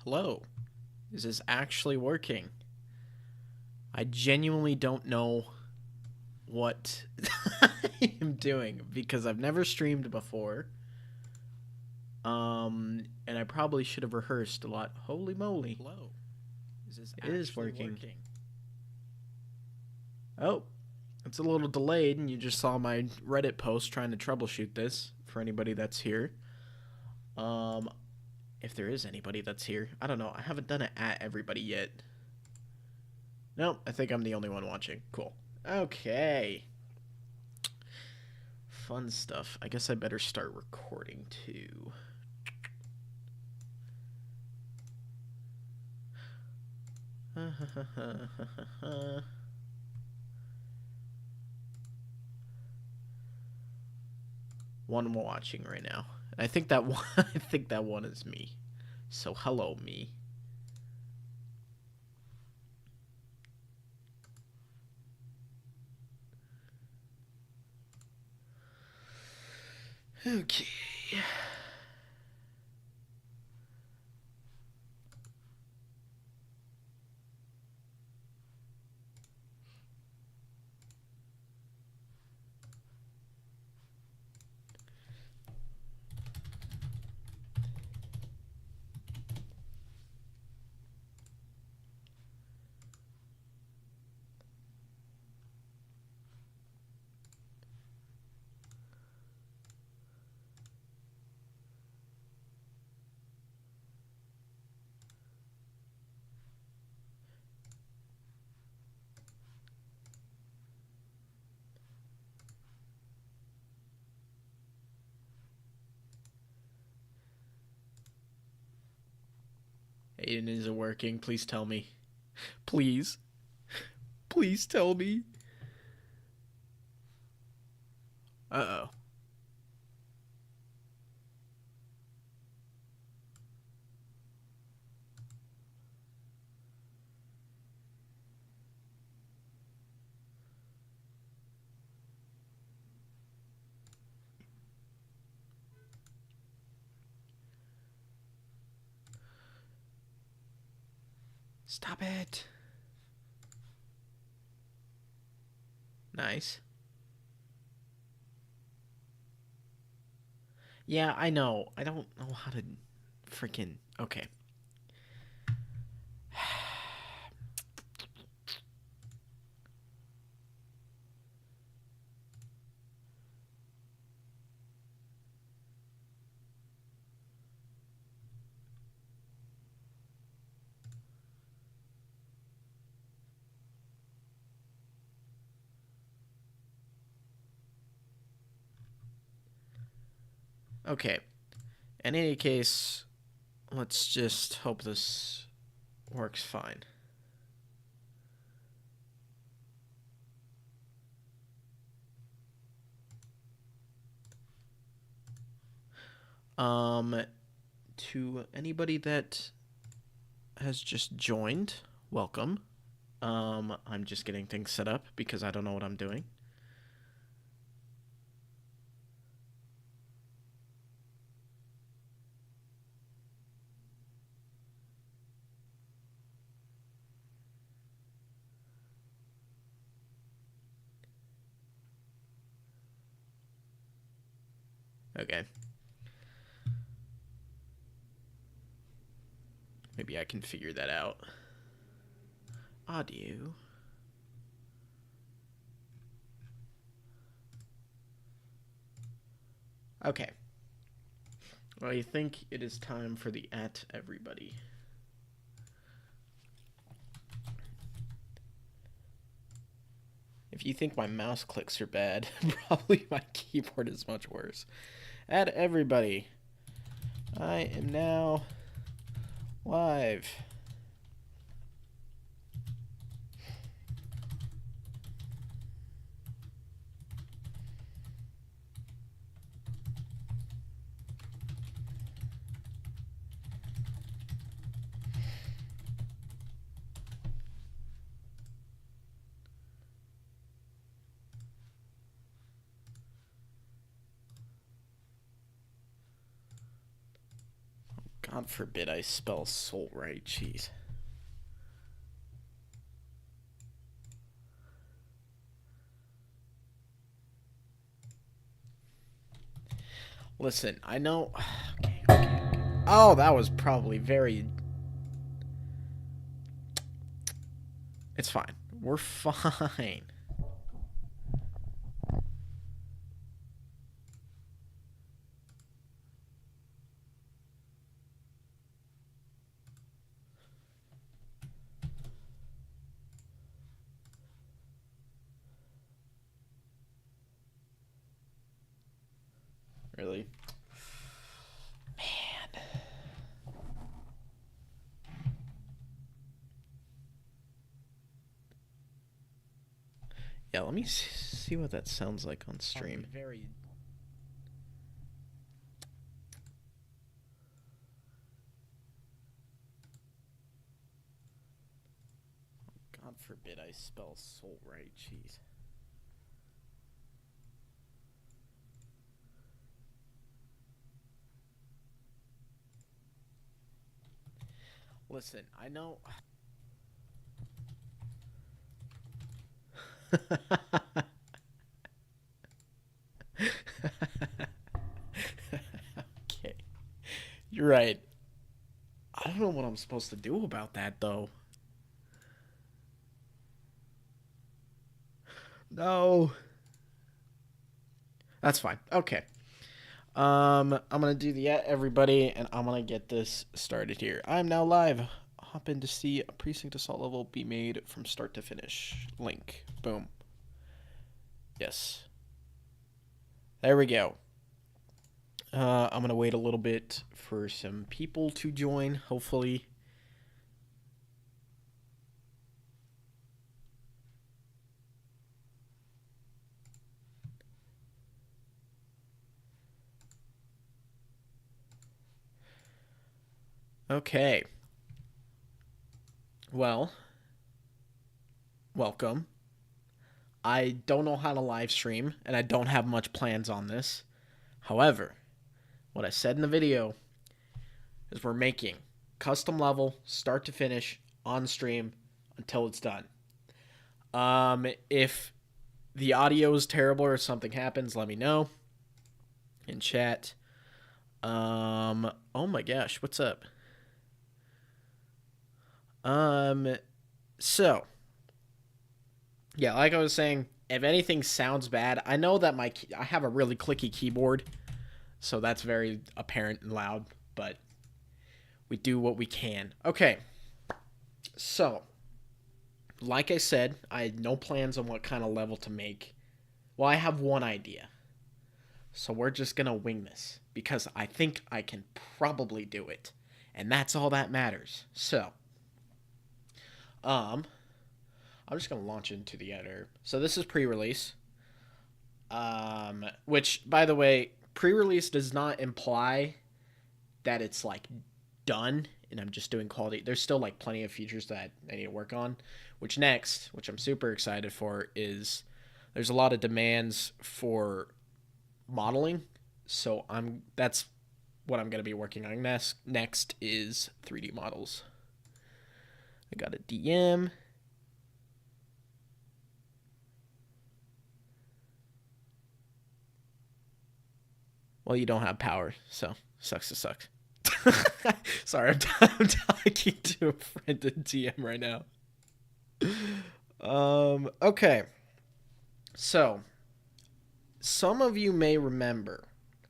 Hello. Is this actually working? I genuinely don't know what I am doing because I've never streamed before. And I probably should have rehearsed a lot. Holy moly. Hello. Is this It is actually working. working? Oh, it's a little delayed, and you just saw my Reddit post trying to troubleshoot this for anybody that's here. Um, if there is anybody that's here. I don't know. I haven't done it at everybody yet. Nope, I think I'm the only one watching. Cool. Okay. Fun stuff. I guess I better start recording too. One watching right now. And I think that one I think that one is me. So hello me. Okay. Aiden, is it working? Please tell me. Please. Please tell me. Uh-oh. Stop it. Nice. Yeah, I know. I don't know how to freaking. Okay. Okay. In any case, let's just hope this works fine. Um, to anybody that has just joined, welcome. I'm just getting things set up because I don't know what I'm doing. Okay. Maybe I can figure that out. Audio. Okay. Well, I think it is time for the at everybody. If you think my mouse clicks are bad, probably my keyboard is much worse. At everybody. I am now live. God forbid I spell soul right. Jeez. Listen, I know. Okay. Oh, that was probably very. It's fine. We're fine. Really? Man. Yeah, let me see what that sounds like on stream. Very. God forbid I spell soul right. Jeez. Listen, I know. Okay. You're right. I don't know what I'm supposed to do about that, though. No. That's fine. Okay. I'm gonna do the everybody, and I'm gonna get this started here. I'm now live. Hop in to see a precinct assault level be made from start to finish. Link. Boom. Yes. There we go. I'm gonna wait a little bit for some people to join, hopefully. Okay. Well, welcome. I don't know how to live stream, and I don't have much plans on this. However, what I said in the video is we're making custom level, start to finish, on stream until it's done. If the audio is terrible or something happens, let me know in chat. Oh my gosh, what's up? So, yeah, like I was saying, if anything sounds bad, I know that I have a really clicky keyboard, so that's very apparent and loud, but we do what we can. Okay, so, like I said, I had no plans on what kind of level to make. Well, I have one idea, so we're just gonna wing this, because I think I can probably do it, and that's all that matters. So, I'm just going to launch into the editor. So this is pre-release. Which, by the way, pre-release does not imply that it's, like, done, and I'm just doing quality. There's still, like, plenty of features that I need to work on. Which next, which I'm super excited for, is there's a lot of demands for modeling. So that's what I'm going to be working on next is 3D models. I got a DM. Well, you don't have power, so sucks to suck. Sorry, I'm talking to a friend in DM right now. Okay. So, some of you may remember,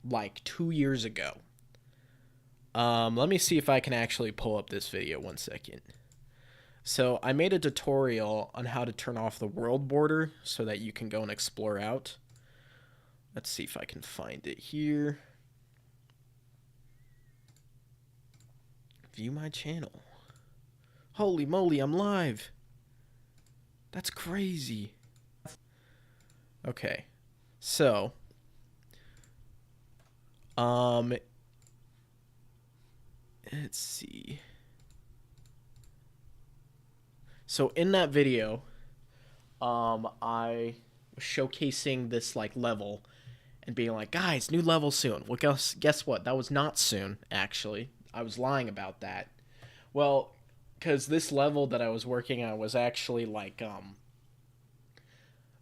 like 2 years ago. Let me see if I can actually pull up this video 1 second. So, I made a tutorial on how to turn off the world border so that you can go and explore out. Let's see if I can find it here. View my channel. Holy moly, I'm live. That's crazy. Okay. So, let's see. So in that video, I was showcasing this like level and being like, guys, new level soon. Well, guess what? That was not soon, actually. I was lying about that. Well, because this level that I was working on was actually like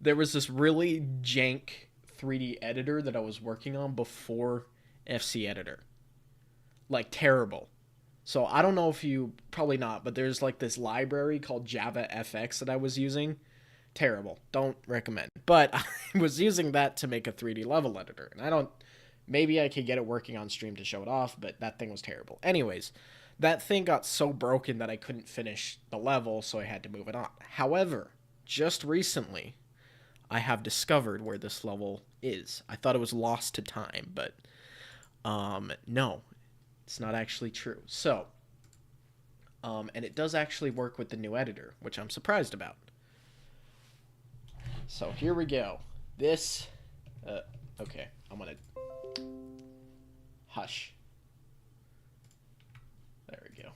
there was this really jank 3D editor that I was working on before FCEditor. Like terrible. So I don't know if you probably not, but there's like this library called Java FX that I was using. Terrible. Don't recommend. But I was using that to make a 3D level editor. And I don't maybe I could get it working on stream to show it off, but that thing was terrible. Anyways, that thing got so broken that I couldn't finish the level, so I had to move it on. However, just recently I have discovered where this level is. I thought it was lost to time, but no, it's not actually true. So, and it does actually work with the new editor, which I'm surprised about. So here we go. This, okay, I'm gonna hush. There we go.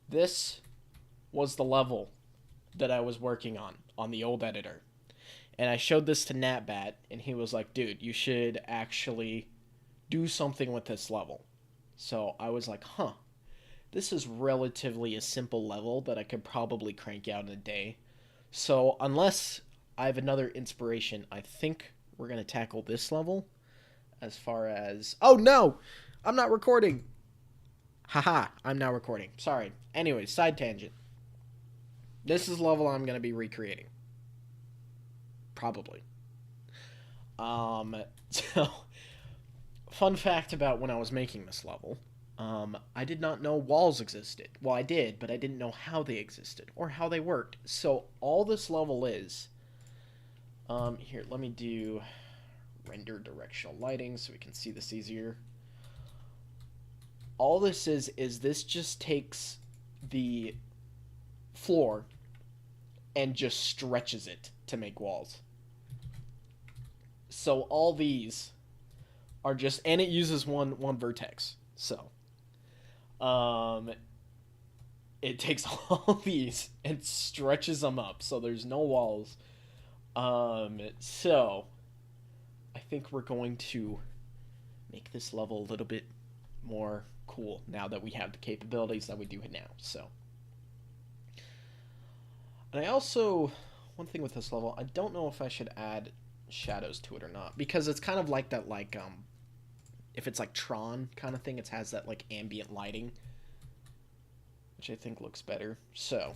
This was the level that I was working on the old editor. And I showed this to Natbat, and he was like, dude, you should actually do something with this level. So I was like, huh, this is relatively a simple level that I could probably crank out in a day. So unless I have another inspiration, I think we're going to tackle this level as far as... Oh, no! I'm not recording! Haha, I'm now recording. Sorry. Anyway, side tangent. This is the level I'm going to be recreating. Probably. So, fun fact about when I was making this level. I did not know walls existed. Well, I did, but I didn't know how they existed or how they worked. So, all this level is... here, let me do render directional lighting so we can see this easier. All this is this just takes the floor and just stretches it to make walls. So all these are just, and it uses one vertex. So, it takes all these and stretches them up, so there's no walls. So I think we're going to make this level a little bit more cool now that we have the capabilities that we do now. So, and I also, one thing with this level, I don't know if I should add shadows to it or not, because it's kind of like that, like if it's like Tron kind of thing, it has that like ambient lighting, which I think looks better. So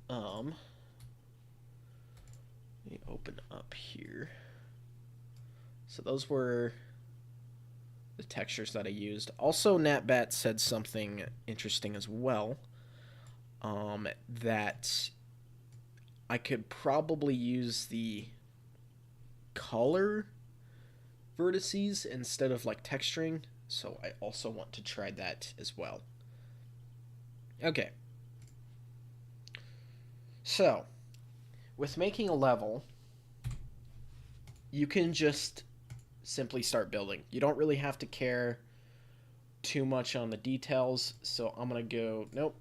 let me open up here. So those were the textures that I used. Also, Natbat said something interesting as well, that I could probably use the color vertices instead of like texturing, so I also want to try that as well. Okay, so with making a level, you can just simply start building. You don't really have to care too much on the details, so I'm gonna go, nope,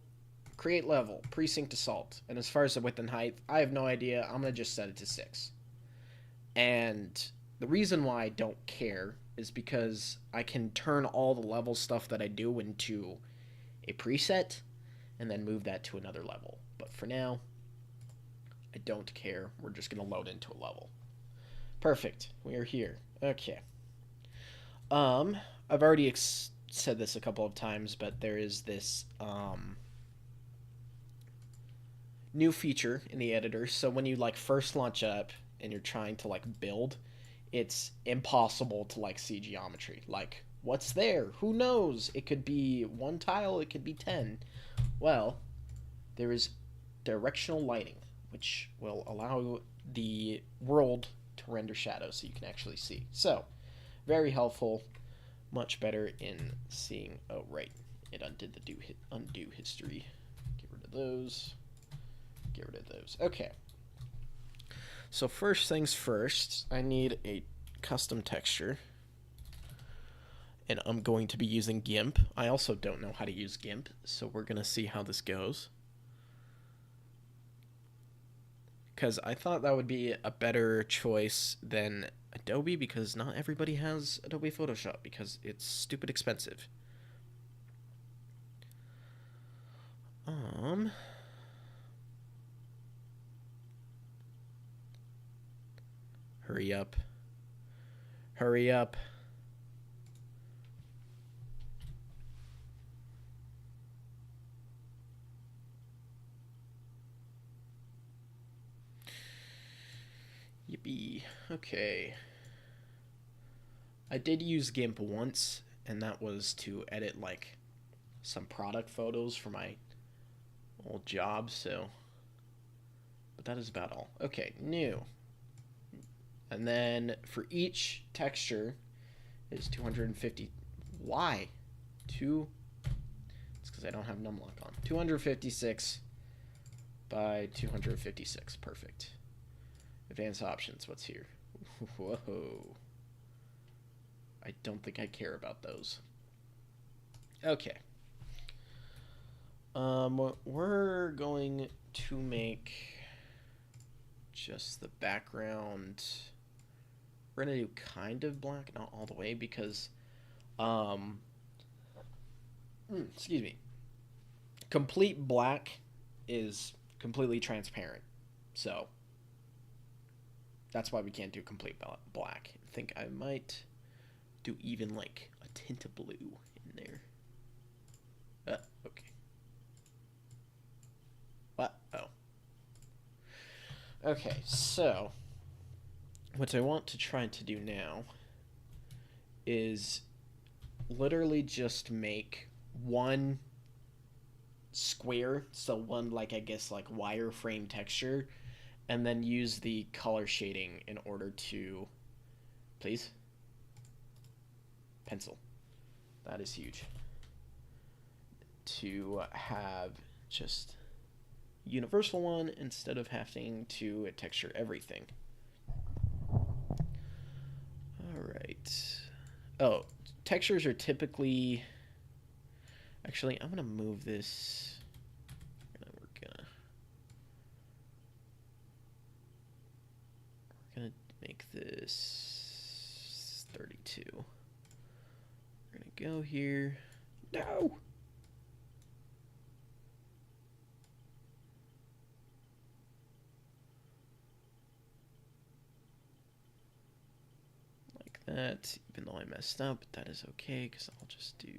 create level, precinct assault, and as far as the width and height, I have no idea. I'm gonna just set it to 6. And the reason why I don't care is because I can turn all the level stuff that I do into a preset and then move that to another level. But for now, I don't care. We're just going to load into a level. Perfect. We are here. Okay. I've already said this a couple of times, but there is this new feature in the editor. So when you like first launch up and you're trying to like build, it's impossible to like see geometry. Like, what's there? Who knows? It could be 1 tile, it could be 10. Well, there is directional lighting, which will allow the world to render shadows so you can actually see. So, very helpful, much better in seeing. Oh, right, it undid the undo history. Get rid of those. Get rid of those. Okay. So first things first, I need a custom texture, and I'm going to be using GIMP. I also don't know how to use GIMP, so we're going to see how this goes. Because I thought that would be a better choice than Adobe, because not everybody has Adobe Photoshop, because it's stupid expensive. Um, hurry up. Hurry up. Yippee. Okay. I did use GIMP once, and that was to edit like some product photos for my old job, so but that is about all. Okay, new. And then for each texture is 250. Why? It's because I don't have numlock on. 256 by 256. Perfect. Advanced options. What's here? Whoa. I don't think I care about those. Okay. We're going to make just the background. We're gonna do kind of black, not all the way, because excuse me. Complete black is completely transparent, so that's why we can't do complete black. I think I might do even like a tint of blue in there. Okay. What? Oh. Okay, so what I want to try to do now is literally just make one square, so one, like, I guess like wireframe texture, and then use the color shading in order to, please, pencil, that is huge, to have just universal one instead of having to texture everything. Alright. Oh, textures are typically, actually I'm gonna move this. We're gonna make this 32. We're gonna go here. No! Like that, even though I messed up, that is okay, because I'll just do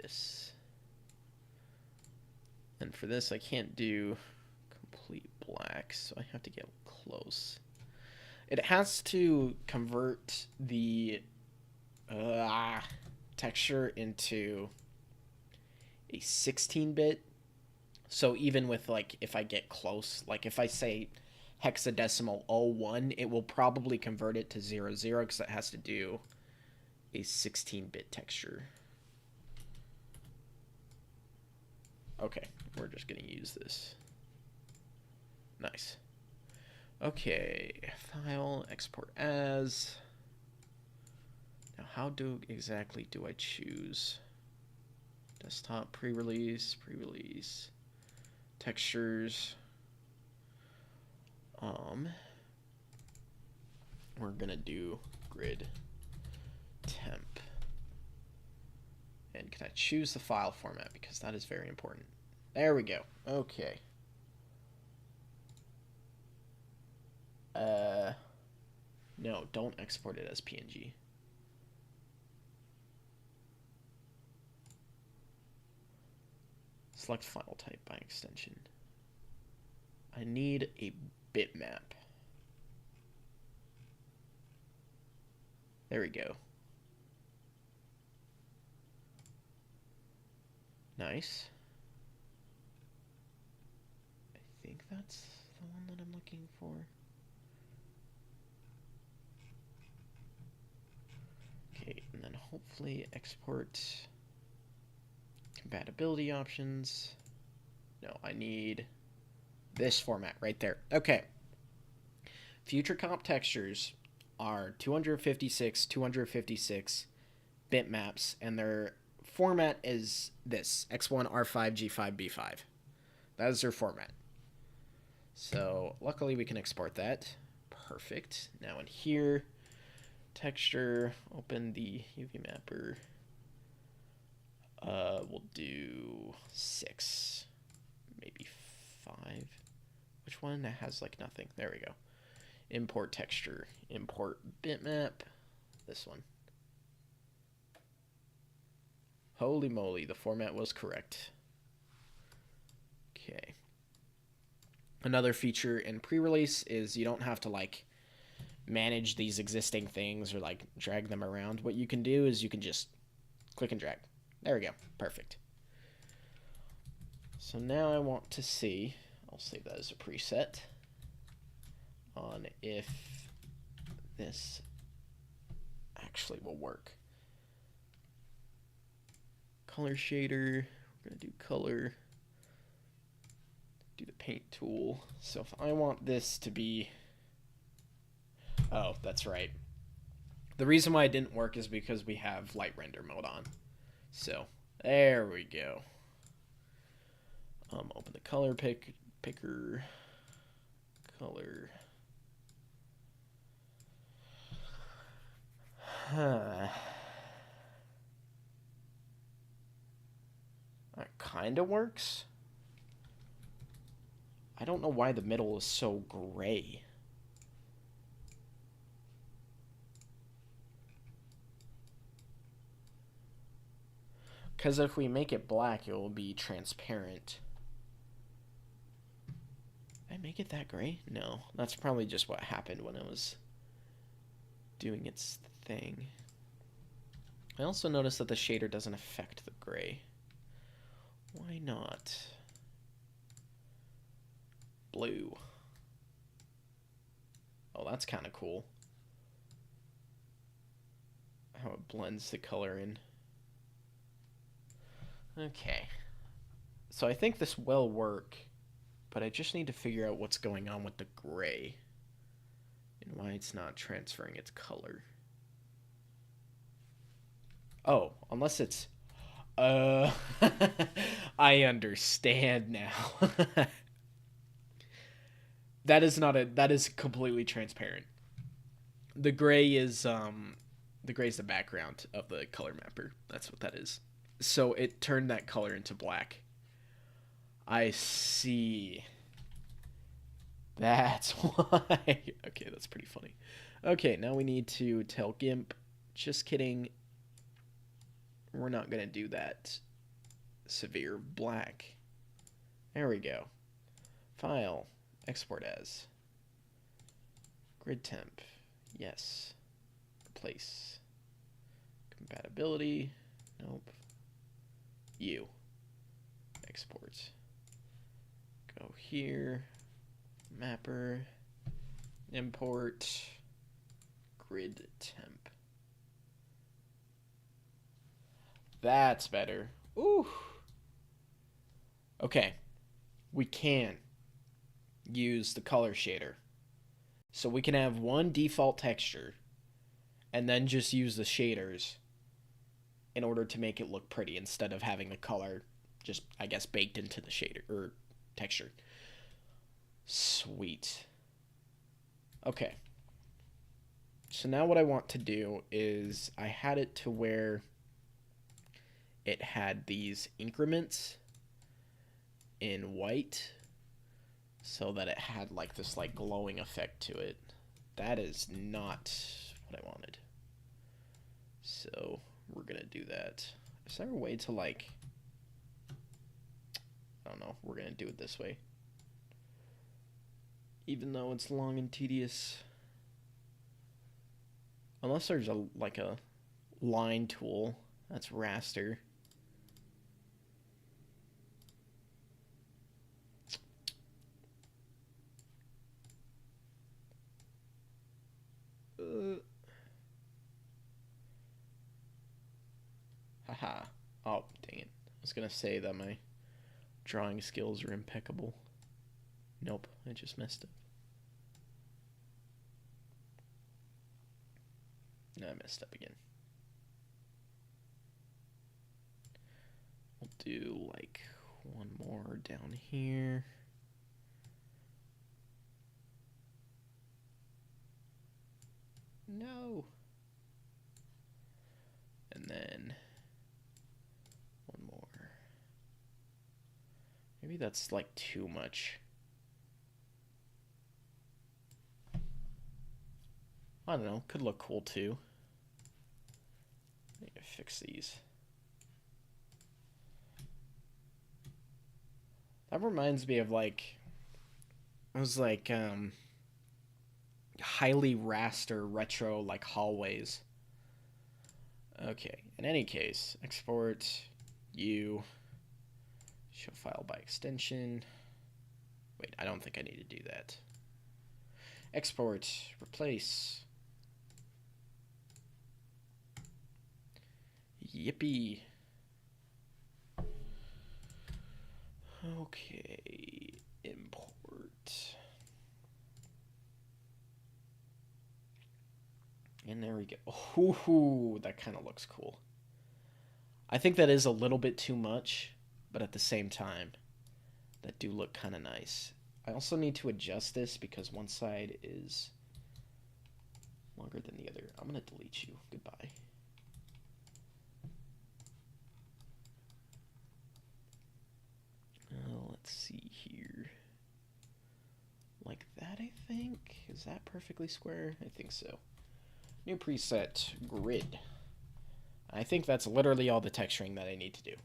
this. And for this, I can't do complete black, so I have to get close. It has to convert the texture into a 16-bit. So even with, like, if I get close, like if I say hexadecimal 01, it will probably convert it to 00 because it has to do a 16-bit texture. Okay, we're just going to use this. Nice. Okay, file, export as. Now, how exactly do I choose? Desktop, pre-release, textures. We're gonna do grid temp. And can I choose the file format, because that is very important. There we go. Okay. No, don't export it as PNG. Select file type by extension. I need a bitmap. There we go. Nice. I think that's the one that I'm looking for. Okay, and then hopefully export compatibility options. No, I need this format right there. Okay. Future comp textures are 256 bitmaps, and their format is this: X1, R5, G5, B5. That is their format. So luckily we can export that. Perfect. Now in here, texture, open the UV mapper. We'll do 6, maybe 5. Which one has like nothing? There we go. Import texture, import bitmap. This one. Holy moly, the format was correct. Okay. Another feature in pre-release is you don't have to like manage these existing things or like drag them around. What you can do is you can just click and drag. There we go. Perfect. So now I want to see, I'll save that as a preset, on if this actually will work. Color shader, we're going to do color, do the paint tool. So if I want this to be, oh, that's right. The reason why it didn't work is because we have light render mode on. So there we go. Open the color picker, color. That kind of works. I don't know why the middle is so gray. Because if we make it black, it will be transparent. Did I make it that gray? No, that's probably just what happened when it was doing its thing. I also noticed that the shader doesn't affect the gray. Why not? Blue. Oh, that's kind of cool. How it blends the color in. Okay. So I think this will work, but I just need to figure out what's going on with the gray and why it's not transferring its color. Oh, unless it's... I understand now. That is not a... That is completely transparent. The gray is the background of the color mapper. That's what that is. So it turned that color into black. I see. That's why. Okay, that's pretty funny. Okay, now we need to tell GIMP. Just kidding. We're not going to do that. Severe black. There we go. File. Export as. Grid temp. Yes. Replace. Compatibility. Nope. U. Export. Go here. Mapper. Import. Grid temp. That's better. Ooh. Okay. We can use the color shader. So we can have one default texture and then just use the shaders in order to make it look pretty instead of having the color just, I guess, baked into the shader or texture. Sweet. Okay. So now what I want to do is I had it to where it had these increments in white so that it had like this like glowing effect to it. That is not what I wanted. So we're gonna do that. Is there a way to like, I don't know, we're gonna do it this way. Even though it's long and tedious. Unless there's a like a line tool, that's raster. Haha. Oh, dang it. I was gonna say that my drawing skills are impeccable. Nope, I just messed up. No, I messed up again. We'll do like one more down here. No. And then that's like too much. I don't know. Could look cool too. I need to fix these. That reminds me of like, it was like highly raster retro like hallways. Okay, in any case, export you show file by extension. Wait, I don't think I need to do that. Export, replace. Yippee. Okay, import. And there we go. Ooh, that kind of looks cool. I think that is a little bit too much, but at the same time, that do look kind of nice. I also need to adjust this because one side is longer than the other. I'm going to delete you. Goodbye. Let's see here. Like that, I think. Is that perfectly square? I think so. New preset, grid. I think that's literally all the texturing that I need to do.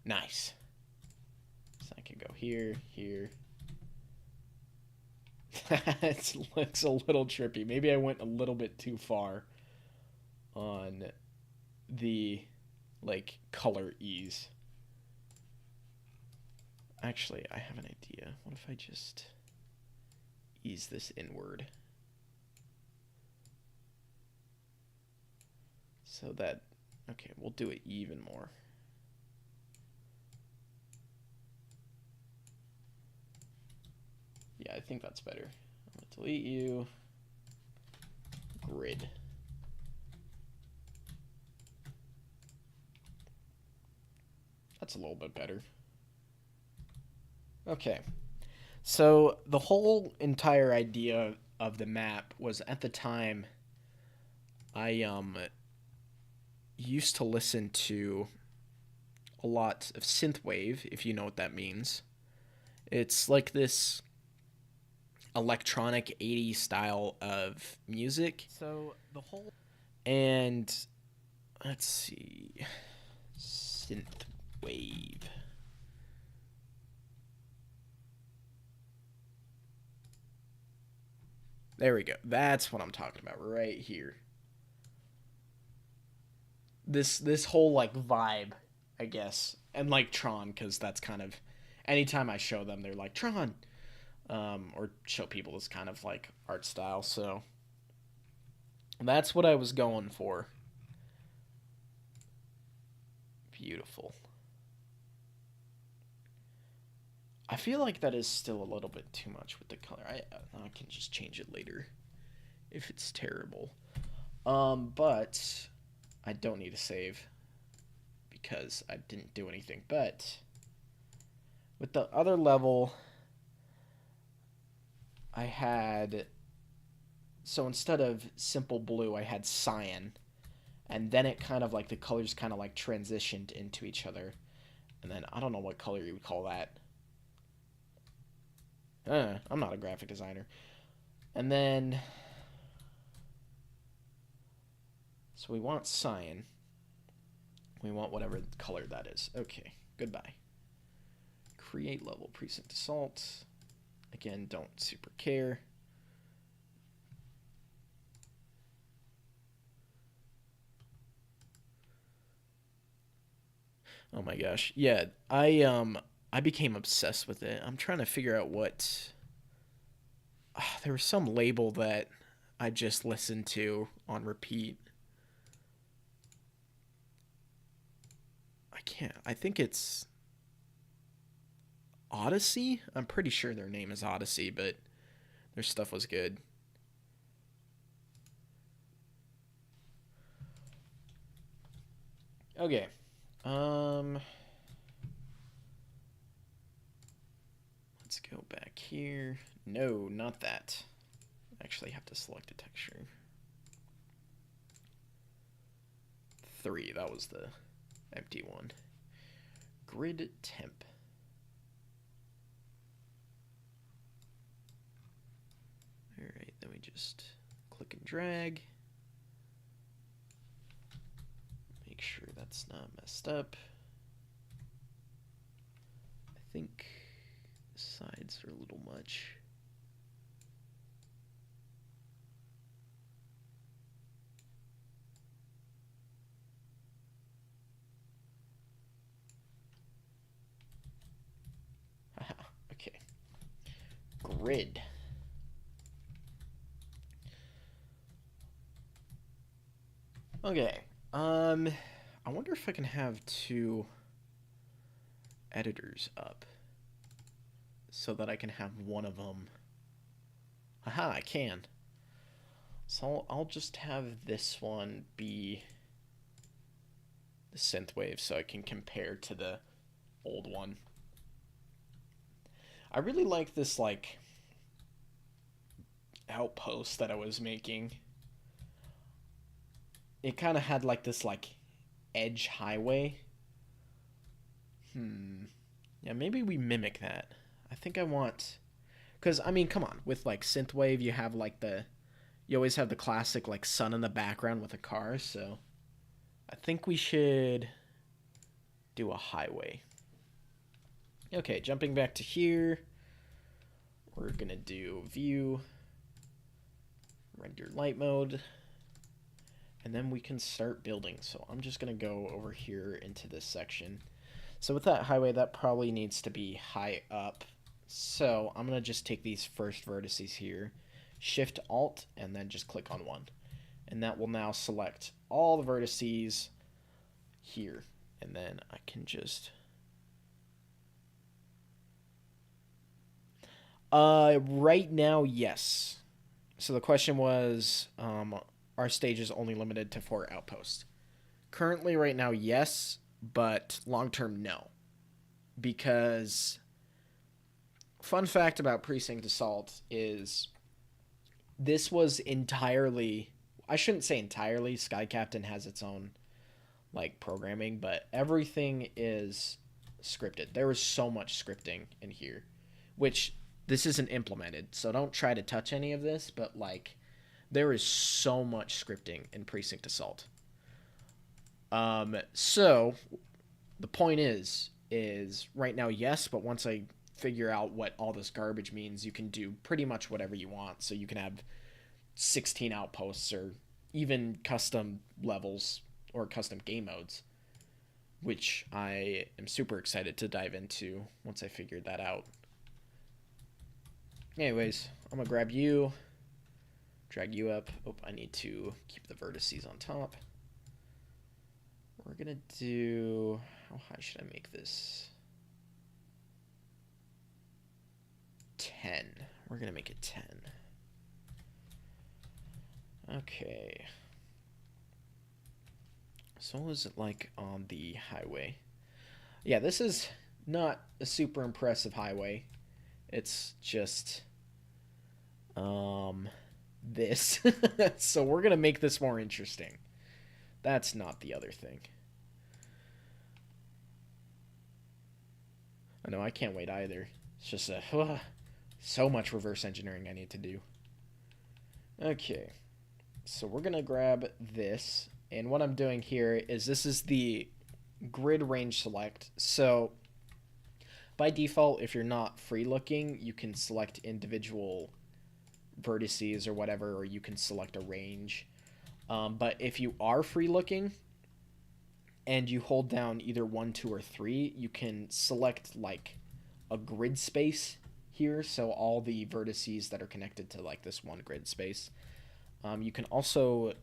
Nice. So I can go here, here. It looks a little trippy. Maybe I went a little bit too far on the, like, color ease. Actually, I have an idea. What if I just ease this inward? So that, okay, we'll do it even more. Yeah, I think that's better. I'm going to delete you. Grid. That's a little bit better. Okay. So the whole entire idea of the map was, at the time, I used to listen to a lot of synthwave, if you know what that means. It's like this electronic 80s style of music. So the whole, and let's see, synthwave. There we go. That's what I'm talking about right here. This whole like vibe, I guess, and like Tron, because that's kind of, anytime I show them, they're like Tron, or show people this kind of like art style. So that's what I was going for. Beautiful. I feel like that is still a little bit too much with the color. I can just change it later if it's terrible. But I don't need to save because I didn't do anything. But with the other level, I had, so instead of simple blue, I had cyan, and then it kind of like the colors kind of like transitioned into each other, and then I don't know what color you would call that. I'm not a graphic designer. And then, so we want cyan. We want whatever color that is. Okay, goodbye. Create level preset assault. Again, don't super care. Oh my gosh. Yeah, I became obsessed with it. I'm trying to figure out what, there was some label that I just listened to on repeat. I can't. I think it's Odyssey. I'm pretty sure their name is Odyssey, but their stuff was good. Okay. Let's go back here. No, not that. I actually have to select a texture. 3, that was the empty one. Grid temp. then we just click and drag. Make sure that's not messed up. I think the sides are a little much. Okay. Grid. Okay. I wonder if I can have two editors up so that I can have one of them. Haha, I can. So I'll just have this one be the synthwave so I can compare to the old one. I really like this like outpost that I was making. It kind of had like this like edge highway. Yeah, maybe we mimic that. I think I want, because I mean, come on, with like synthwave you have like you always have the classic like sun in the background with a car, so I think we should do a highway. Okay, jumping back to here, we're gonna do view, render light mode, and then we can start building. So I'm just gonna go over here into this section. So with that highway, that probably needs to be high up. So I'm gonna just take these first vertices here, Shift Alt, and then just click on one. And that will now select all the vertices here. And then I can just... right now, yes. So the question was, are stages only limited to 4 outposts? Currently, right now, yes, but long-term, no. Because, fun fact about Precinct Assault is this was entirely, I shouldn't say entirely, Sky Captain has its own, like, programming, but everything is scripted. There was so much scripting in here, which this isn't implemented, so don't try to touch any of this, but, like, there is so much scripting in Precinct Assault. So the point is right now, yes, but once I figure out what all this garbage means, you can do pretty much whatever you want. So you can have 16 outposts or even custom levels or custom game modes, which I am super excited to dive into once I figured that out. Anyways, I'm gonna grab you, drag you up. Oh, I need to keep the vertices on top. We're gonna do, how high should I make this? 10. We're gonna make it 10. Okay. So what was it like on the highway? Yeah, this is not a super impressive highway. It's just this. So we're gonna make this more interesting. That's not the other thing. I know, I can't wait either. It's just so much reverse engineering I need to do. Okay, so we're gonna grab this, and what I'm doing here is this is the grid range select. So by default, if you're not free looking, you can select individual vertices or whatever, or you can select a range. But if you are free looking and you hold down either 1, 2, or 3, you can select like a grid space here. So all the vertices that are connected to like this one grid space. You can also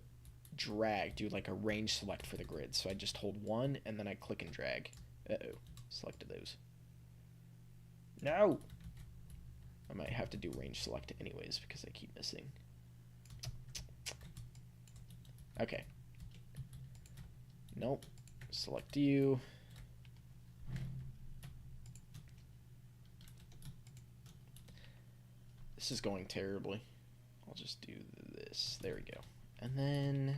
do like a range select for the grid. So I just hold 1 and then I click and drag. Uh-oh, selected those. No! I might have to do range select anyways because I keep missing. Okay. Nope. Select you. This is going terribly. I'll just do this. There we go. And then,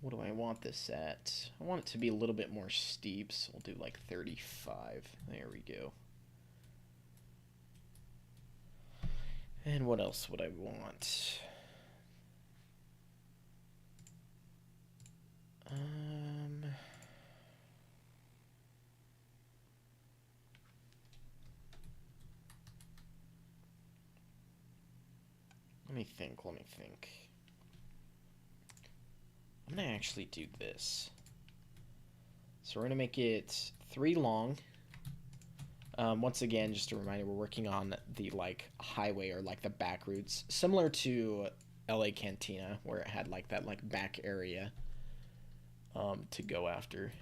what do I want this at? I want it to be a little bit more steep, so we'll do like 35. There we go. And what else would I want? Let me think. I'm gonna actually do this. So we're gonna make it 3 long. Once again, just a reminder, we're working on the like highway or like the back routes, similar to LA Cantina, where it had like that like back area to go after.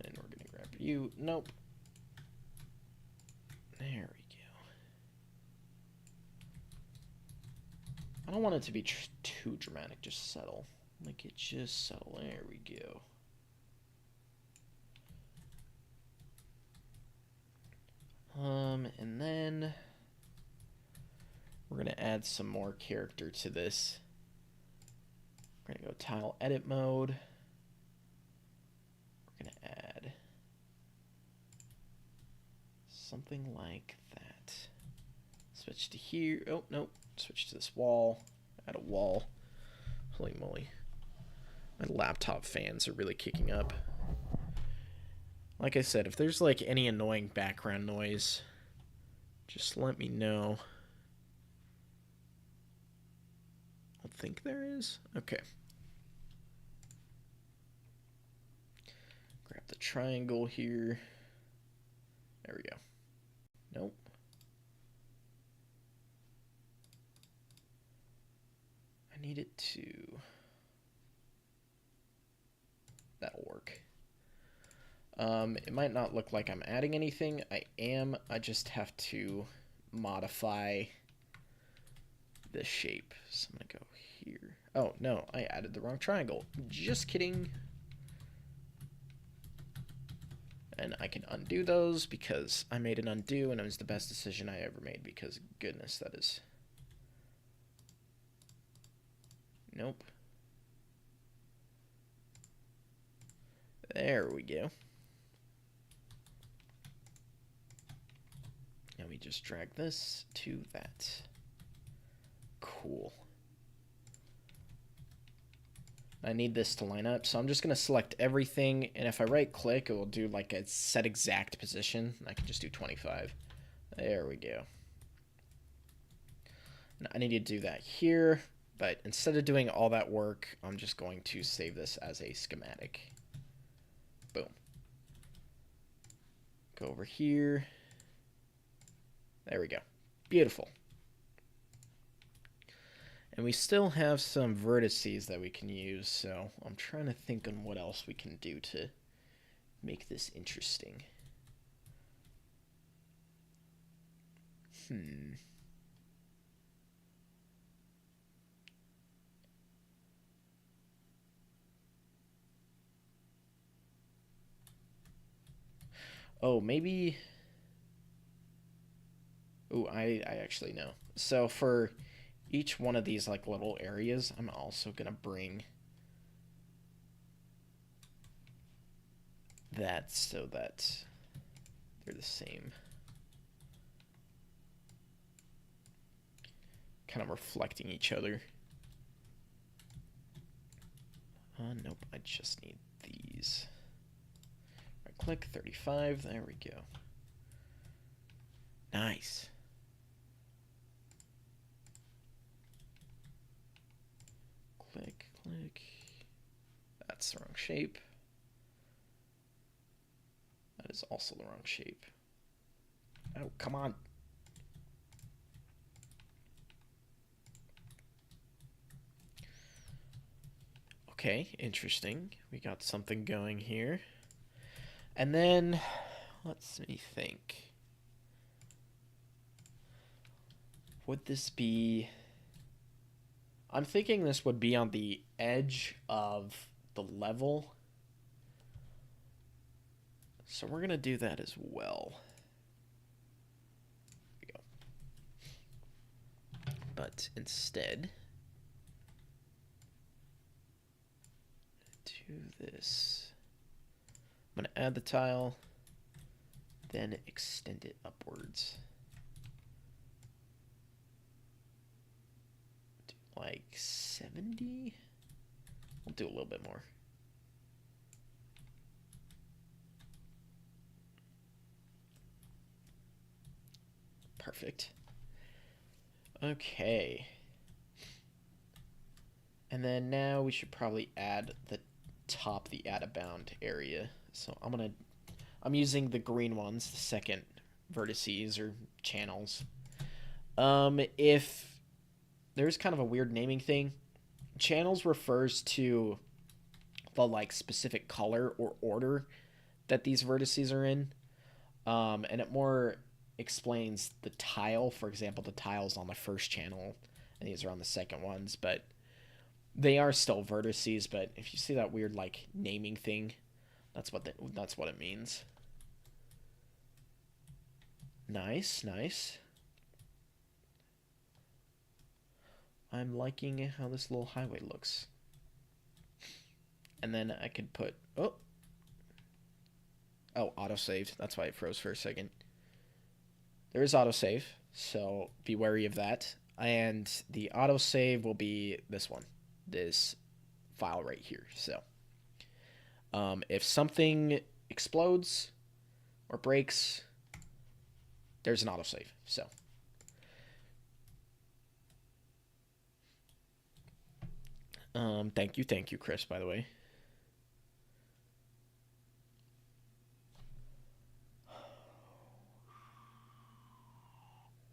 And we're gonna grab you. Nope. There we go. I don't want it to be too dramatic. Just settle. Make it just settle. There we go. And then we're gonna add some more character to this. We're gonna go tile edit mode. We're gonna add something like that. Switch to here. Oh, nope. Switch to this wall. Add a wall. Holy moly. My laptop fans are really kicking up. Like I said, if there's like any annoying background noise, just let me know. I don't think there is. Okay. Grab the triangle here. There we go. Nope. I need it to... That'll work. It might not look like I'm adding anything. I am. I just have to modify the shape. So I'm gonna go here. Oh, no, I added the wrong triangle. Just kidding. And I can undo those because I made an undo and it was the best decision I ever made because goodness, that is... Nope. There we go. Now we just drag this to that. Cool. I need this to line up, so I'm just going to select everything, and if I right click, it will do like a set exact position. I can just do 25. There we go. Now, I need to do that here, but instead of doing all that work, I'm just going to save this as a schematic. Boom. Go over here. There we go. Beautiful. And we still have some vertices that we can use, so I'm trying to think on what else we can do to make this interesting. Oh, maybe... Oh, I actually know. So for each one of these like little areas, I'm also gonna bring that so that they're the same. Kind of reflecting each other. Nope, I just need these. Right click, 35, there we go. Nice. Click, click. That's the wrong shape. That is also the wrong shape. Oh, come on. Okay, interesting. We got something going here. And then, let's me think. Would this be... I'm thinking this would be on the edge of the level. So we're going to do that as well. There we go. But instead, do this. I'm going to add the tile, then extend it upwards. like 70. We'll do a little bit more. Perfect. Okay. And then now we should probably add the top, the out of bound area. So I'm using the green ones, the second vertices or channels. If there's kind of a weird naming thing, channels refers to the like specific color or order that these vertices are in. And it more explains the tile. For example, the tiles on the first channel, and these are on the second ones, but they are still vertices. But if you see that weird like naming thing, that's what it means. Nice, nice. I'm liking how this little highway looks. And then I could put oh, autosave. That's why it froze for a second. There is autosave, so be wary of that. And the autosave will be this one, this file right here. So if something explodes or breaks, there's an autosave. So thank you, Chris, by the way.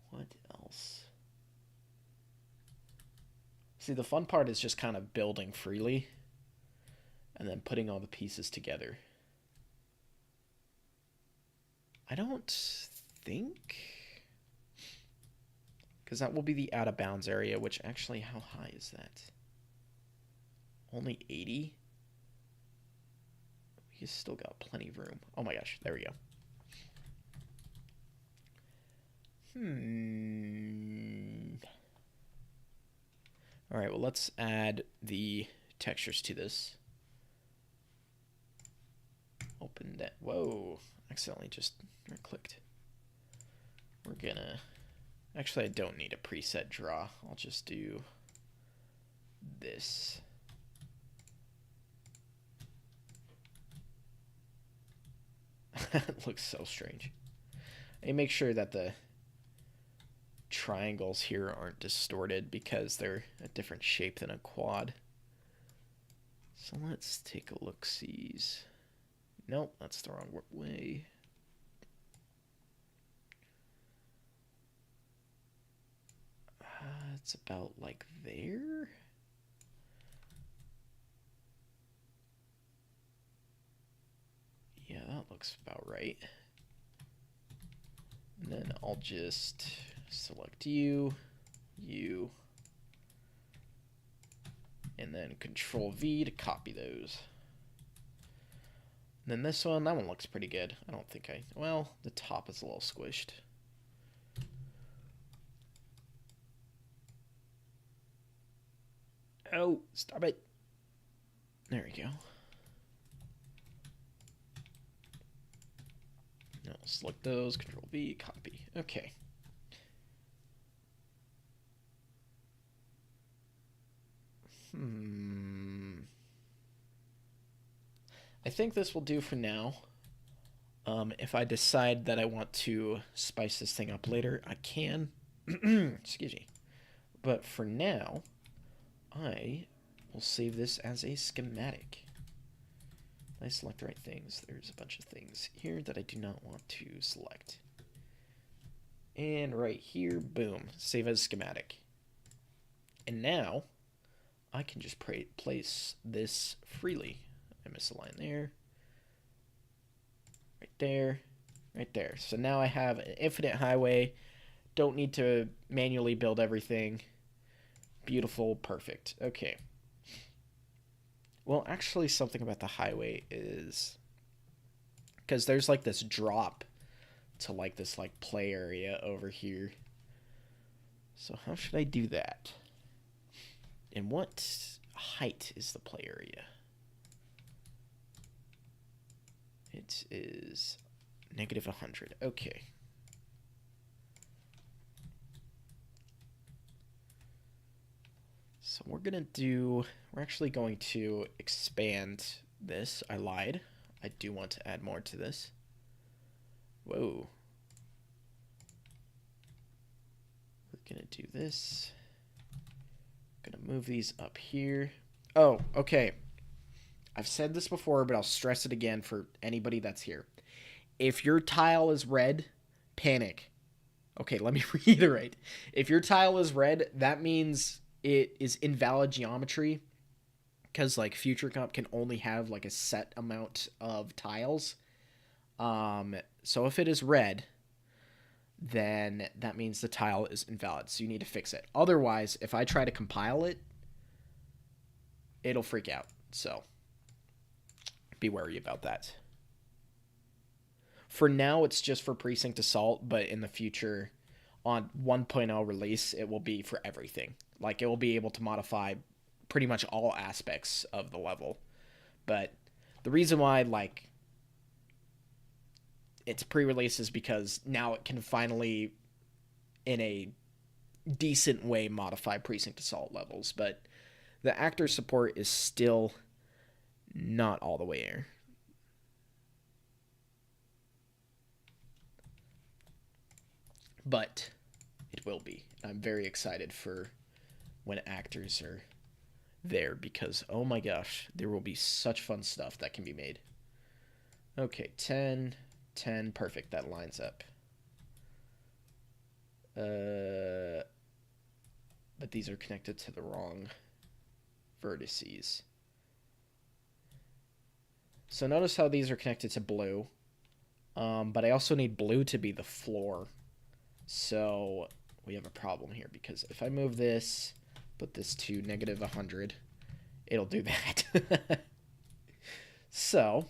What else? See, the fun part is just kind of building freely and then putting all the pieces together. I don't think, because that will be the out of bounds area, which actually, how high is that? Only 80? He's still got plenty of room. Oh my gosh, there we go. All right, well, let's add the textures to this. Open that. Whoa, accidentally just clicked. We're gonna, actually, I don't need a preset draw. I'll just do this. It looks so strange. And make sure that the triangles here aren't distorted because they're a different shape than a quad. So let's take a look-sees. Nope, that's the wrong way. It's about like there. Yeah, that looks about right. And then I'll just select you, and then Control V to copy those. And then this one, that one looks pretty good. I don't think well, the top is a little squished. Oh, stop it. There we go. Now select those, Control V, copy. Okay. I think this will do for now. If I decide that I want to spice this thing up later, I can. Excuse me. But for now, I will save this as a schematic. I select the right things. There's a bunch of things here that I do not want to select. And right here, boom, save as schematic. And now I can just place this freely. I missed a line there. Right there. Right there. So now I have an infinite highway. Don't need to manually build everything. Beautiful. Perfect. Okay. Well, actually, something about the highway is because there's like this drop to like this like play area over here. So how should I do that? And what height is the play area? It is -100. Okay. So we're actually going to expand this. I lied. I do want to add more to this. Whoa. We're going to do this. Going to move these up here. Oh, okay. I've said this before, but I'll stress it again for anybody that's here. If your tile is red, panic. Okay, let me reiterate. If your tile is red, that means it is invalid geometry, because like Future Comp can only have like a set amount of tiles. So if it is red, then that means the tile is invalid. So you need to fix it. Otherwise, if I try to compile it, it'll freak out. So be wary about that. For now, it's just for Precinct Assault, but in the future, on 1.0 release, it will be for everything. Like, it will be able to modify pretty much all aspects of the level. But the reason why, like, it's pre-release is because now it can finally, in a decent way, modify Precinct Assault levels. But the actor support is still not all the way there. But it will be. I'm very excited for when actors are there, because oh my gosh, there will be such fun stuff that can be made. Okay, 10, 10, perfect, that lines up. But these are connected to the wrong vertices. So notice how these are connected to blue, but I also need blue to be the floor. So we have a problem here, because if I move this, put this to -100, it'll do that. So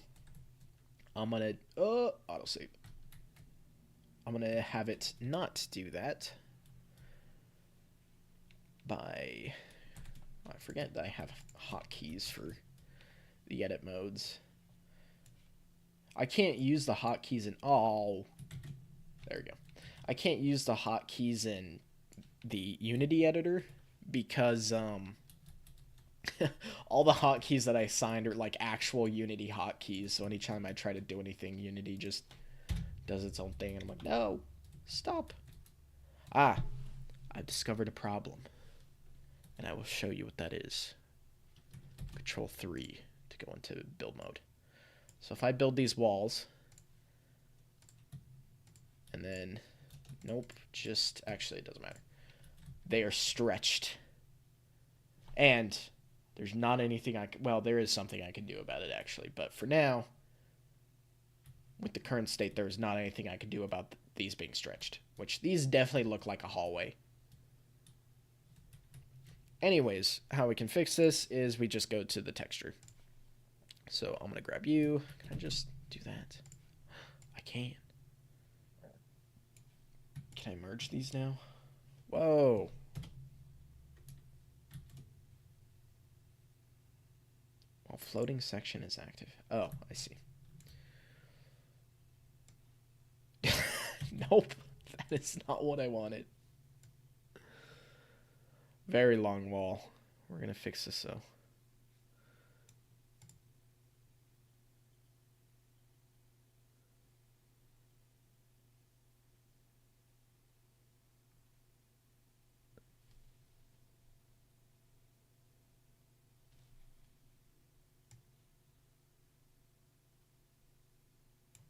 I'm gonna autosave. I'm gonna have it not do that by, I forget that I have hotkeys for the edit modes. I can't use the hotkeys in there we go. I can't use the hotkeys in the Unity editor because all the hotkeys that I assigned are like actual Unity hotkeys. So anytime I try to do anything, Unity just does its own thing, and I'm like, no, stop. I've discovered a problem, and I will show you what that is. Control 3 to go into build mode. So if I build these walls, and then nope, just actually it doesn't matter. They are stretched. And there's not anything well, there is something I can do about it actually, but for now, with the current state, there's not anything I can do about these being stretched, which these definitely look like a hallway. Anyways, how we can fix this is we just go to the texture. So I'm gonna grab you. Can I just do that? I can. Can I merge these now? Whoa. Well, floating section is active. Oh, I see. Nope. That is not what I wanted. Very long wall. We're going to fix this though.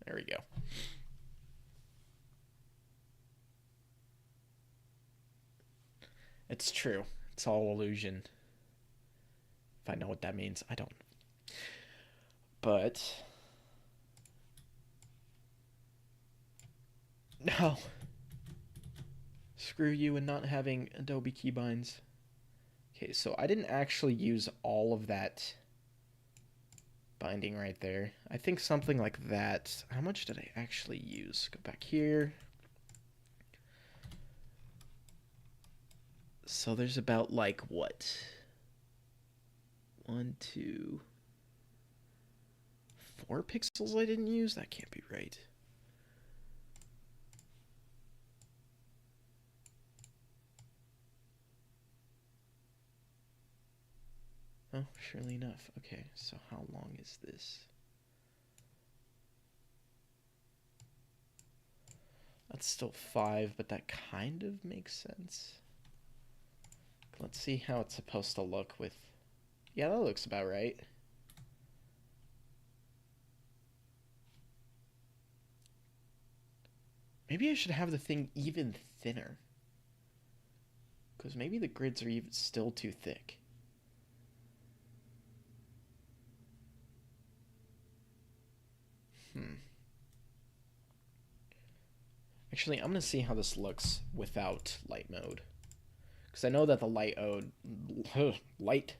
There we go. It's true. It's all illusion. If I know what that means, I don't. But no. Screw you and not having Adobe keybinds. Okay, so I didn't actually use all of that binding right there. I think something like that. How much did I actually use? Go back here. So there's about like what? 1, 2, 4 pixels I didn't use? That can't be right. Oh, surely enough. Okay, so how long is this? That's still 5, but that kind of makes sense. Let's see how it's supposed to look with... Yeah, that looks about right. Maybe I should have the thing even thinner. Because maybe the grids are even still too thick. Actually, I'm going to see how this looks without light mode. Because I know that the light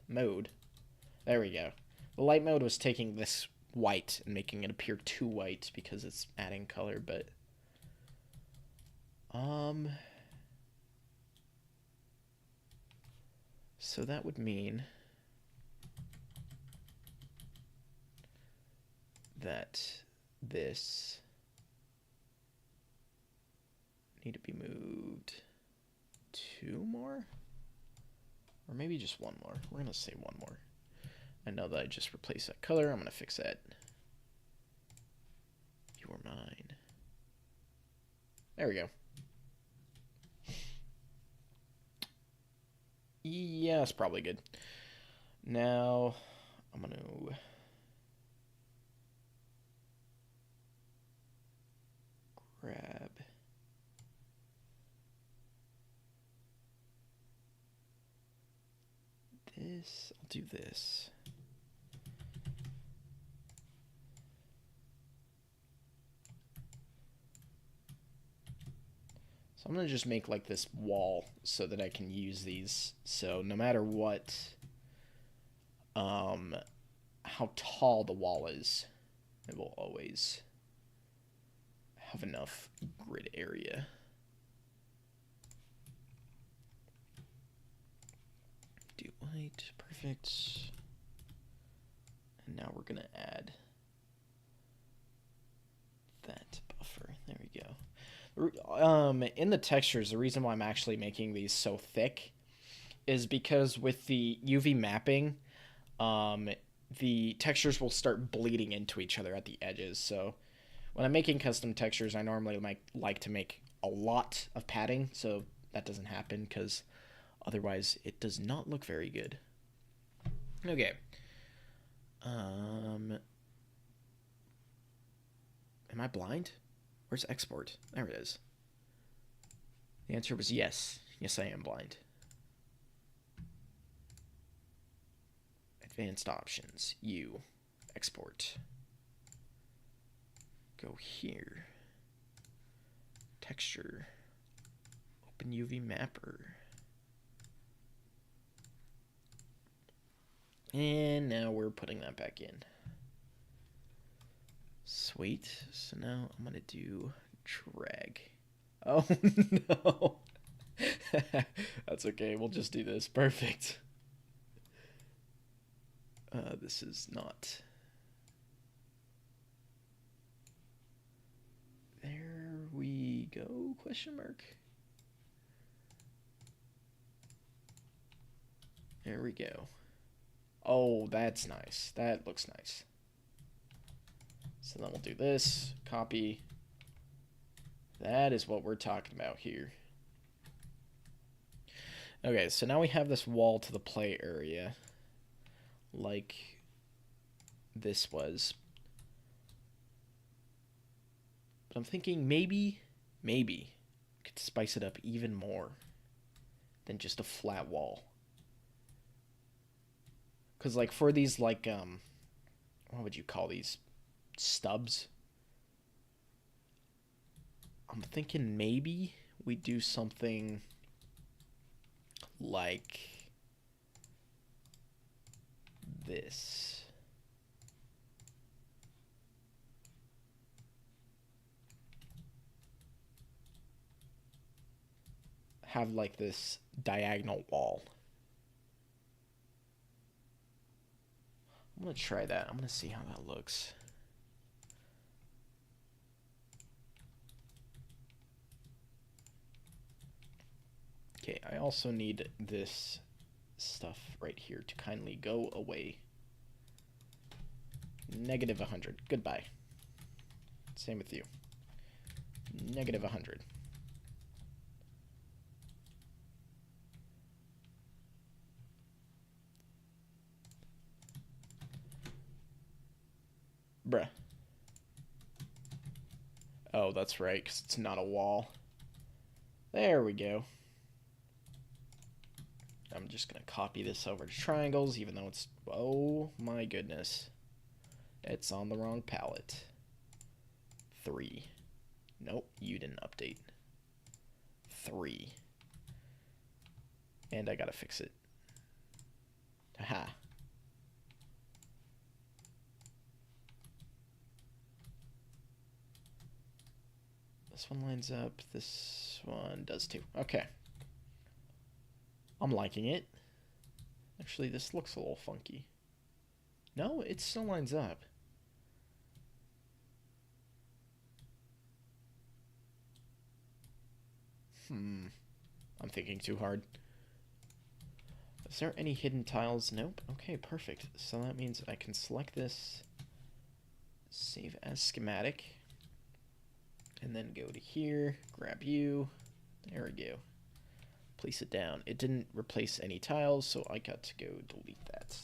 mode... There we go. The light mode was taking this white and making it appear too white because it's adding color, but... So that would mean that this need to be moved 2 more? Or maybe just 1 more. We're going to say 1 more. I know that I just replaced that color. I'm going to fix that. You are mine. There we go. Yeah, that's probably good. Now, I'm going to... grab... this. I'll do this. So I'm going to just make like this wall so that I can use these. So no matter what, how tall the wall is, it will always have enough grid area. Do white, perfect. And now we're going to add that buffer. There we go. In the textures, the reason why I'm actually making these so thick is because with the UV mapping, the textures will start bleeding into each other at the edges. So when I'm making custom textures, I normally like to make a lot of padding, so that doesn't happen because otherwise it does not look very good. Okay. Am I blind? Where's export? There it is. The answer was yes. Yes, I am blind. Advanced options. U. Export. Go here. Texture. Open UV mapper. And now we're putting that back in. Sweet. So now I'm going to do drag. Oh, no. That's okay. We'll just do this. Perfect. This is not... There we go, question mark. There we go. Oh, that's nice. That looks nice. So then we'll do this, copy. That is what we're talking about here. Okay, so now we have this wall to the play area, like this was. But I'm thinking maybe we could spice it up even more than just a flat wall. Because, like, for these, like, what would you call these? Stubs? I'm thinking maybe we do something like this. Have, like, this diagonal wall. I'm going to try that. I'm going to see how that looks. Okay, I also need this stuff right here to kindly go away. Negative 100. Goodbye. Same with you. Negative 100. Bruh. Oh, that's right, because it's not a wall. There we go. I'm just going to copy this over to triangles, even though it's... Oh, my goodness. It's on the wrong palette. 3. Nope, you didn't update. 3. And I got to fix it. Aha. This one lines up. This one does too. Okay. I'm liking it. Actually, this looks a little funky. No, it still lines up. I'm thinking too hard. Is there any hidden tiles? Nope. Okay, perfect. So that means I can select this, save as schematic, and then go to here, grab you. There we go. Place it down. It didn't replace any tiles, so I got to go delete that.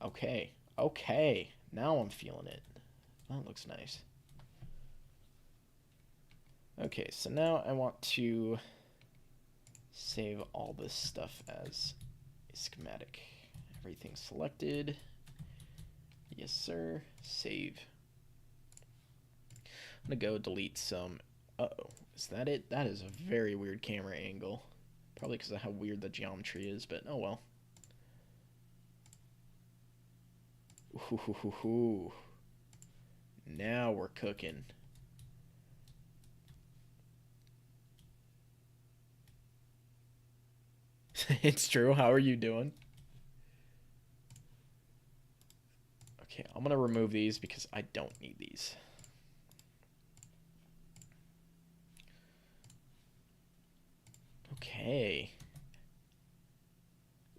Okay. Okay. Now I'm feeling it. That looks nice. Okay, so now I want to save all this stuff as a schematic. Everything selected. Yes, sir. Save. I'm gonna go delete some. Uh-oh. Is that it? That is a very weird camera angle. Probably because of how weird the geometry is, but oh well. Ooh. Now we're cooking. It's true. How are you doing? Okay, I'm gonna remove these because I don't need these. Okay.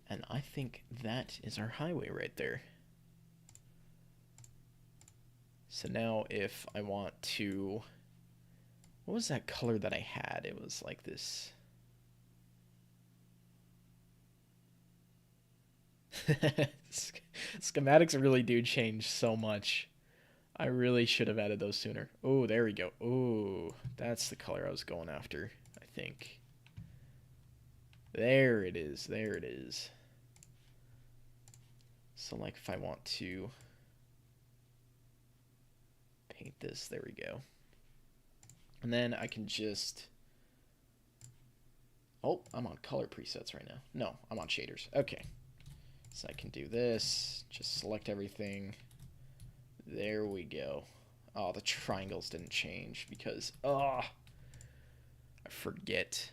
And I think that is our highway right there. So now if I want to... What was that color that I had? It was like this... Schematics really do change so much. I really should have added those sooner. Oh, there we go. Oh, that's the color I was going after, I think. There it is. There it is. So, like, if I want to paint this, there we go. And then I can just... Oh, I'm on color presets right now. No, I'm on shaders. Okay. So I can do this. Just select everything. There we go. Oh, the triangles didn't change because... Oh, I forget.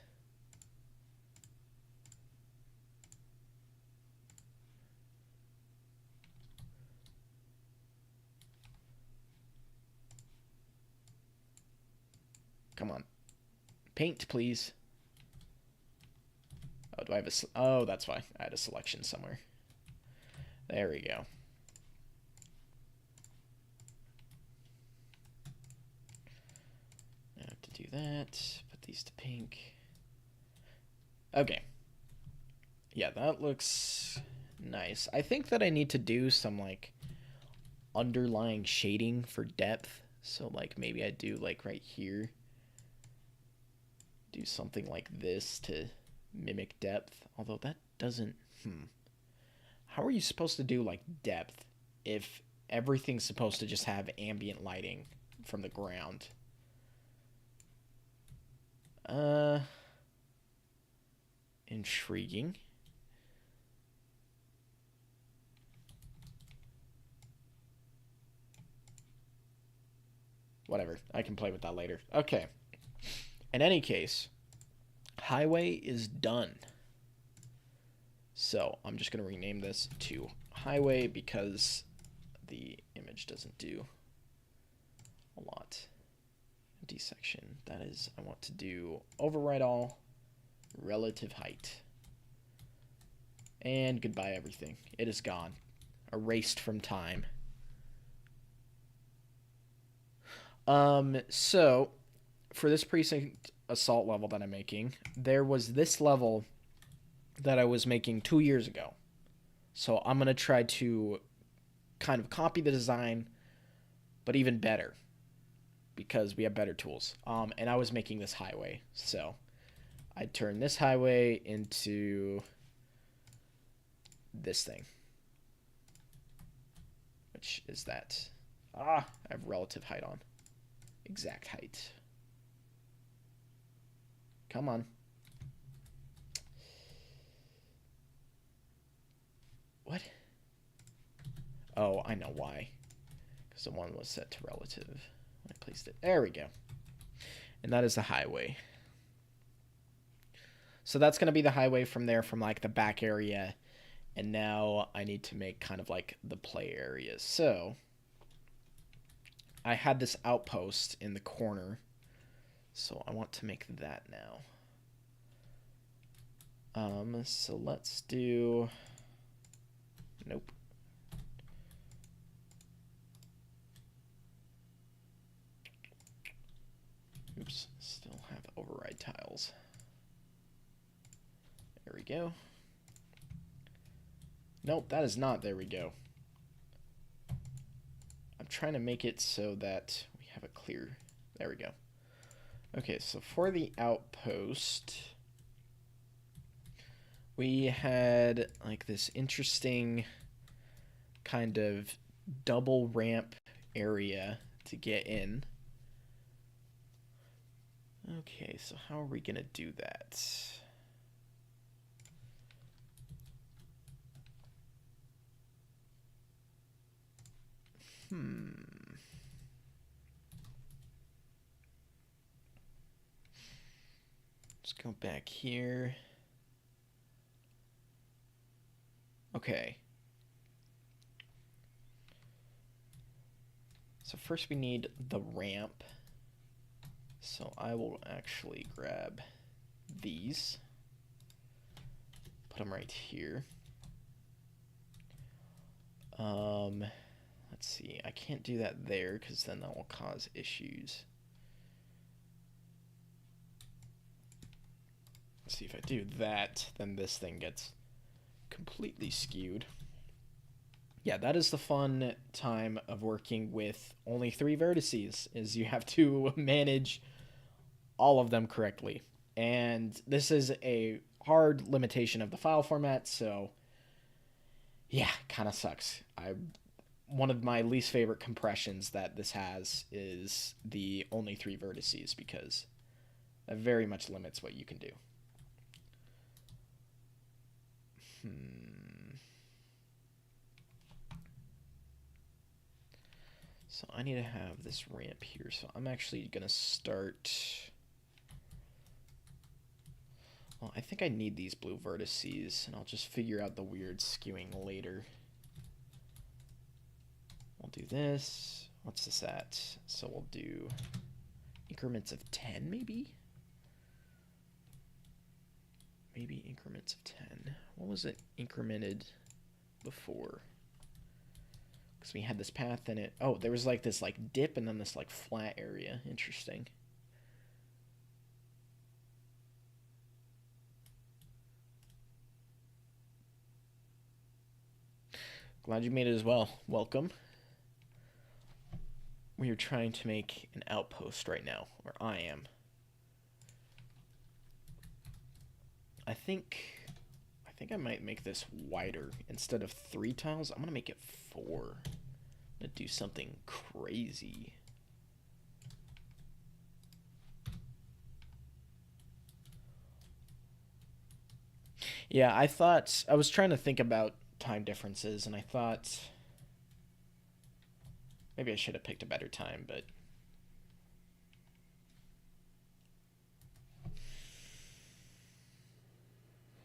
Come on. Paint, please. Oh, do I have a... Oh, that's why. I had a selection somewhere. There we go. I have to do that. Put these to pink. Okay. Yeah, that looks nice. I think that I need to do some, like, underlying shading for depth. So, like, maybe I do, like, right here. Do something like this to mimic depth. Although that doesn't... How are you supposed to do, like, depth if everything's supposed to just have ambient lighting from the ground? Intriguing. Whatever. I can play with that later. Okay. In any case, highway is done. So I'm just going to rename this to highway because the image doesn't do a lot. Empty section. That is, I want to do override all. Relative height. And goodbye everything. It is gone. Erased from time. So for this precinct assault level that I'm making, there was this level that I was making 2 years ago. So I'm going to try to kind of copy the design, but even better, because we have better tools. And I was making this highway. So I turned this highway into this thing. Which is that. I have relative height on. Exact height. Come on. What? Oh, I know why. Because the one was set to relative. I placed it. There we go. And that is the highway. So that's going to be the highway from there, from like the back area. And now I need to make kind of like the play areas. So I had this outpost in the corner. So I want to make that now. So let's do... Nope. Oops, still have override tiles. There we go. Nope, that is not. There we go. I'm trying to make it so that we have a clear... There we go. Okay, so for the outpost, we had like this interesting kind of double ramp area to get in. Okay, so how are we going to do that? Let's go back here. Okay. So first we need the ramp. So I will actually grab these. Put them right here. Let's see. I can't do that there because then that will cause issues. Let's see, if I do that, then this thing gets completely skewed. Yeah, that is the fun time of working with only 3 vertices, is you have to manage all of them correctly. And this is a hard limitation of the file format, so yeah, kind of sucks. One of my least favorite compressions that this has is the only 3 vertices, because that very much limits what you can do. So I need to have this ramp here. So I'm actually going to start... Well, I think I need these blue vertices, and I'll just figure out the weird skewing later. We'll do this. What's this at? So we'll do increments of 10, maybe? Maybe increments of 10. What was it incremented before? Because we had this path in it. Oh, there was like this like dip and then this like flat area. Interesting. Glad you made it as well. Welcome. We are trying to make an outpost right now, or I am. I think I might make this wider. Instead of 3 tiles, I'm going to make it 4. I'm going to do something crazy. Yeah, I was trying to think about time differences, and I thought maybe I should have picked a better time, but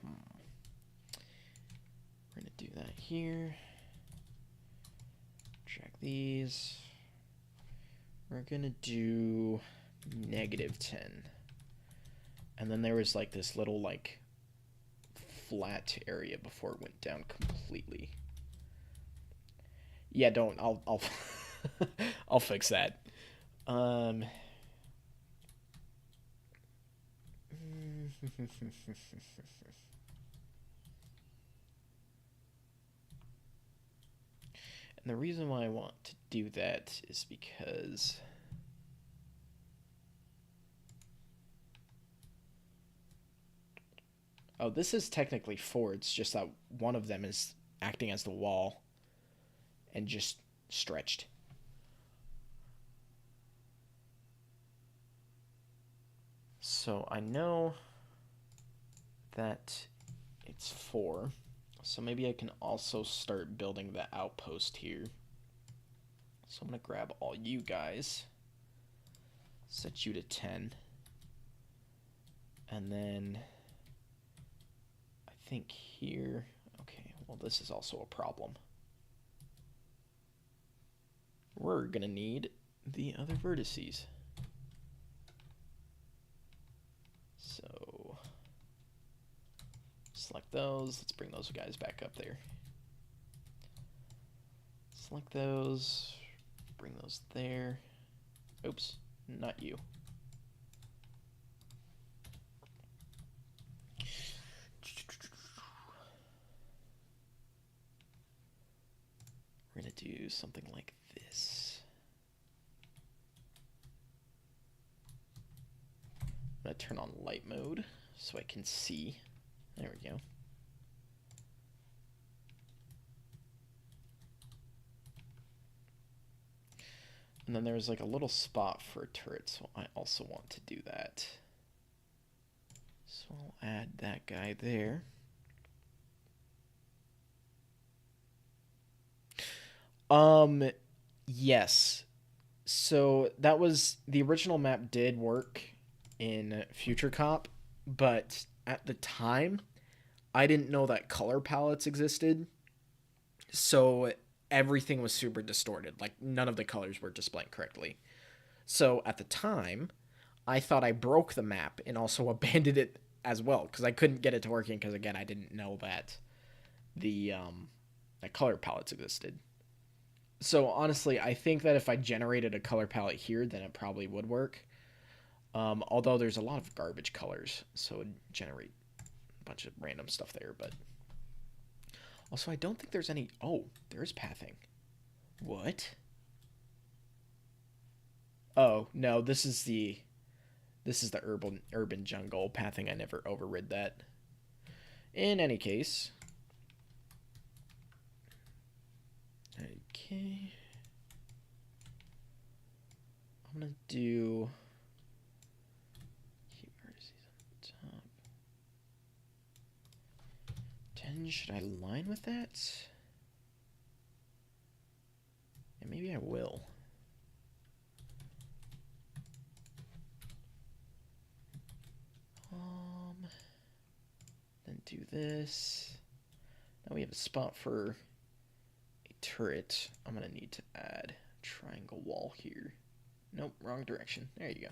we're going to do that here. Check these. We're going to do -10. And then there was like this little like flat area before it went down completely. Yeah, don't. I'll I'll fix that. Um And the reason why I want to do that is because oh, this is technically four. It's just that one of them is acting as the wall and just stretched. So I know that it's four. So maybe I can also start building the outpost here. So I'm going to grab all you guys, set you to 10. And then I think here, okay, well this is also a problem. We're going to need the other vertices. So select those. Let's bring those guys back up there. Select those. Bring those there. Oops, not you. We're going to do something like this. I'm going to turn on light mode so I can see. There we go. And then there's like a little spot for a turret, so I also want to do that. So I'll add that guy there. Yes. So that was, the original map did work in Future Cop, but at the time, I didn't know that color palettes existed. So everything was super distorted. Like, none of the colors were displaying correctly. So at the time, I thought I broke the map and also abandoned it as well, because I couldn't get it to working, because again, I didn't know that the that color palettes existed. So honestly, I think that if I generated a color palette here, then it probably would work. Although there's a lot of garbage colors, so it would generate a bunch of random stuff there. But also, I don't think there's any. Oh, there's pathing. What? Oh no, this is the urban jungle pathing. I never overrid that. In any case, okay, I'm gonna do. Keep vertices on the top. 10. Should I line with that? Yeah, maybe I will. Then do this. Now we have a spot for a turret. I'm gonna need to add a triangle wall here. Nope, wrong direction. There you go.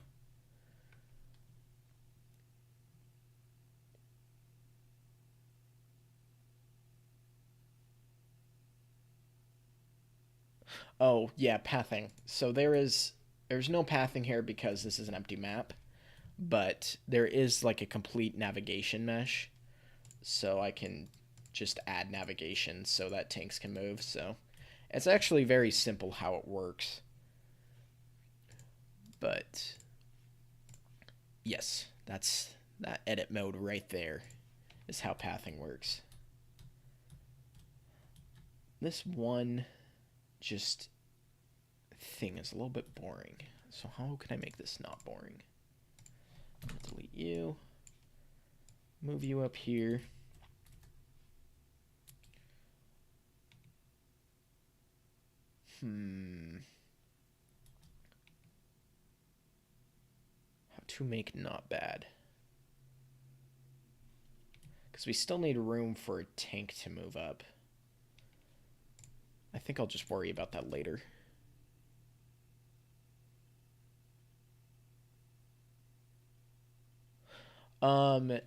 Oh, yeah, pathing. So there's no pathing here because this is an empty map, but there is like a complete navigation mesh. So I can just add navigation so that tanks can move. So it's actually very simple how it works. But yes, that's that edit mode right there is how pathing works. This one just thing is a little bit boring. So how can I make this not boring? I'm gonna delete you. Move you up here. How to make not bad. Because we still need room for a tank to move up. I think I'll just worry about that later. Um,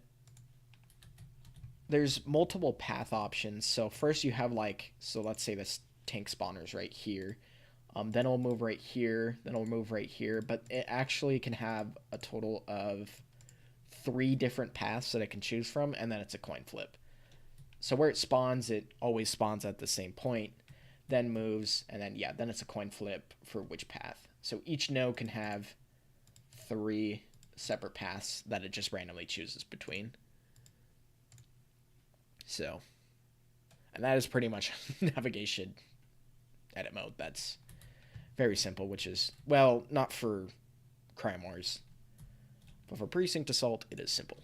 there's multiple path options. So first you have like, so let's say this tank spawner's right here. Then it'll move right here. Then it'll move right here. But it actually can have a total of 3 different paths that it can choose from, and then it's a coin flip. So where it spawns, it always spawns at the same point, then moves, and then, yeah, then it's a coin flip for which path. So each node can have 3 separate paths that it just randomly chooses between. So, and that is pretty much navigation edit mode. That's very simple, which is, well, not for Crime Wars, but for Precinct Assault, it is simple.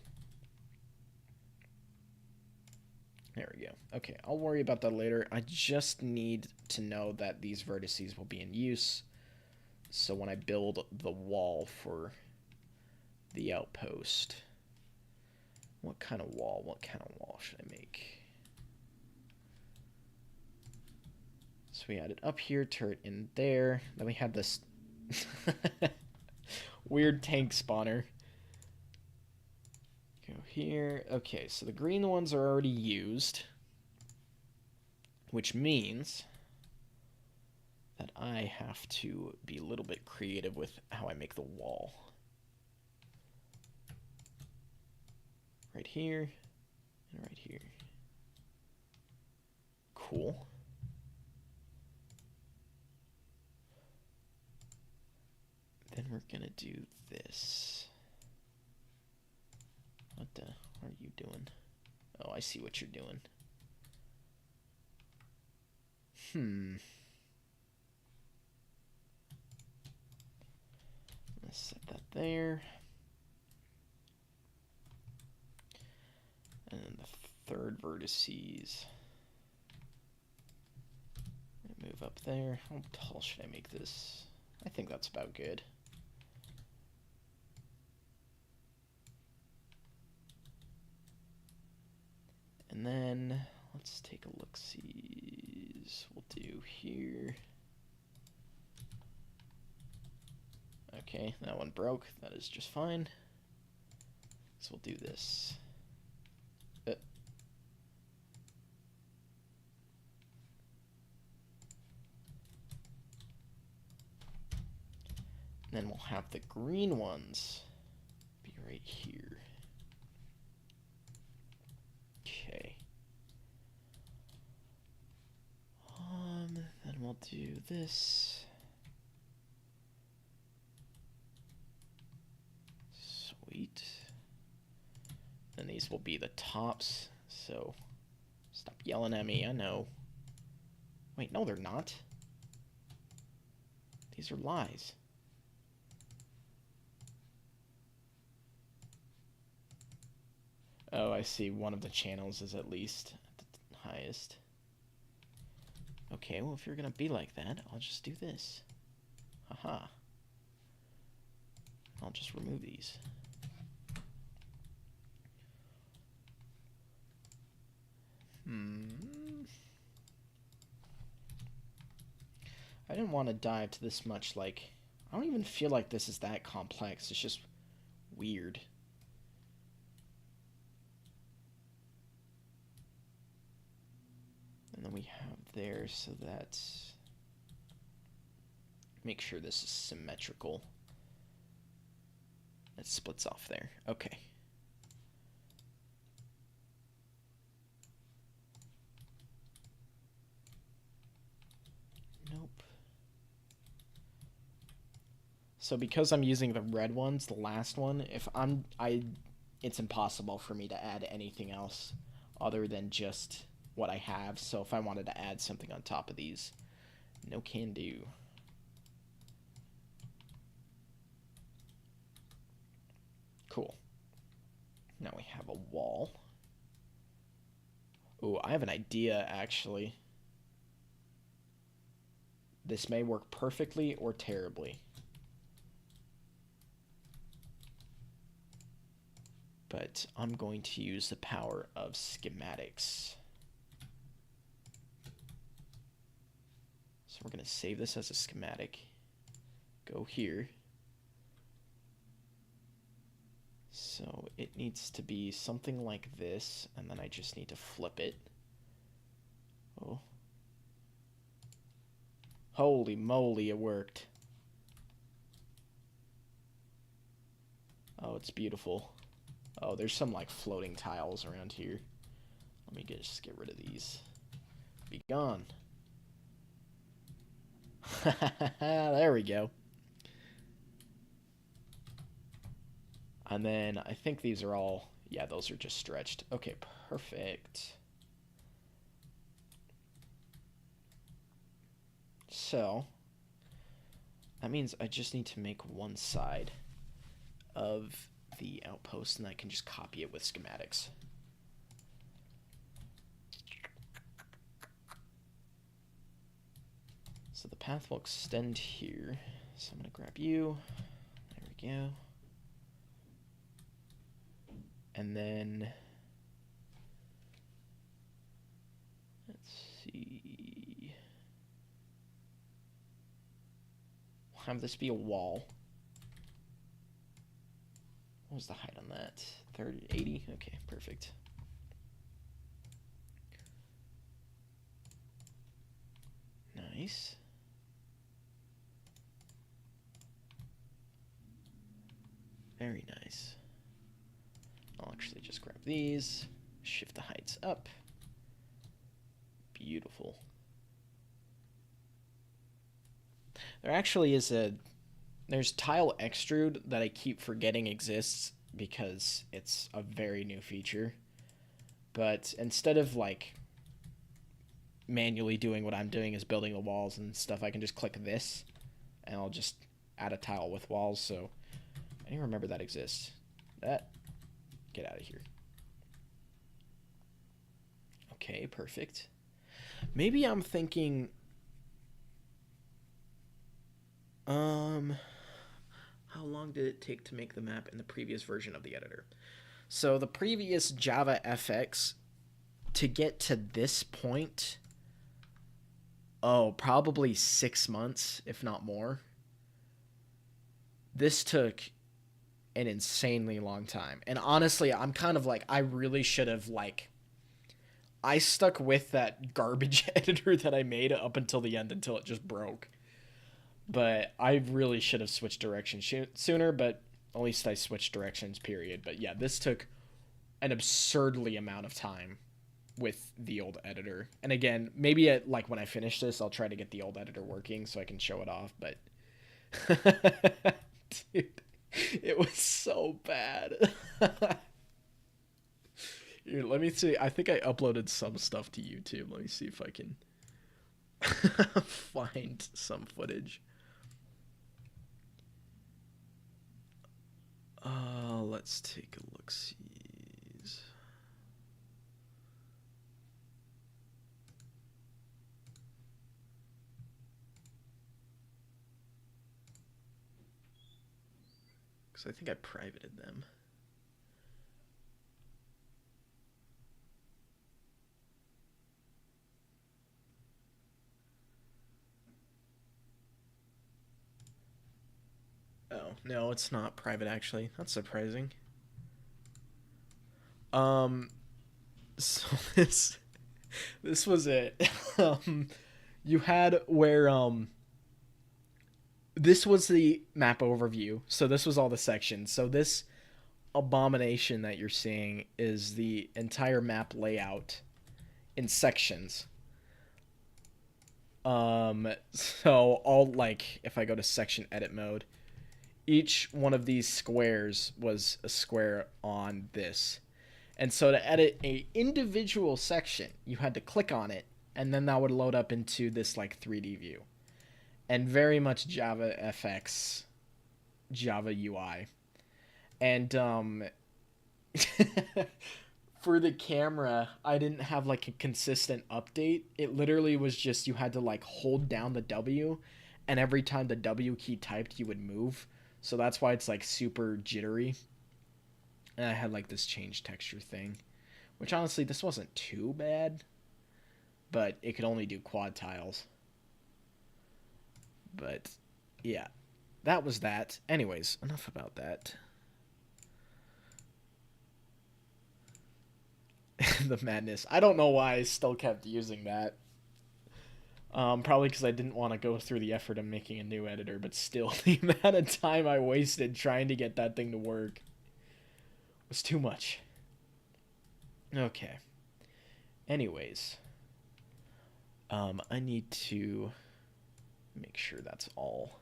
There we go. Okay, I'll worry about that later. I just need to know that these vertices will be in use. So when I build the wall for the outpost, what kind of wall should I make? So we added up here, turret in there. Then we have this weird tank spawner. Go here. Okay, so the green ones are already used, which means that I have to be a little bit creative with how I make the wall. Right here and right here. Cool. Then we're gonna do this. What the are you doing? Oh, I see what you're doing. Let's set that there. And then the third vertices. Move up there. How tall should I make this? I think that's about good. And then let's take a look-sees. We'll do here. Okay, that one broke. That is just fine. So we'll do this. Then we'll have the green ones be right here. Okay. Then we'll do this. Sweet. Then these will be the tops, so stop yelling at me, I know. Wait, no they're not. These are lies. Oh, I see. One of the channels is at least at the highest. Okay, well, if you're going to be like that, I'll just do this. Haha. I'll just remove these. I didn't want to dive to this much, like, I don't even feel like this is that complex. It's just weird. And then we have there, so that's... Make sure this is symmetrical. It splits off there. Okay. Nope. So because I'm using the red ones, the last one, if it's impossible for me to add anything else other than just what I have. So if I wanted to add something on top of these, no can do. Cool. Now we have a wall. Ooh, I have an idea, actually. This may work perfectly or terribly. But I'm going to use the power of schematics. So we're going to save this as a schematic. Go here. So it needs to be something like this, and then I just need to flip it. Oh. Holy moly, it worked. Oh, it's beautiful. Oh, there's some like floating tiles around here. Let me just get rid of these. Be gone. There we go. And then I think these are all, yeah, those are just stretched. Okay, perfect. So that means I just need to make one side of the outpost, and I can just copy it with schematics. So the path will extend here. So I'm going to grab you. There we go. And then let's see. We'll have this be a wall. What was the height on that? 30, 80? Okay, perfect. Nice. Very nice. I'll actually just grab these, shift the heights up. Beautiful. There actually is there's tile extrude that I keep forgetting exists because it's a very new feature. But instead of like manually doing what I'm doing is building the walls and stuff, I can just click this and I'll just add a tile with walls. So I didn't remember that exists. Get out of here. Okay, perfect. Maybe I'm thinking how long did it take to make the map in the previous version of the editor? So the previous Java FX, to get to this point, probably 6 months, if not more. This took an insanely long time. And honestly, I'm kind of like, I really should have I stuck with that garbage editor that I made up until the end until it just broke. But I really should have switched directions sooner, but at least I switched directions, period. But yeah, this took an absurdly amount of time with the old editor. And again, maybe when I finish this, I'll try to get the old editor working so I can show it off, but dude, it was so bad. Here, let me see. I think I uploaded some stuff to YouTube. Let me see if I can find some footage. Let's take a look-see. Because I think I privated them. Oh, no, it's not private, actually. That's surprising. So this was it. You had where, this was the map overview. So this was all the sections. So this abomination that you're seeing is the entire map layout in sections. So all, if I go to section edit mode, each one of these squares was a square on this. And so to edit a individual section, you had to click on it, and then that would load up into this 3D view. And very much Java FX, Java UI. And for the camera, I didn't have a consistent update. It literally was just you had to hold down the W, and every time the W key typed, you would move. So that's why it's super jittery. And I had this change texture thing, which honestly this wasn't too bad, but it could only do quad tiles. But yeah, that was that. Anyways, enough about that. The madness. I don't know why I still kept using that. Probably because I didn't want to go through the effort of making a new editor, but still, the amount of time I wasted trying to get that thing to work was too much. Okay. Anyways, I need to make sure that's all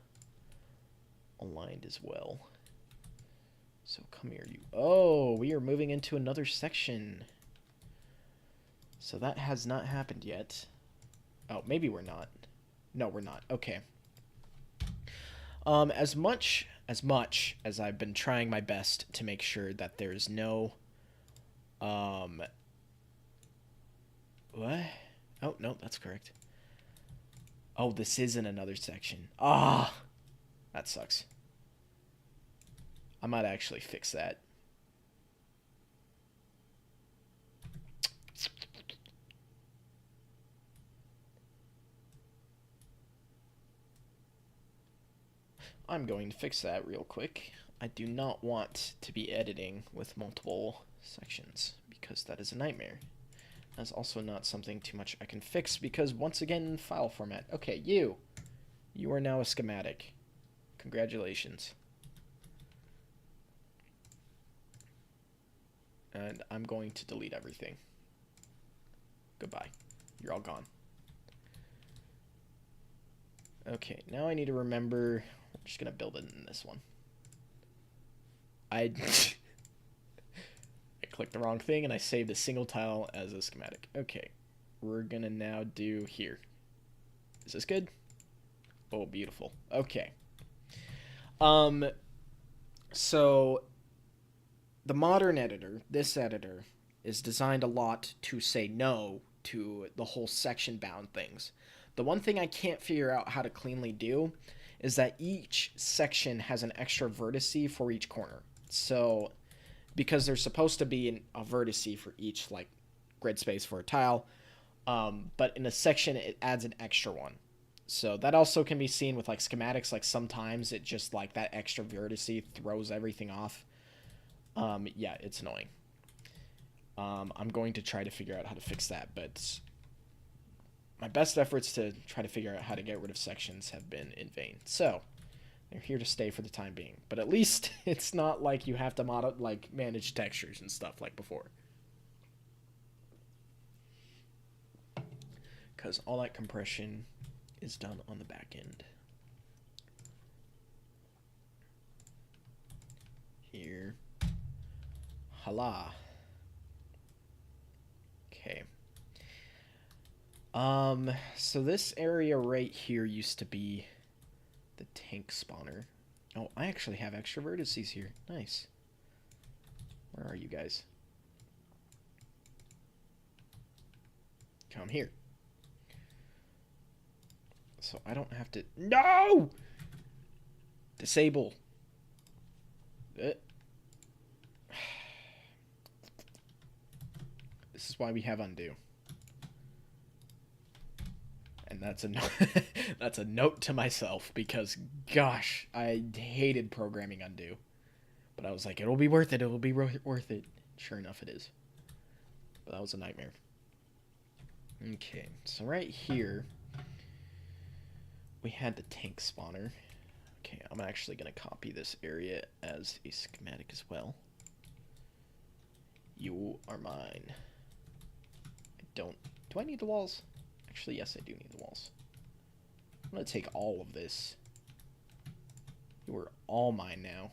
aligned as well. So come here, you. Oh, we are moving into another section. So that has not happened yet. Oh, maybe we're not. No, we're not. Okay. As much as I've been trying my best to make sure that there's no, what? Oh, no, that's correct. Oh, this is in another section. Ah, that sucks. I might actually fix that. I'm going to fix that real quick. I do not want to be editing with multiple sections because that is a nightmare. That's also not something too much I can fix because, once again, file format. Okay, you are now a schematic. Congratulations. And I'm going to delete everything. Goodbye. You're all gone. Okay, now I need to remember. I'm just going to build it in this one. I clicked the wrong thing and I saved a single tile as a schematic. Okay, we're going to now do here. Is this good? Oh, beautiful. Okay. So the modern editor, this editor, is designed a lot to say no to the whole section bound things. The one thing I can't figure out how to cleanly do is that each section has an extra vertice for each corner. So because there's supposed to be a vertice for each like grid space for a tile, but in a section it adds an extra one. So that also can be seen with like schematics. Like sometimes it just like that extra vertice throws everything off. Yeah, it's annoying. I'm going to try to figure out how to fix that, but my best efforts to try to figure out how to get rid of sections have been in vain. So they're here to stay for the time being, but at least it's not like you have to manage textures and stuff like before. Because all that compression is done on the back end. Here. Hala. Okay. So this area right here used to be the tank spawner. Oh, I actually have extra vertices here. Nice. Where are you guys? Come here. So I don't have to... No! Disable. This is why we have undo. And that's a that's a note to myself because, gosh, I hated programming undo. But I was like, it'll be worth it. It'll be worth it. Sure enough, it is. But that was a nightmare. Okay, so right here, we had the tank spawner. Okay, I'm actually going to copy this area as a schematic as well. You are mine. Do I need the walls? Actually, yes, I do need the walls. I'm going to take all of this. You are all mine now.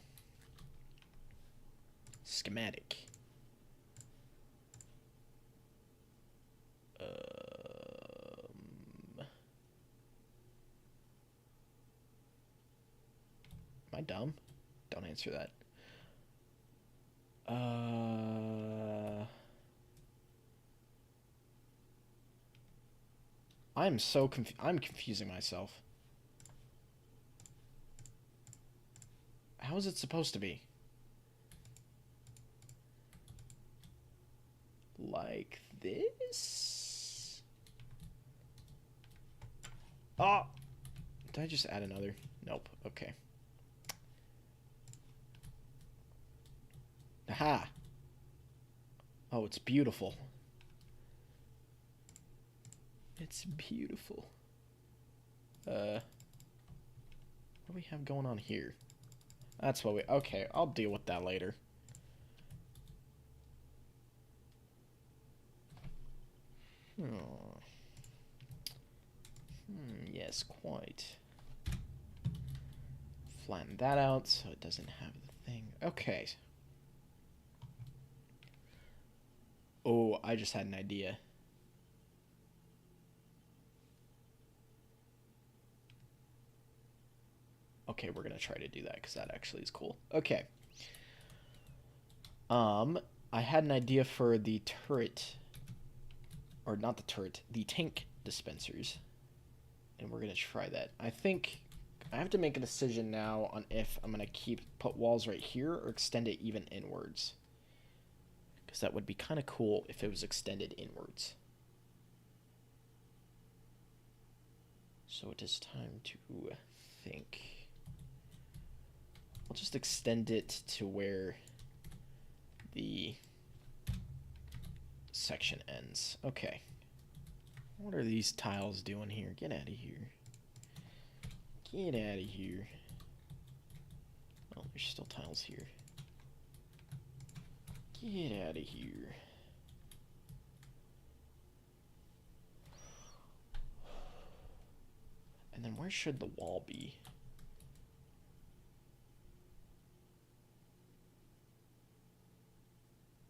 Schematic. Am I dumb? Don't answer that. I'm so I'm confusing myself. How is it supposed to be? Like this? Oh! Did I just add another? Nope. Okay. Aha! Oh, it's beautiful. It's beautiful. What do we have going on here? That's what we... Okay, I'll deal with that later. Yes, quite. Flatten that out so it doesn't have the thing. Okay. Oh, I just had an idea. Okay, we're gonna try to do that because that actually is cool. Okay. I had an idea for the turret, or not the turret, the tank dispensers, and we're gonna try that. I think I have to make a decision now on if I'm gonna put walls right here or extend it even inwards, because that would be kind of cool if it was extended inwards. So it is time to think. I'll just extend it to where the section ends. Okay. What are these tiles doing here? Get out of here. Get out of here. Oh, there's still tiles here. Get out of here. And then where should the wall be?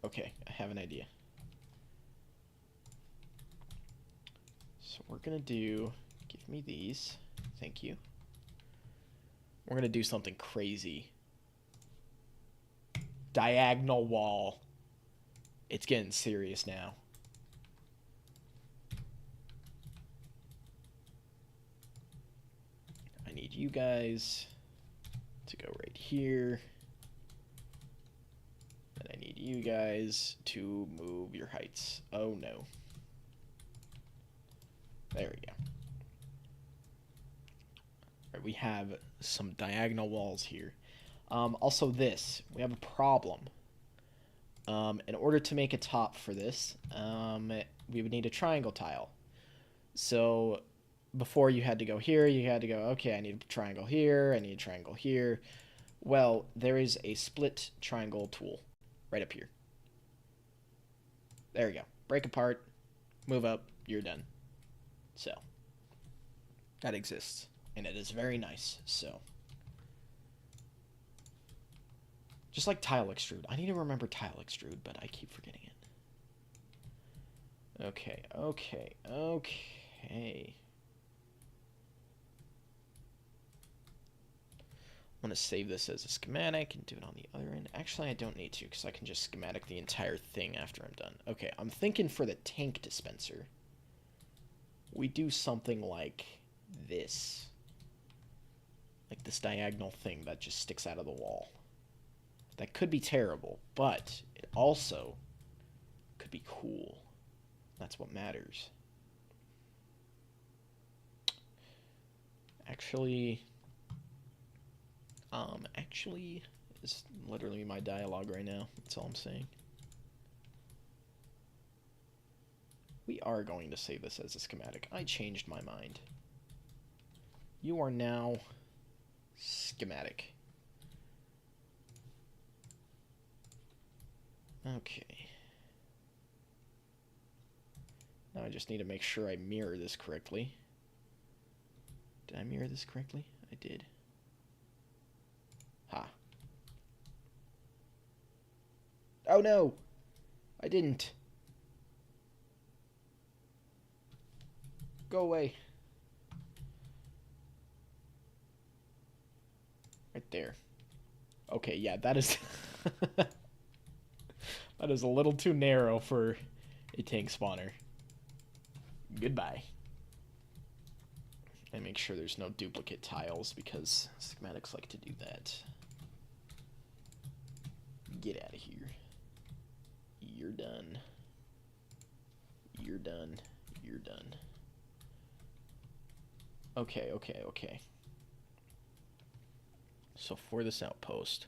Okay, I have an idea. So we're gonna do, give me these, thank you. We're gonna do something crazy. Diagonal wall. It's getting serious now. I need you guys to go right here. And I need you guys to move your heights. Oh no. There we go. All right, we have some diagonal walls here. Also this, we have a problem. In order to make a top for this, we would need a triangle tile. So before you had to go here, you had to go, okay, I need a triangle here, I need a triangle here. Well, there is a split triangle tool right up here. There you go. Break apart, move up, you're done. So, that exists, and it is very nice, so. Just like tile extrude. I need to remember tile extrude, but I keep forgetting it. Okay, okay, okay. I'm going to save this as a schematic and do it on the other end. Actually, I don't need to, because I can just schematic the entire thing after I'm done. Okay, I'm thinking for the tank dispenser, we do something like this. Like this diagonal thing that just sticks out of the wall. That could be terrible, but it also could be cool. That's what matters. Actually, it's literally my dialogue right now. That's all I'm saying. We are going to save this as a schematic. I changed my mind. You are now schematic. Okay. Now I just need to make sure I mirror this correctly. Did I mirror this correctly? I did. Ha. Oh no! I didn't. Go away. Right there. Okay, yeah, that is... that is a little too narrow for a tank spawner. Goodbye. And make sure there's no duplicate tiles, because schematics like to do that. Get out of here. You're done. You're done. You're done. Okay, okay, okay. So for this outpost...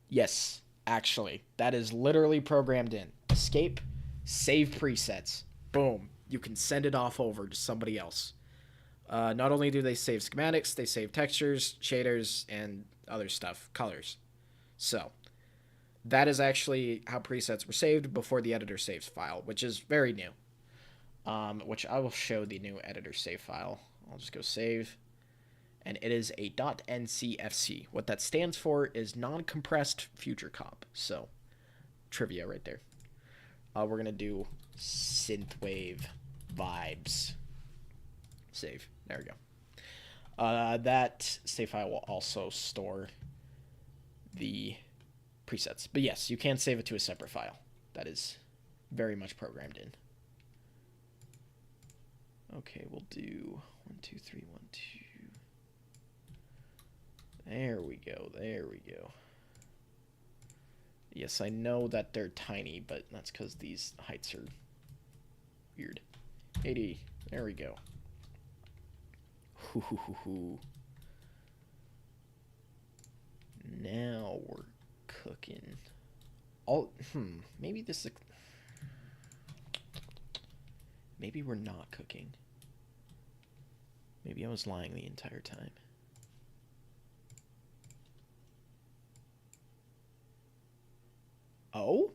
Yes, actually, that is literally programmed in. Escape, Save presets. Boom. You can send it off over to somebody else. Not only do they save schematics, they save textures, shaders, and other stuff, colors. So that is actually how presets were saved before the editor saves file, which is very new. Which I will show the new editor save file. I'll just go save. And it is a .ncfc. What that stands for is non-compressed future comp. So, trivia right there. We're going to do synthwave vibes. Save. There we go. That save file will also store the presets. But yes, you can save it to a separate file. That is very much programmed in. Okay, we'll do 1, 2, 3, 1, 2. There we go. There we go. Yes, I know that they're tiny, but that's because these heights are weird. 80. There we go. Now we're cooking. Maybe this is... Maybe we're not cooking. Maybe I was lying the entire time. Oh?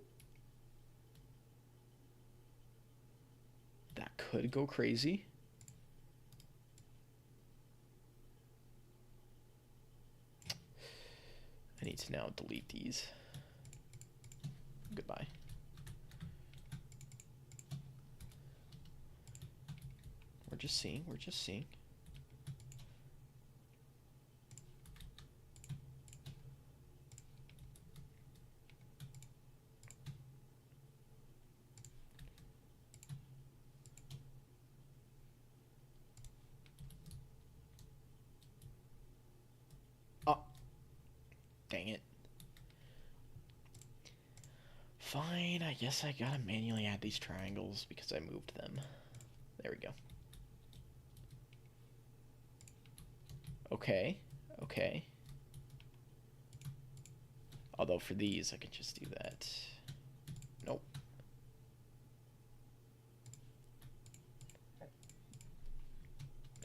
That could go crazy. I need to now delete these. Goodbye. We're just seeing. We're just seeing. Dang it. Fine, I guess I gotta manually add these triangles because I moved them. There we go. Okay, okay. Although for these, I could just do that. Nope.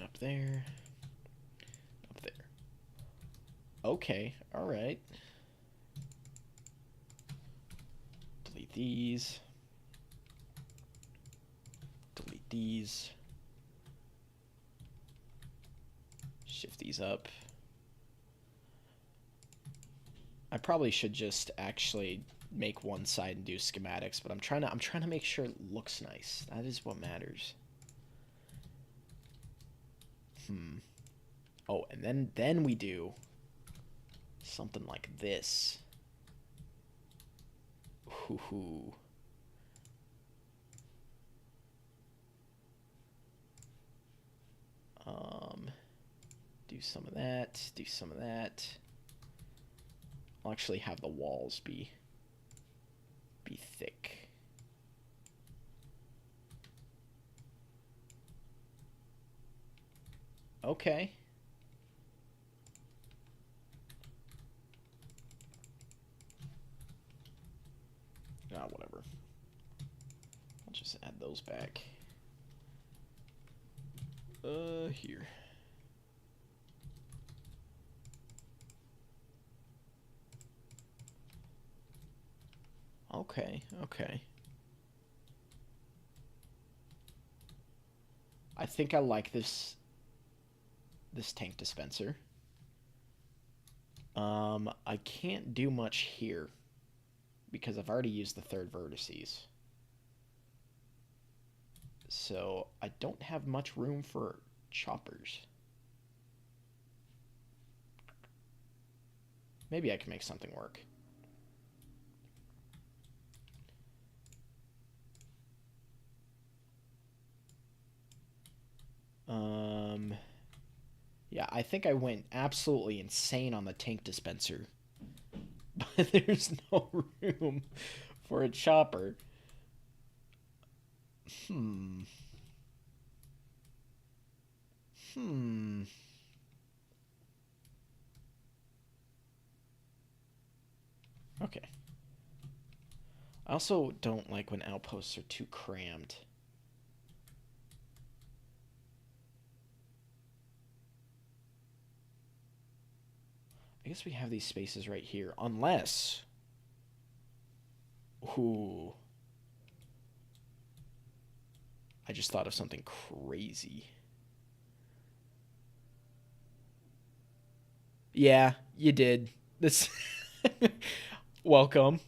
Up there. Up there. Okay, alright. Delete these. Delete these. Shift these up. I probably should just actually make one side and do schematics, but I'm trying to make sure it looks nice. That is what matters. Oh, and then we do something like this. Hoo-hoo. Do some of that, do some of that. I'll actually have the walls be thick. Okay. Whatever. I'll just add those back. Here. Okay, okay. I think I like this tank dispenser. I can't do much here because I've already used the third vertices. So I don't have much room for choppers. Maybe I can make something work. Yeah, I think I went absolutely insane on the tank dispenser. But there's no room for a chopper. Okay. I also don't like when outposts are too crammed. I guess we have these spaces right here, unless... Ooh. I just thought of something crazy. Yeah, you did. This... Welcome.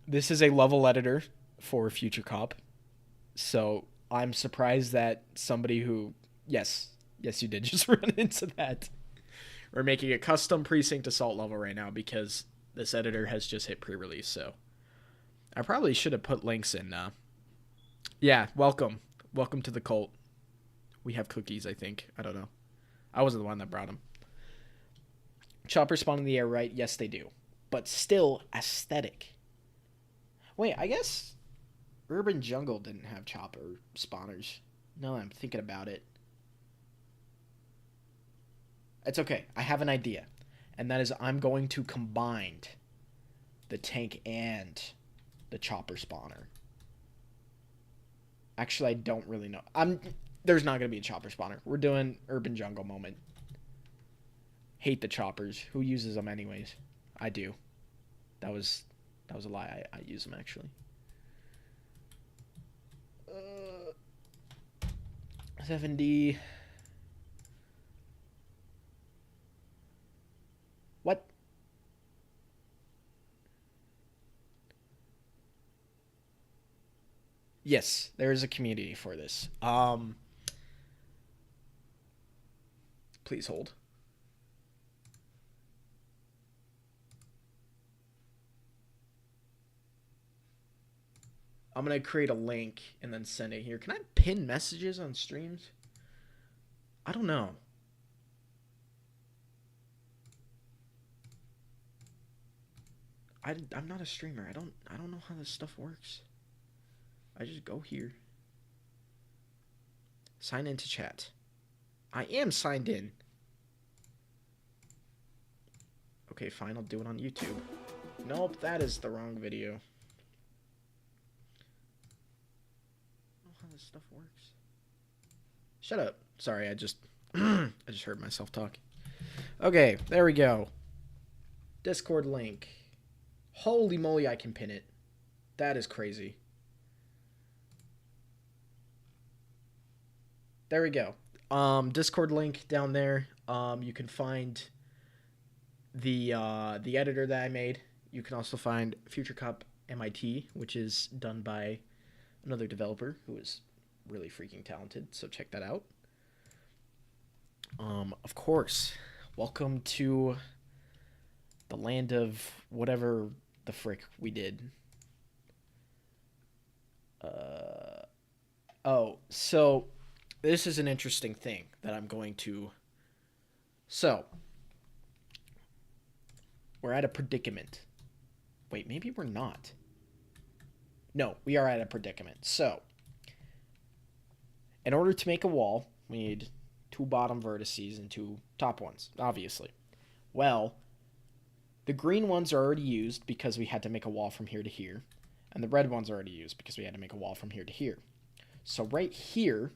This is a level editor for Future Cop. So I'm surprised that somebody who... Yes, you did just run into that. We're making a custom precinct assault level right now because this editor has just hit pre-release, so I probably should have put links in. Yeah, welcome to the cult. We have cookies, I think. I don't know. I wasn't the one that brought them. Choppers spawn in the air, right? Yes, they do, but still aesthetic. Wait, I guess Urban Jungle didn't have chopper spawners. No, I'm thinking about it. It's okay. I have an idea. And that is I'm going to combine the tank and the chopper spawner. Actually, I don't really know. There's not going to be a chopper spawner. We're doing Urban Jungle moment. Hate the choppers. Who uses them anyways? I do. That was a lie. I use them actually. 70. What? Yes, there is a community for this. Please hold. I'm going to create a link and then send it here. Can I pin messages on streams? I don't know. I'm not a streamer. I don't know how this stuff works. I just go here. Sign into chat. I am signed in. Okay, fine. I'll do it on YouTube. Nope, that is the wrong video. I don't know how this stuff works. Shut up. Sorry, I just heard myself talk. Okay, there we go. Discord link. Holy moly, I can pin it. That is crazy. There we go. Discord link down there. You can find the editor that I made. You can also find Future Cop MIT, which is done by another developer who is really freaking talented. So check that out. Of course, welcome to the land of whatever the frick we did. Oh, so this is an interesting thing that I'm going to... So, we're at a predicament. Wait, maybe we're not. No, we are at a predicament. So, in order to make a wall, we need 2 bottom vertices and 2 top ones, obviously. Well, the green ones are already used because we had to make a wall from here to here. And the red ones are already used because we had to make a wall from here to here. So right here,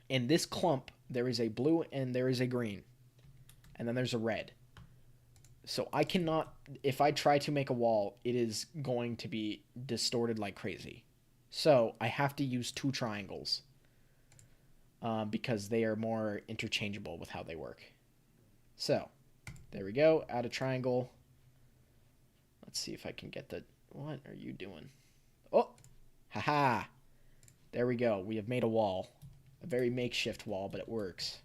in this clump, there is a blue and there is a green. And then there's a red. So I cannot, if I try to make a wall, it is going to be distorted like crazy. So I have to use 2 triangles. Because they are more interchangeable with how they work. So, there we go. Add a triangle. Let's see if I can get the... What are you doing? Oh! Haha! There we go. We have made a wall. A very makeshift wall, but it works.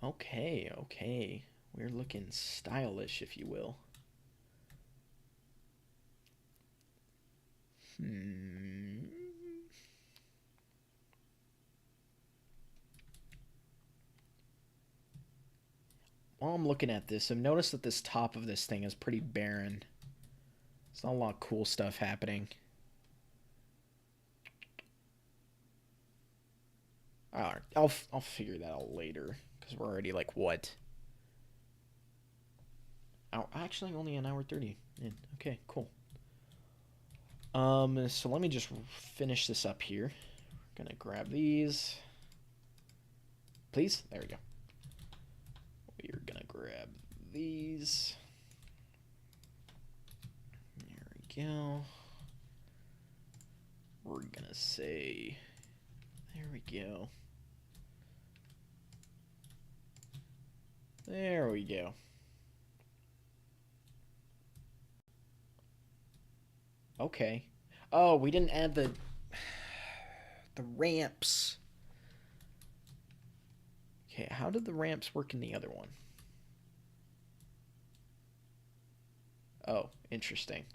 Okay, okay. We're looking stylish, if you will. While I'm looking at this, I've noticed that this top of this thing is pretty barren. There's not a lot of cool stuff happening. Alright, I'll figure that out later. Because we're already like, what? Actually, only an hour 30 in. Okay, cool. So let me just finish this up here. We're gonna grab these. Please? There we go. We're gonna grab these. There we go. We're gonna say, there we go. There we go. Okay. Oh, we didn't add the ramps. Okay, how did the ramps work in the other one? Oh, interesting.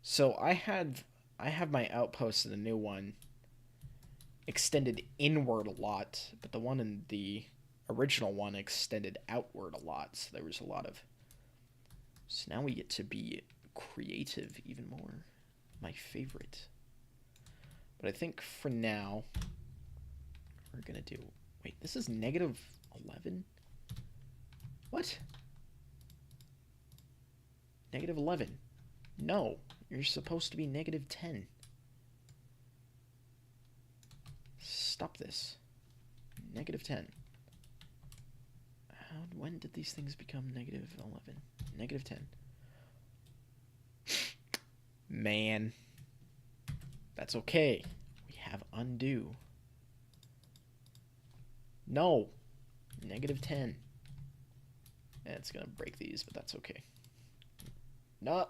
So I have my outpost in the new one extended inward a lot, but the one in the original one extended outward a lot, so there was a lot of... So now we get to be creative even more. My favorite. But I think for now, we're gonna do... Wait, this is negative 11? What? Negative 11. No, you're supposed to be negative 10. Stop this. Negative 10. When did these things become negative 11? Negative 10. Man. That's okay. We have undo. No. Negative 10. It's gonna break these, but that's okay. No.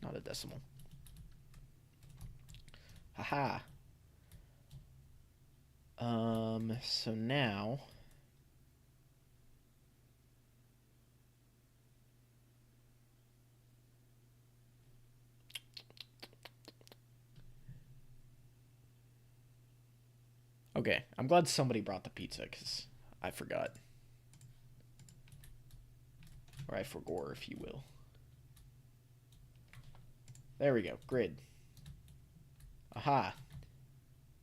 Not a decimal. Haha. So now... Okay, I'm glad somebody brought the pizza, because I forgot. Or I forgore, if you will. There we go, grid. Aha.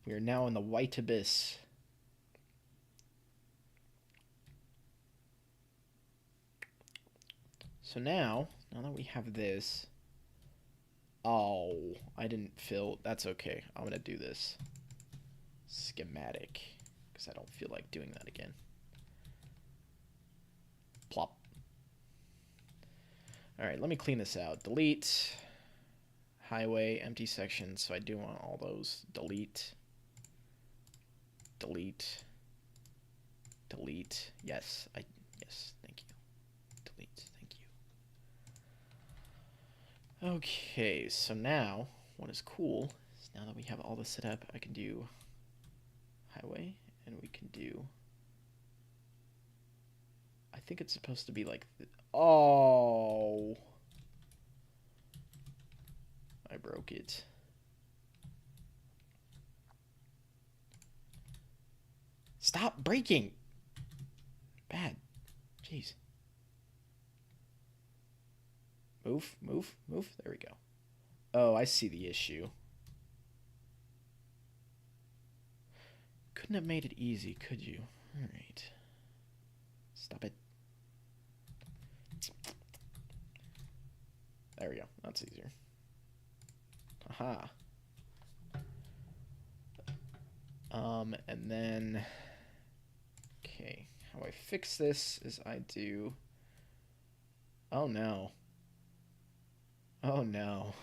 We are now in the white abyss. So now that we have this... Oh, I didn't fill... That's okay, I'm gonna do this. Schematic, because I don't feel like doing that again. Plop. Alright, let me clean this out. Delete. Highway, empty section, so I do want all those. Delete. Delete. Delete. Yes, yes, thank you. Delete, thank you. Okay, so now, what is cool is now that we have all this set up, I can do highway, and we can do... I think it's supposed to be like... Oh! I broke it. Stop breaking! Bad. Jeez. Move, move, move. There we go. Oh, I see the issue. Couldn't have made it easy, could you? Alright. Stop it. There we go. That's easier. Aha. And then... Okay. How I fix this is I do... Oh, no. Oh, no.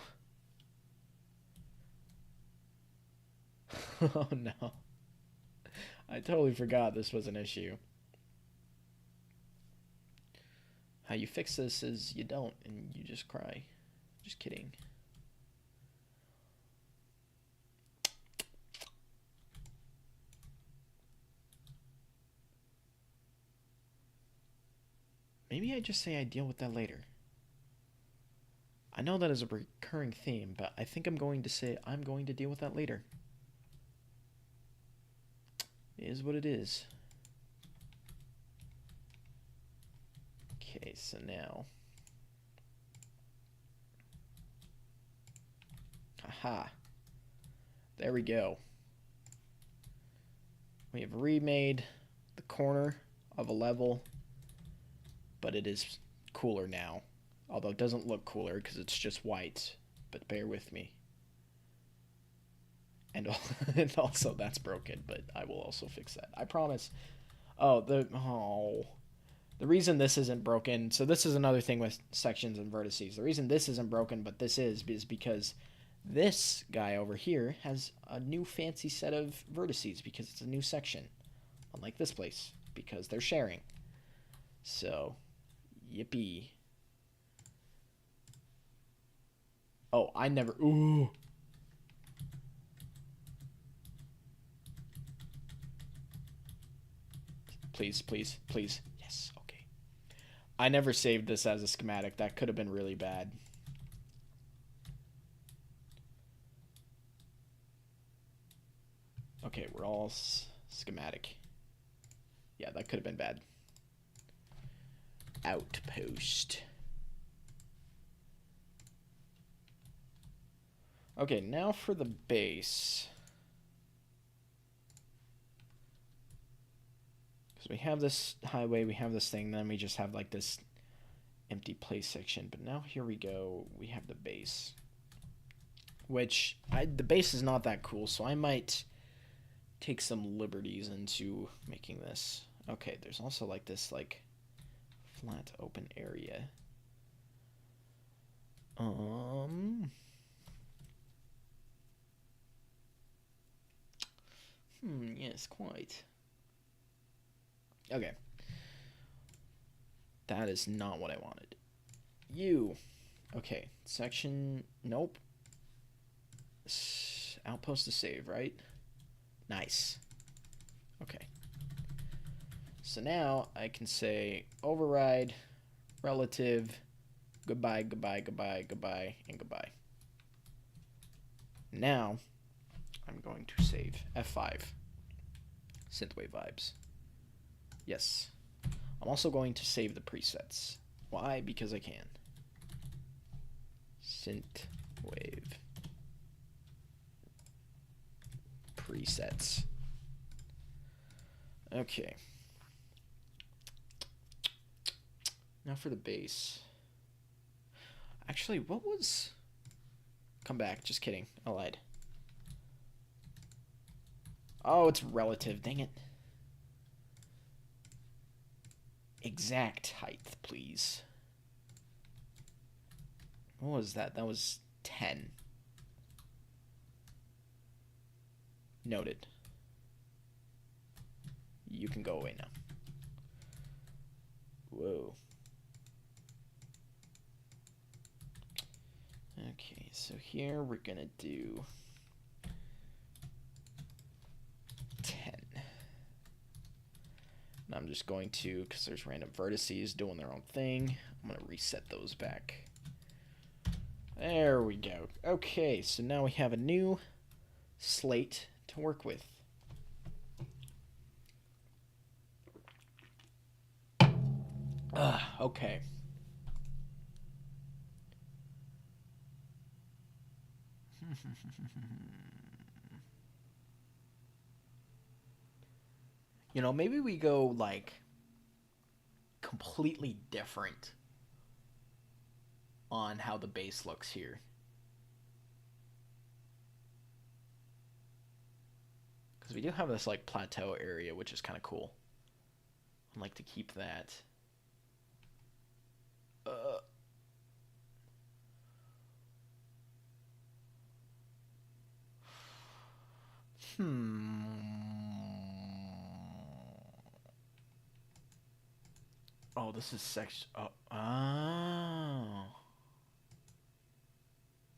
Oh, no. I totally forgot this was an issue. How you fix this is you don't, and you just cry. Just kidding. Maybe I just say I deal with that later. I know that is a recurring theme, but I think I'm going to say I'm going to deal with that later. It is what it is. Okay, so now... Aha. There we go. We have remade the corner of a level but it is cooler now. Although it doesn't look cooler because it's just white, but bear with me. And also that's broken, but I will also fix that. I promise. The reason this isn't broken, so this is another thing with sections and vertices. The reason this isn't broken, but this is because this guy over here has a new fancy set of vertices because it's a new section. Unlike this place, because they're sharing. So, yippee. Oh, I never... Ooh. Please, please, please. Yes, okay. I never saved this as a schematic. That could have been really bad. Okay, we're all schematic. Yeah, that could have been bad. Outpost. Okay, now for the base. Because we have this highway, we have this thing, then we just have like this empty place section. But now here we go, we have the base. Which, the base is not that cool, so I might take some liberties into making this. Okay, there's also like this like flat open area. Yes, quite. Okay. That is not what I wanted. You. Okay, section, nope. Outpost to save, right? Nice. Okay. So now I can say override, relative, goodbye, goodbye, goodbye, goodbye, and goodbye. Now I'm going to save F5. Synthwave vibes. Yes. I'm also going to save the presets. Why? Because I can. Synthwave presets. Okay. Now for the base. Actually, what was... Come back. Just kidding. I lied. Oh, it's relative. Dang it. Exact height, please. What was that? That was 10. Noted. You can go away now. Whoa. Okay, so here we're gonna do 10. And I'm just going to, because there's random vertices doing their own thing, I'm gonna reset those back. There we go. Okay, so now we have a new slate to work with. Okay. You know, maybe we go, like, completely different on how the base looks here. Because we do have this, like, plateau area, which is kind of cool. I'd like to keep that. Oh, this is section. Oh.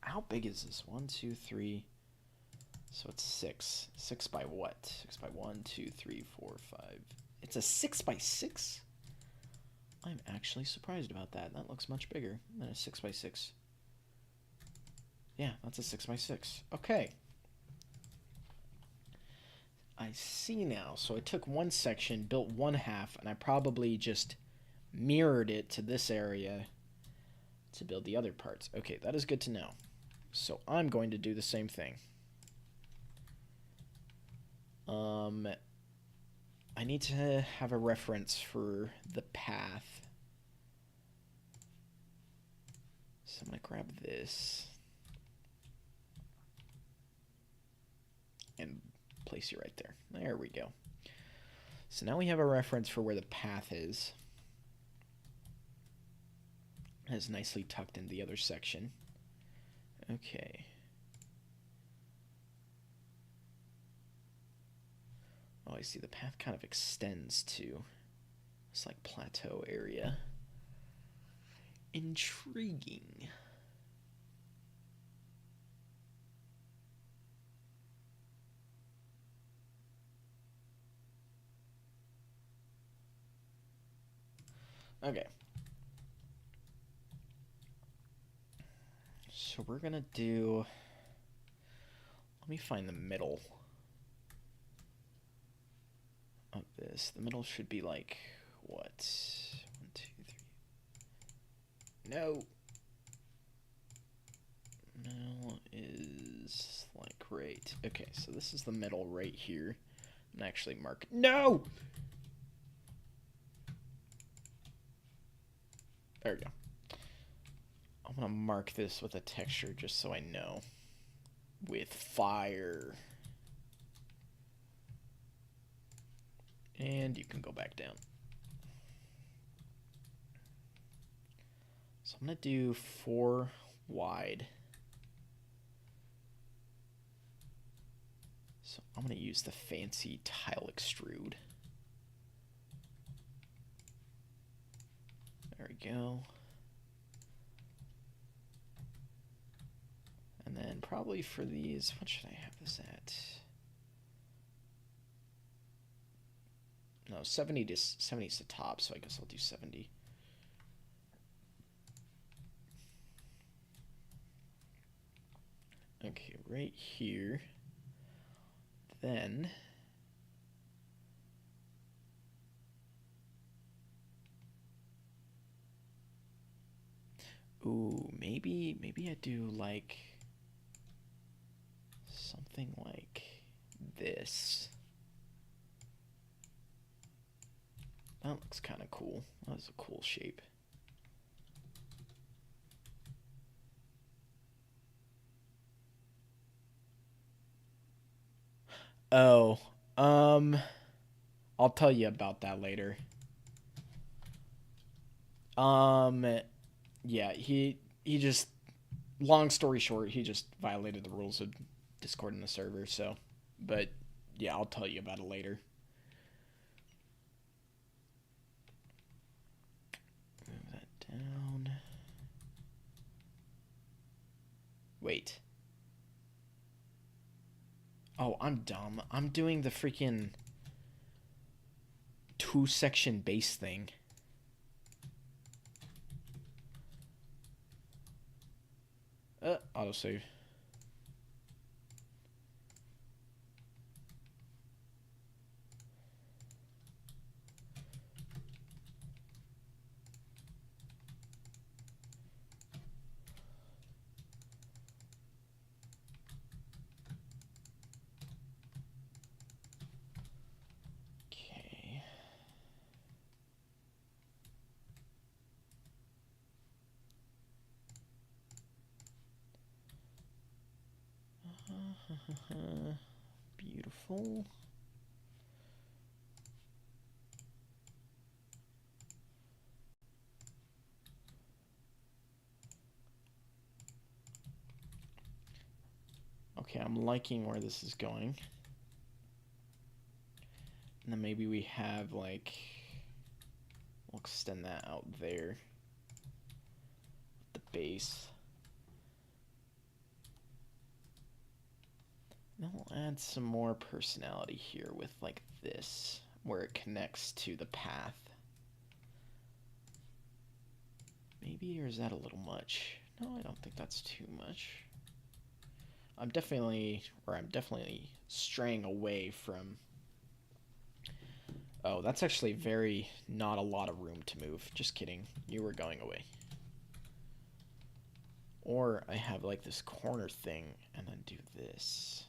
How big is this? 1, 2, 3. So it's 6. 6 by what? 6 by 1, 2, 3, 4, 5. It's a 6 by 6? I'm actually surprised about that. That looks much bigger than a 6 by 6. Yeah, that's a 6 by 6. Okay. I see now. So I took one section, built one half, and I probably just mirrored it to this area to build the other parts. Okay, that is good to know. So I'm going to do the same thing. I need to have a reference for the path. So I'm going to grab this and place you right there. There we go. So now we have a reference for where the path is. It's nicely tucked in the other section. Okay. Oh, I see the path kind of extends to this like plateau area. Intriguing. Okay. So we're gonna do, let me find the middle of this. The middle should be like, what? 1, 2, 3. No. Middle is like right. Okay, so this is the middle right here. I'm gonna actually mark. No! There we go. I'm gonna mark this with a texture just so I know. With fire. And you can go back down. So I'm gonna do 4 wide. So I'm gonna use the fancy tile extrude. There we go. And then probably for these, what should I have this at? No, 70 is the top, so I guess I'll do 70. Okay, right here. Then ooh, maybe I do like something like this. That looks kind of cool. That's a cool shape. Oh, I'll tell you about that later. Yeah, he just, long story short, he just violated the rules of Discord in the server, so, but yeah, I'll tell you about it later. Move that down. Wait. Oh, I'm dumb. I'm doing the freaking 2-section base thing. Autosave. Okay. Beautiful. Okay, I'm liking where this is going. And then maybe we have like, we'll extend that out there. The base. Then we'll add some more personality here with like this, where it connects to the path. Maybe, or is that a little much? No, I don't think that's too much. I'm definitely straying away from... Oh, that's actually very not a lot of room to move. Just kidding. You were going away. Or I have like this corner thing and then do this.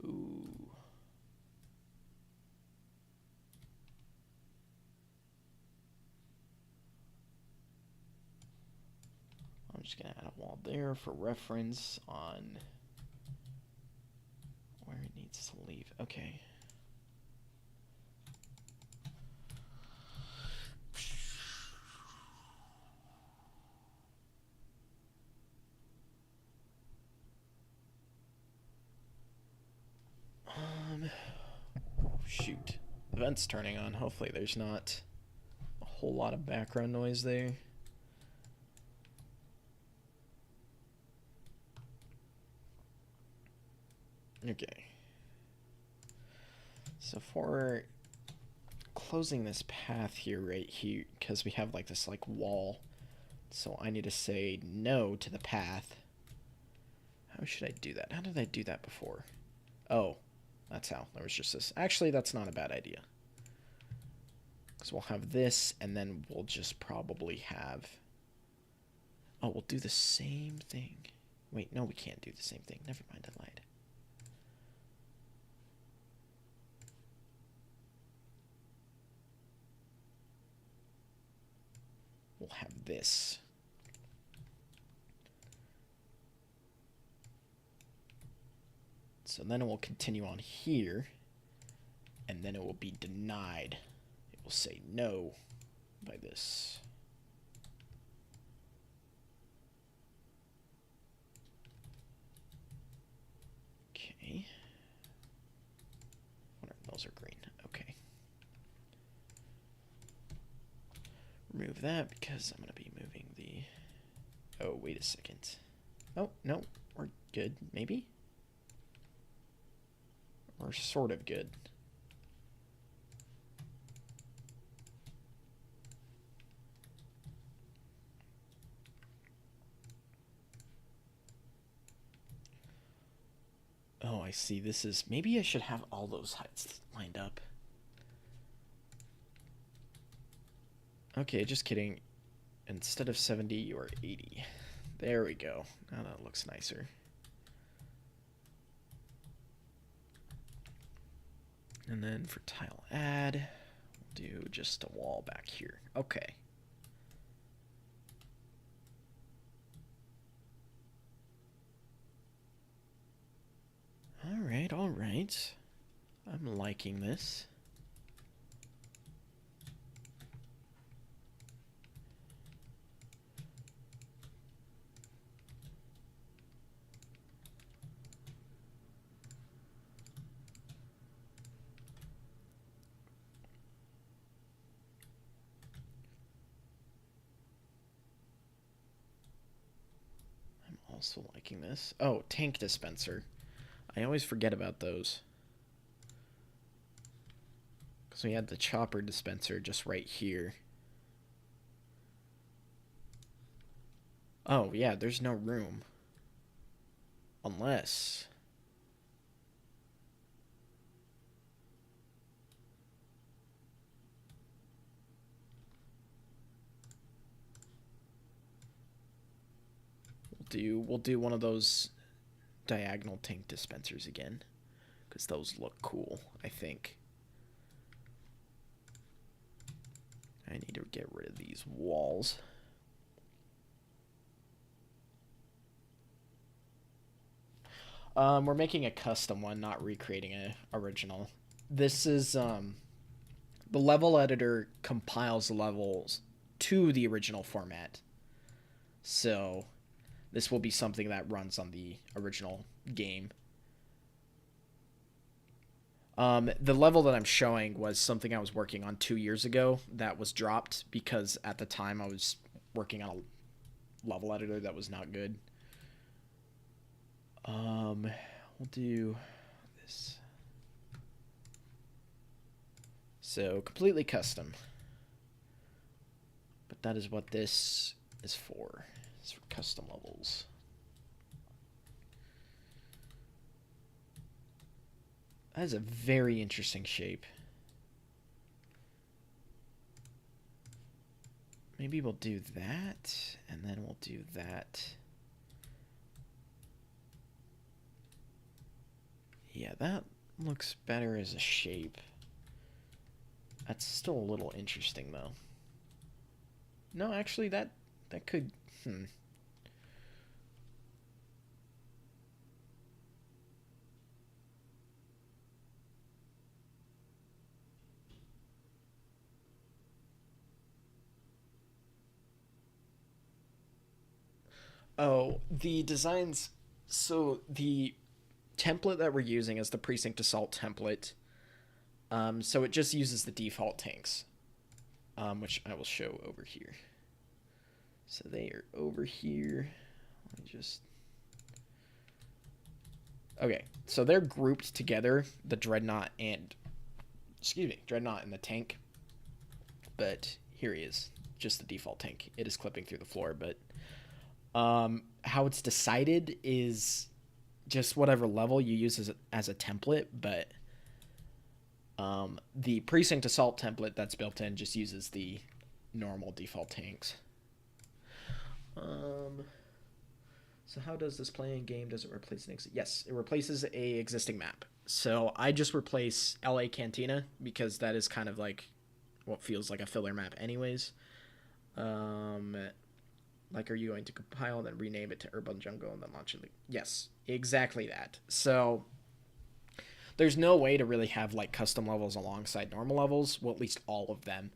Ooh. we're just going to add a wall there for reference on where it needs to leave. Okay. Shoot. The vent's turning on. Hopefully there's not a whole lot of background noise there. Okay. So for closing this path here, right here, because we have like this like wall, so I need to say no to the path. How should I do that? How did I do that before? Oh, that's how. There was just this. Actually, that's not a bad idea. Because we'll have this, and then we'll just probably have... Oh, we'll do the same thing. Wait, no, we can't do the same thing. Never mind, I lied. We'll have this. So then it will continue on here, and then it will be denied. It will say no by this. Okay. Wonder if those are green. Okay. Remove that because I'm going to be moving the... Oh, wait a second. Oh, no, we're good, maybe? We're sort of good. Oh, I see. This is... Maybe I should have all those heights lined up. Okay, just kidding. Instead of 70, you're 80. There we go. Now that looks nicer. And then for tile add, we'll do just a wall back here. Okay. All right. I'm liking this. Also liking this. Oh, tank dispenser. I always forget about those. Because we had the chopper dispenser just right here. Oh, yeah, there's no room. Unless... We'll do one of those diagonal tank dispensers again, because those look cool, I think. I need to get rid of these walls. We're making a custom one, not recreating an original. This is the level editor compiles levels to the original format. So this will be something that runs on the original game. The level that I'm showing was something I was working on 2 years ago that was dropped because at the time I was working on a level editor that was not good. We'll do this. So completely custom. But that is what this is for. It's for custom levels. That is a very interesting shape. Maybe we'll do that, and then we'll do that. Yeah, that looks better as a shape. That's still a little interesting, though. No, actually, that could... Oh, the designs. So the template that we're using is the Precinct Assault template. So it just uses the default tanks, which I will show over here. So they are over here. Let me just. Okay, so they're grouped together, the Dreadnought and. Excuse me, Dreadnought and the tank. But here he is, just the default tank. It is clipping through the floor, but how it's decided is just whatever level you use as a template, but the Precinct Assault template that's built in just uses the normal default tanks. So how does this play in game? Does it replace an Yes, it replaces a existing map. So I just replace LA Cantina because that is kind of like what feels like a filler map anyways. Like, are you going to compile and then rename it to Urban Jungle and then launch it? Yes, exactly that. So there's no way to really have like custom levels alongside normal levels. Well, at least all of them.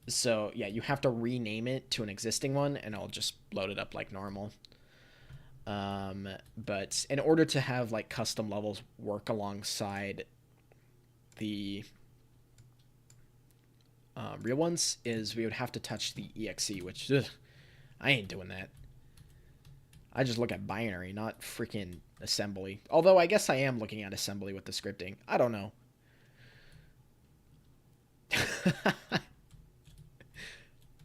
So yeah, you have to rename it to an existing one, and I'll just load it up like normal. But in order to have like custom levels work alongside the real ones, is we would have to touch the exe, which I ain't doing that. I just look at binary, not freaking assembly. Although I guess I am looking at assembly with the scripting. I don't know.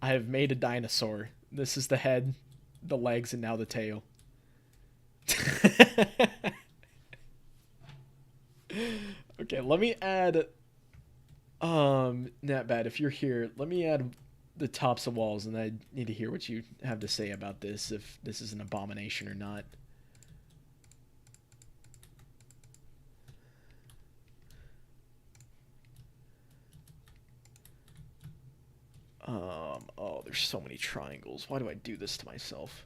I have made a dinosaur. This is the head, the legs, and now the tail. Okay, let me add not bad. If you're here, let me add the tops of walls, and I need to hear what you have to say about this, if this is an abomination or not. Oh, there's so many triangles. Why do I do this to myself?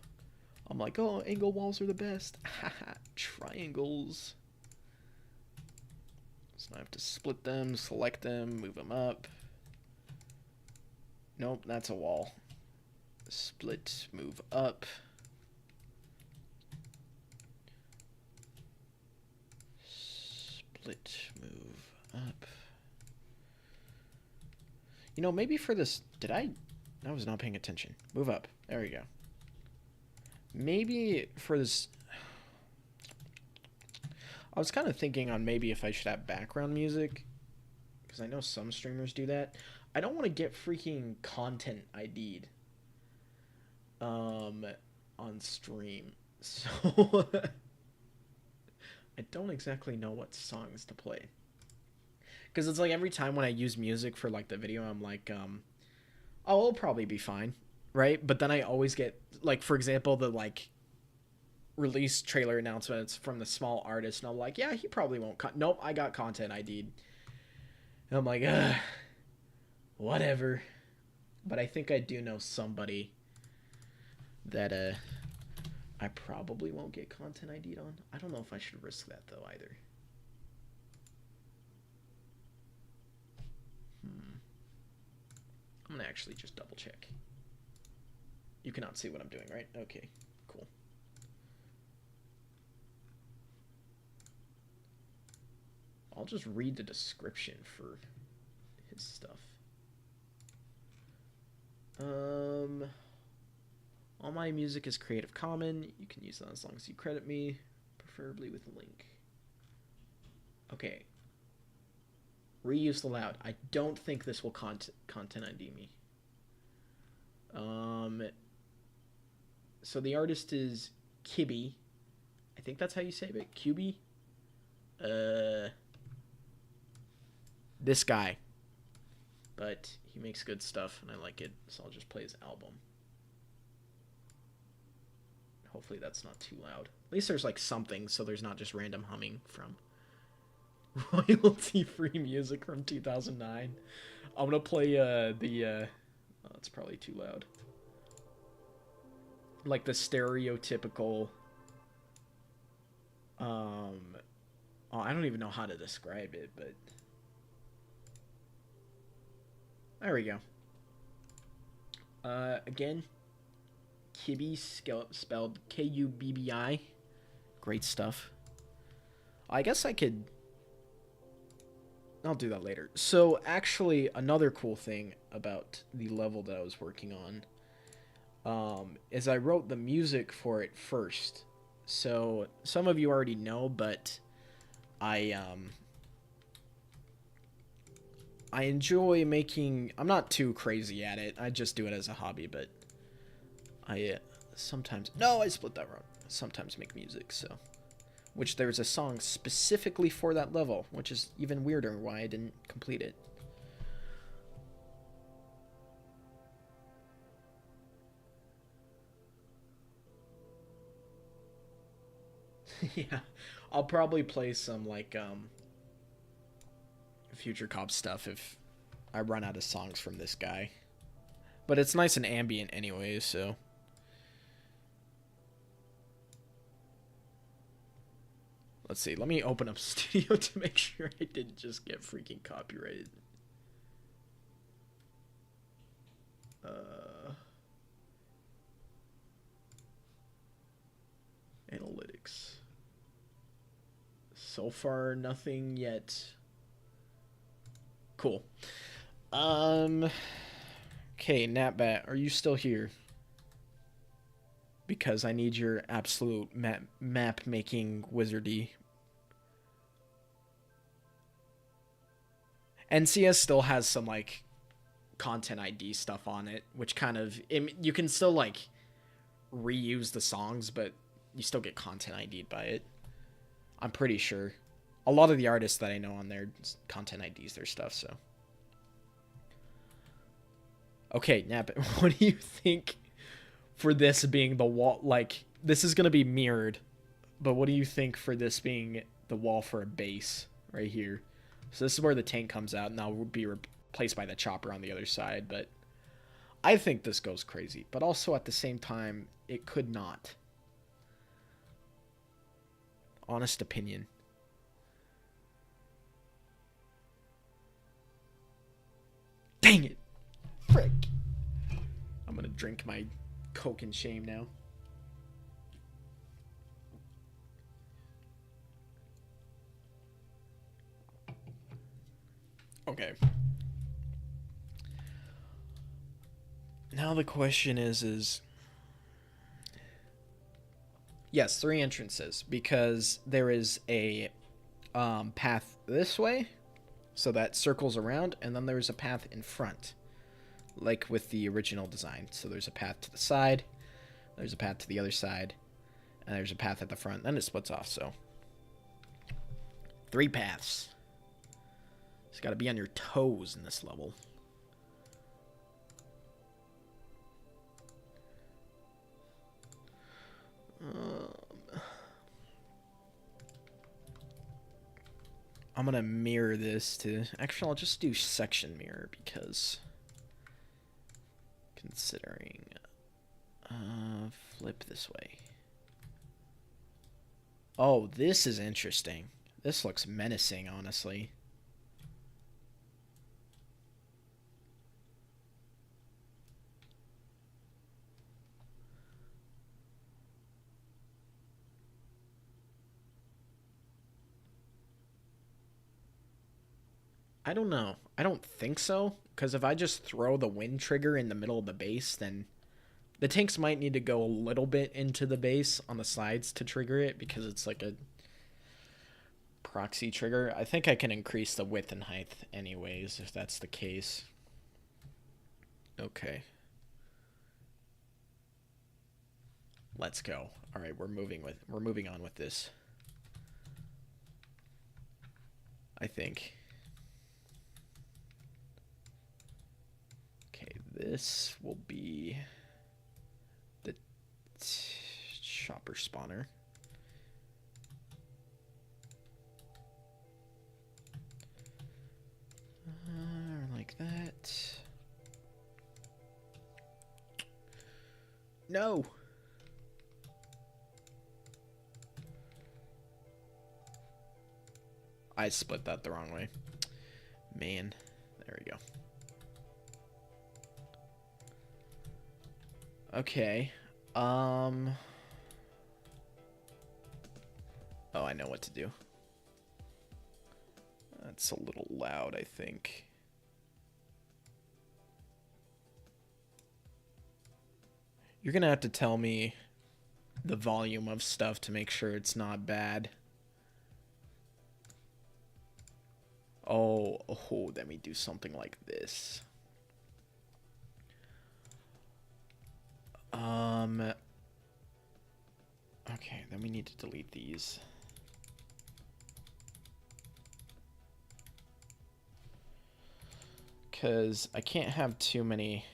I'm like, oh, angle walls are the best. Haha, triangles. So I have to split them, select them, move them up. Nope, that's a wall. Split, move up. Split, move up. You know, maybe for this... I was not paying attention. Move up. There we go. Maybe for this... I was kind of thinking on maybe if I should have background music, because I know some streamers do that. I don't want to get freaking content ID'd on stream, so I don't exactly know what songs to play. Because it's like every time when I use music for like the video, I'm like, oh, it'll probably be fine, right? But then I always get, like, for example, the like release trailer announcements from the small artist, and I'm like, yeah, he probably won't. Nope, I got content ID'd. And I'm like, whatever. But I think I do know somebody that I probably won't get content ID'd on. I don't know if I should risk that though either. I'm gonna actually just double check. You cannot see what I'm doing, right? Okay, cool. I'll just read the description for his stuff. All my music is Creative Commons. You can use that as long as you credit me, preferably with a link. Okay. Reuse allowed. I don't think this will content ID me. So the artist is Kibby. I think that's how you say it. QB. This guy. But he makes good stuff, and I like it, so I'll just play his album. Hopefully that's not too loud. At least there's like something, so there's not just random humming from royalty-free music from 2009. I'm gonna play oh, it's probably too loud. Like the stereotypical oh, I don't even know how to describe it, but there we go. Again, Kibby, spelled Kubbi. Great stuff. I guess I could... I'll do that later. So, actually, another cool thing about the level that I was working on is I wrote the music for it first. So, some of you already know, but I enjoy making... I'm not too crazy at it. I just do it as a hobby, but I sometimes... No, I split that wrong. Sometimes make music, so... Which there's a song specifically for that level, which is even weirder why I didn't complete it. Yeah, I'll probably play some, like, Future Cop stuff if I run out of songs from this guy. But it's nice and ambient anyway, so... Let's see, let me open up Studio to make sure I didn't just get freaking copyrighted. Analytics. So far, nothing yet. Cool. Okay, Natbat, are you still here? Because I need your absolute map-making wizardy. NCS still has some, like, content ID stuff on it, which kind of... you can still, like, reuse the songs, but you still get content ID'd by it. I'm pretty sure. A lot of the artists that I know on there, content IDs their stuff, so... Okay, Natbat, what do you think... for this being the wall, like, this is going to be mirrored, but what do you think for this being the wall for a base right here? So this is where the tank comes out, and that will be replaced by the chopper on the other side, but I think this goes crazy, but also at the same time, it could not. Honest opinion. Dang it! Frick! I'm gonna drink my Coke and shame now. Okay. Now the question is yes, 3 entrances, because there is a path this way, so that circles around, and then there's a path in front, like with the original design. So there's a path to the side, there's a path to the other side, and there's a path at the front. Then it splits off, so 3 paths. Just got to be on your toes in this level. I'm gonna mirror this to... Actually, I'll just do section mirror, because... Considering... flip this way. Oh, this is interesting. This looks menacing, honestly. I don't know. I don't think so, because if I just throw the wind trigger in the middle of the base, then the tanks might need to go a little bit into the base on the sides to trigger it, because it's like a proxy trigger. I think I can increase the width and height anyways, if that's the case. Okay. Let's go. All right, we're moving on with this. I think. Okay, this will be the chopper spawner. Like that. No. I split that the wrong way. Man, there we go. Okay. Oh, I know what to do. That's a little loud, I think. You're gonna have to tell me the volume of stuff to make sure it's not bad. Oh, let me do something like this. Okay, then we need to delete these. Because I can't have too many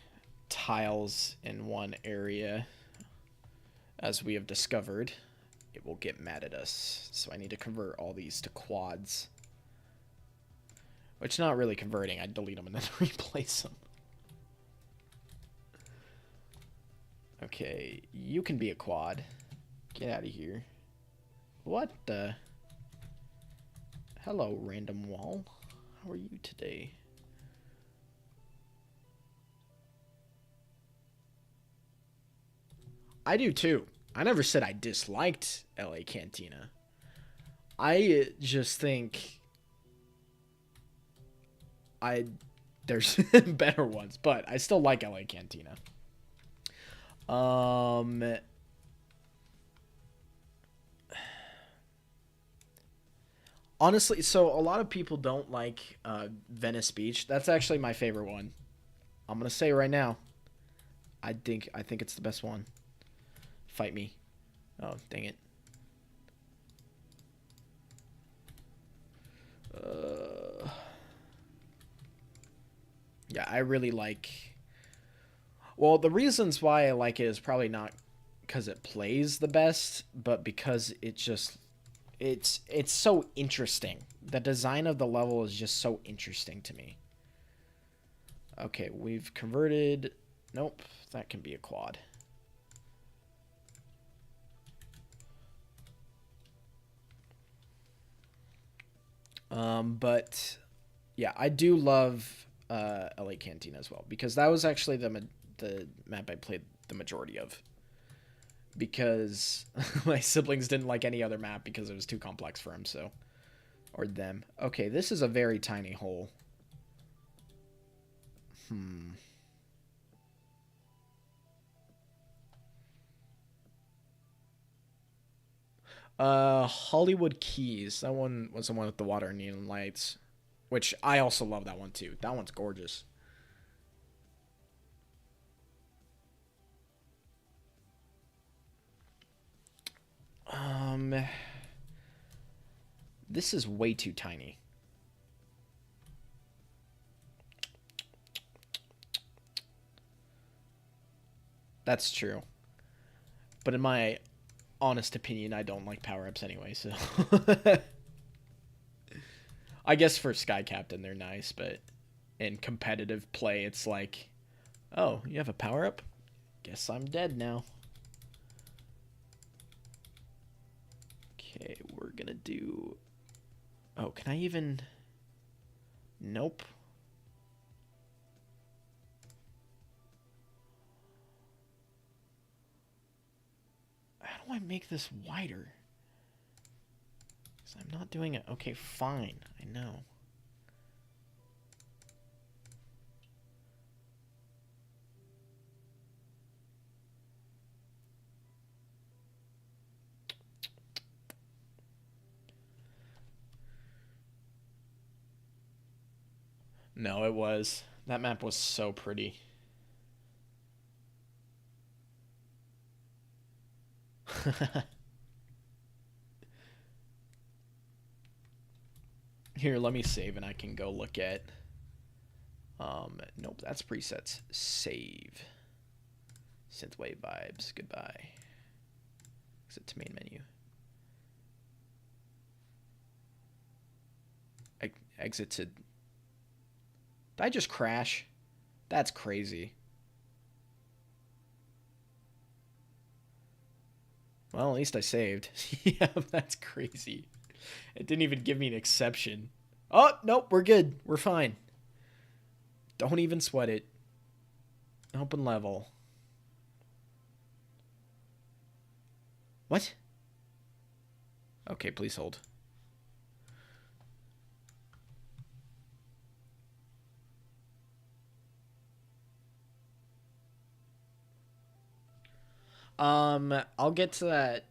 tiles in one area. As we have discovered, it will get mad at us. So I need to convert all these to quads. Which, not really converting. I'd delete them and then replace them. Okay, you can be a quad. Get out of here. What the? Hello, random wall. How are you today? I do too. I never said I disliked LA Cantina. I just think there's better ones, but I still like LA Cantina. Honestly, so a lot of people don't like Venice Beach. That's actually my favorite one. I'm gonna say right now, I think it's the best one. Fight me. Oh, dang it. Yeah, I really like... Well, the reasons why I like it is probably not because it plays the best, but because it just... It's so interesting. The design of the level is just so interesting to me. Okay, we've converted... Nope, that can be a quad. But yeah, I do love LA Cantina as well, because that was actually the map I played the majority of. Because my siblings didn't like any other map because it was too complex for them, so... Or them. Okay, this is a very tiny hole. Hollywood Keys. That one was the one with the water and neon lights. Which, I also love that one, too. That one's gorgeous. This is way too tiny. That's true. But in my honest opinion, I don't like power-ups anyway, so... I guess for Sky Captain, they're nice, but in competitive play, it's like, oh, you have a power-up? Guess I'm dead now. Okay, we're gonna do... Oh, can I even... Nope. How do I make this wider? Because I'm not doing it. Okay, fine. I know. No, it was. That map was so pretty. Here, let me save and I can go look at... Nope, that's presets. Save. Synthwave vibes. Goodbye. Exit to main menu. Exit to... Did I just crash? That's crazy. Well, at least I saved. Yeah, that's crazy. It didn't even give me an exception. Oh, nope, we're good. We're fine. Don't even sweat it. Open level. What? Okay, please hold. I'll get to that.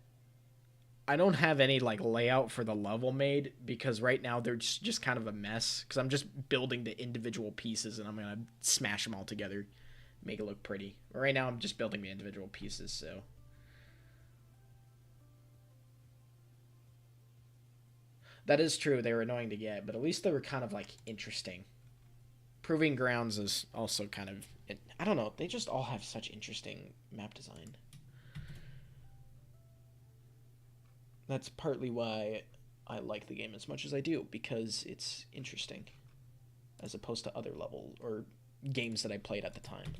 I don't have any like layout for the level made because right now they're just kind of a mess because I'm just building the individual pieces and I'm gonna smash them all together, make it look pretty. Right now I'm just building the individual pieces, so. That is true, they were annoying to get, but at least they were kind of like interesting. Proving Grounds is also kind of, I don't know, they just all have such interesting map design. That's partly why I like the game as much as I do, because it's interesting as opposed to other level or games that I played at the time.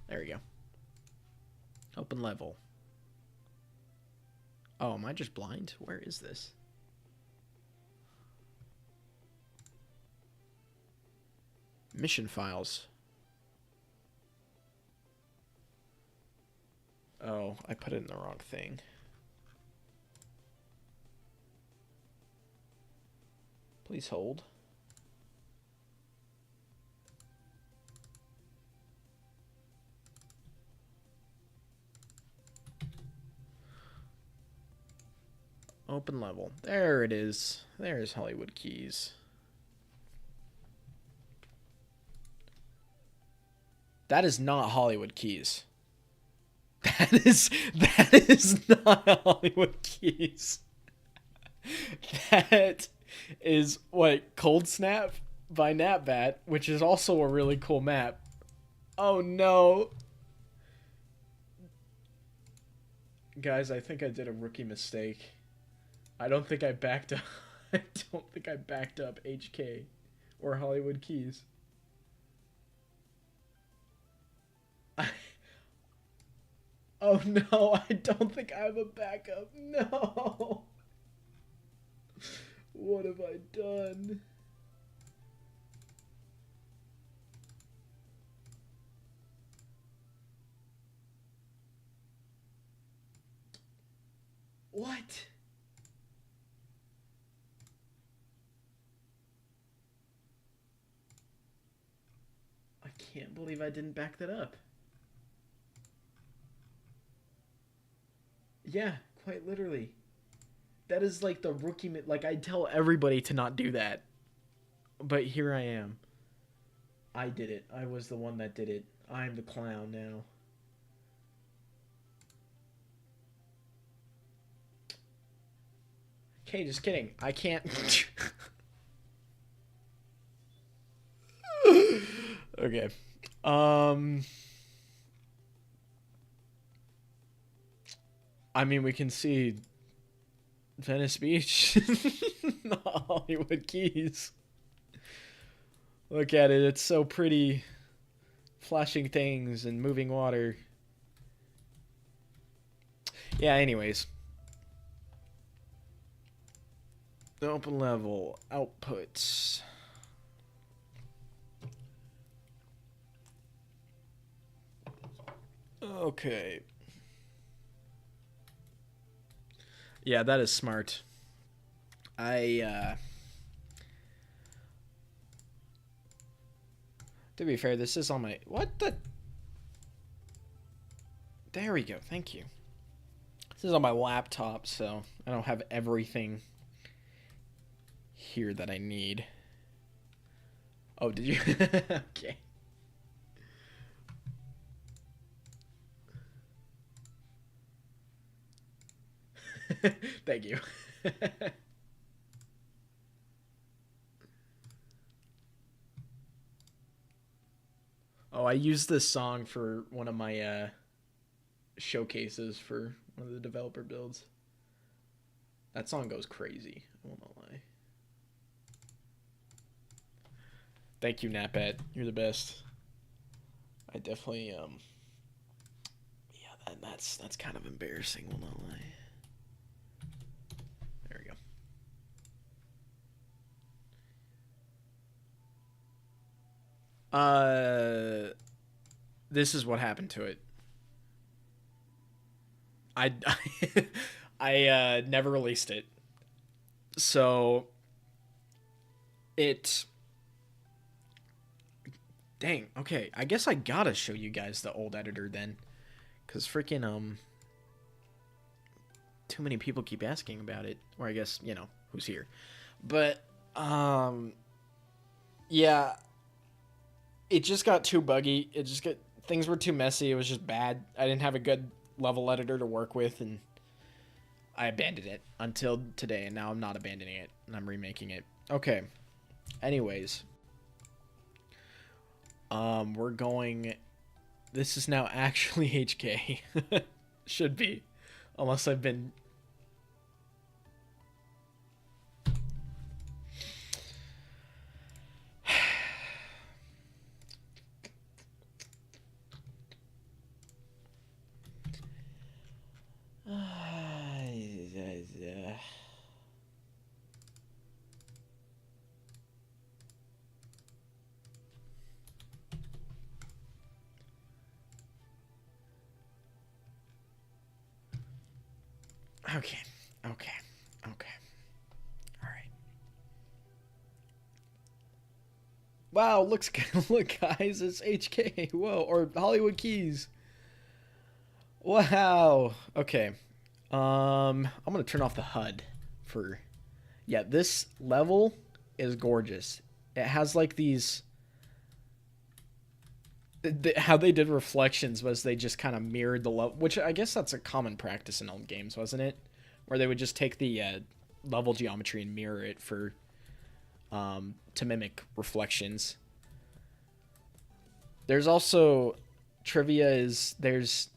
There we go. Open level. Oh, am I just blind? Where is this? Mission files. Oh, I put it in the wrong thing. Please hold. Open level. There it is. There's Hollywood Keys. That is not Hollywood Keys. That is not Hollywood Keys. That is what, Cold Snap by Napbat, which is also a really cool map. Oh no. Guys, I think I did a rookie mistake. I don't think I backed up. I don't think I backed up HK or Hollywood Keys. Oh no, I don't think I have a backup. No. What have I done? What? I can't believe I didn't back that up. Yeah, quite literally. That is like the rookie. Like, I tell everybody to not do that. But here I am. I did it. I was the one that did it. I'm the clown now. Okay, just kidding. I can't. Okay. I mean, we can see Venice Beach, Hollywood Keys. Look at it. It's so pretty. Flashing things and moving water. Yeah, anyways. Open level. Outputs. Okay. Yeah, that is smart. To be fair, this is on my... What the... There we go. Thank you. This is on my laptop, so I don't have everything here that I need. Oh, did you? Okay. Thank you. Oh, I used this song for one of my showcases for one of the developer builds. That song goes crazy. I won't lie. Thank you, Nappat. You're the best. I definitely yeah, that's kind of embarrassing. Will not lie. There we go. This is what happened to it. I I never released it. So it dang, okay. I guess I gotta show you guys the old editor then. Cause freaking too many people keep asking about it. Or I guess, you know, who's here. But yeah, it just got too buggy. It just got things were too messy. It was just bad. I didn't have a good level editor to work with, and I abandoned it until today, and now I'm not abandoning it, and I'm remaking it. Okay. Anyways, we're going. This is now actually HK. Should be, unless I've been. Okay. Okay. Okay. All right. Wow, look, guys, it's HK. Whoa, or Hollywood Keys. Wow. Okay. I'm gonna turn off the HUD for. Yeah, this level is gorgeous. It has like these. How they did reflections was they just kind of mirrored the level, which I guess that's a common practice in old games, wasn't it? Where they would just take the level geometry and mirror it for to mimic reflections. There's also trivia is there's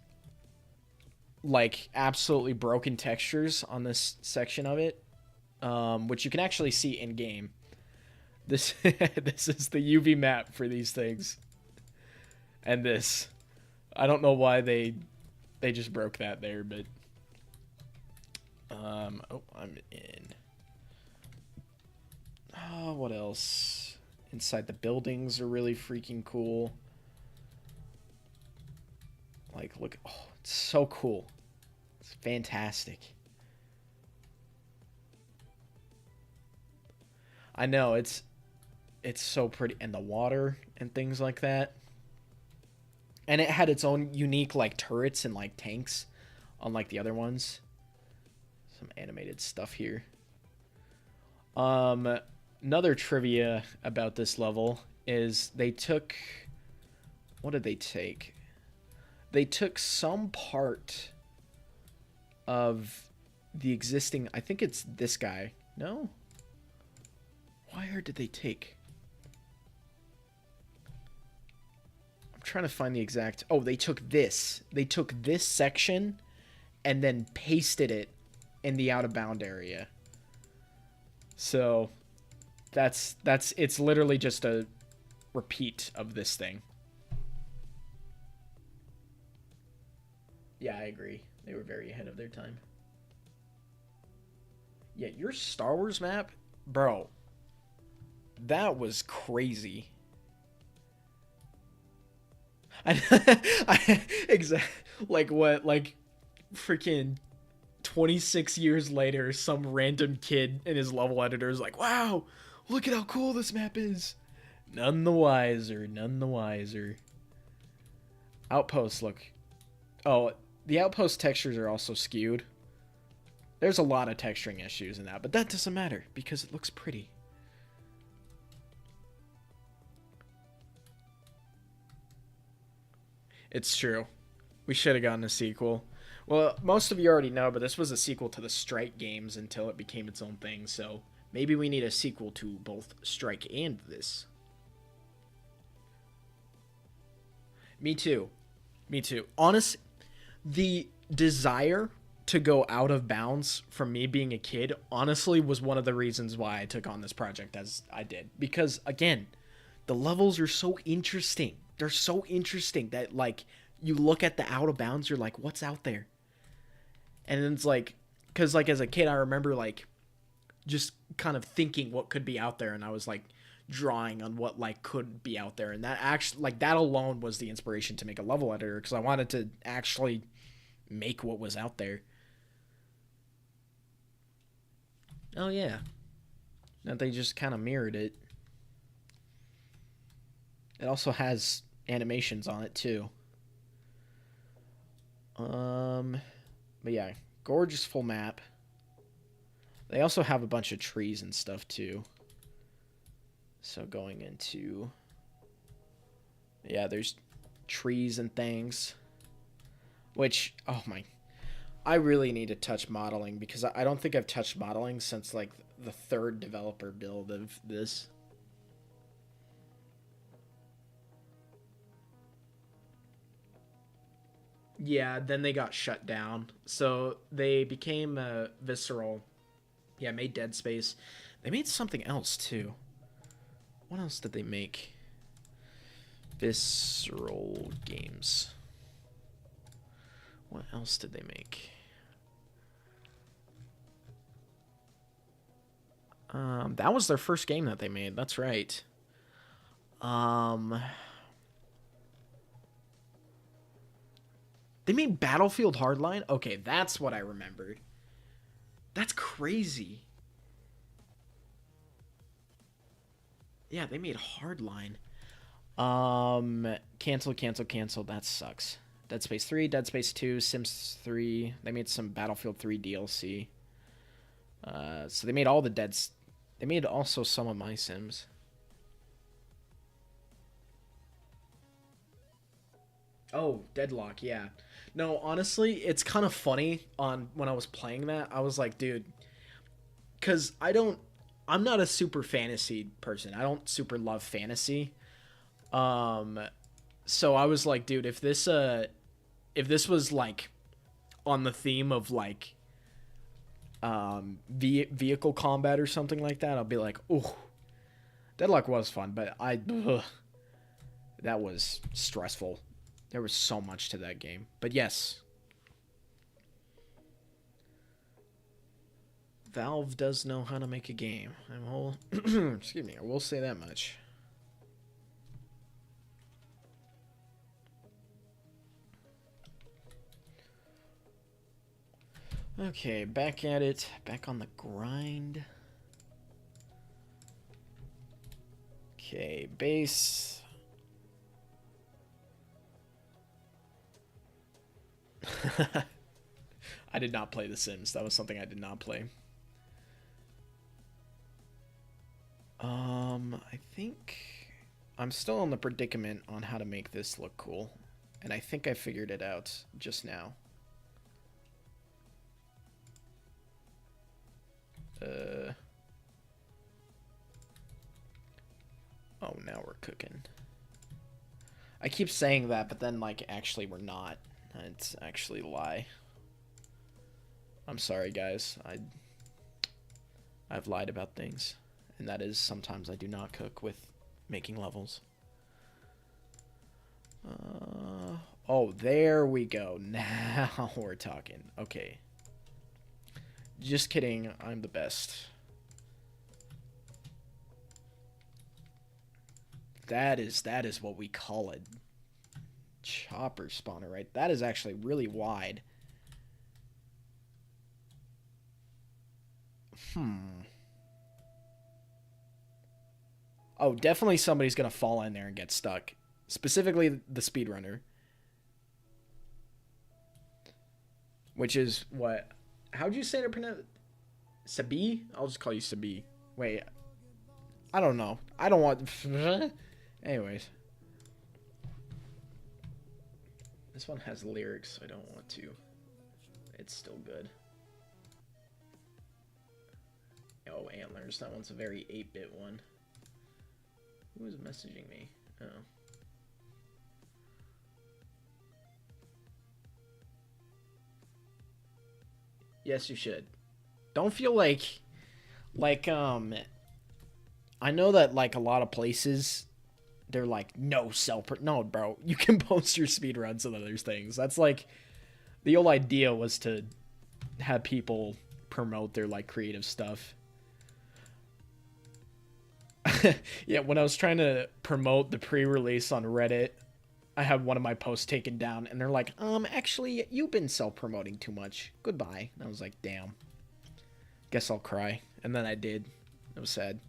like absolutely broken textures on this section of it, which you can actually see in game. This this is the UV map for these things, and this I don't know why they just broke that there, but oh, I'm in. Oh, what else? Inside the buildings are really freaking cool. Like, look, oh, it's so cool. It's fantastic. I know it's so pretty, and the water and things like that. And it had its own unique like turrets and like tanks, unlike the other ones. Some animated stuff here. Another trivia about this level is they took. What did they take? They took some part of the existing. I think it's this guy. No. Where did they take? I'm trying to find the exact. Oh, they took this. They took this section and then pasted it in the out of bound area. So that's it's literally just a repeat of this thing. Yeah, I agree. They were very ahead of their time. Yeah, your Star Wars map, bro. That was crazy. Exactly. Like what? Like freaking 26 years later, some random kid in his level editor is like, "Wow, look at how cool this map is." None the wiser. None the wiser. Outposts look. Oh, the outpost textures are also skewed. There's a lot of texturing issues in that, but that doesn't matter because it looks pretty. It's true. We should have gotten a sequel. Well, most of you already know, but this was a sequel to the Strike games until it became its own thing, so maybe we need a sequel to both Strike and this. Me too. Me too. Honest, the desire to go out of bounds from me being a kid honestly was one of the reasons why I took on this project as I did. Because, again, the levels are so interesting. They're so interesting that, like, you look at the out of bounds, you're like, what's out there? And then it's like, because, like, as a kid, I remember, like, just kind of thinking what could be out there, and I was, like, drawing on what, like, could be out there. And that actually, like, that alone was the inspiration to make a level editor, because I wanted to actually make what was out there. Oh yeah, that they just kind of mirrored it. It also has animations on it too. But yeah, gorgeous full map. They also have a bunch of trees and stuff too. So going into, yeah, there's trees and things. Which, oh my, I really need to touch modeling because I don't think I've touched modeling since like the third developer build of this. Yeah, then they got shut down. So they became Visceral. Yeah, made Dead Space. They made something else too. What else did they make? Visceral Games. What else did they make? That was their first game that they made. That's right. They made Battlefield Hardline? Okay, that's what I remembered. That's crazy. Yeah, they made Hardline. Cancel. That sucks. Dead Space 3, Dead Space 2, Sims 3. They made some Battlefield 3 DLC. So they made all the Deads. They made also some of my Sims. Oh, Deadlock, yeah. No, honestly, it's kind of funny when I was playing that. I was like, dude, because I'm not a super fantasy person. I don't super love fantasy. So I was like, dude, if this was like on the theme of like vehicle combat or something like that, I'll be like, oh, Deadlock was fun, but that was stressful. There was so much to that game. But yes, Valve does know how to make a game. Excuse me, I will say that much. Okay, back at it. Back on the grind. Okay, base. I did not play The Sims. That was something I did not play. I think I'm still in the predicament on how to make this look cool. And I think I figured it out just now. Oh, now we're cooking. I keep saying that, but then, like, actually we're not. It's actually a lie. I'm sorry, guys. I've lied about things. And that is sometimes I do not cook with making levels. Oh, there we go. Now we're talking. Okay. Just kidding. I'm the best. That is what we call it. Chopper spawner, right? That is actually really wide. Oh, definitely somebody's gonna fall in there and get stuck. Specifically the speedrunner. Which is what? How'd you say to pronounce? Sabi? I'll just call you Sabi. Wait. I don't know. I don't want... Anyways. This one has lyrics, so I don't want to. It's still good. Oh, Antlers. That one's a very 8-bit one. Who is messaging me? Oh. Yes, you should. Don't feel like I know that like a lot of places they're like no no, bro. You can post your speedruns and other things. That's like the whole idea was to have people promote their like creative stuff. Yeah, when I was trying to promote the pre-release on Reddit, I have one of my posts taken down, and they're like, actually, you've been self-promoting too much. Goodbye. And I was like, damn. Guess I'll cry. And then I did. It was sad.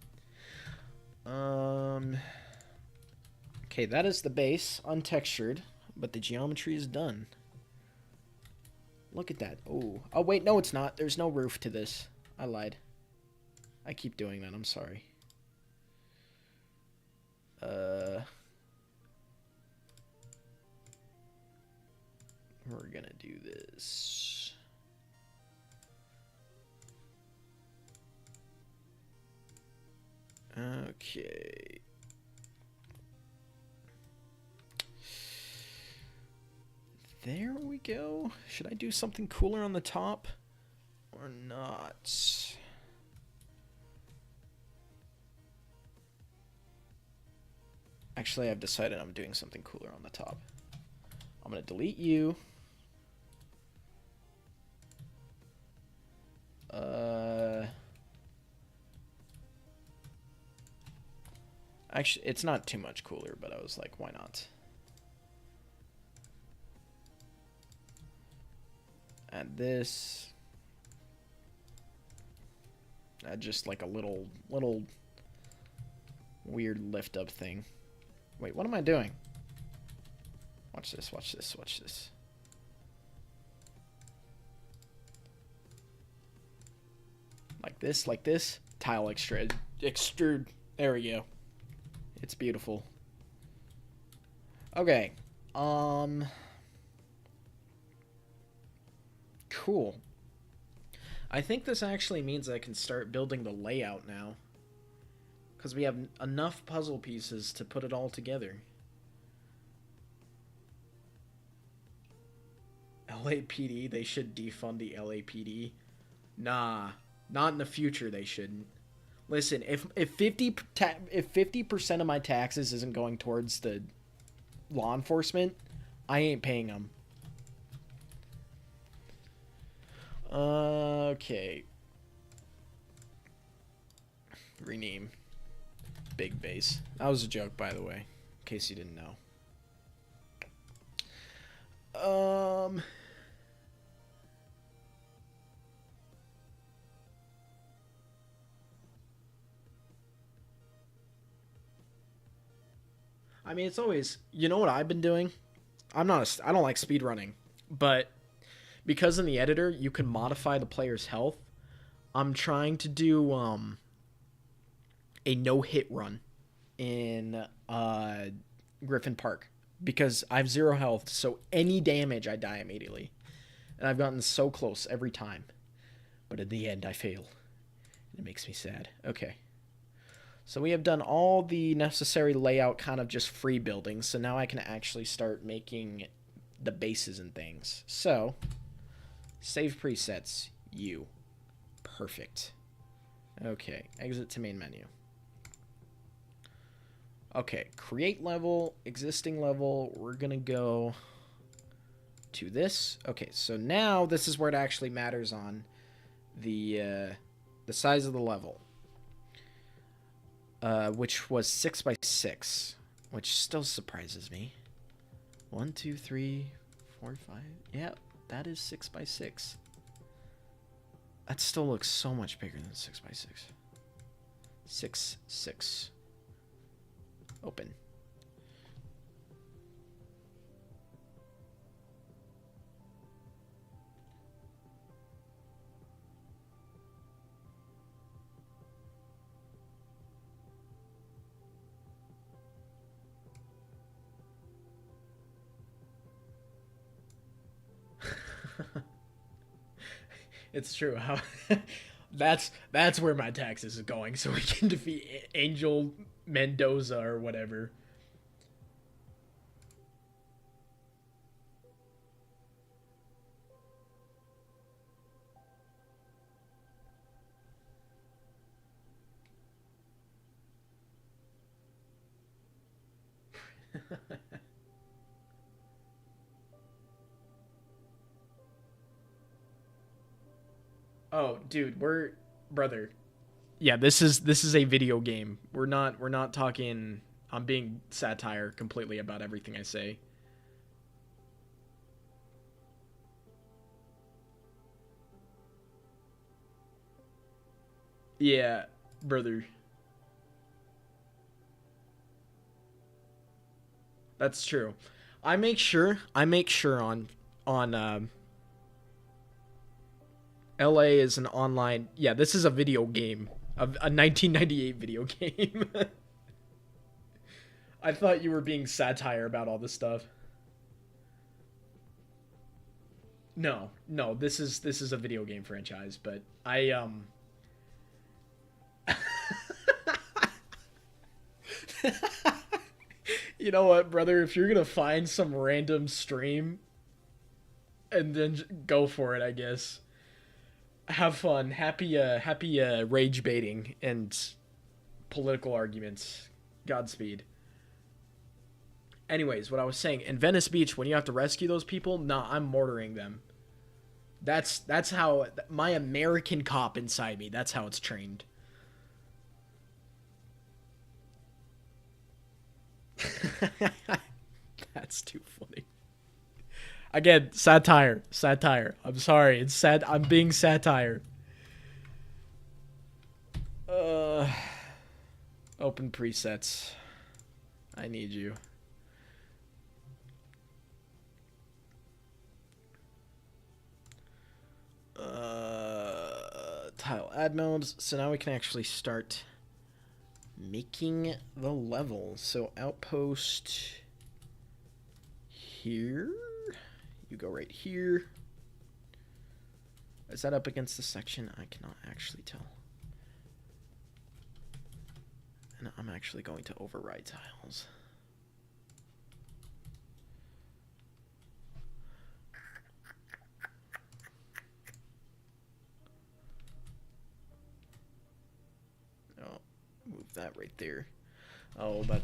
Okay, that is the base, untextured, but the geometry is done. Look at that. Oh, wait, no, it's not. There's no roof to this. I lied. I keep doing that. I'm sorry. We're gonna do this. Okay. There we go. Should I do something cooler on the top or not? Actually, I've decided I'm doing something cooler on the top. I'm going to delete you. Actually, it's not too much cooler, but I was like, why not? Add this. Add just like a little weird lift up thing. Wait, what am I doing? Watch this, watch this, watch this. Like this. Tile extrude. There we go. It's beautiful. Okay. Cool. I think this actually means I can start building the layout now. Because we have enough puzzle pieces to put it all together. LAPD, they should defund the LAPD. Nah, not in the future they shouldn't. Listen, if 50% of my taxes isn't going towards the law enforcement, I ain't paying them. Okay. Rename. Big base. That was a joke, by the way, in case you didn't know. I mean, it's always, you know what I've been doing? I don't like speedrunning, but because in the editor you can modify the player's health, I'm trying to do a no-hit run in Griffin Park because I have 0 health, so any damage I die immediately. And I've gotten so close every time, but in the end I fail. It makes me sad. Okay. So we have done all the necessary layout, kind of just free building, so now I can actually start making the bases and things. So, save presets, U. Perfect. Okay, exit to main menu. Okay, create level, existing level, we're gonna go to this. Okay, so now this is where it actually matters on the size of the level. Which was 6 by 6, which still surprises me. 1, 2, 3, 4, 5. Yeah, that is 6 by 6. That still looks so much bigger than 6 by 6. 6, 6. Open. It's true. How that's where my taxes is going, so we can defeat Angel Mendoza or whatever. Oh, dude, brother. Yeah, this is a video game. We're not talking. I'm being satire completely about everything I say. Yeah, brother. That's true. I make sure on LA is an online. Yeah, this is a video game. A 1998 video game. I thought you were being satire about all this stuff. No, no, this is a video game franchise, but I. You know what, brother? If you're gonna find some random stream and then go for it, I guess. Have fun. Happy rage baiting and political arguments. Godspeed. Anyways, what I was saying, in Venice Beach, when you have to rescue those people, nah, I'm mortaring them. That's how my American cop inside me. That's how it's trained. That's too funny. Again, satire, satire. I'm sorry, it's sad. I'm being satire. Uh, Open presets. I need you. Tile add modes. So now we can actually start making the level. So outpost here. You go right here. Is that up against the section? I cannot actually tell. And I'm actually going to override tiles. Oh, move that right there. Oh, but...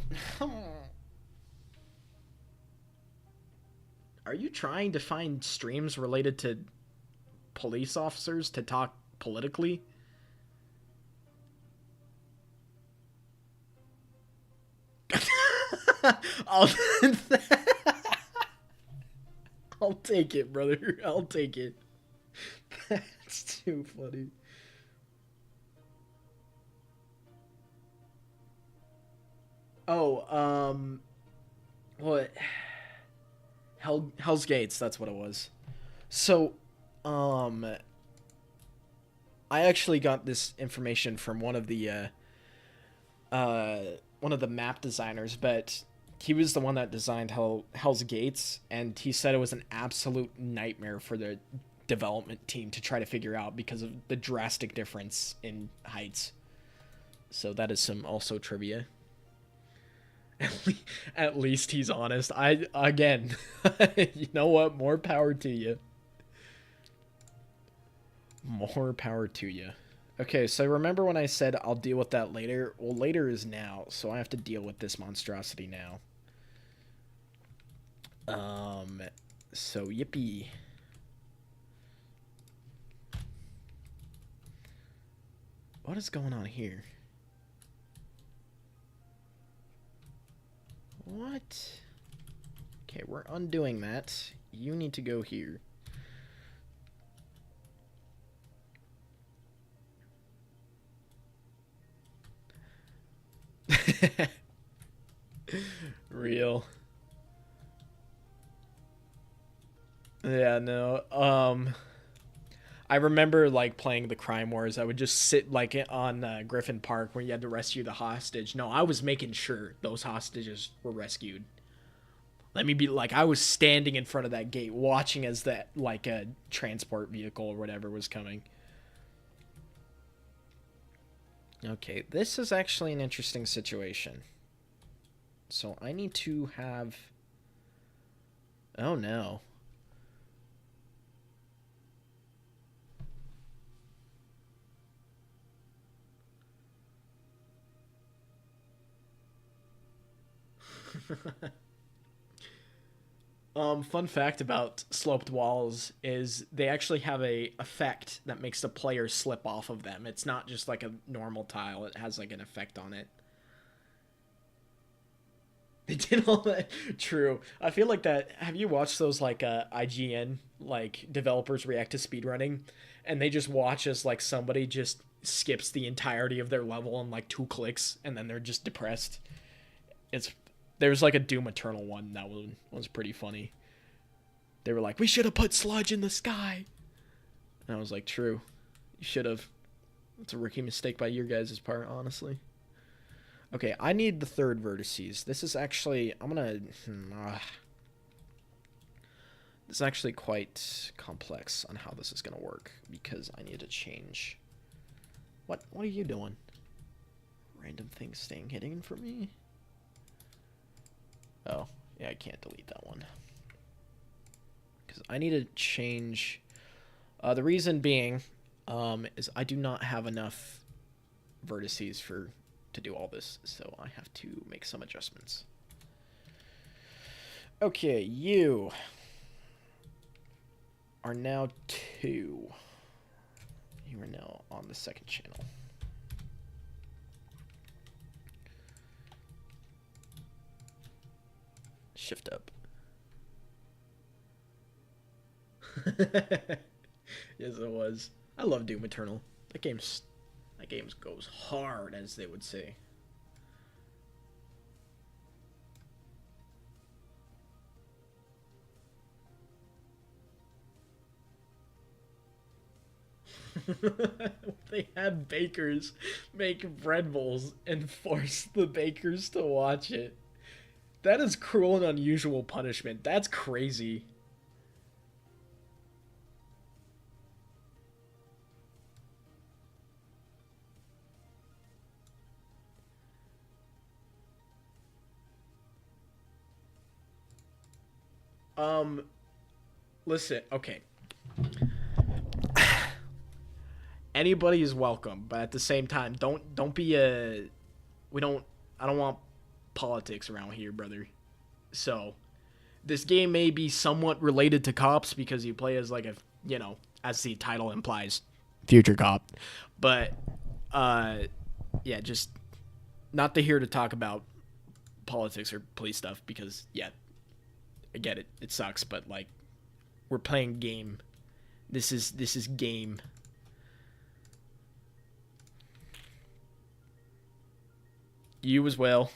Are you trying to find streams related to police officers to talk politically? I'll, I'll take it, brother. I'll take it. That's too funny. Oh, what? Hell's Gates, that's what it was. So, I actually got this information from one of the map designers, but he was the one that designed Hell's Gates, and he said it was an absolute nightmare for the development team to try to figure out because of the drastic difference in heights. So that is some also trivia. At least he's honest. Again, you know what? More power to you. More power to you. Okay, so remember when I said I'll deal with that later? Well, later is now, so I have to deal with this monstrosity now. So yippee. What is going on here? What? Okay, we're undoing that. You need to go here. Real. Yeah, no. I remember like playing the Crime Wars. I would just sit like on Griffin Park where you had to rescue the hostage. No, I was making sure those hostages were rescued. Let me be like, I was standing in front of that gate watching as that like a transport vehicle or whatever was coming. Okay, this is actually an interesting situation. So I need to have... Oh no. Fun fact about sloped walls is they actually have a effect that makes the player slip off of them. It's not just like a normal tile. It has like an effect on it. They did all that. True. I feel like that. Have you watched those like IGN like developers react to speedrunning, and they just watch as like somebody just skips the entirety of their level in like 2 clicks, and then they're just depressed. It's There's like a Doom Eternal one that one was pretty funny. They were like, "We should have put sludge in the sky," and I was like, "True, you should have." It's a rookie mistake by your guys' part, honestly. Okay, I need the third vertices. This is actually, I'm gonna, this is actually quite complex on how this is gonna work because I need to change. What are you doing? Random things staying hidden for me? Oh, yeah, I can't delete that one. Because I need to change, the reason being, is I do not have enough vertices to do all this, so I have to make some adjustments. Okay, you are now 2. You are now on the second channel. Shift up. Yes, it was. I love Doom Eternal. That game goes hard, as they would say. They had bakers make bread bowls and force the bakers to watch it. That is cruel and unusual punishment. That's crazy. Listen, okay. Anybody is welcome, but at the same time, don't be a I don't want politics around here, brother. So, this game may be somewhat related to cops because you play as like a, as the title implies, future cop. But yeah, just not to here to talk about politics or police stuff because yeah, I get it. It sucks, but like we're playing game. This is game. You as well.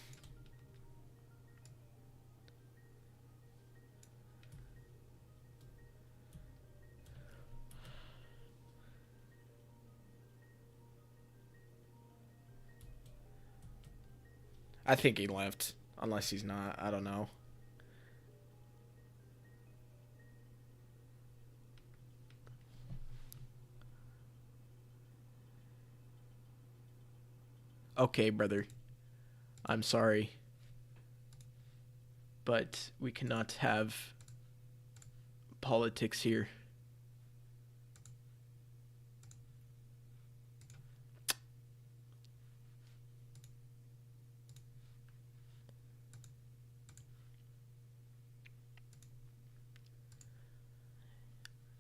I think he left. Unless he's not. I don't know. Okay, brother. I'm sorry. But we cannot have politics here.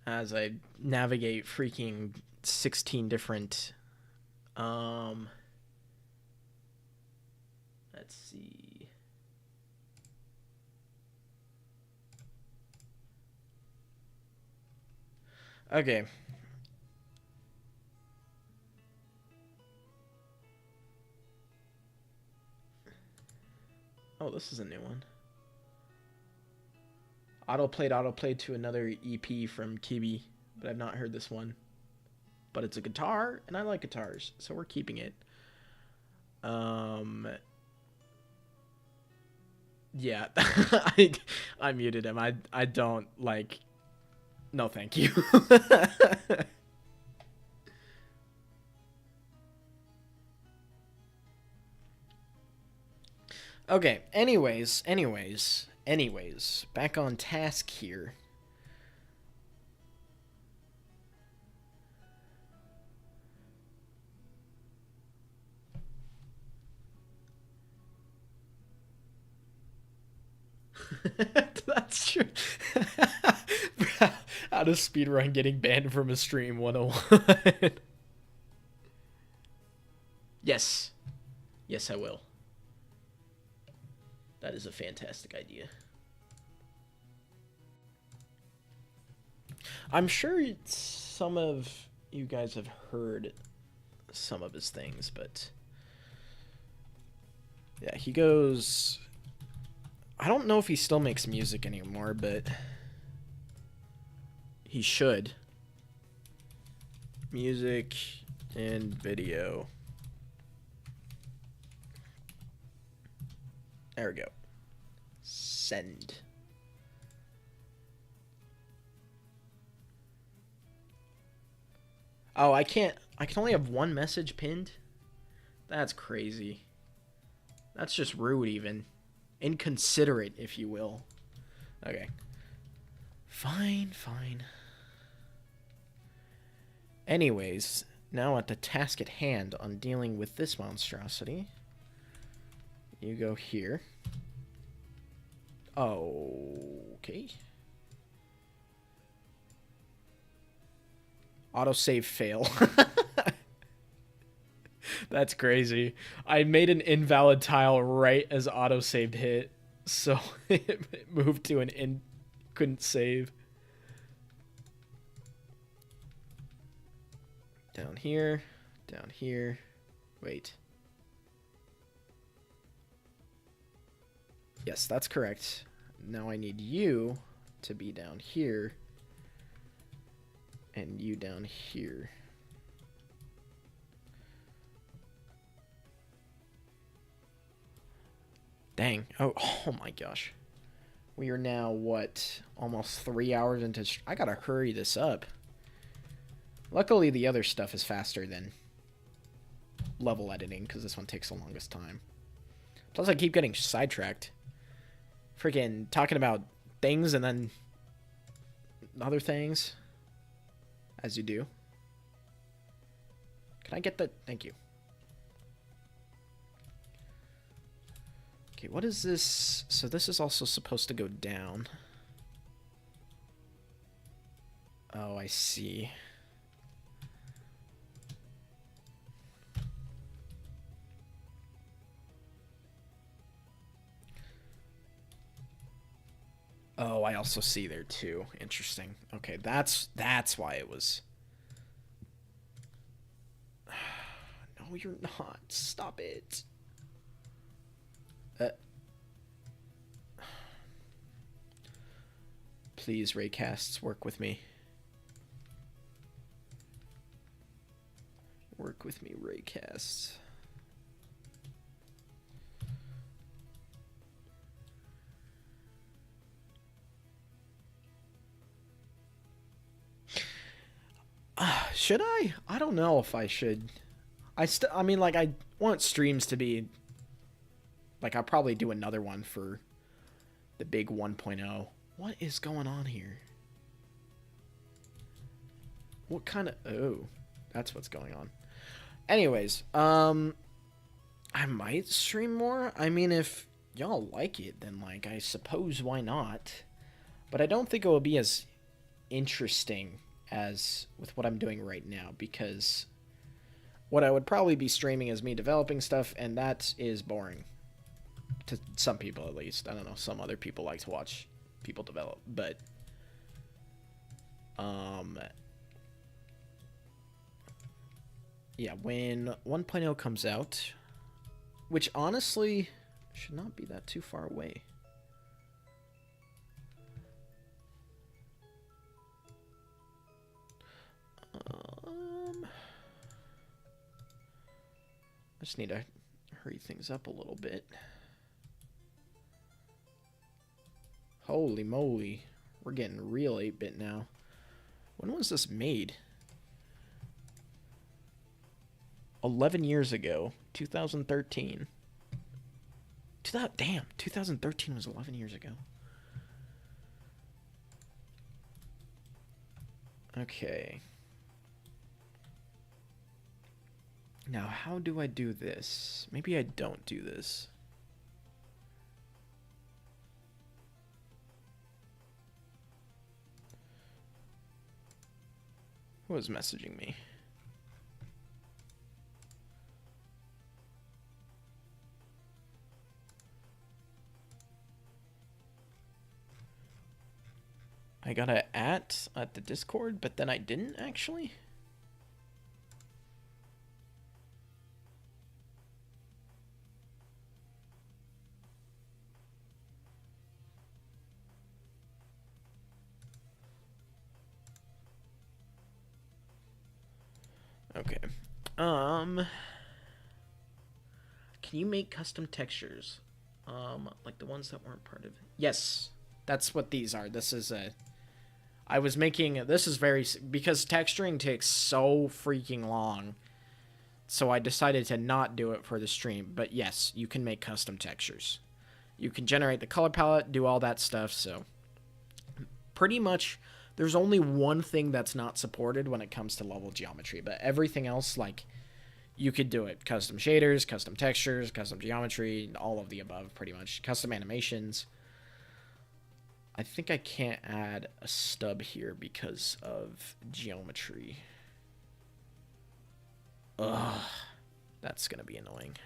As I navigate freaking 16 different let's see. Okay. Oh, this is a new one. Autoplayed to another EP from Kibi, but I've not heard this one. But it's a guitar, and I like guitars, so we're keeping it. Yeah, I muted him. I don't like. No, thank you. Okay. Anyways. Back on task here. That's true. How to speedrun getting banned from a stream 101. Yes. Yes, I will. That is a fantastic idea. I'm sure some of you guys have heard some of his things, but yeah, he goes... I don't know if he still makes music anymore, but he should. Music and video. There we go. Send. Oh, I can only have one message pinned? That's crazy. That's just rude even. Inconsiderate, if you will. Okay. Fine. Anyways, now at the task at hand on dealing with this monstrosity. You go here. Okay. Autosave fail. That's crazy. I made an invalid tile right as autosaved hit, so it moved to an couldn't save. Down here. Wait. Yes, that's correct. Now I need you to be down here. And you down here. Dang. Oh my gosh. We are now, what, almost 3 hours into... I gotta hurry this up. Luckily, the other stuff is faster than level editing, because this one takes the longest time. Plus, I keep getting sidetracked. Freaking talking about things and then other things. As you do. Can I get that? Thank you. Okay, what is this? So this is also supposed to go down. Oh, I see. Oh, I also see there too. Interesting. Okay, that's why it was. No, you're not. Stop it. Please, raycasts, work with me. Work with me, raycasts. Should I? I don't know if I should. I mean, like, I want streams to be... Like, I'll probably do another one for the big 1.0. What is going on here? What kind of... Oh, that's what's going on. Anyways, I might stream more. I mean, if y'all like it, then, like, I suppose why not? But I don't think it will be as interesting as with what I'm doing right now, because what I would probably be streaming is me developing stuff, and that is boring. To some people, at least. I don't know, some other people like to watch people develop, but yeah, when 1.0 comes out, which honestly should not be that too far away. I just need to hurry things up a little bit. Holy moly. We're getting real 8-bit now. When was this made? 11 years ago. 2013. Damn, 2013 was 11 years ago. Okay. Now, how do I do this? Maybe I don't do this. Who is messaging me? I got a at the Discord, but then I didn't actually. Okay. Can you make custom textures? Like the ones that weren't part of it? Yes. That's what these are. This is a... I was making... This is very... Because texturing takes so freaking long. So I decided to not do it for the stream. But yes, you can make custom textures. You can generate the color palette, do all that stuff, so... Pretty much... There's only one thing that's not supported when it comes to level geometry. But everything else, like... You could do it. Custom shaders, custom textures, custom geometry, all of the above, pretty much. Custom animations. I think I can't add a stub here because of geometry. Ugh. That's going to be annoying.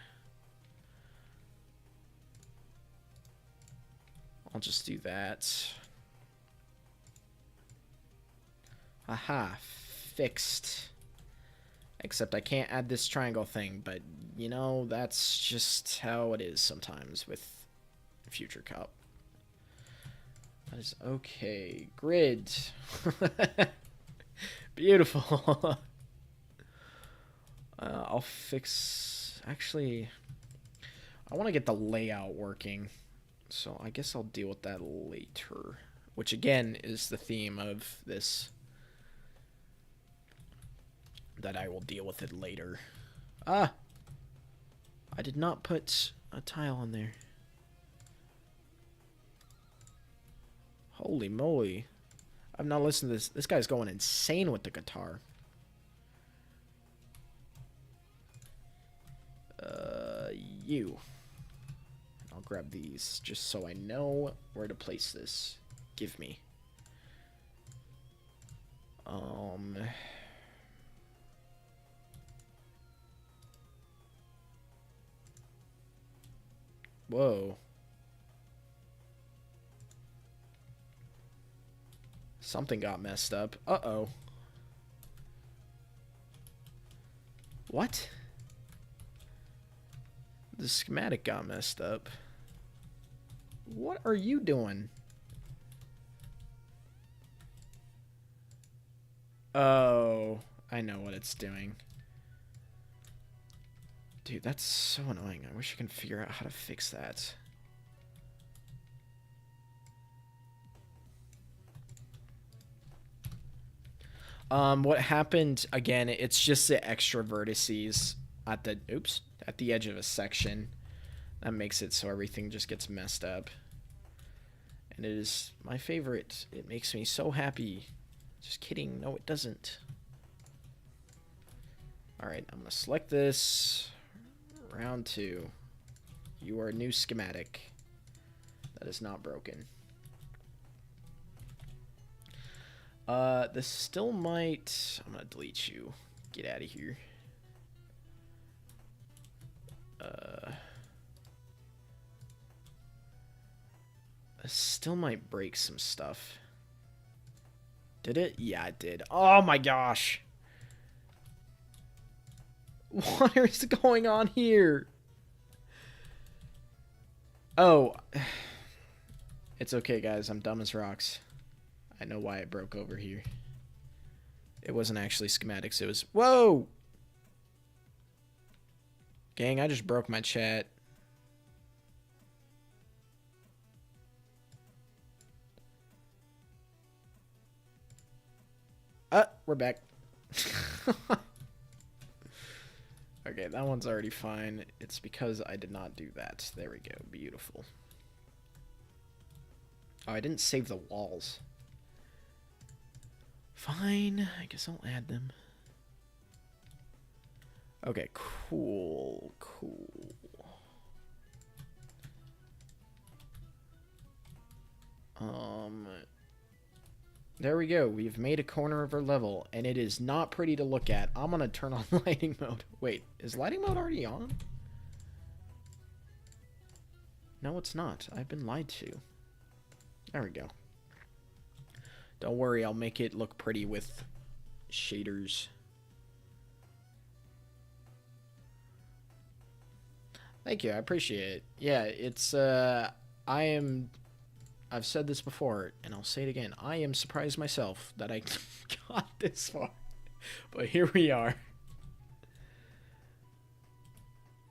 I'll just do that. Aha. Fixed. Except I can't add this triangle thing, but, you know, that's just how it is sometimes with Future Cop. That is okay. Grid. Beautiful. I'll fix... Actually, I want to get the layout working, so I guess I'll deal with that later. Which, again, is the theme of this... that I will deal with it later. Ah! I did not put a tile on there. Holy moly. I've not listened to this. This guy's going insane with the guitar. You. I'll grab these just so I know where to place this. Give me. Whoa. Something got messed up. Uh-oh. What? The schematic got messed up. What are you doing? Oh, I know what it's doing. Dude, that's so annoying. I wish I could figure out how to fix that. What happened, again, it's just the extra vertices at the, at the edge of a section. That makes it so everything just gets messed up. And it is my favorite. It makes me so happy. Just kidding. No, it doesn't. Alright, I'm going to select this. Round 2. You are a new schematic. That is not broken. This still might... I'm gonna delete you. Get out of here. This still might break some stuff. Did it? Yeah, it did. Oh my gosh! What is going on here? Oh. It's okay, guys. I'm dumb as rocks. I know why it broke over here. It wasn't actually schematics. It was... Whoa! Gang, I just broke my chat. We're back. Okay, that one's already fine. It's because I did not do that. There we go. Beautiful. Oh, I didn't save the walls. Fine. I guess I'll add them. Okay, cool. Cool. There we go. We've made a corner of our level, and it is not pretty to look at. I'm gonna turn on lighting mode. Wait, is lighting mode already on? No, it's not. I've been lied to. There we go. Don't worry, I'll make it look pretty with shaders. Thank you, I appreciate it. Yeah, it's, I've said this before, and I'll say it again. I am surprised myself that I got this far. But here we are.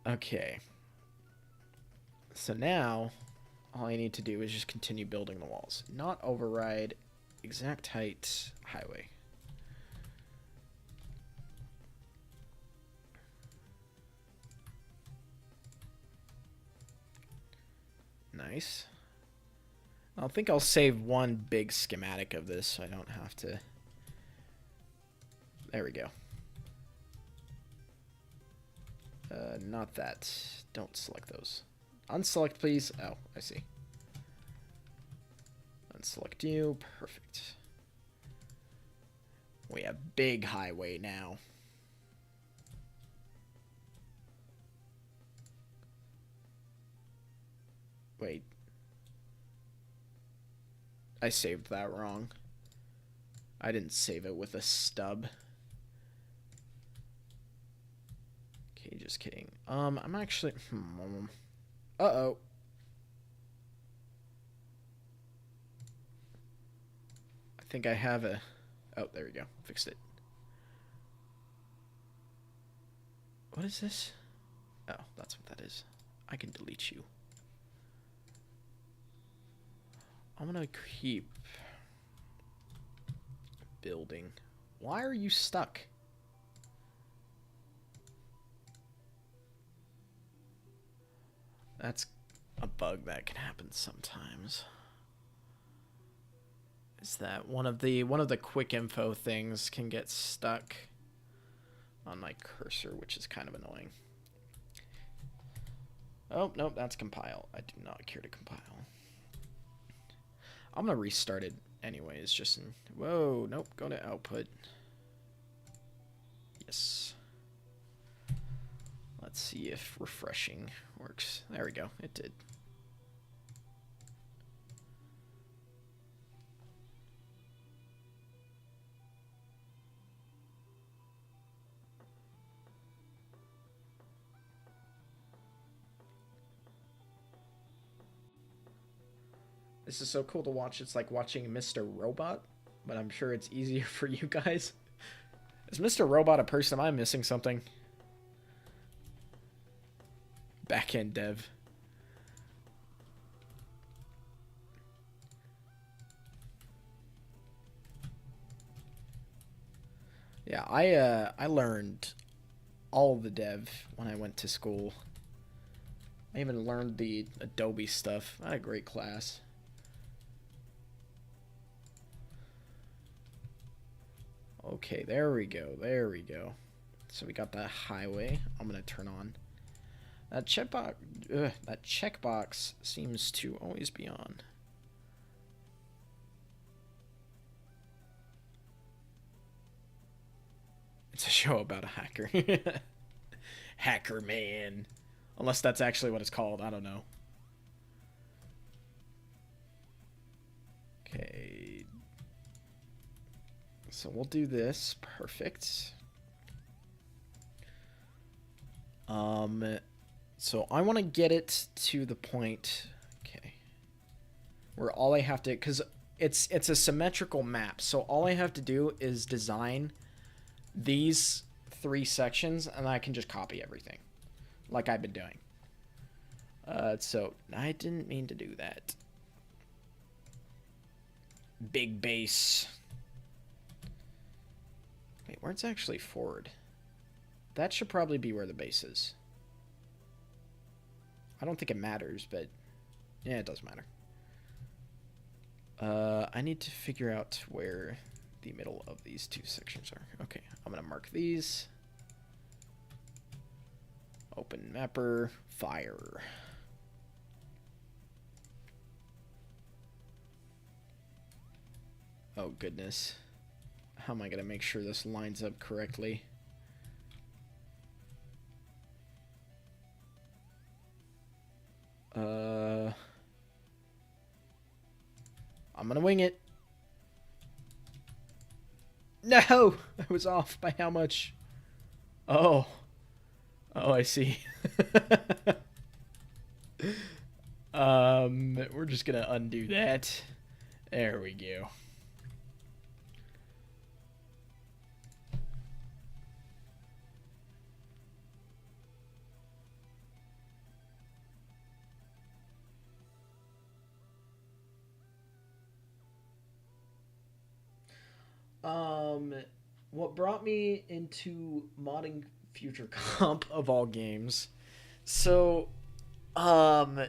Okay. So now, all I need to do is just continue building the walls. Not override exact height highway. Nice. I think I'll save one big schematic of this so I don't have to... There we go. Not that. Don't select those. Unselect, please. Oh, I see. Unselect you. Perfect. We have big highway now. Wait. I saved that wrong. I didn't save it with a stub. Okay, just kidding. I'm actually... Uh-oh. I think I have a... Oh, there we go. Fixed it. What is this? Oh, that's what that is. I can delete you. I'm gonna keep building. Why are you stuck? That's a bug that can happen sometimes. Is that one of the quick info things can get stuck on my cursor, which is kind of annoying. Oh, nope, that's compile. I do not care to compile. I'm gonna restart it anyways, just in... Whoa, nope, go to output. Yes. Let's see if refreshing works. There we go, it did. This is so cool to watch. It's like watching Mr. Robot, but I'm sure it's easier for you guys. Is Mr. Robot a person? Am I missing something? Backend dev. Yeah, I learned all the dev when I went to school. I even learned the Adobe stuff. I had a great class. Okay, there we go. There we go. So we got that highway. I'm gonna turn on. That checkbox seems to always be on. It's a show about a hacker. Hacker man. Unless that's actually what it's called. I don't know. Okay. So we'll do this. Perfect. So I want to get it to the point, okay, where all I have to, because it's a symmetrical map, so all I have to do is design these 3 sections, and I can just copy everything, like I've been doing. So I didn't mean to do that. Big base. Wait, where's actually forward? That should probably be where the base is. I don't think it matters, but yeah, it does matter. I need to figure out where the middle of these 2 sections are. Okay, I'm gonna mark these. Open mapper, fire. Oh goodness. How am I gonna make sure this lines up correctly? I'm gonna wing it. No! I was off by how much? Oh. Oh, I see. We're just gonna undo that. There we go. What brought me into modding Future Comp of all games? So, I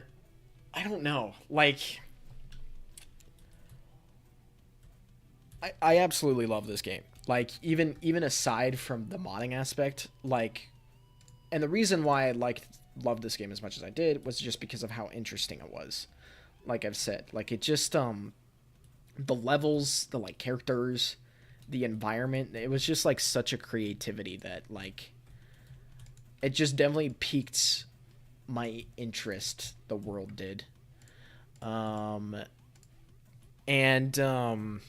don't know. Like, I absolutely love this game. Like, even aside from the modding aspect, like, and the reason why I loved this game as much as I did was just because of how interesting it was. Like I've said, like it just the levels, the like characters, the environment, it was just like such a creativity that like it just definitely piqued my interest. The world did. Um and uh-oh.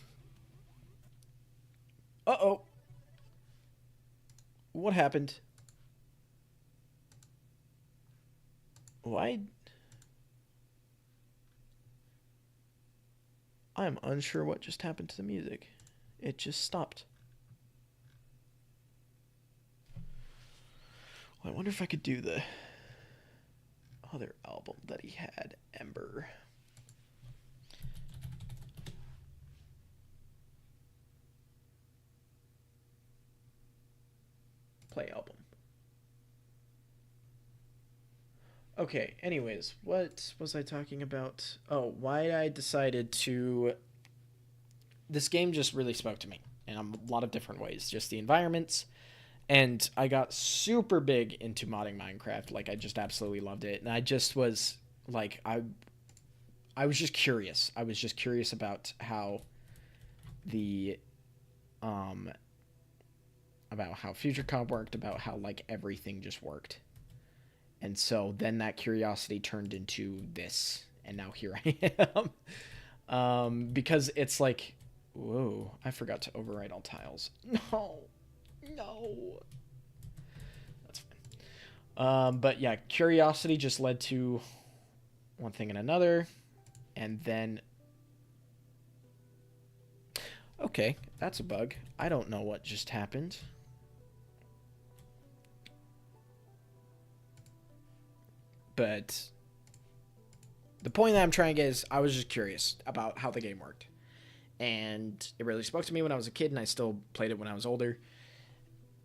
What happened? Why? I'm unsure what just happened to the music. It just stopped. Well, I wonder if I could do the other album that he had, Ember. Play album. Okay, anyways, what was I talking about? Oh, why I decided to... This game just really spoke to me in a lot of different ways. Just the environments, and I got super big into modding Minecraft. Like, I just absolutely loved it, and I just was, like, I was just curious. I was just curious about how the, about how Future Comp worked, about how, like, everything just worked. And so then that curiosity turned into this, and now here I am. Because it's like, whoa, I forgot to overwrite all tiles. No, no. That's fine. But yeah, curiosity just led to one thing and another, and then... Okay, that's a bug. I don't know what just happened. But the point that I'm trying to get is I was just curious about how the game worked. And it really spoke to me when I was a kid, and I still played it when I was older.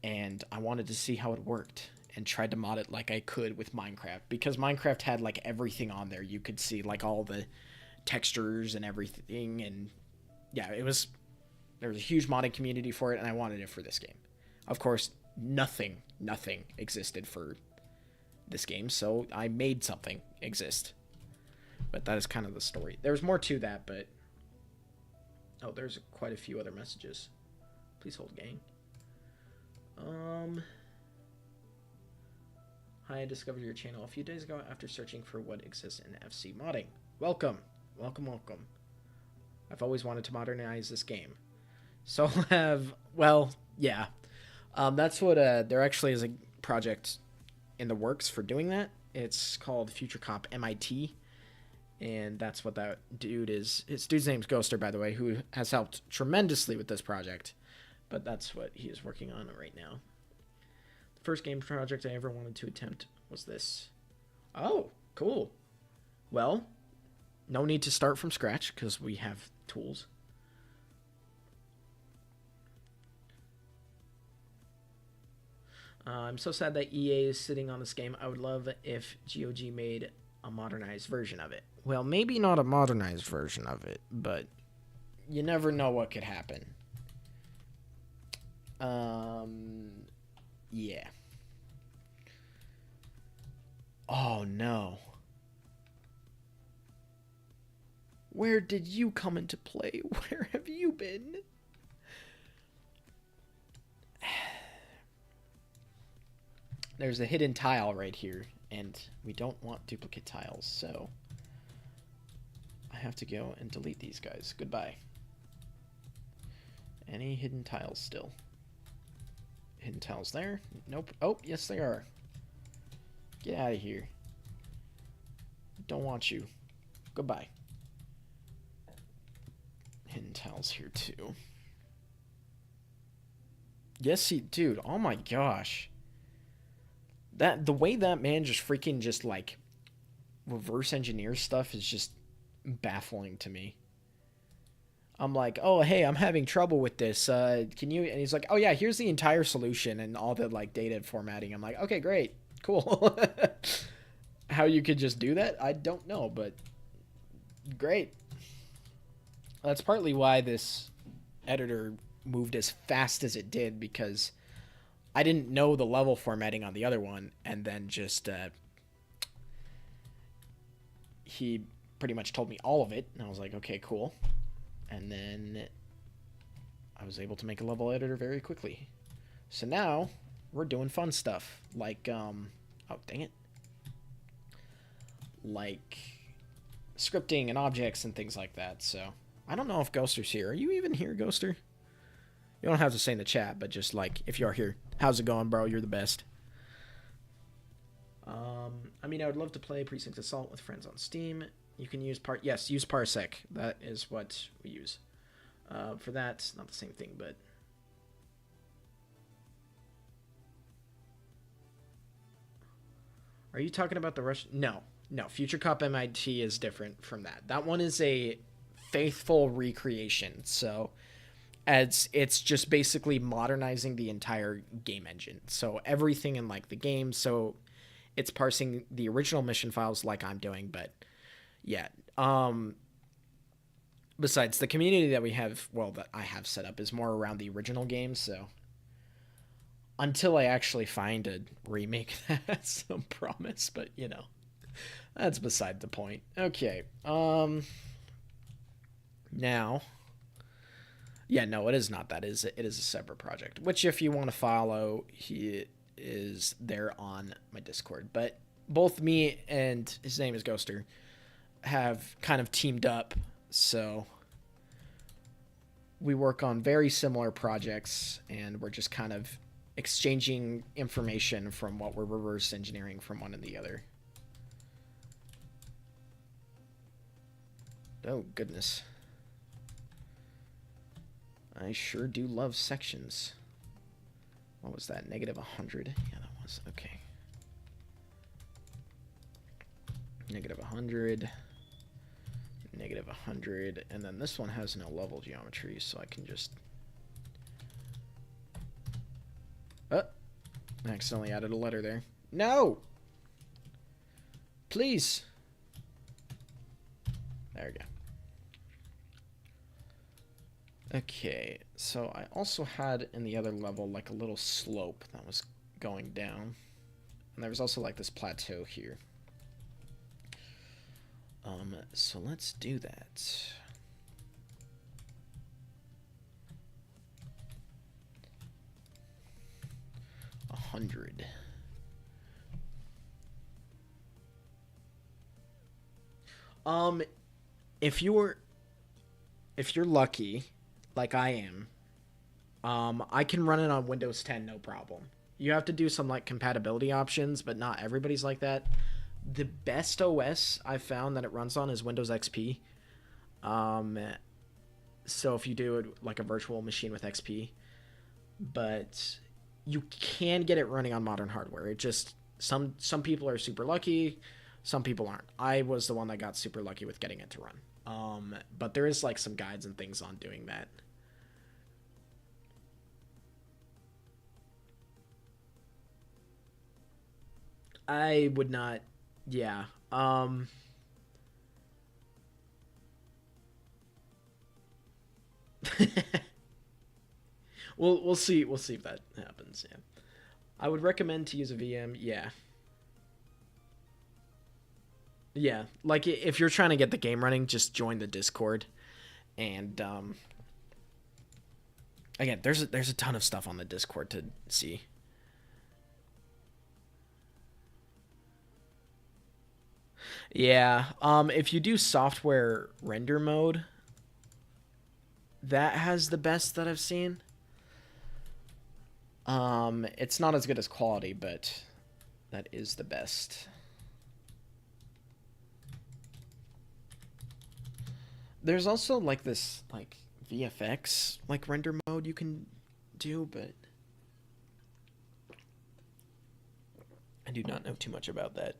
And I wanted to see how it worked and tried to mod it like I could with Minecraft. Because Minecraft had like everything on there. You could see like all the textures and everything. And yeah, there was a huge modding community for it, and I wanted it for this game. Of course, nothing existed for this game, so I made something exist. But that is kind of the story. There's more to that, but... Oh, there's quite a few other messages. Please hold, gang. Hi, I discovered your channel a few days ago after searching for what exists in FC modding. Welcome. Welcome, welcome. I've always wanted to modernize this game. So have... Well, yeah. That's what... There actually is a project in the works for doing that. It's called Future Comp MIT, and that's what that dude is. His dude's name's Ghoster, by the way, who has helped tremendously with this project, but that's what he is working on right now. The first game project I ever wanted to attempt was this. Oh, cool. Well, no need to start from scratch because we have tools. I'm so sad that EA is sitting on this game. I would love if GOG made a modernized version of it. Well, maybe not a modernized version of it, but you never know what could happen. Yeah. Oh, no. Where did you come into play? Where have you been? There's a hidden tile right here, and we don't want duplicate tiles, so I have to go and delete these guys. Goodbye. Any hidden tiles still? Hidden tiles there? Nope. Oh, yes they are. Get out of here. Don't want you. Goodbye. Hidden tiles here too. Yes, dude. Oh my gosh. The way that man just freaking just like reverse engineers stuff is just baffling to me. I'm like, oh hey, I'm having trouble with this. Can you? And he's like, oh yeah, here's the entire solution and all the like data formatting. I'm like, okay, great, cool. How you could just do that, I don't know, but great. That's partly why this editor moved as fast as it did, because I didn't know the level formatting on the other one, and then just he pretty much told me all of it, and I was like, okay, cool. And then I was able to make a level editor very quickly. So now we're doing fun stuff like oh dang it, like scripting and objects and things like that. So I don't know if Ghoster's here. Are you even here, Ghoster? You don't have to say in the chat, but just like if you are here, how's it going, bro? You're the best. I mean, I would love to play Precinct Assault with friends on Steam. You can use use Parsec. That is what we use. For that, not the same thing, but are you talking about the Russian? No. Future Cop MIT is different from that. That one is a faithful recreation. So it's just basically modernizing the entire game engine. So everything in like the game. So it's parsing the original mission files like I'm doing, but yeah. Besides, the community that we have, well, that I have set up is more around the original game, so until I actually find a remake that has some promise, but you know, that's beside the point. Okay. Now, yeah, no, it is not that. It is a separate project, which if you want to follow, he is there on my Discord. But both me and his name is Ghoster have kind of teamed up, so we work on very similar projects, and we're just kind of exchanging information from what we're reverse engineering from one and the other. Oh, goodness. I sure do love sections. What was that? -100? Yeah, that was. Okay. -100. -100. And then this one has no level geometry, so I can just... Oh! I accidentally added a letter there. No! Please! There we go. Okay, so I also had in the other level like a little slope that was going down. And there was also like this plateau here. So let's do that. $100. If you're lucky, like I am, I can run it on Windows 10 no problem. You have to do some like compatibility options, but not everybody's like that. The best OS I've found that it runs on is Windows XP. So if you do it like a virtual machine with XP, but you can get it running on modern hardware. It just some people are super lucky, some people aren't. I was the one that got super lucky with getting it to run. But there is like some guides and things on doing that. I would not. Yeah. We'll see if that happens. Yeah. I would recommend to use a VM. Yeah. Yeah. Like if you're trying to get the game running, just join the Discord. And again, there's a ton of stuff on the Discord to see. Yeah. If you do software render mode, that has the best that I've seen. It's not as good as quality, but that is the best. There's also like this like VFX like render mode you can do, but I do not know too much about that.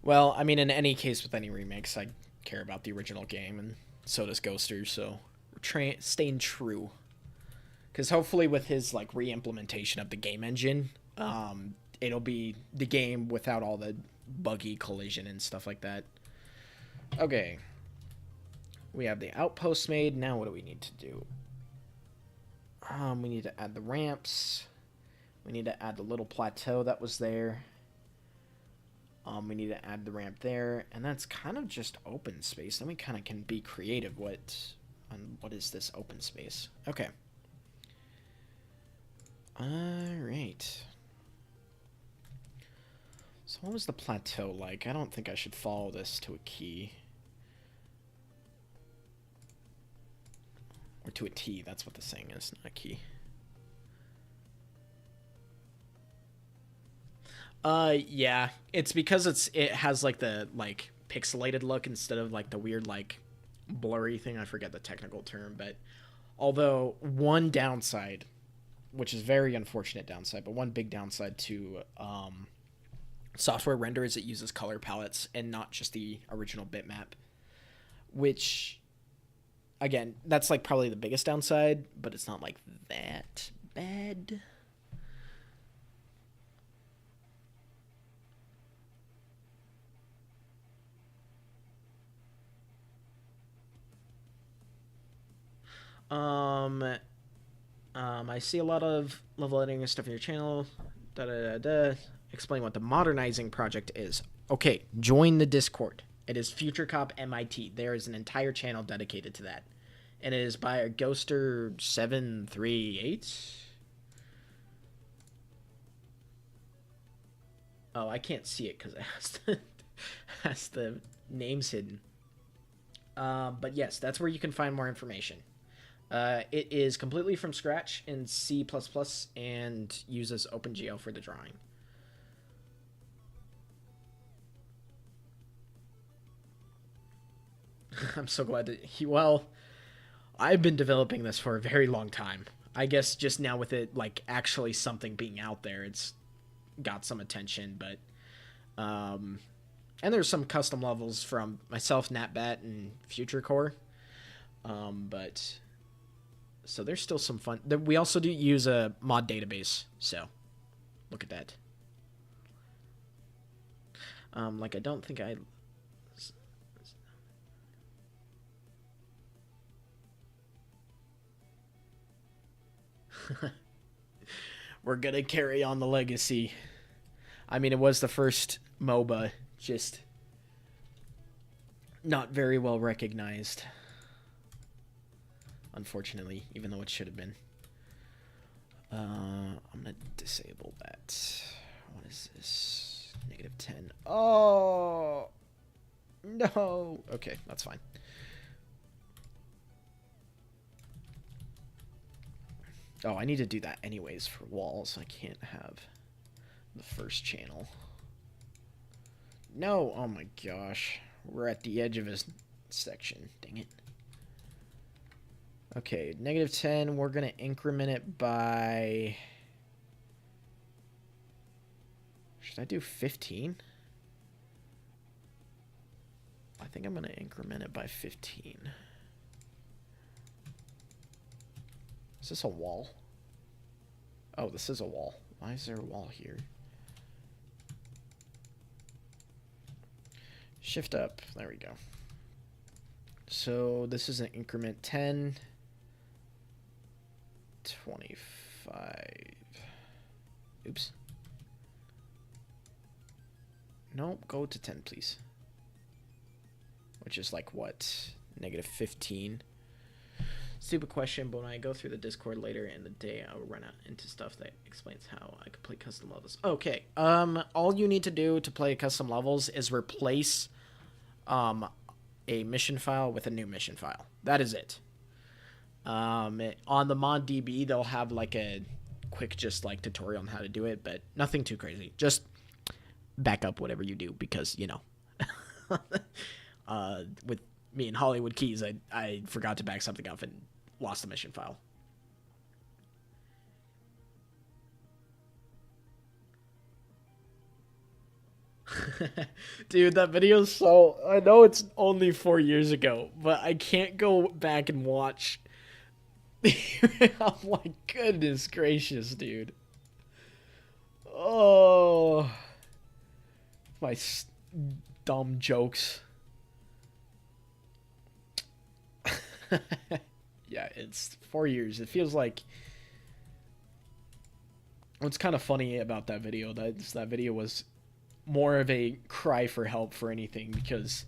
Well, I mean, in any case with any remakes, I care about the original game, and so does Ghoster. So we're staying true, because hopefully with his like re-implementation of the game engine, it'll be the game without all the buggy collision and stuff like that. Okay, we have the outpost made. Now what do we need to do? We need to add the ramps. We need to add the little plateau that was there. We need to add the ramp there, and that's kind of just open space. Then we kind of can be creative. What is this open space? Okay. All right. So what was the plateau like? I don't think I should follow this to a key. Or to a T, that's what the saying is, not a key. Yeah, it's because it has like the like pixelated look instead of like the weird like blurry thing. I forget the technical term, but although one downside, which is very unfortunate downside, but one big downside to software render is it uses color palettes and not just the original bitmap, which again, that's like probably the biggest downside, but it's not like that bad. I see a lot of level editing and stuff in your channel. Da da da da. Explain what the modernizing project is. Okay, join the Discord. It is Future Cop MIT. There is an entire channel dedicated to that, and it is by a Ghoster738. Oh, I can't see it because it has the names hidden. But yes, that's where you can find more information. It is completely from scratch in C++ and uses OpenGL for the drawing. I'm so glad that well, I've been developing this for a very long time. I guess just now with it like actually something being out there, it's got some attention, but and there's some custom levels from myself, NatBat, and FutureCore. But so there's still some fun. We also do use a mod database, so look at that. Like I don't think I. We're gonna carry on the legacy. I mean, it was the first MOBA, just not very well recognized. Unfortunately, even though it should have been. I'm gonna disable that. What is this? -10. Oh no. Okay, that's fine. Oh, I need to do that anyways for walls. I can't have the first channel. No. Oh my gosh. We're at the edge of a section. Dang it. Okay, -10, we're going to increment it by... Should I do 15? I think I'm going to increment it by 15. Is this a wall? Oh, this is a wall. Why is there a wall here? Shift up. There we go. So this is an increment 10... 25. Oops. Nope, go to 10, please. Which is like, what? Negative 15. Stupid question, but when I go through the Discord later in the day, I will run out into stuff that explains how I can play custom levels. Okay, all you need to do to play custom levels is replace a mission file with a new mission file. That is it. On the ModDB, they'll have like a quick just like tutorial on how to do it, but nothing too crazy. Just back up whatever you do because, you know, with me and Hollywood Keys, I forgot to back something up and lost the mission file. Dude, that video's so... I know it's only 4 years ago, but I can't go back and watch. Oh my goodness gracious, dude. Oh... my dumb jokes. Yeah, it's 4 years. It feels like... What's kind of funny about that video, that video was more of a cry for help for anything, because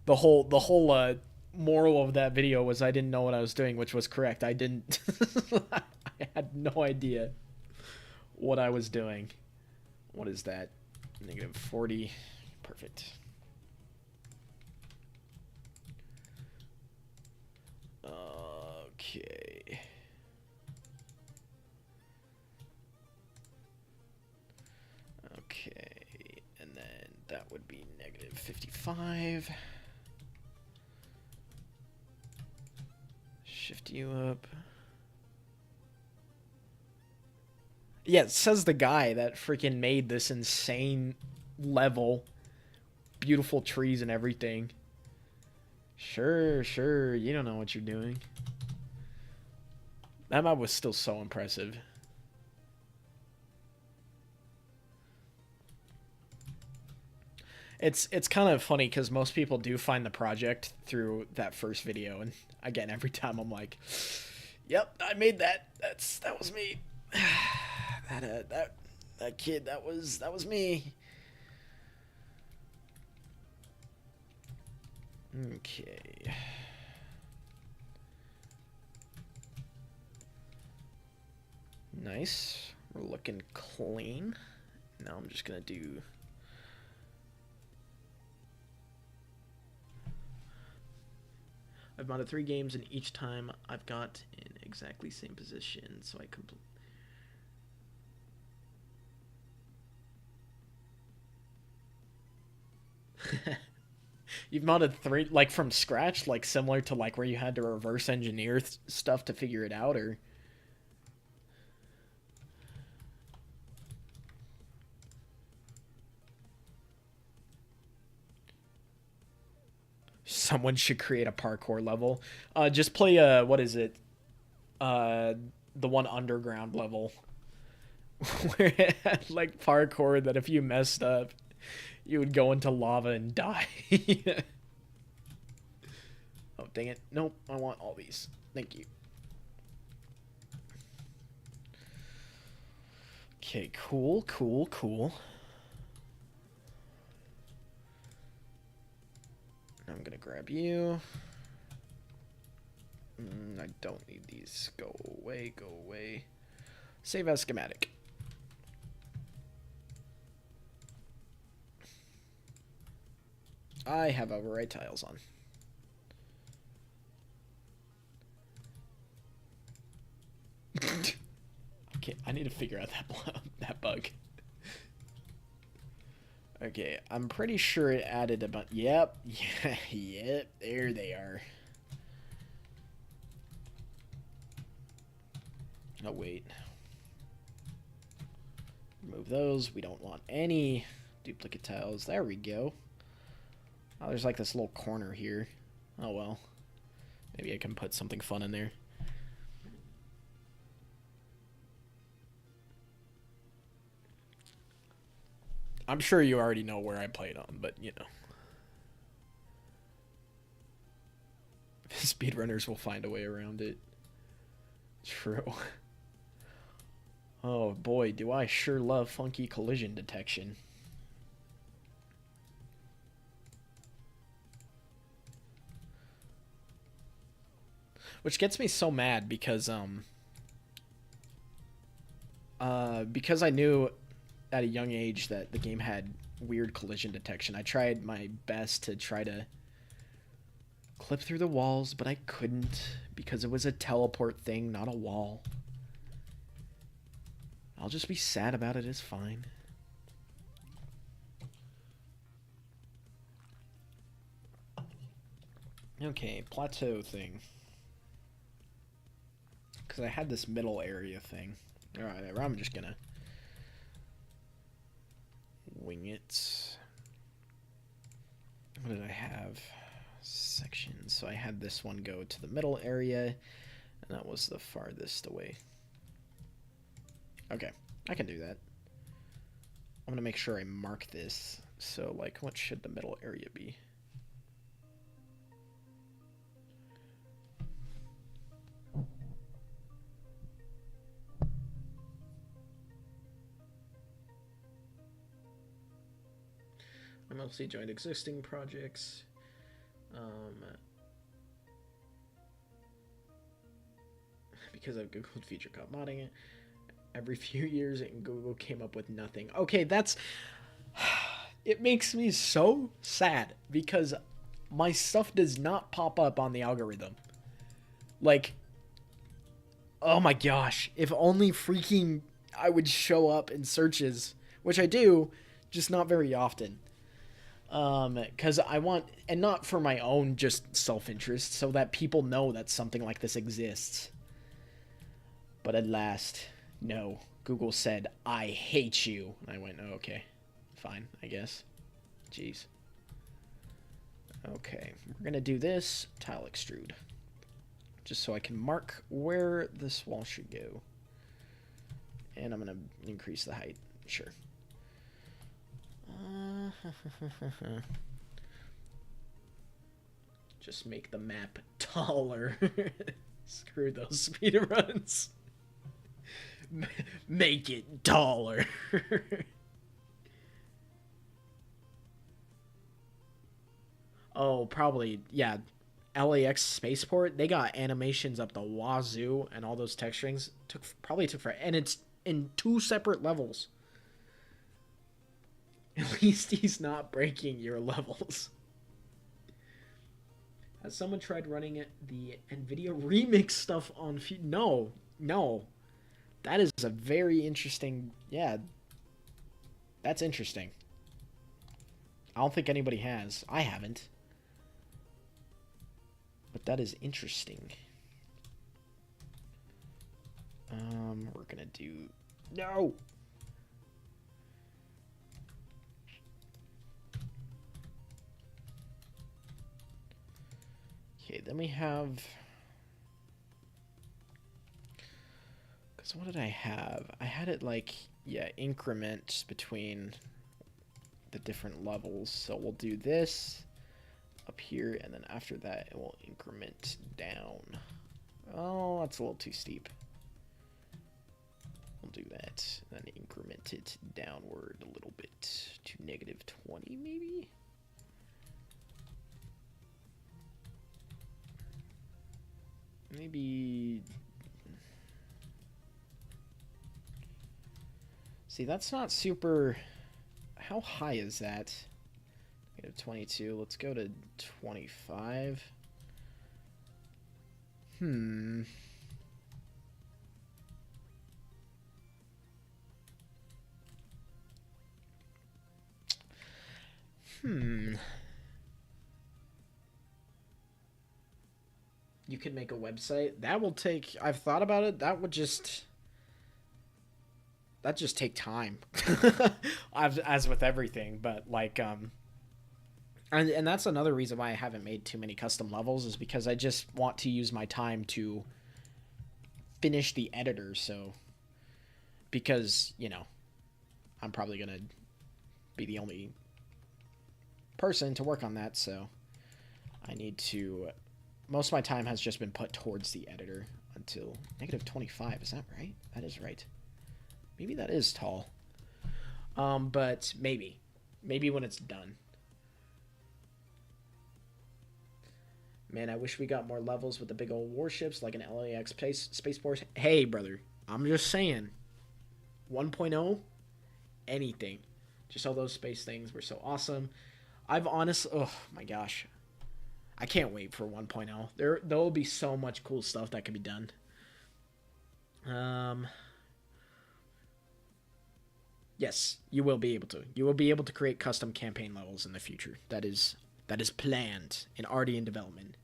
the whole moral of that video was I didn't know what I was doing, which was correct. I didn't. I had no idea what I was doing. What is that? Negative 40. Perfect. Okay. Okay, and then that would be negative 55. Shift you up. Yeah, it says the guy that freaking made this insane level. Beautiful trees and everything. Sure, you don't know what you're doing. That map was still so impressive. It's kind of funny because most people do find the project through that first video, and again, every time I'm like, "Yep, I made that. That was me. that kid. That was me." Okay. Nice. We're looking clean. Now I'm just gonna do... I've modded 3 games, and each time I've got in exactly same position, so I complete... You've modded 3, like, from scratch, like, similar to, like, where you had to reverse engineer stuff to figure it out, or... Someone should create a parkour level. Just play, what is it? The one underground level. Where it had, like, parkour that if you messed up, you would go into lava and die. Oh, dang it. Nope, I want all these. Thank you. Okay, cool. I'm gonna grab you. I don't need these. Go away. Save as schematic. I have override tiles on. Okay, I need to figure out that bug. Okay, I'm pretty sure it added a bunch. Yep, there they are. Oh, wait. Remove those. We don't want any duplicate tiles. There we go. Oh, there's like this little corner here. Oh, well. Maybe I can put something fun in there. I'm sure you already know where I played on, but, you know. Speedrunners will find a way around it. True. Oh, boy, do I sure love funky collision detection. Which gets me so mad because I knew at a young age that the game had weird collision detection. I tried my best to try to clip through the walls, but I couldn't because it was a teleport thing, not a wall. I'll just be sad about it, it's fine. Okay, plateau thing. Because I had this middle area thing. Alright, I'm just gonna wing it. What did I have? Sections. So I had this one go to the middle area, and that was the farthest away. Okay, I can do that. I'm gonna make sure I mark this. So, like, what should the middle area be? I mostly joined existing projects. Because I've Googled feature cop modding it every few years, and Google came up with nothing. Okay, that's... It makes me so sad because my stuff does not pop up on the algorithm. Like, oh my gosh, if only freaking I would show up in searches, which I do, just not very often. Because I want, and not for my own just self-interest, so that people know that something like this exists. But at last, no. Google said, I hate you. And I went, oh, okay. Fine, I guess. Jeez. Okay, we're gonna do this, tile extrude. Just so I can mark where this wall should go. And I'm gonna increase the height, sure. Just make the map taller. Screw those speedruns. Make it taller. Oh, probably, yeah. LAX Spaceport, they got animations up the wazoo, and all those texturings probably took for, and it's in 2 separate levels. At least he's not breaking your levels. Has someone tried running the NVIDIA remix stuff on... No. That is a very interesting... Yeah. That's interesting. I don't think anybody has. I haven't. But that is interesting. We're gonna do... No! Okay, then we have... Because what did I have? I had it like, yeah, increment between the different levels. So we'll do this up here, and then after that it will increment down. Oh, that's a little too steep. We'll do that, and then increment it downward a little bit to -20 maybe? Maybe... See, that's not super... How high is that? -22. Let's go to 25. You could make a website. That will take... I've thought about it. That would just... That just take time. As with everything. But, like, And that's another reason why I haven't made too many custom levels, is because I just want to use my time to finish the editor, so... Because, you know, I'm probably going to be the only person to work on that, so I need to... Most of my time has just been put towards the editor until -25. Is that right? That is right. Maybe that is tall. But maybe. Maybe when it's done. Man, I wish we got more levels with the big old warships like an LAX Space Force. Hey, brother, I'm just saying. 1.0, anything. Just all those space things were so awesome. I've honestly, oh my gosh, I can't wait for 1.0. There will be so much cool stuff that can be done. Yes, you will be able to. You will be able to create custom campaign levels in the future. That is planned and already in development.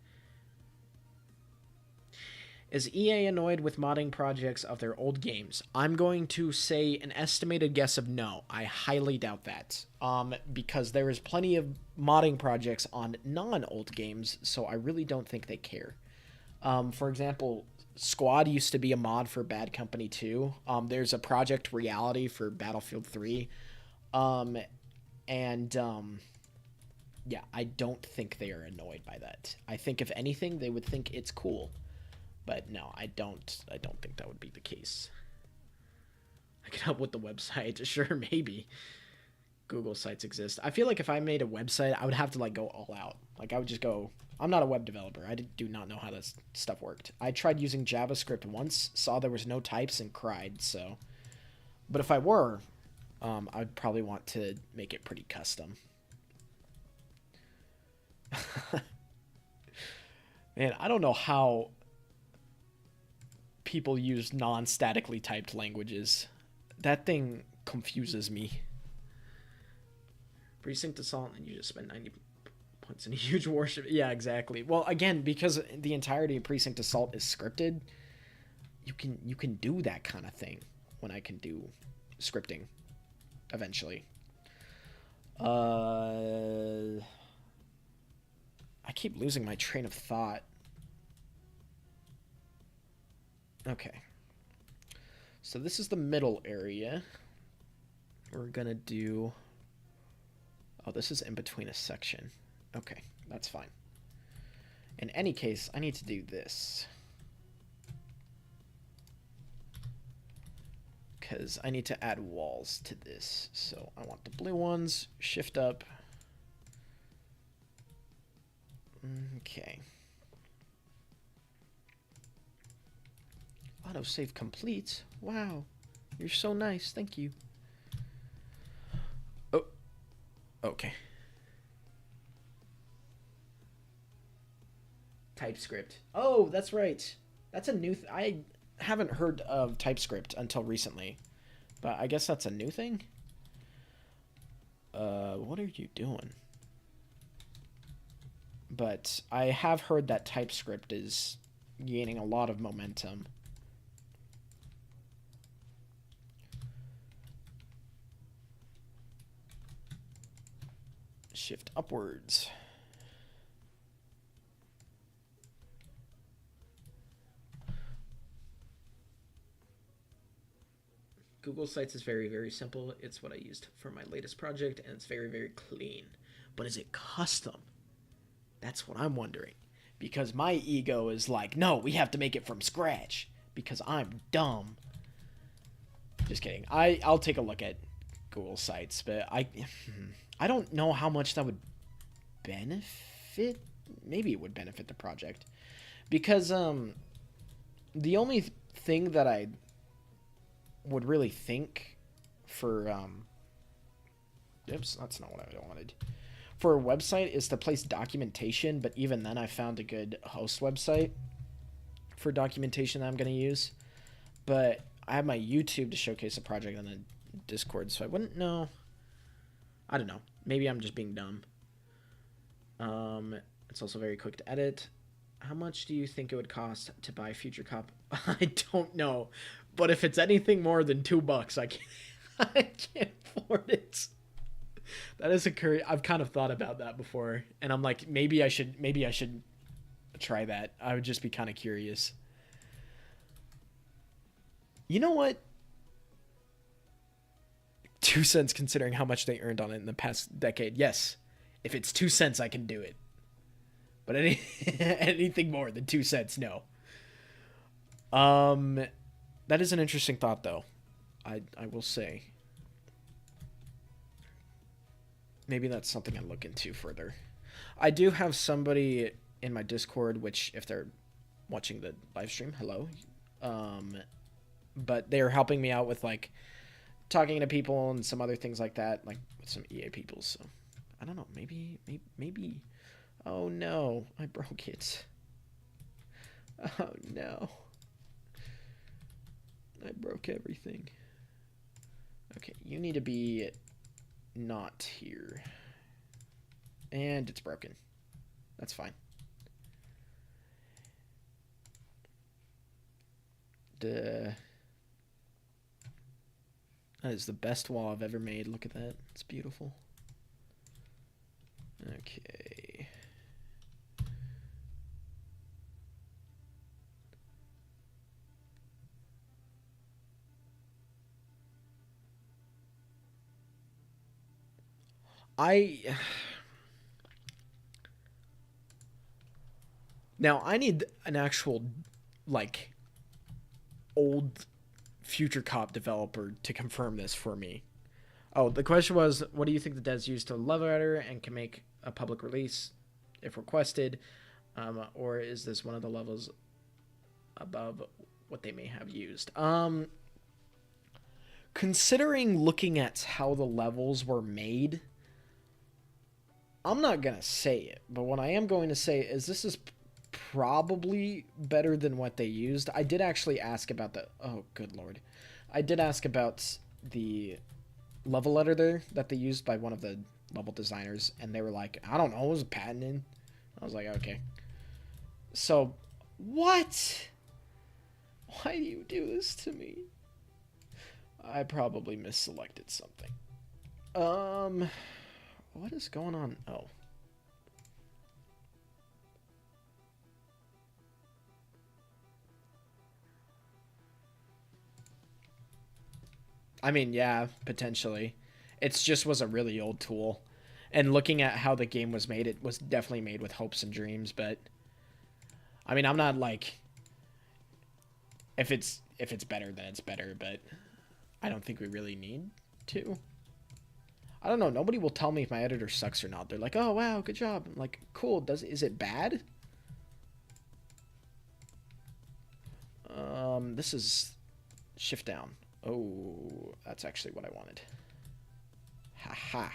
Is EA annoyed with modding projects of their old games? I'm going to say an estimated guess of no. I highly doubt that. Because there is plenty of modding projects on non-old games, so I really don't think they care. For example, Squad used to be a mod for Bad Company 2. There's a Project Reality for Battlefield 3. Yeah, I don't think they are annoyed by that. I think if anything, they would think it's cool. But no, I don't think that would be the case. I can help with the website. Sure, maybe. Google sites exist. I feel like if I made a website, I would have to like go all out. Like I would just go, I'm not a web developer. I do not know how this stuff worked. I tried using JavaScript once, saw there was no types and cried, so. But if I were, I'd probably want to make it pretty custom. Man, I don't know how people use non-statically typed languages. That thing confuses me. Precinct Assault, and you just spend 90 points in a huge warship. Yeah, exactly. Well, again, because the entirety of Precinct Assault is scripted, you can do that kind of thing when I can do scripting eventually. I keep losing my train of thought. Okay. So this is the middle area. We're gonna do... Oh, this is in between a section. Okay, that's fine. In any case, I need to do this. Because I need to add walls to this. So I want the blue ones. Shift up. Okay. Autosave complete. Wow. You're so nice. Thank you. Oh. Okay. TypeScript. Oh, that's right. That's a new... I haven't heard of TypeScript until recently. But I guess that's a new thing? What are you doing? But I have heard that TypeScript is gaining a lot of momentum. Shift upwards. Google Sites is very, very simple. It's what I used for my latest project, and it's very, very clean. But is it custom? That's what I'm wondering. Because my ego is like, no, we have to make it from scratch. Because I'm dumb. Just kidding. I'll take a look at Google Sites, but I don't know how much that would benefit. Maybe it would benefit the project. Because the only thing that I would really think for oops, that's not what I wanted. For a website is to place documentation, but even then I found a good host website for documentation that I'm going to use. But I have my YouTube to showcase a project on the Discord, so I wouldn't know. I don't know. Maybe I'm just being dumb. It's also very quick to edit. How much do you think it would cost to buy Future Cop? I don't know. But if it's anything more than $2, I can't afford it. That is I've kind of thought about that before, and I'm like, maybe I should try that. I would just be kind of curious. You know what? 2 cents considering how much they earned on it in the past decade. Yes. If it's 2 cents, I can do it. But anything more than 2 cents, no. That is an interesting thought, though. I will say. Maybe that's something I look into further. I do have somebody in my Discord, which if they're watching the live stream, hello. But they're helping me out with like talking to people and some other things like that, like with some EA people. So I don't know, maybe. Oh no, I broke it. Oh no, I broke everything. Okay, you need to be not here. And it's broken. That's fine. That is the best wall I've ever made. Look at that. It's beautiful. Okay. Now I need an actual like old Future Cop developer to confirm this for me. Oh, the question was, what do you think the devs use to level editor and can make a public release if requested, or is this one of the levels above what they may have used? Considering looking at how the levels were made, I'm not gonna say it, but what I am going to say is this is probably better than what they used. I did actually ask about the... Oh, good lord. I did ask about the level editor that they used by one of the level designers, and they were like, I don't know, it was patented. I was like, okay. So, what? Why do you do this to me? I probably misselected something. What is going on? Oh. I mean, yeah, potentially. It just was a really old tool. And looking at how the game was made, it was definitely made with hopes and dreams, but I mean, I'm not like if it's better, then it's better, but I don't think we really need to. I don't know, nobody will tell me if my editor sucks or not. They're like, "Oh, wow, good job." I'm like, "Cool, is it bad?" This is shift down. Oh, that's actually what I wanted. Haha.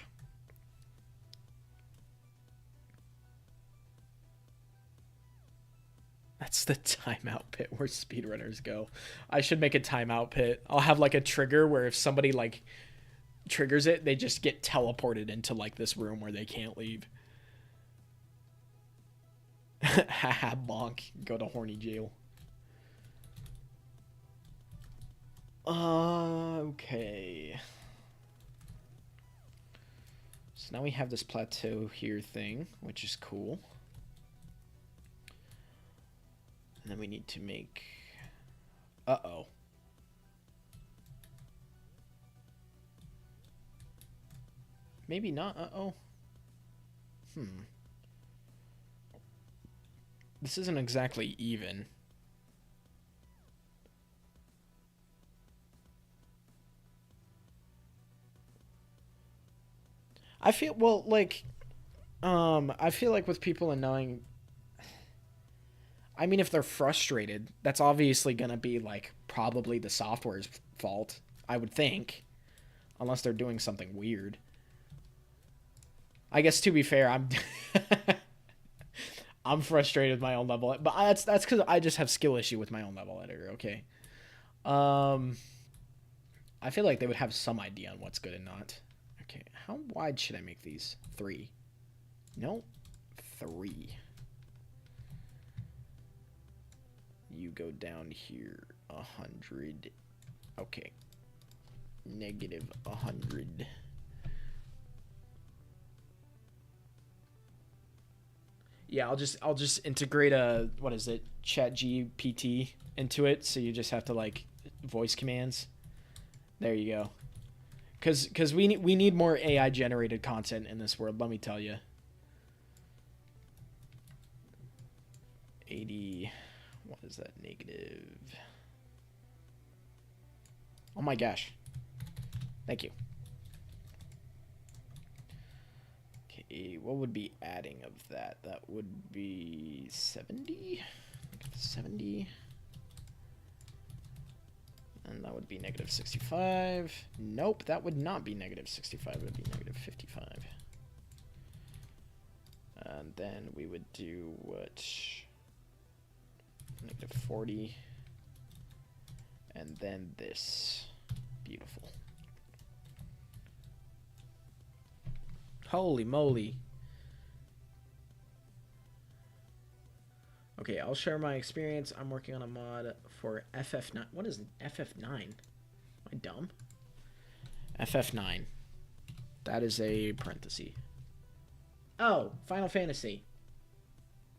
That's the timeout pit where speedrunners go. I should make a timeout pit. I'll have like a trigger where if somebody like triggers it, they just get teleported into like this room where they can't leave. Haha, bonk. Go to horny jail. Okay. So now we have this plateau here thing, which is cool. And then we need to make... Uh-oh. Maybe not uh-oh. This isn't exactly even. I feel, well, like, I feel like with people annoying... I mean, if they're frustrated, that's obviously going to be, like, probably the software's fault, I would think. Unless they're doing something weird. I guess, to be fair, I'm... I'm frustrated with my own level, but that's because I just have skill issue with my own level editor, okay? I feel like they would have some idea on what's good and not. Okay, how wide should I make these? 3. No, 3. You go down here 100. Okay. Negative 100. Yeah, I'll just integrate a, what is it, ChatGPT into it, so you just have to like voice commands. There you go. Cause we need more AI generated content in this world, let me tell you. 80. What is that? Negative. Oh my gosh. Thank you. Okay, be, what would be adding of that? That would be 70? 70. And that would be negative 65. Nope, that would not be negative 65. It would be negative 55. And then we would do what? Negative 40. And then this. Beautiful. Holy moly. Okay, I'll share my experience. I'm working on a mod for FF9. What is FF9? Am I dumb? FF9. That is a parenthesis. Oh, Final Fantasy.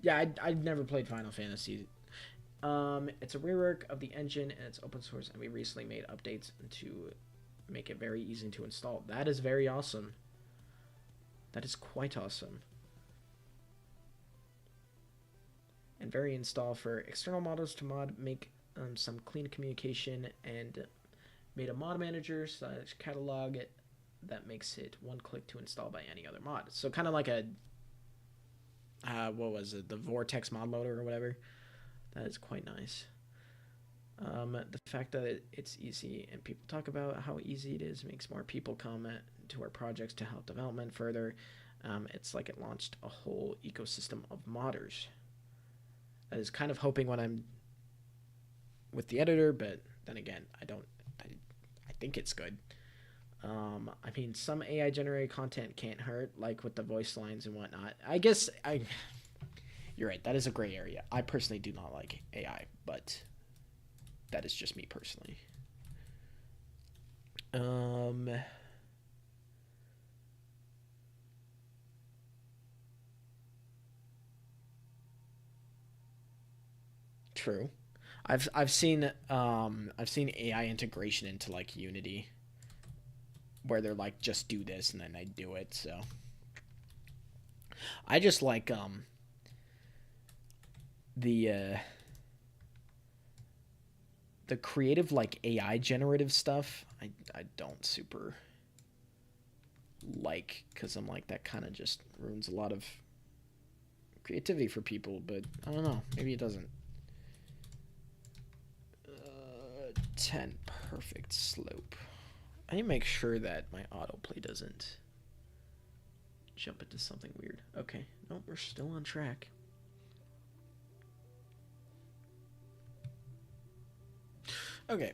Yeah, I've never played Final Fantasy. It's a rework of the engine, and it's open source, and we recently made updates to make it very easy to install. That is very awesome. That is quite awesome. And very install for external models to mod, make some clean communication, and made a mod manager / catalog that makes it one click to install by any other mod. So kind of like a, what was it, the Vortex mod loader or whatever. That is quite nice. The fact that it's easy and people talk about how easy it is makes more people come to our projects to help development further. It's like it launched a whole ecosystem of modders. I was kind of hoping when I'm with the editor, but then again, I think it's good. I mean, some AI generated content can't hurt, like with the voice lines and whatnot. I guess you're right. That is a gray area. I personally do not like AI, but that is just me personally. True. I've seen AI integration into like Unity, where they're like, just do this, and then I do it. So I just like the creative like AI generative stuff. I don't super like, because I'm like, that kind of just ruins a lot of creativity for people. But I don't know, maybe it doesn't. 10 perfect slope. I need to make sure that my autoplay doesn't jump into something weird. Okay, nope, we're still on track. Okay.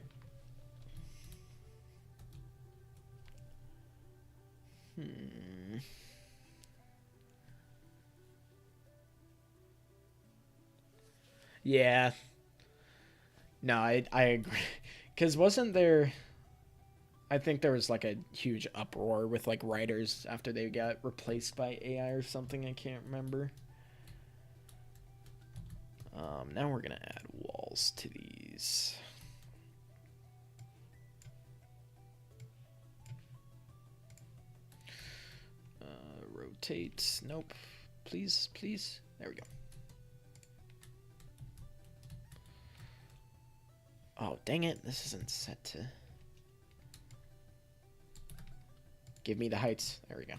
Yeah. No, I agree. Because wasn't there... I think there was like a huge uproar with like writers after they got replaced by AI or something. I can't remember. Now we're going to add walls to these. Rotate. Nope. Please, please. There we go. Oh, dang it. This isn't set to... Give me the heights. There we go.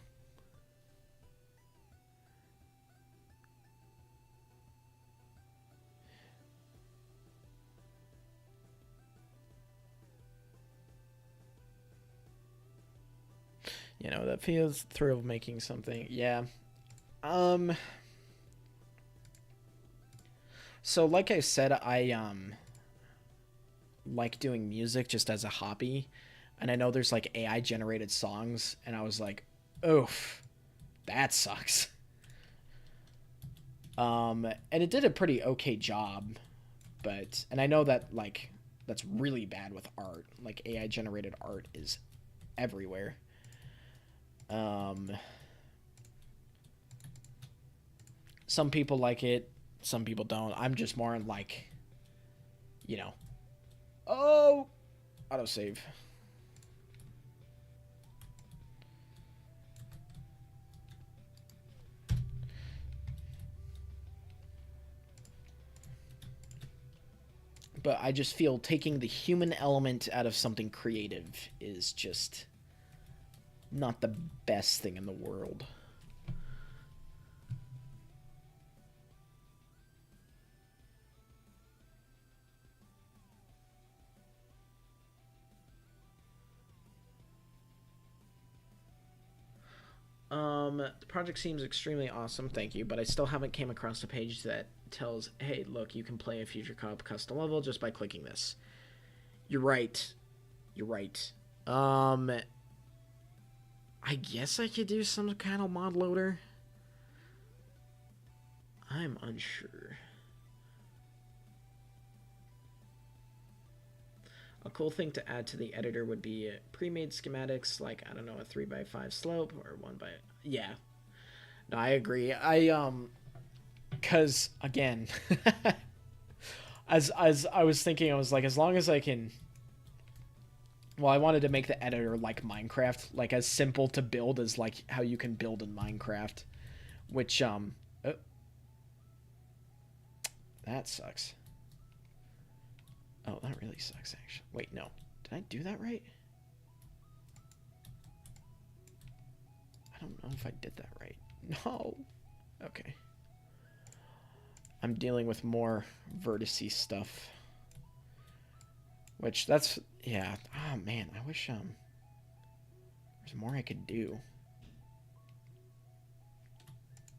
You know, that feels thrill of making something. Yeah. So like I said, I like doing music just as a hobby. And I know there's like AI generated songs, and I was like, oof, that sucks. And it did a pretty okay job, but, and I know that like, that's really bad with art. Like AI generated art is everywhere. Some people like it, some people don't. I'm just more in like, you know, oh, autosave. But I just feel taking the human element out of something creative is just not the best thing in the world. The project seems extremely awesome, thank you, but I still haven't came across a page that tells, hey, look, you can play a Future Cop custom level just by clicking this. You're right. You're right. I guess I could do some kind of mod loader. I'm unsure. A cool thing to add to the editor would be pre-made schematics, like, I don't know, a 3x5 slope or 1x... Yeah. No, I agree. Because, again, as I was thinking, I was like, as long as I can... Well, I wanted to make the editor like Minecraft, like as simple to build as like how you can build in Minecraft, which, oh, that sucks. Oh, that really sucks, actually. Wait, no. Did I do that right? I don't know if I did that right. No. Okay. I'm dealing with more vertice stuff. Which, that's... Yeah. Oh, man. I wish, there's more I could do.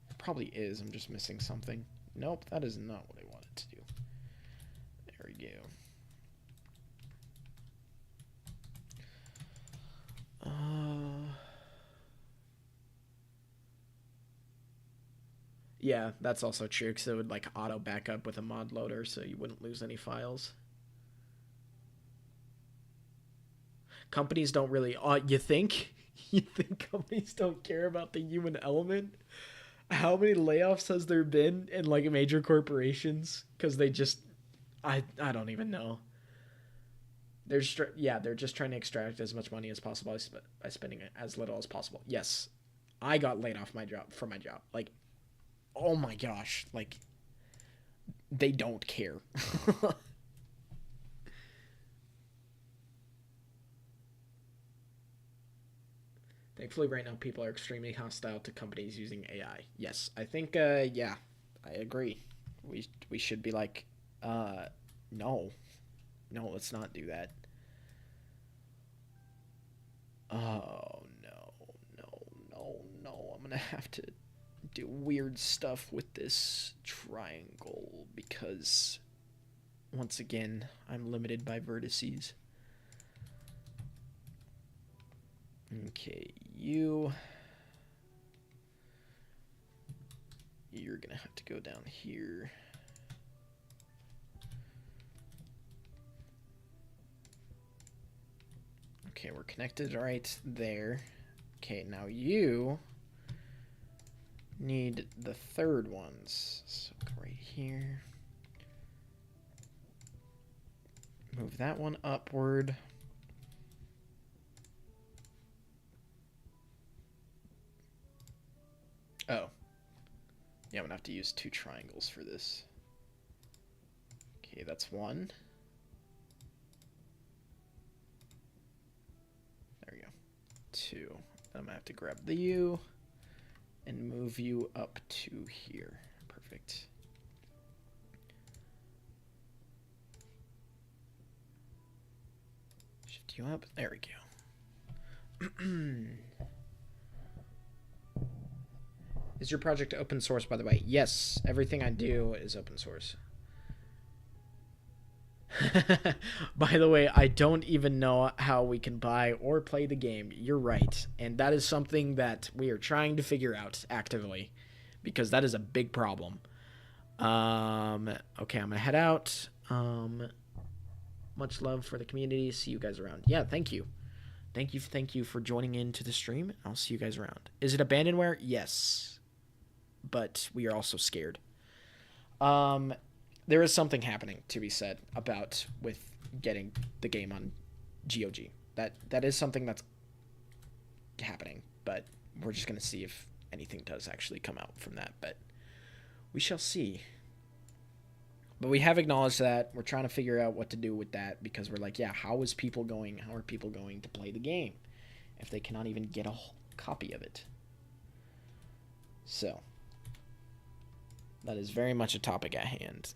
There probably is. I'm just missing something. Nope, that is not what I wanted to do. There we go. Yeah, that's also true, because it would like auto backup with a mod loader, so you wouldn't lose any files. Companies don't really... you think? You think companies don't care about the human element? How many layoffs has there been in like major corporations? Because they just... I don't even know. They're just trying to extract as much money as possible by spending as little as possible. Yes, I got laid off from my job. Like, oh my gosh, like, they don't care. Thankfully, right now, people are extremely hostile to companies using AI. Yes, I think, yeah, I agree. We should be like, no, let's not do that. Oh, no, I'm gonna have to do weird stuff with this triangle because, once again, I'm limited by vertices. Okay, you're gonna have to go down here. Okay, we're connected right there. Okay, now you need the third ones. So go right here. Move that one upward. Oh. Yeah, I'm gonna have to use 2 triangles for this. Okay, that's 1. There we go. 2. I'm gonna have to grab the U and move you up to here. Perfect. Shift you up. There we go. Is your project open source, by the way? Yes, everything I do is open source. By the way, I don't even know how we can buy or play the game. You're right. And that is something that we are trying to figure out actively, because that is a big problem. Okay, I'm going to head out. Much love for the community. See you guys around. Yeah, thank you. Thank you for joining into the stream. I'll see you guys around. Is it abandonware? Yes. But we are also scared. There is something happening to be said about with getting the game on GOG. That is something that's happening, but we're just gonna see if anything does actually come out from that. But we shall see. But we have acknowledged that. We're trying to figure out what to do with that, because we're like, yeah, how are people going to play the game if they cannot even get a copy of it? So that is very much a topic at hand.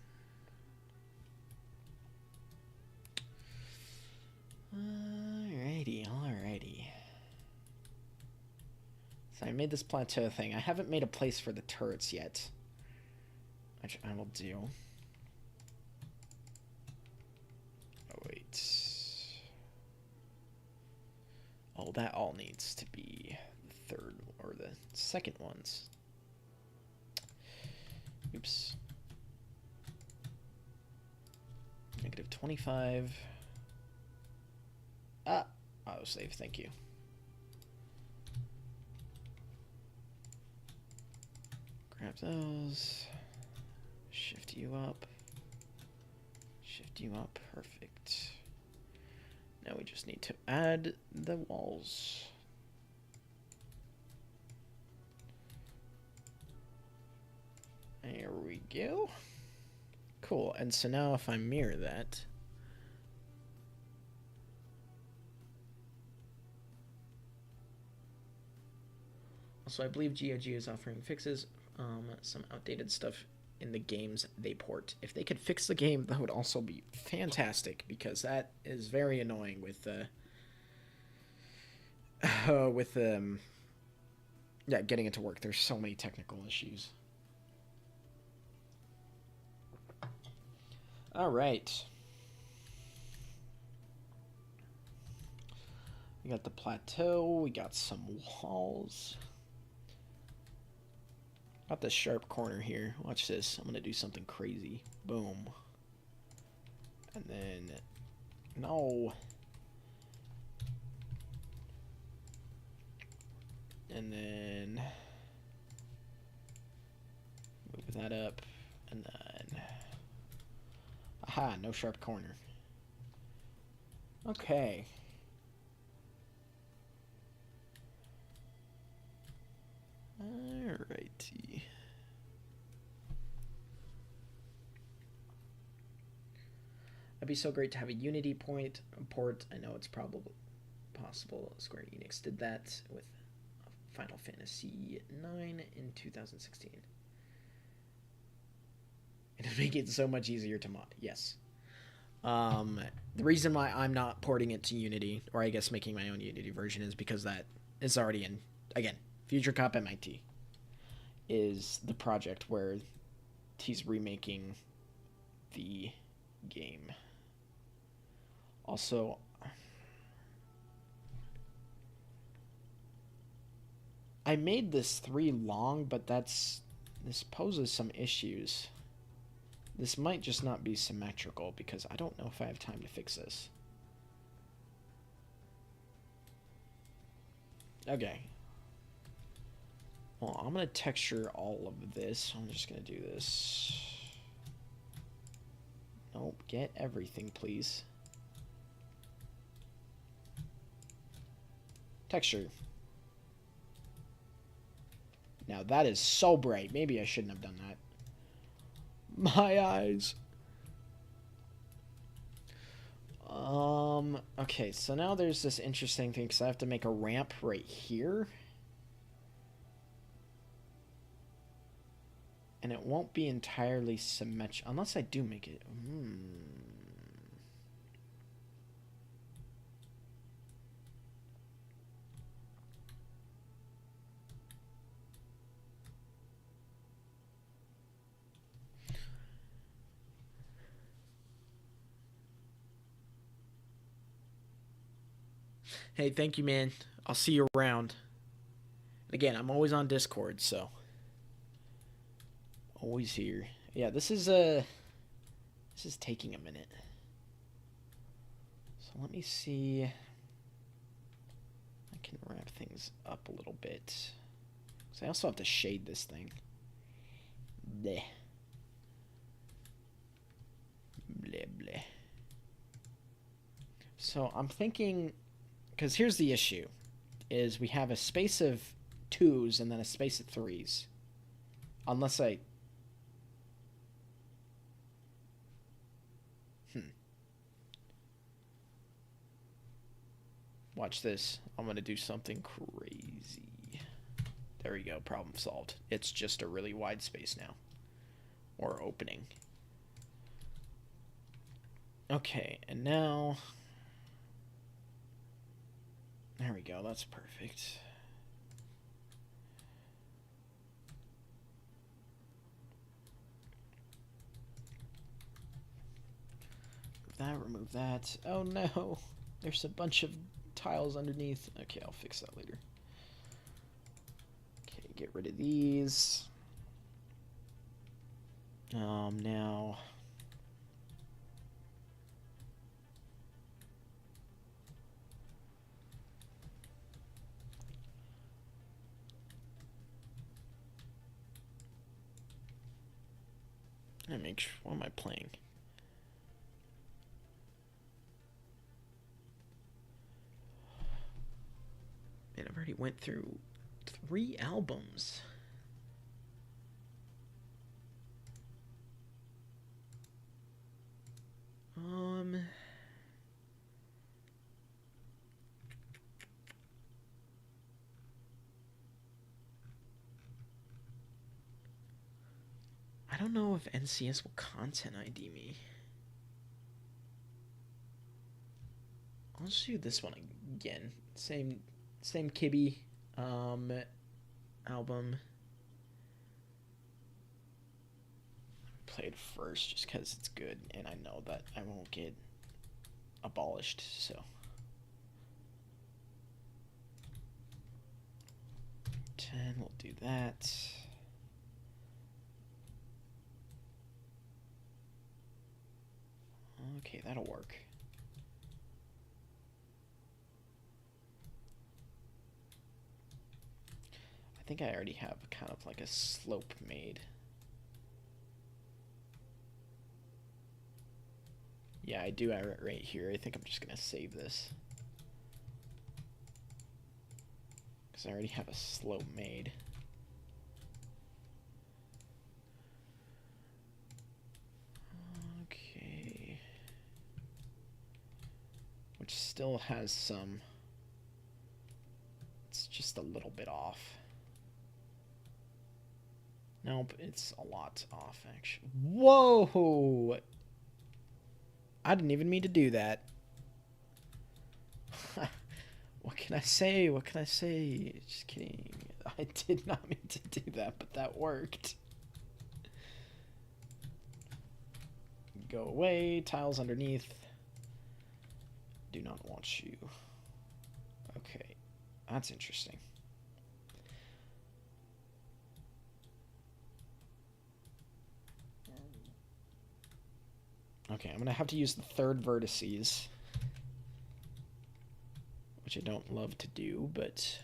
Alrighty. So I made this plateau thing. I haven't made a place for the turrets yet, which I will do. Oh, wait. Oh, that all needs to be the third or the second ones. Oops. Negative 25. Ah, autosave, thank you. Grab those. Shift you up. Shift you up, perfect. Now we just need to add the walls. There we go. Cool, and so now if I mirror that, also I believe GOG is offering fixes, some outdated stuff in the games they port. If they could fix the game, that would also be fantastic, because that is very annoying with yeah, getting it to work. There's so many technical issues. All right. We got the plateau. We got some walls. Got this sharp corner here. Watch this. I'm going to do something crazy. Boom. And then... No. And then... Move that up. And then... Aha, no sharp corner. Okay. Alrighty. It'd be so great to have a Unity port. I know it's probably possible. Square Enix did that with Final Fantasy IX in 2016. It'd make it so much easier to mod. Yes. The reason why I'm not porting it to Unity, or I guess making my own Unity version, is because that is already in, again, Future Cop MIT is the project where he's remaking the game. Also, I made this 3 long, but this poses some issues. This might just not be symmetrical, because I don't know if I have time to fix this. Okay. Well, I'm going to texture all of this. I'm just going to do this. Nope, get everything, please. Texture. Now, that is so bright. Maybe I shouldn't have done that. My eyes. Okay, so now there's this interesting thing, because I have to make a ramp right here. And it won't be entirely symmetrical, unless I do make it. Hey, thank you, man. I'll see you around. Again, I'm always on Discord, so always here. Yeah, this is taking a minute. So let me see. I can wrap things up a little bit. So I also have to shade this thing. Bleh. Bleh, bleh. So I'm thinking, because here's the issue, is we have a space of 2s and then a space of 3s. Unless I... Watch this. I'm going to do something crazy. There we go. Problem solved. It's just a really wide space now. Or opening. Okay, and now... There we go. That's perfect. remove that. Oh no, there's a bunch of tiles underneath. Okay, I'll fix that later. Okay, get rid of these. Now... I make sure, what am I playing? Man, I've already went through 3 albums. I don't know if NCS will content ID me. I'll just do this one again. Same Kibby album. Play it first just because it's good and I know that I won't get abolished, so. 10, we'll do that. Okay, that'll work. I think I already have kind of like a slope made. Yeah, I do right here. I think I'm just gonna save this. Because I already have a slope made. Okay. Which still has some... It's just a little bit off. Nope, it's a lot off, actually. Whoa! I didn't even mean to do that. What can I say? What can I say? Just kidding. I did not mean to do that, but that worked. Go away. Tiles underneath. Do not want you. Okay. That's interesting. Okay, I'm going to have to use the third vertices, which I don't love to do, but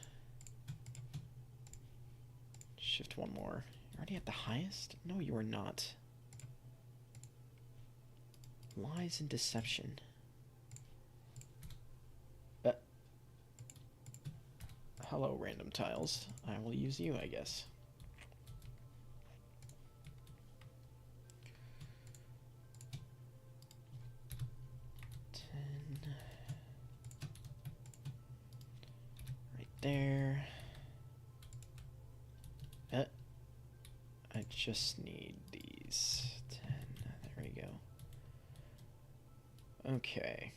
shift one more. You're already at the highest? No, you are not. Lies and deception. Hello, random tiles. I will use you, I guess. There. I just need these 10. There we go. Okay.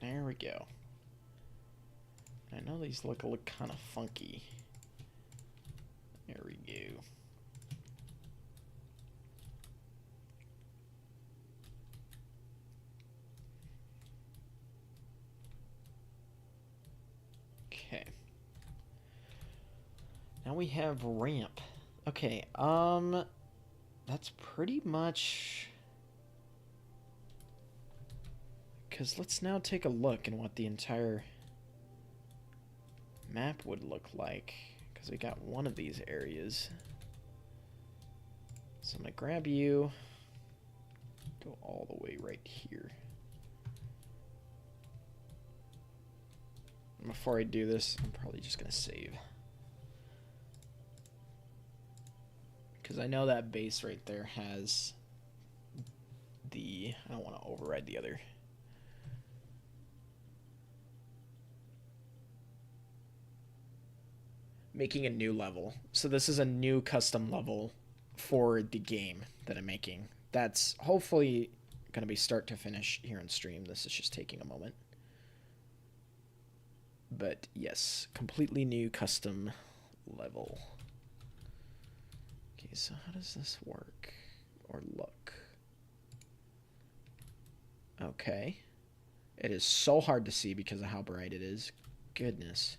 There we go. I know these look kind of funky. There we go. Okay. Now we have ramp. Okay, that's pretty much... Because let's now take a look at what the entire map would look like. Because we got one of these areas. So I'm going to grab you. Go all the way right here. And before I do this, I'm probably just going to save. Because I know that base right there has the... I don't want to override the other making a new level. So this is a new custom level for the game that I'm making. That's hopefully going to be start to finish here on stream. This is just taking a moment. But yes, completely new custom level. Okay, so how does this work or look? Okay. It is so hard to see because of how bright it is. Goodness.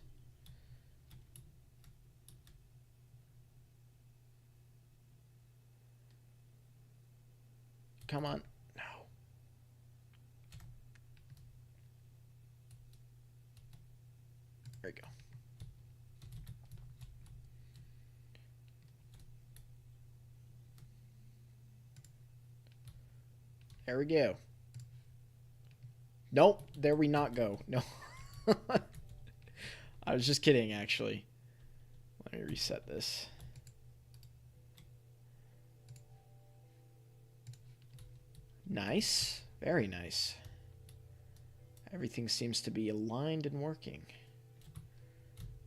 Come on. No. There we go. There we go. Nope. There we not go. No. I was just kidding, actually. Let me reset this. Nice. Very nice. Everything seems to be aligned and working.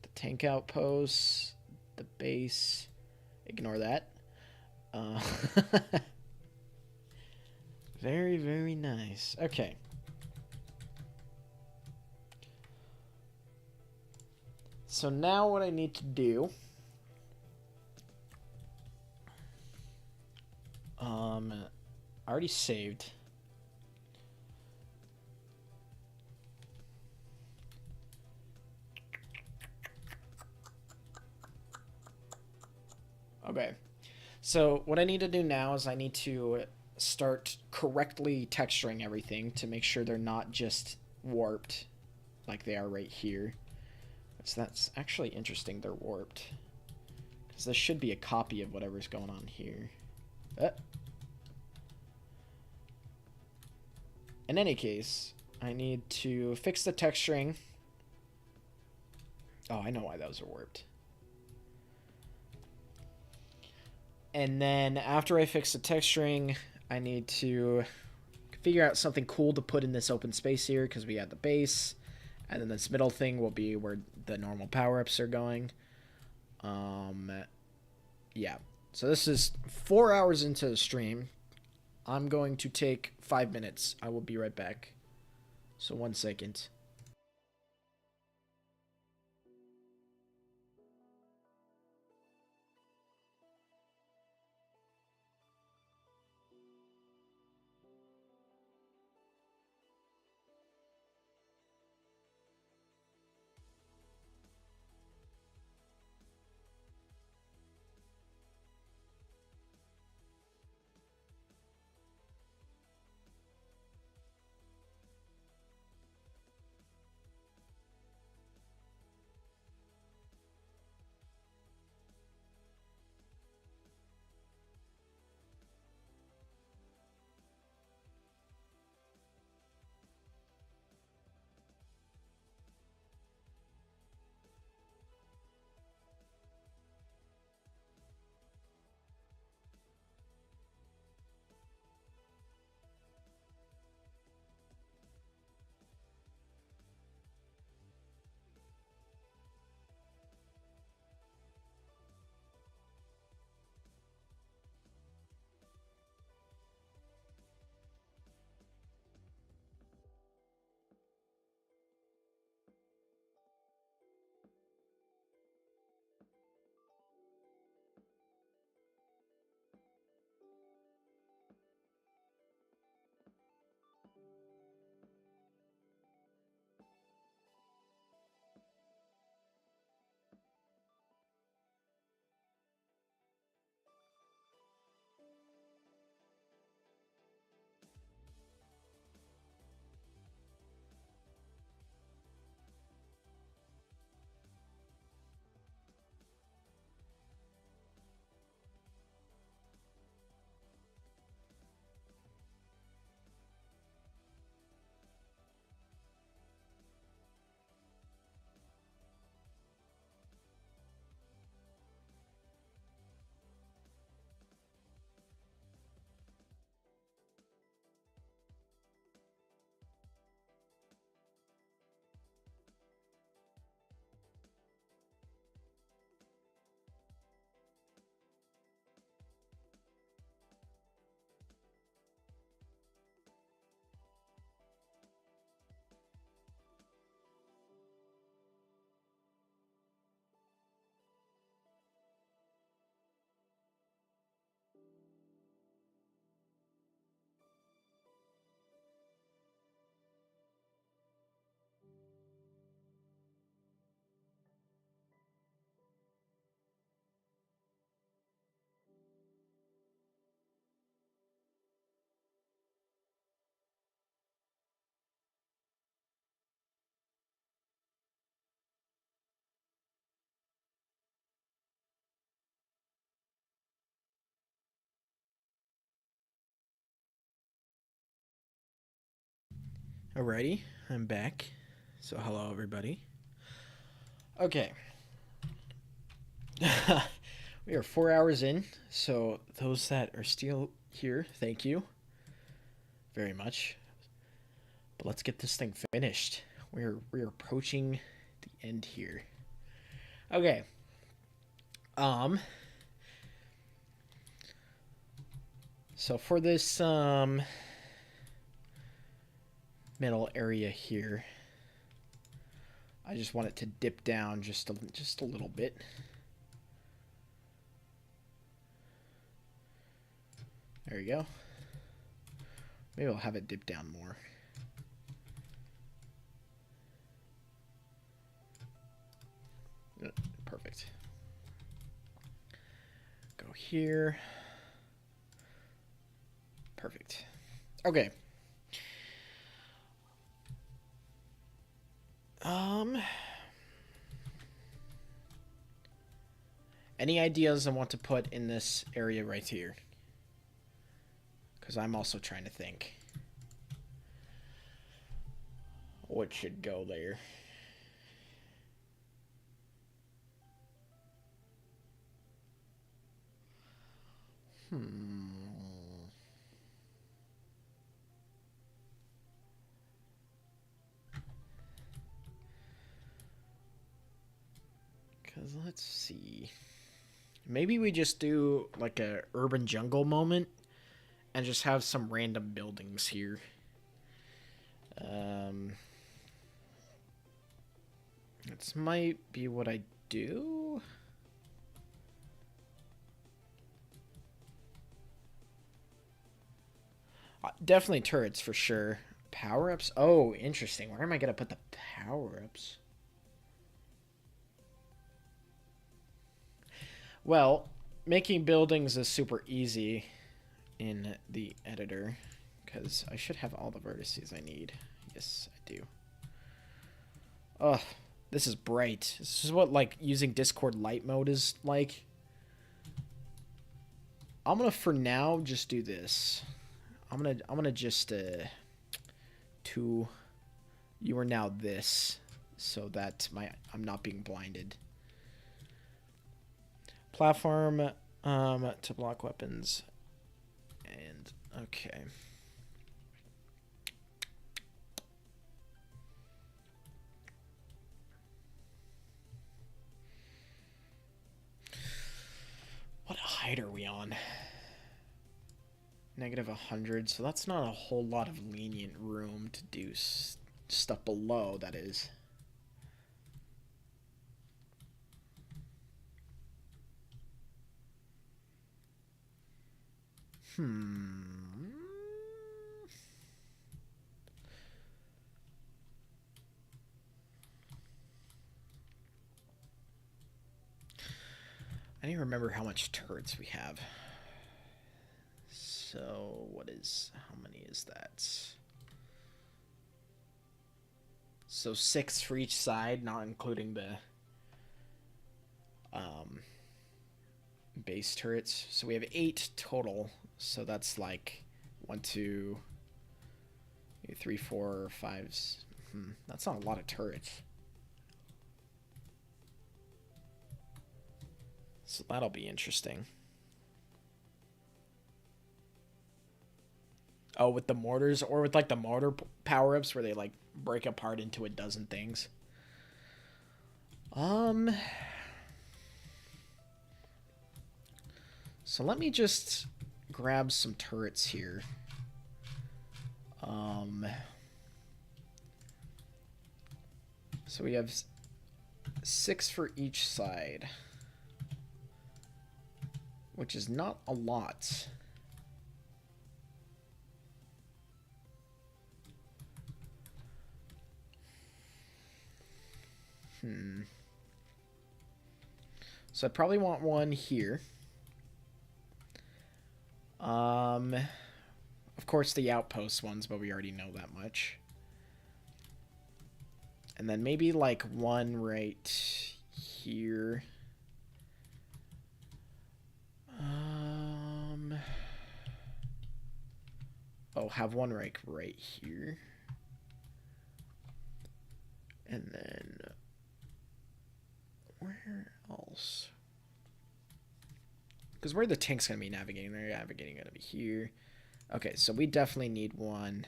The tank outposts, the base. Ignore that. Very, very nice. Okay. So now what I need to do... I already saved. Okay. So what I need to do now is I need to start correctly texturing everything to make sure they're not just warped like they are right here. So that's actually interesting they're warped. Because this should be a copy of whatever's going on here. In any case, I need to fix the texturing. Oh, I know why those are warped. And then after I fix the texturing, I need to figure out something cool to put in this open space here because we had the base. And then this middle thing will be where the normal power-ups are going. Yeah. So this is 4 hours into the stream. I'm going to take 5 minutes. I will be right back. So 1 second. Alrighty, I'm back. So hello everybody. Okay. We are 4 hours in, so those that are still here, thank you very much. But let's get this thing finished. We're approaching the end here. Okay. So for this middle area here, I just want it to dip down just a little bit. There we go. Maybe I'll have it dip down more. Perfect. Go here. Perfect. Okay. Any ideas on what to put in this area right here? Because I'm also trying to think what should go there. Because let's see. Maybe we just do like a urban jungle moment and just have some random buildings here. This might be what I do. Definitely turrets for sure. Power-ups? Oh, interesting. Where am I going to put the power-ups? Well, making buildings is super easy in the editor because I should have all the vertices I need. Yes, I do. Ugh, this is bright. This is what like using Discord light mode is like. I'm gonna for now just do this. I'm gonna just you are now this so that I'm not being blinded. Platform to block weapons and okay. What height are we on? -100, so that's not a whole lot of lenient room to do stuff below, that is. I need to remember how much turrets we have. So, how many is that? So 6 for each side, not including the base turrets. So we have 8 total. So that's like 1, 2, 3, 4, 5. That's not a lot of turrets. So that'll be interesting. Oh, with the mortars or with like the mortar power-ups where they like break apart into a dozen things. So let me just grab some turrets here. So we have 6 for each side, which is not a lot. So I probably want one here. Of course the outpost ones, but we already know that much. And then maybe like one right here. Oh, have one right here. And then where else? Because where the tank's going to be navigating, they're navigating going to be here. Okay, so we definitely need one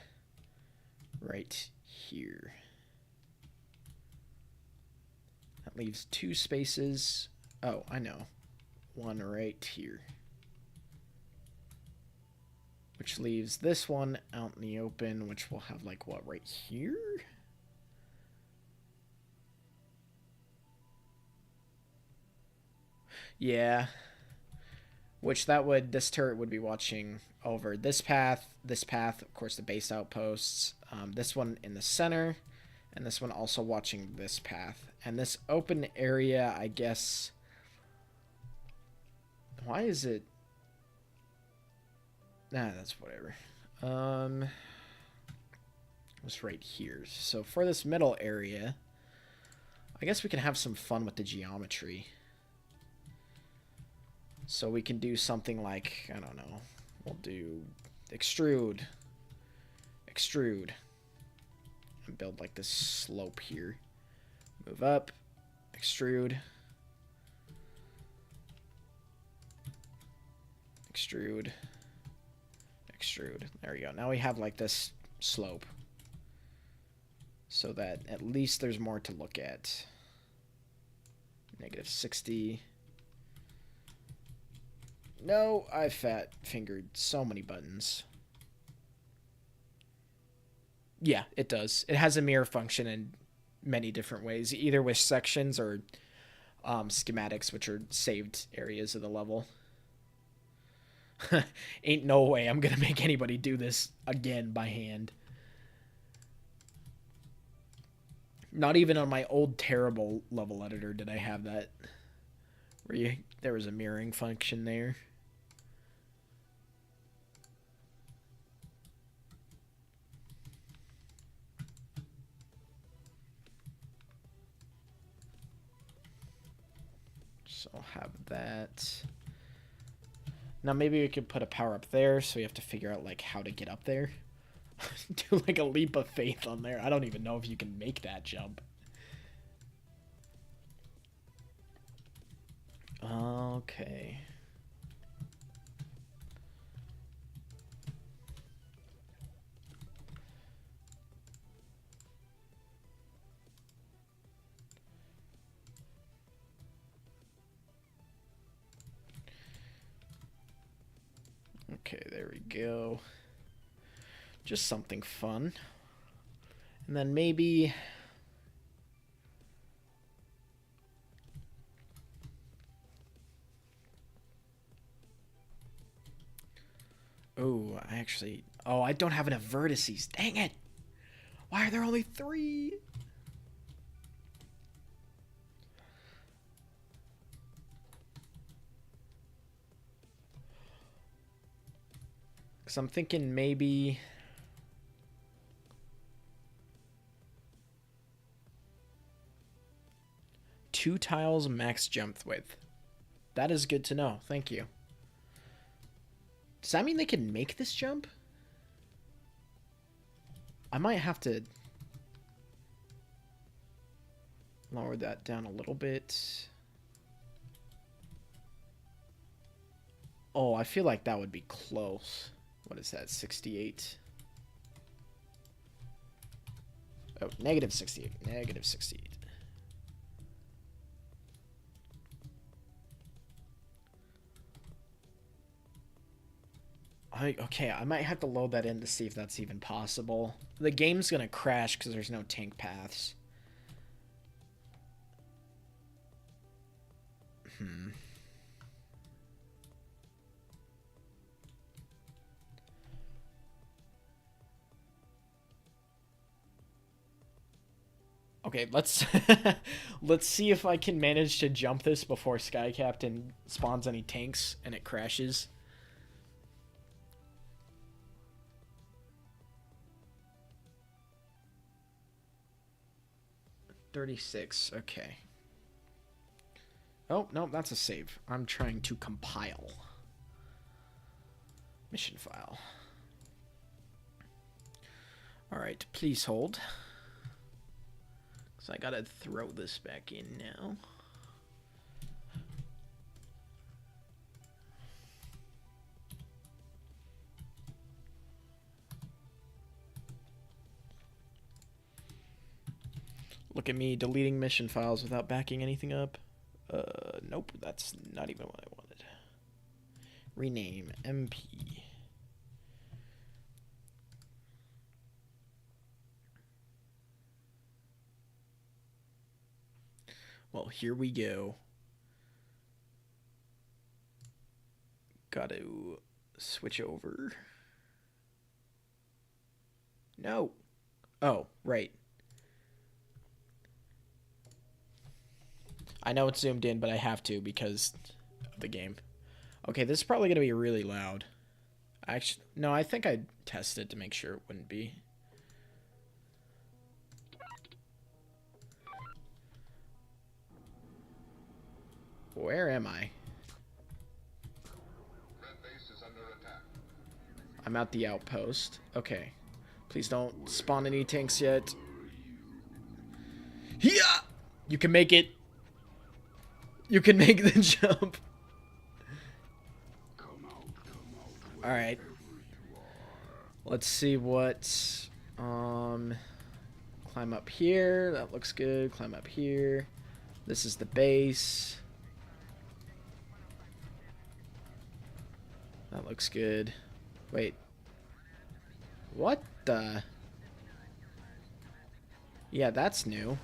right here. That leaves 2 spaces. Oh, I know. One right here. Which leaves this one out in the open, which will have, like, what, right here? Yeah. Which this turret would be watching over this path, of course the base outposts, this one in the center, and this one also watching this path. And this open area, I guess, why is it, nah, that's whatever. It's right here. So for this middle area, I guess we can have some fun with the geometry. So we can do something like, I don't know, we'll do extrude, and build like this slope here. Move up, extrude, extrude. There we go. Now we have like this slope, so that at least there's more to look at. -60. No, I fat-fingered so many buttons. Yeah, it does. It has a mirror function in many different ways, either with sections or schematics, which are saved areas of the level. Ain't no way I'm gonna make anybody do this again by hand. Not even on my old terrible level editor did I have that. There was a mirroring function there. So I'll have that. Now maybe we could put a power up there, so we have to figure out like how to get up there. Do like a leap of faith on there. I don't even know if you can make that jump. Okay. Okay, there we go. Just something fun. And then maybe... Oh, I don't have enough vertices. Dang it! Why are there only 3? Because I'm thinking maybe... two tiles max jump width. That is good to know. Thank you. Does that mean they can make this jump? I might have to lower that down a little bit. Oh, I feel like that would be close. What is that, 68? Oh, -68. -68. Okay, I might have to load that in to see if that's even possible. The game's gonna crash because there's no tank paths. Okay, let's let's see if I can manage to jump this before Sky Captain spawns any tanks and it crashes. $36. Okay. Oh, no, that's a save. I'm trying to compile. Mission file. Alright, please hold. So I gotta throw this back in now. Look at me deleting mission files without backing anything up. Nope, that's not even what I wanted. Rename MP. Well, here we go. Gotta switch over. No. Oh, right. I know it's zoomed in, but I have to because of the game. Okay, this is probably going to be really loud. Actually, no, I think I tested to make sure it wouldn't be. Where am I? I'm at the outpost. Okay. Please don't spawn any tanks yet. Yeah! You can make it. You can make the jump. Alright. Let's see what... Climb up here. That looks good. Climb up here. This is the base. That looks good. Wait. What the... Yeah, that's new.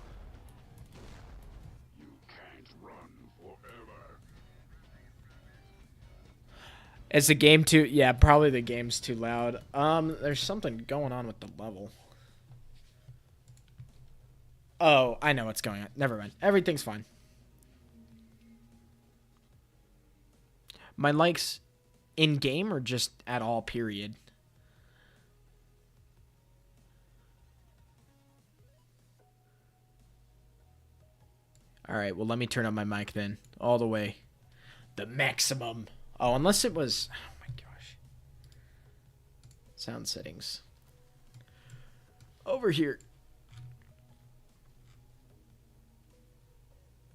Is the game too... Yeah, probably the game's too loud. There's something going on with the level. Oh, I know what's going on. Never mind. Everything's fine. My likes in-game or just at all, period? Alright, well, let me turn up my mic then. All the way. The maximum. Oh, unless it was... Oh, my gosh. Sound settings. Over here.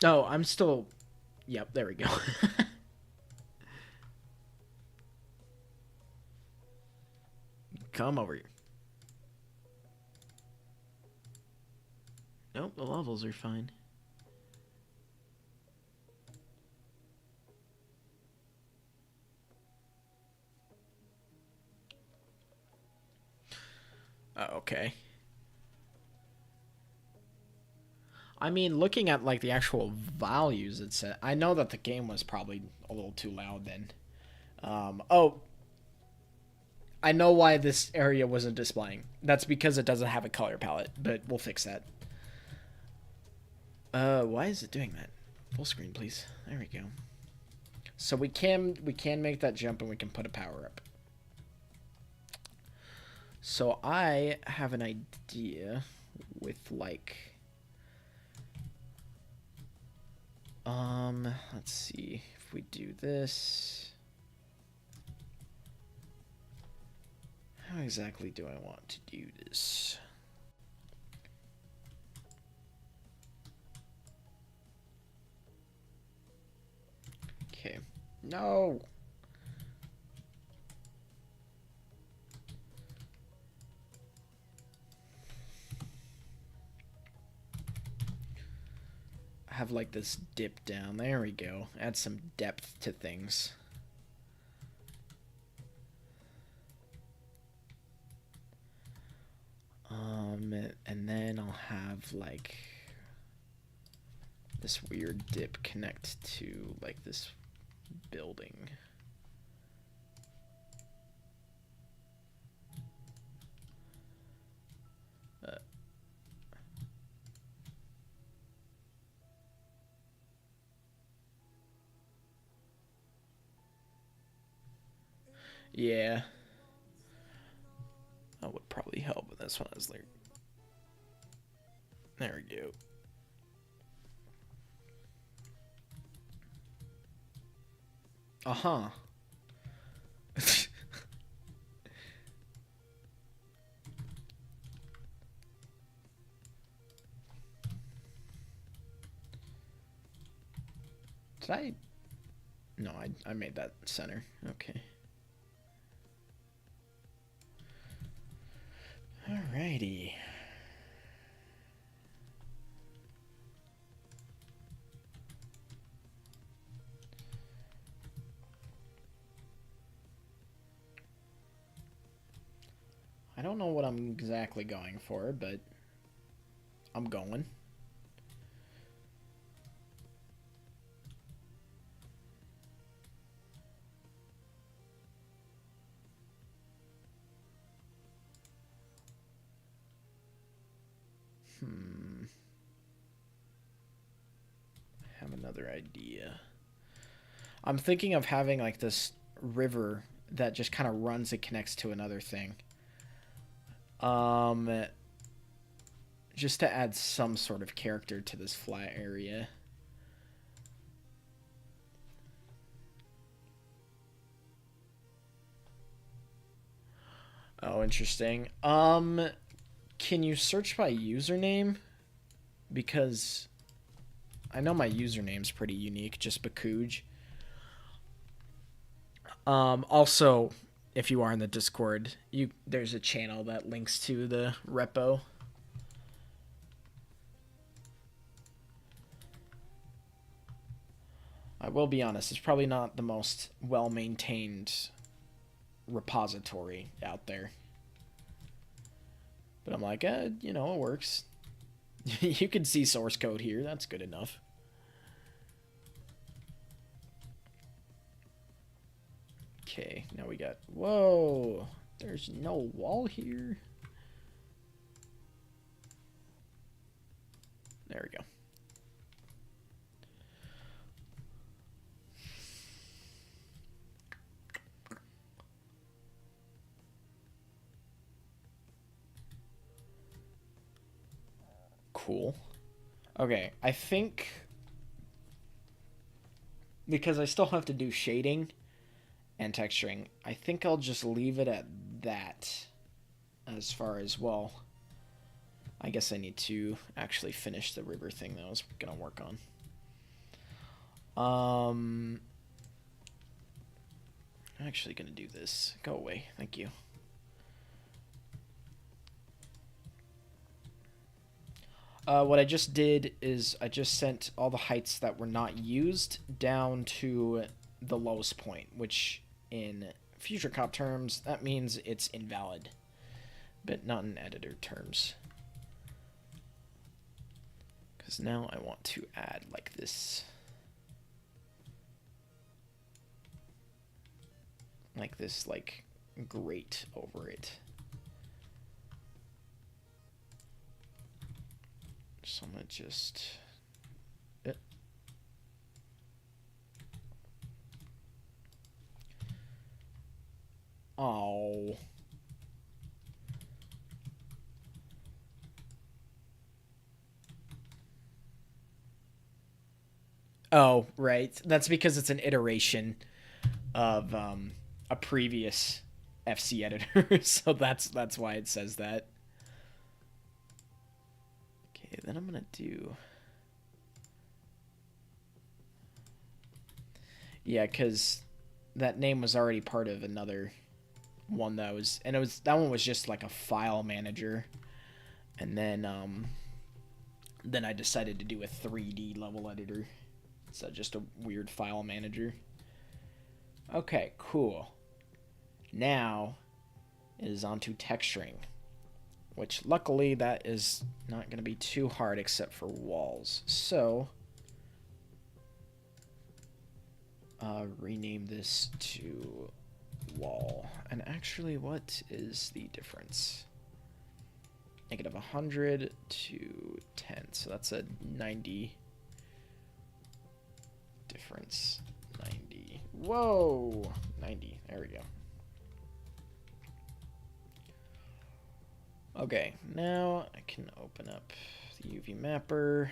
Oh, I'm still... Yep, there we go. Come over here. Nope, the levels are fine. Oh, okay. I mean, looking at like the actual values it said, I know that the game was probably a little too loud then. Oh, I know why this area wasn't displaying. That's because it doesn't have a color palette, but we'll fix that. Why is it doing that? Full screen, please. There we go. So we can make that jump and we can put a power up. So I have an idea with like let's see if we do this. How exactly do I want to do this? Okay. No. Have like this dip down. There we go. Add some depth to things. And then I'll have like this weird dip connect to like this building. Yeah. That would probably help with this one. I was like, there we go. Uh-huh. Did I? No, I made that center. Okay. Alrighty. I don't know what I'm exactly going for, but I'm going. I have another idea. I'm thinking of having like this river that just kind of runs and connects to another thing. Just to add some sort of character to this flat area. Oh, interesting. Can you search by username? Because I know my username's pretty unique, just Bakuj. Also, if you are in the Discord, there's a channel that links to the repo. I will be honest, it's probably not the most well-maintained repository out there. But I'm like, you know, it works. You can see source code here. That's good enough. Okay, now we got... Whoa! There's no wall here. There we go. Cool. Okay, I think... because I still have to do shading and texturing, I think I'll just leave it at that as far as, well, I guess I need to actually finish the river thing that I was going to work on. I'm actually going to do this. Go away. Thank you. What I just did is I just sent all the heights that were not used down to the lowest point, which in Future Cop terms, that means it's invalid, but not in editor terms. Because now I want to add like this. Like this, like, grate over it. So I'm gonna just... Oh. Oh, right. That's because it's an iteration of a previous FCEditor, so that's why it says that. Okay, then I'm gonna do... Yeah, because that name was already part of another one that was... And that one was just like a file manager. And then I decided to do a 3D level editor. So just a weird file manager. Okay, cool. Now it is on to texturing, which luckily that is not going to be too hard except for walls. So rename this to wall. And actually, what is the difference? Negative 100 to 10. So that's a 90 difference. 90. Whoa! 90. There we go. Okay, now I can open up the UV mapper.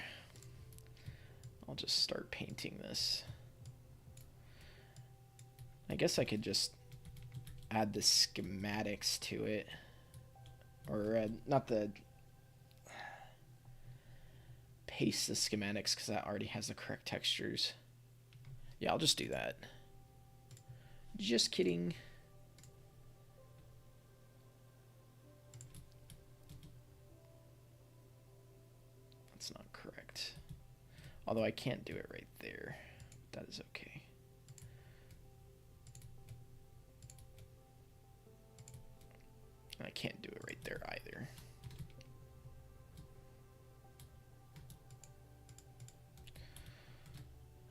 I'll just start painting this. I guess I could just add the schematics to it. Or not the... paste the schematics because that already has the correct textures. Yeah, I'll just do that. Just kidding. That's not correct. Although I can't do it right there. That is okay. And I can't do it right there either.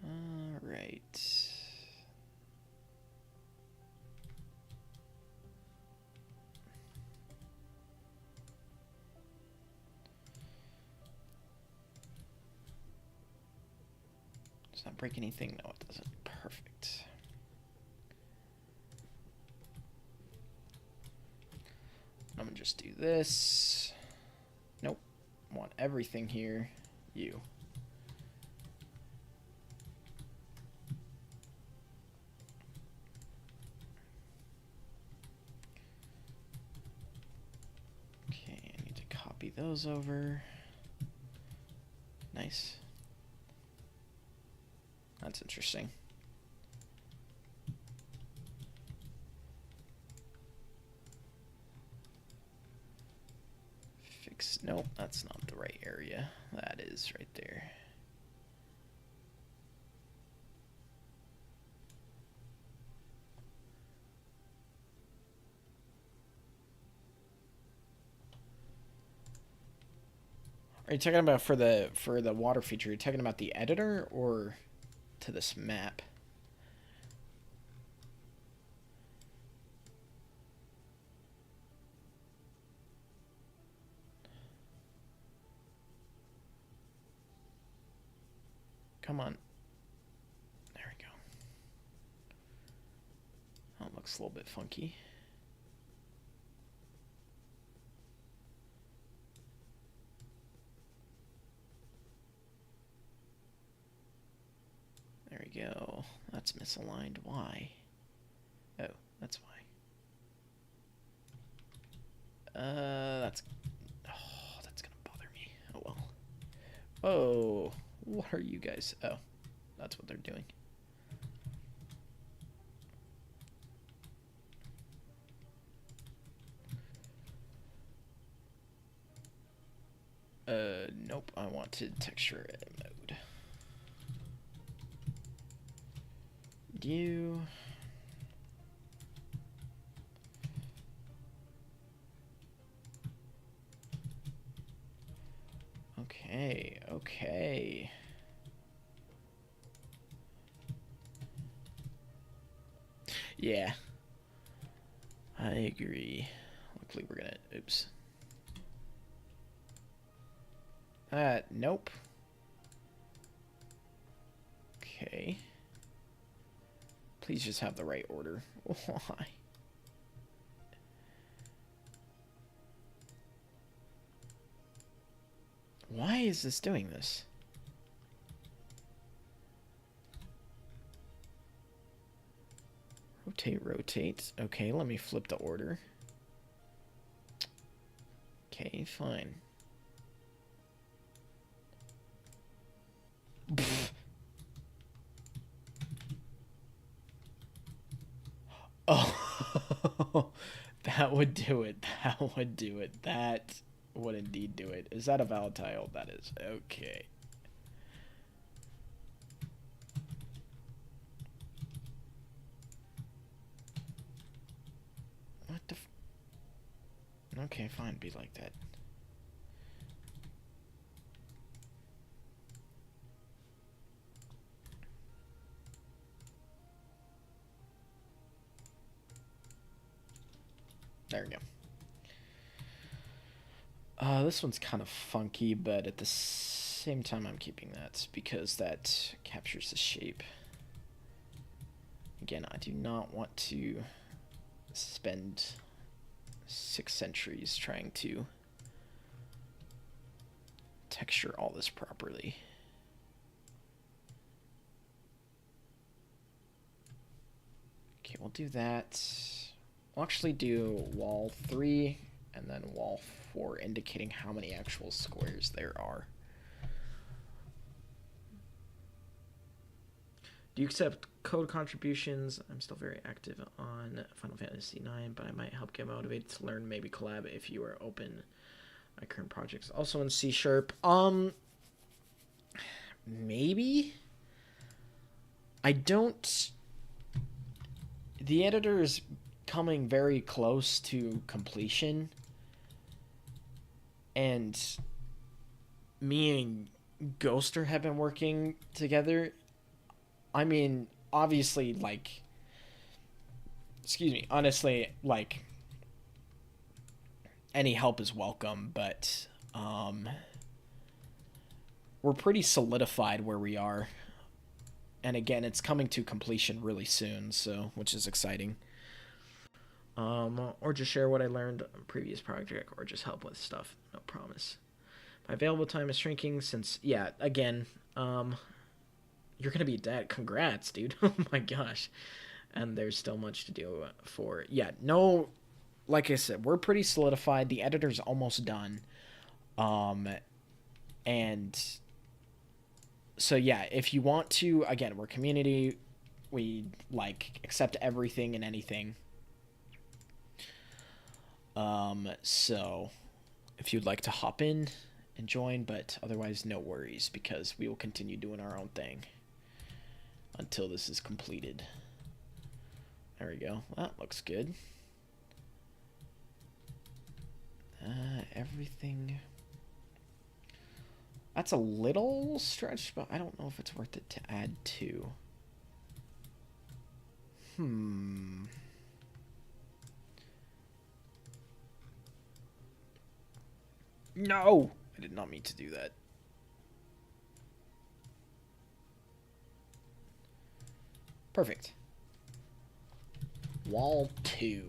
All right. Does that break anything? No, it doesn't. Perfect. I'm gonna just do this. Nope. Want everything here. You. Okay, I need to copy those over. Nice. That's interesting. Fix. Nope, that's not the right area. That is right there. Are you talking about for the water feature? Are you talking about the editor or to this map? Come on. There we go. Oh, it looks a little bit funky. There we go. That's misaligned. Why? Oh, that's why. That's gonna bother me. Oh well. Oh, what are you guys? Oh, that's what they're doing. Nope. I wanted texture edit mode. You. Okay, okay. Yeah. I agree. Luckily we're gonna, oops. Nope. Okay. Please just have the right order. Why? Why is this doing this? Rotate, rotate. Okay, let me flip the order. Okay, fine. Oh, that would do it. That would do it. That would indeed do it. Is that a valid tile? That is. Okay. What the f... Okay, fine. Be like that. There we go. This one's kind of funky, but at the same time I'm keeping that because that captures the shape. Again, I do not want to spend 6 centuries trying to texture all this properly. Okay, we'll do that. We'll actually do wall 3 and then wall 4, indicating how many actual squares there are. Do you accept code contributions? I'm still very active on Final Fantasy IX, but I might help get motivated to learn, maybe collab if you are open. My current project's also in C#. Maybe? I don't... The editor is coming very close to completion. And me and Ghoster have been working together. I mean, obviously, like... Excuse me. Honestly, like... Any help is welcome, but... we're pretty solidified where we are. And again, it's coming to completion really soon, so which is exciting. Or just share what I learned on previous project, or just help with stuff. No promise. My available time is shrinking since, yeah, again, you're gonna be dead. Congrats, dude. Oh my gosh. And there's still much to do for, yeah, no, like I said, we're pretty solidified. The editor's almost done. And so yeah, if you want to, again, we're community, we like accept everything and anything. So if you'd like to hop in and join, but otherwise no worries, because we will continue doing our own thing until this is completed. There we go. That looks good. Everything. That's a little stretched, but I don't know if it's worth it to add to. No! I did not mean to do that. Perfect. Wall 2.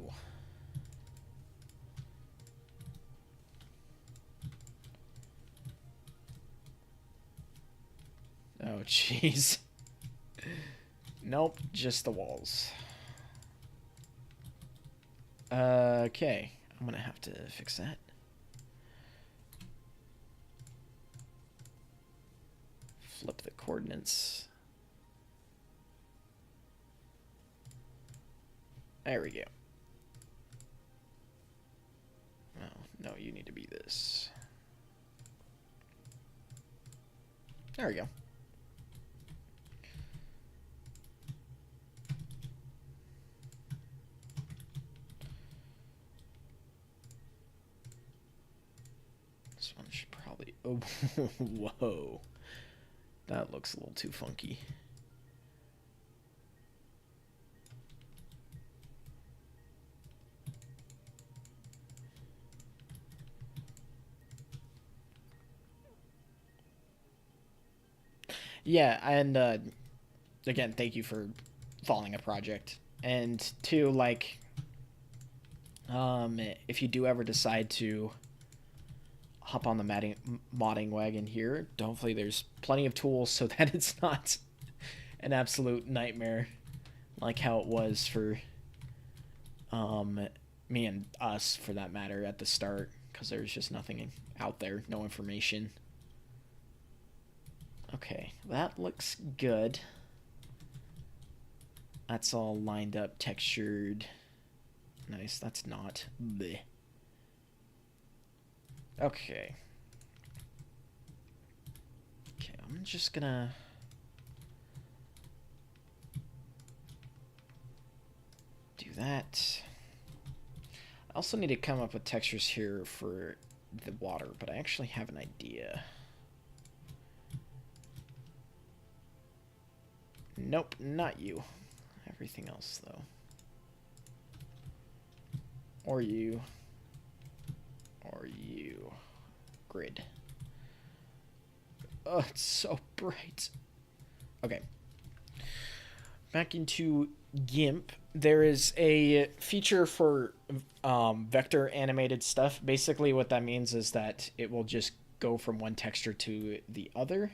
Oh, jeez. Nope, just the walls. Okay, I'm gonna have to fix that. Flip the coordinates. There we go. Oh, no, you need to be this. There we go. This one should probably... Oh, whoa. That looks a little too funky. Yeah, and again, thank you for following a project. And two, like, if you do ever decide to hop on the modding wagon here, hopefully there's plenty of tools so that it's not an absolute nightmare like how it was for me and us, for that matter, at the start, because there's just nothing out there, no information. Okay, that looks good. That's all lined up, textured. Nice, that's not. Bleh. Okay. Okay, I'm just gonna... do that. I also need to come up with textures here for the water, but I actually have an idea. Nope, not you. Everything else, though. Or you. Or you. Grid. Oh, it's so bright. Okay. Back into GIMP. There is a feature for vector animated stuff. Basically what that means is that it will just go from one texture to the other.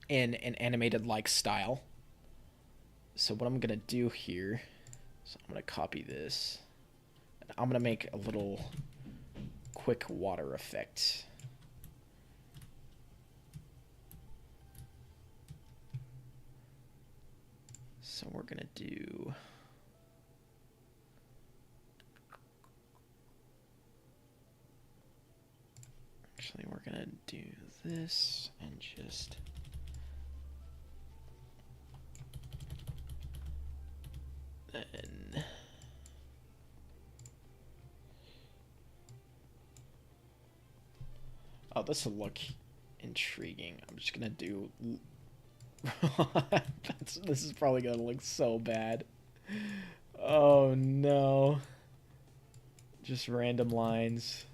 In an animated like style. So what I'm gonna do here is I'm gonna copy this, and I'm gonna make a little quick water effect. So we're gonna do. Actually, we're gonna do this and just. Then. Oh, this will look intriguing. I'm just gonna do. This is probably gonna look so bad. Oh no. Just random lines.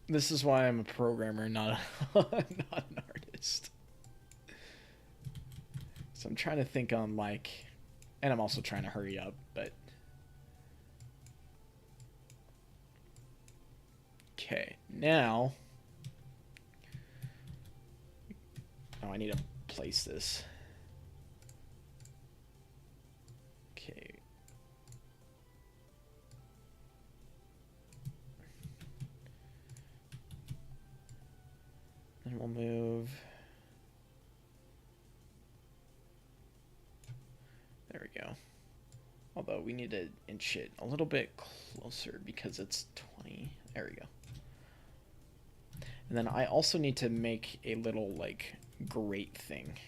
This is why I'm a programmer, not an artist. So I'm trying to think on like, and I'm also trying to hurry up, but. Okay, now. Oh, I need to place this. Okay. Then we'll move. There we go. Although we need to inch it a little bit closer because it's 20. There we go. And then I also need to make a little like grate thing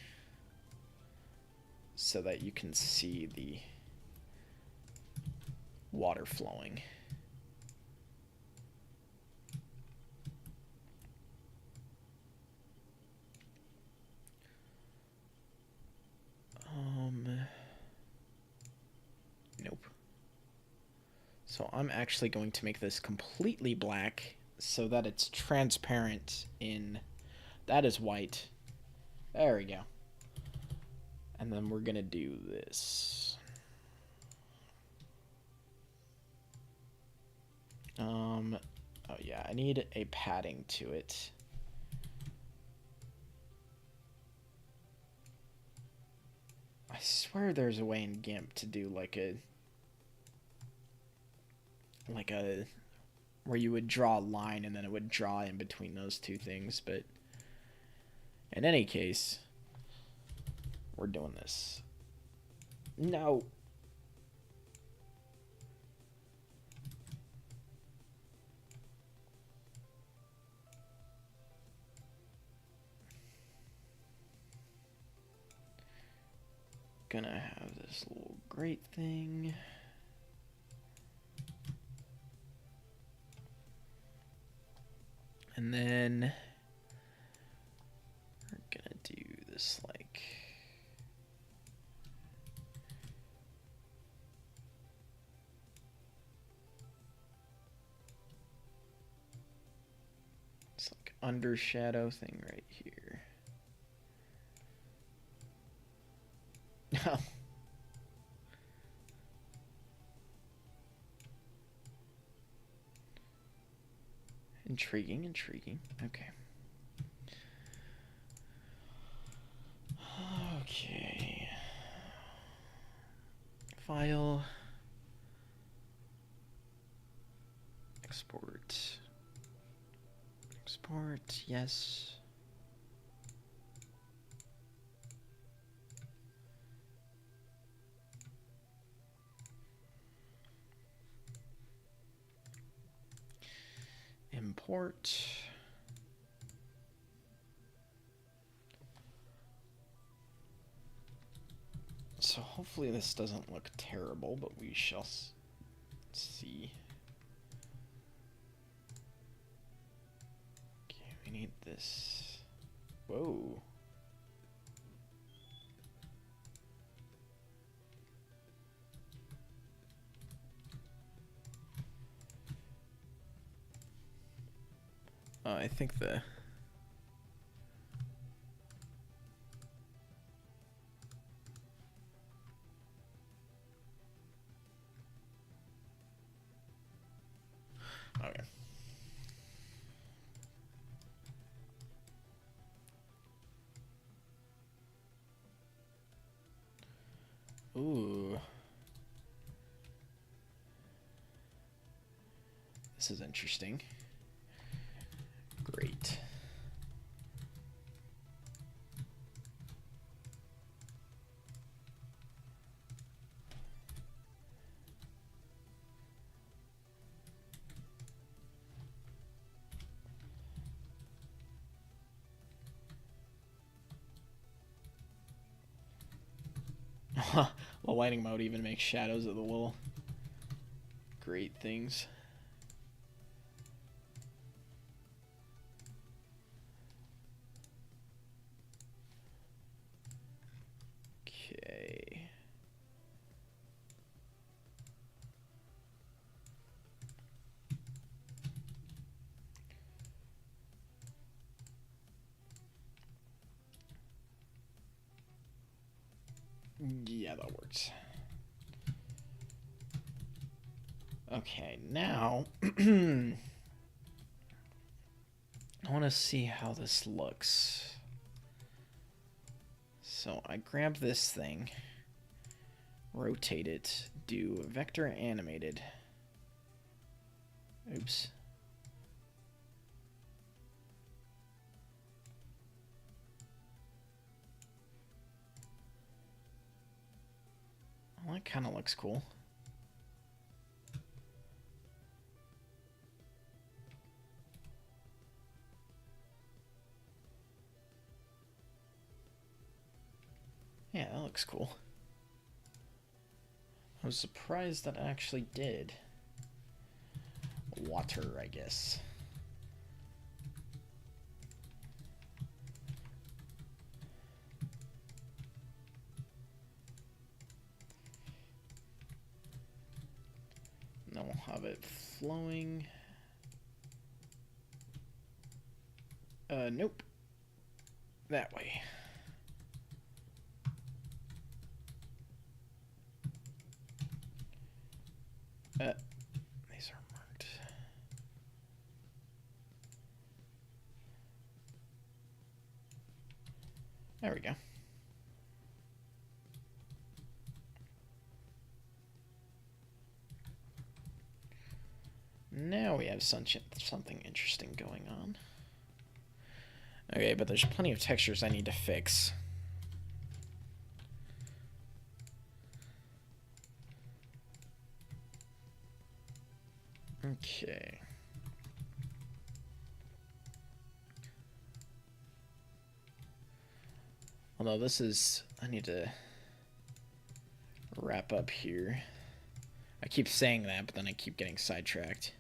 so that you can see the water flowing. Nope. So I'm actually going to make this completely black so that it's transparent in... That is white. There we go. And then we're going to do this. Oh yeah, I need a padding to it. I swear there's a way in GIMP to do like a where you would draw a line and then it would draw in between those two things, but in any case, we're doing this. No. Gonna have this little grate thing. And then we're gonna do this like it's like under shadow thing right here. No. Intriguing, intriguing. Okay. Okay. File. Export. Export, yes. Import. So hopefully this doesn't look terrible, but we shall see. Okay, we need this. Whoa. I think the... Okay. Ooh. This is interesting. Great. The lighting mode even makes shadows of the little great things. Okay. Yeah, that works. Okay, now I want to see how this looks. So I grab this thing, rotate it, do vector animated. Oops. Well, that kind of looks cool. Yeah, that looks cool. I was surprised that it actually did. Water, I guess. And then we'll have it flowing. Nope. That way. These are marked. There we go. Now we have something interesting going on. Okay, but there's plenty of textures I need to fix. Okay. Although this is... I need to wrap up here. I keep saying that, but then I keep getting sidetracked.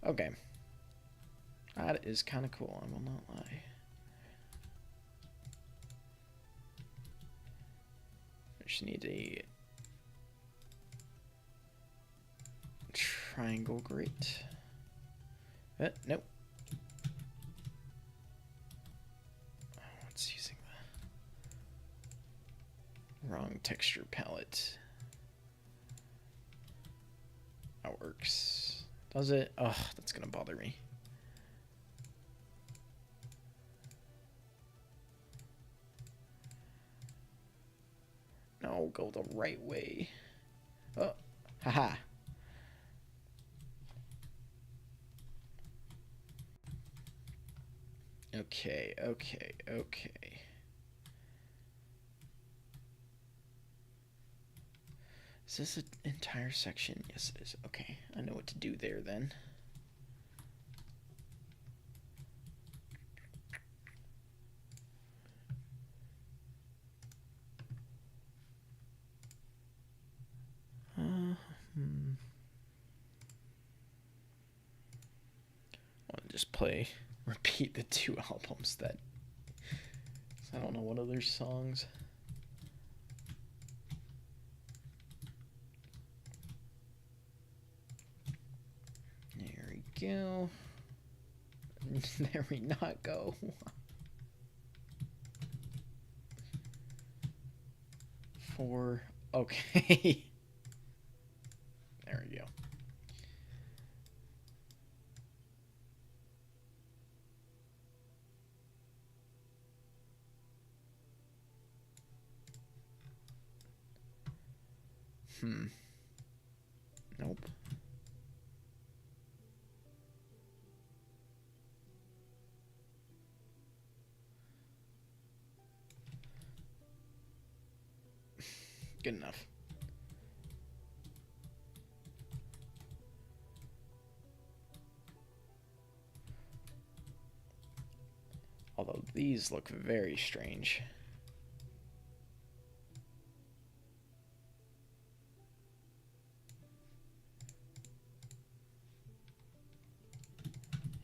Okay. That is kind of cool, I will not lie. I just need a triangle grate. Nope. Oh, it's using the wrong texture palette. That works. Does it? Oh, that's gonna bother me. No, go the right way. Oh, haha. Okay. Is this an entire section? Yes, it is. Okay, I know what to do there then. I'll just repeat the two albums that... I don't know what other songs. There we go. There we not go. Four. Okay. There we go. Nope. Good enough. Although these look very strange.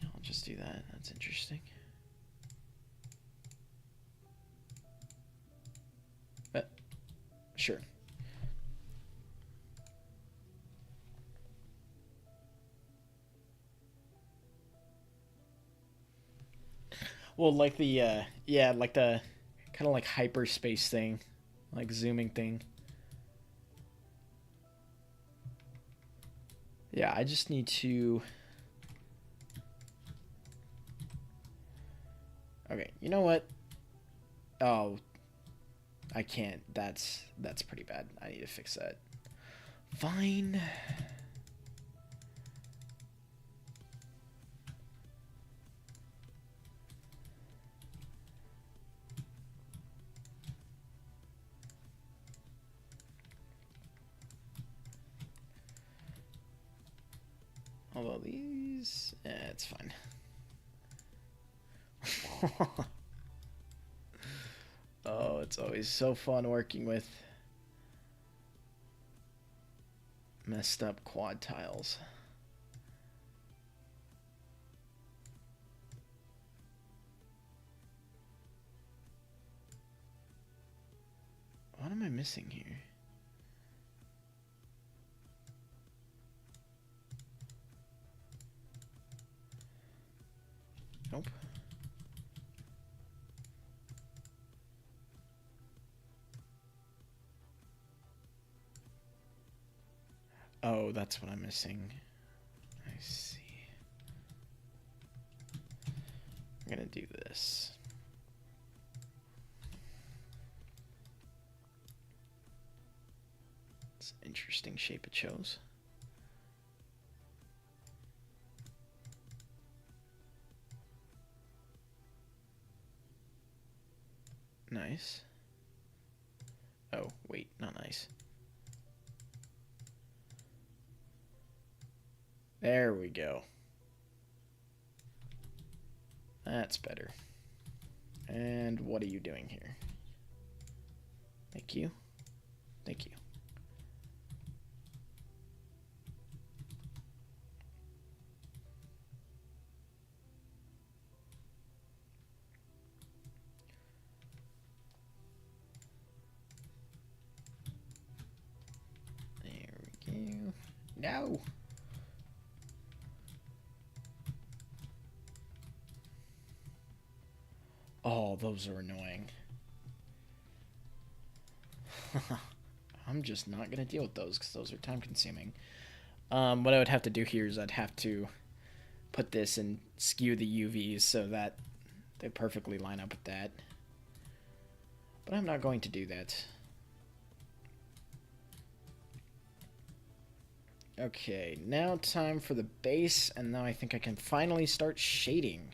I'll just do that. That's interesting. Sure. Well, like the yeah, like the kind of like hyperspace thing, like zooming thing. Yeah, I just need to. Okay, you know what? Oh, I can't. That's pretty bad. I need to fix that. Fine. Although these, it's fine. Oh, it's always so fun working with messed up quad tiles. What am I missing here? Nope. Oh, that's what I'm missing. I see. I'm gonna do this. It's an interesting shape it chose. Nice. Oh, wait, not nice. There we go. That's better. And what are you doing here? Thank you. Thank you. There we go. No! Oh, those are annoying. I'm just not going to deal with those because those are time consuming. What I would have to do here is I'd have to put this and skew the UVs so that they perfectly line up with that. But I'm not going to do that. Okay, now time for the base, and now I think I can finally start shading.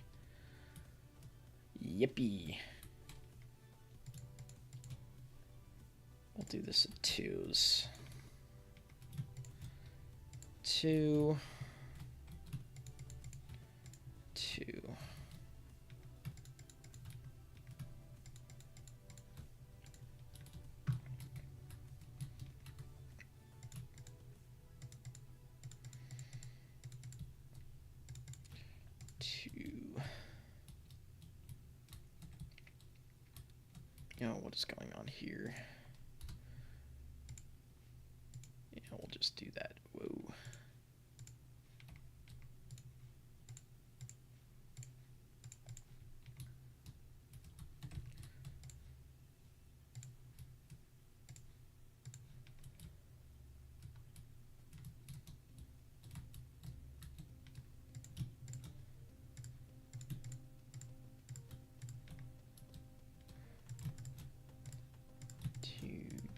Yippee. We'll do this in twos. 2, 2. What is going on here? Yeah, we'll just do that. Whoa.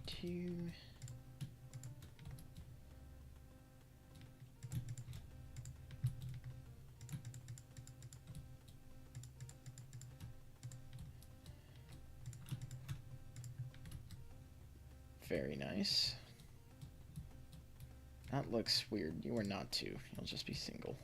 Two. Very nice. That looks weird. You are not two. You'll just be single.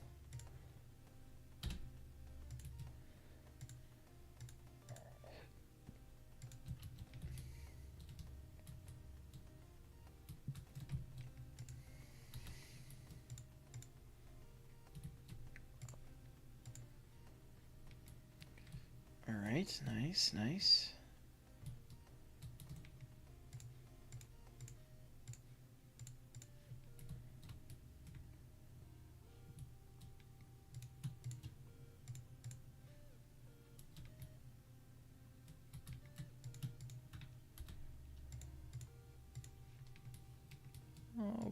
Alright, nice, nice.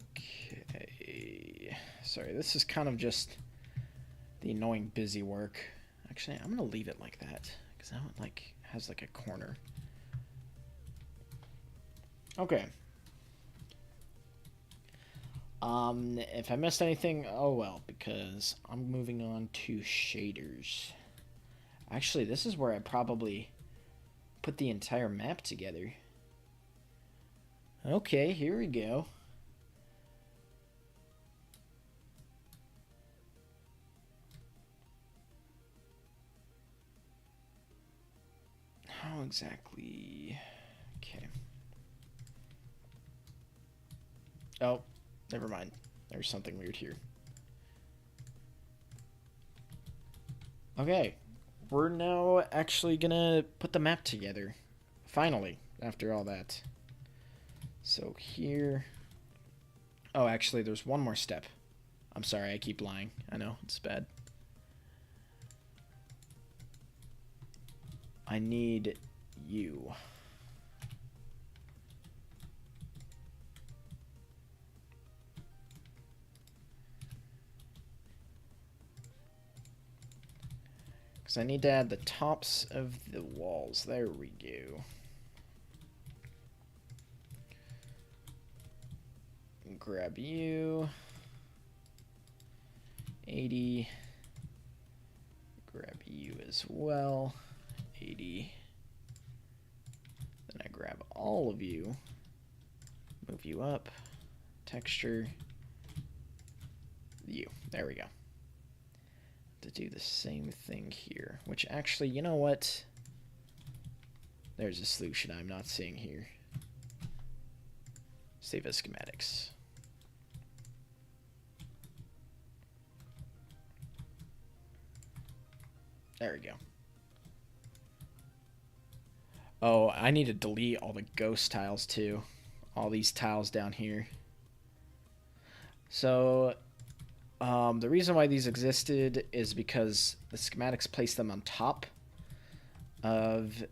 Okay. Sorry, this is kind of just the annoying busy work. Actually, I'm gonna leave it like that because now it like has like a corner. Okay. If I missed anything, oh well, because I'm moving on to shaders. Actually, this is where I probably put the entire map together. Okay, here we go. How exactly? Okay. Oh, never mind. There's something weird here. Okay. We're now actually gonna put the map together. Finally, after all that. So here... Oh, actually, there's one more step. I'm sorry, I keep lying. I know, it's bad. I need you. Because I need to add the tops of the walls. There we go. Grab you. 80. Grab you as well. 80. Then I grab all of you. Move you up. Texture. You. There we go. To do the same thing here. Which actually, you know what? There's a solution I'm not seeing here. Save as schematics. There we go. Oh, I need to delete all the ghost tiles too. All these tiles down here. So, the reason why these existed is because the schematics placed them on top of...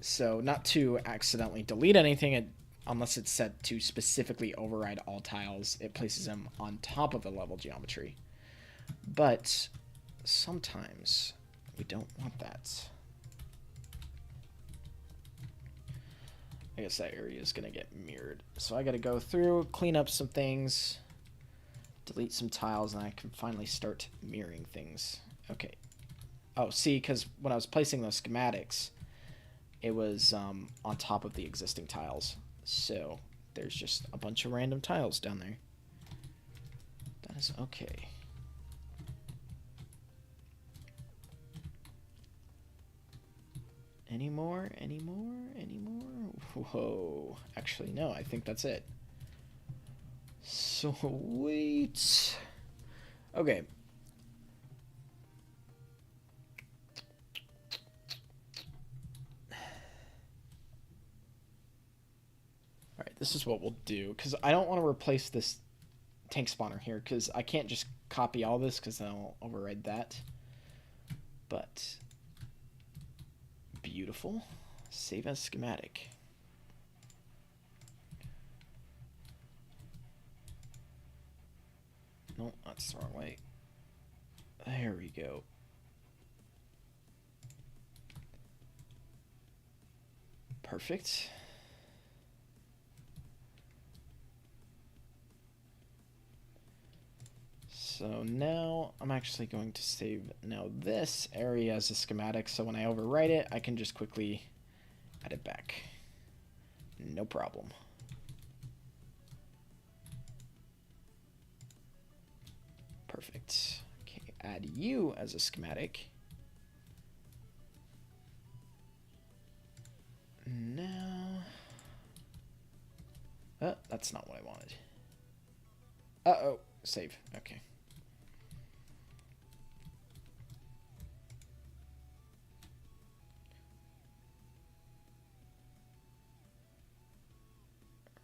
So, not to accidentally delete anything, unless it's set to specifically override all tiles, it places them on top of the level geometry. But sometimes we don't want that. I guess that area is going to get mirrored. So I got to go through, clean up some things, delete some tiles, and I can finally start mirroring things. Okay. Oh, see, because when I was placing those schematics, it was on top of the existing tiles. So there's just a bunch of random tiles down there. That is okay. Any more? Any more? Any more? Whoa. Actually, no. I think that's it. Sweet. Okay. Alright, this is what we'll do. Because I don't want to replace this tank spawner here. Because I can't just copy all this because then I'll override that. But... beautiful. Save as schematic. No, that's the wrong way. There we go. Perfect. So now I'm actually going to save now this area as a schematic, so when I overwrite it, I can just quickly add it back. No problem. Perfect. Okay, add you as a schematic. Now... that's not what I wanted. Uh-oh. Save. Okay.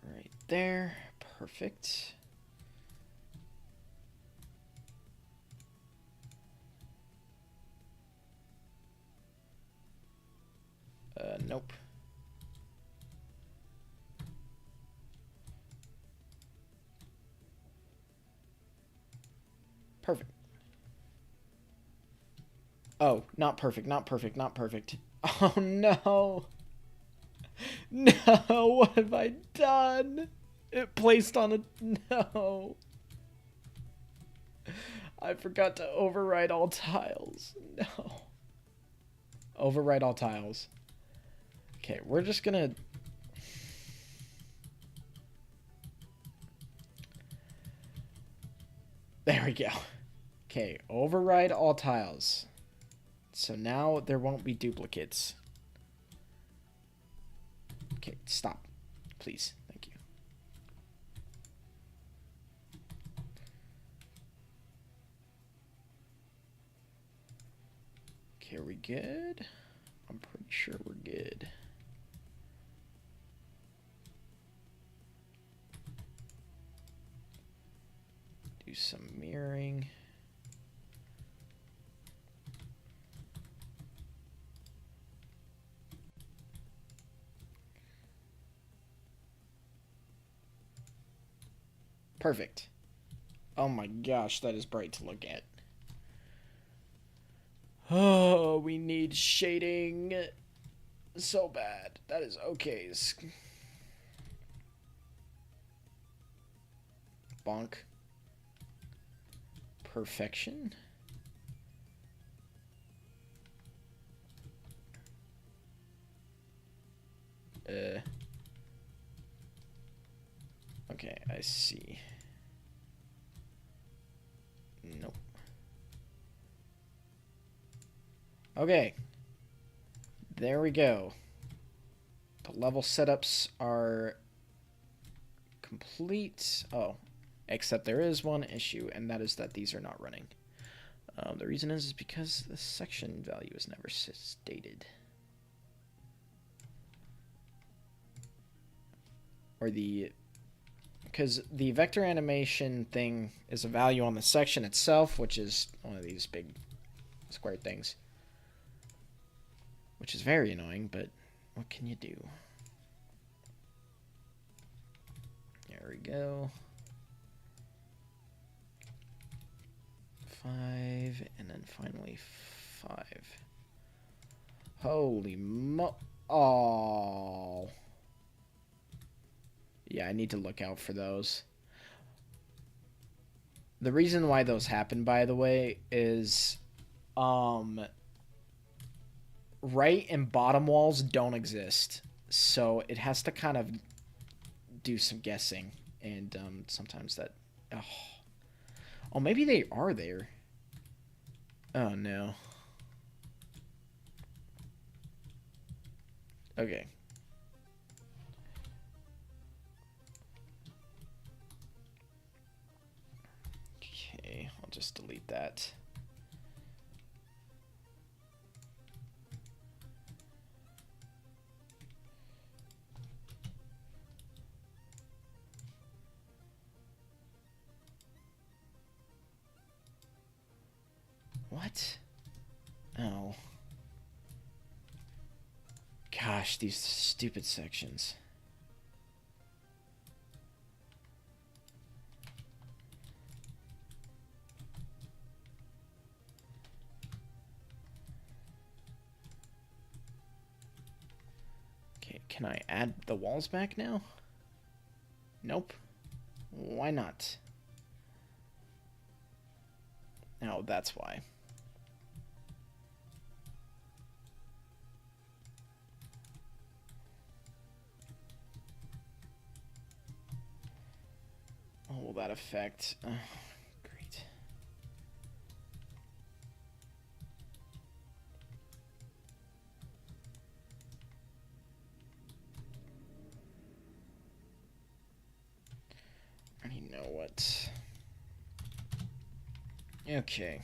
Right there. Perfect. Nope. Perfect. Oh, not perfect, not perfect, not perfect. Oh, no. No, what have I done? It placed on a... No. I forgot to override all tiles. No. Override all tiles. Okay, we're just gonna... There we go. Okay, override all tiles. So now there won't be duplicates. Okay, stop. Please. Thank you. Okay, are we good? I'm pretty sure we're good. Do some mirroring. Perfect. Oh my gosh, that is bright to look at. Oh, we need shading so bad. That is okay. Bonk. Perfection. Okay, I see. Nope. Okay. There we go. The level setups are complete. Oh, except there is one issue, and that is that these are not running. The reason is because the section value is never stated. Or because the vector animation thing is a value on the section itself, which is one of these big square things. Which is very annoying, but what can you do? There we go. 5, and then finally 5. Holy mo... Oh. Yeah, I need to look out for those. The reason why those happen, by the way, is right and bottom walls don't exist. So it has to kind of do some guessing. And sometimes that... Oh, maybe they are there. Oh, no. Okay. Okay, I'll just delete that. What? Oh. Gosh, these stupid sections. Okay, can I add the walls back now? Nope. Why not? Oh, that's why. that effect. Great. I already know what. Okay.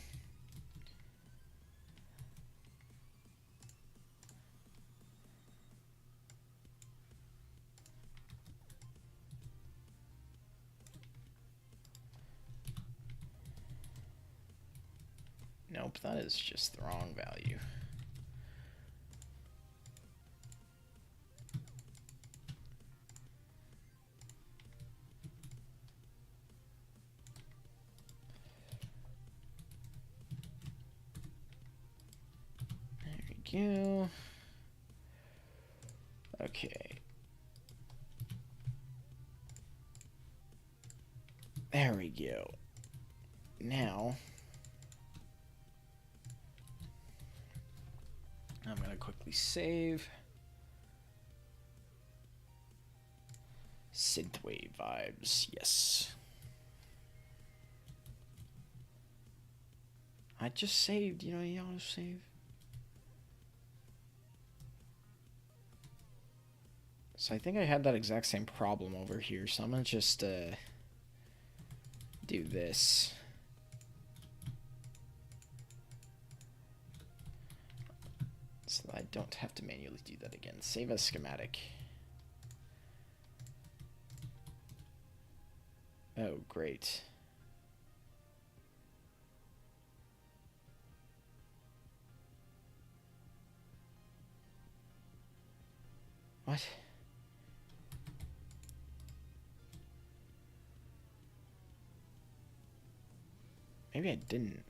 Nope, that is just the wrong value. There we go. Okay. There we go. Now, I'm going to quickly save. Synthwave vibes, yes. I just saved, you know, you auto save. So I think I had that exact same problem over here, so I'm going to just do this. So that I don't have to manually do that again. Save as schematic. Oh, great. What? Maybe I didn't.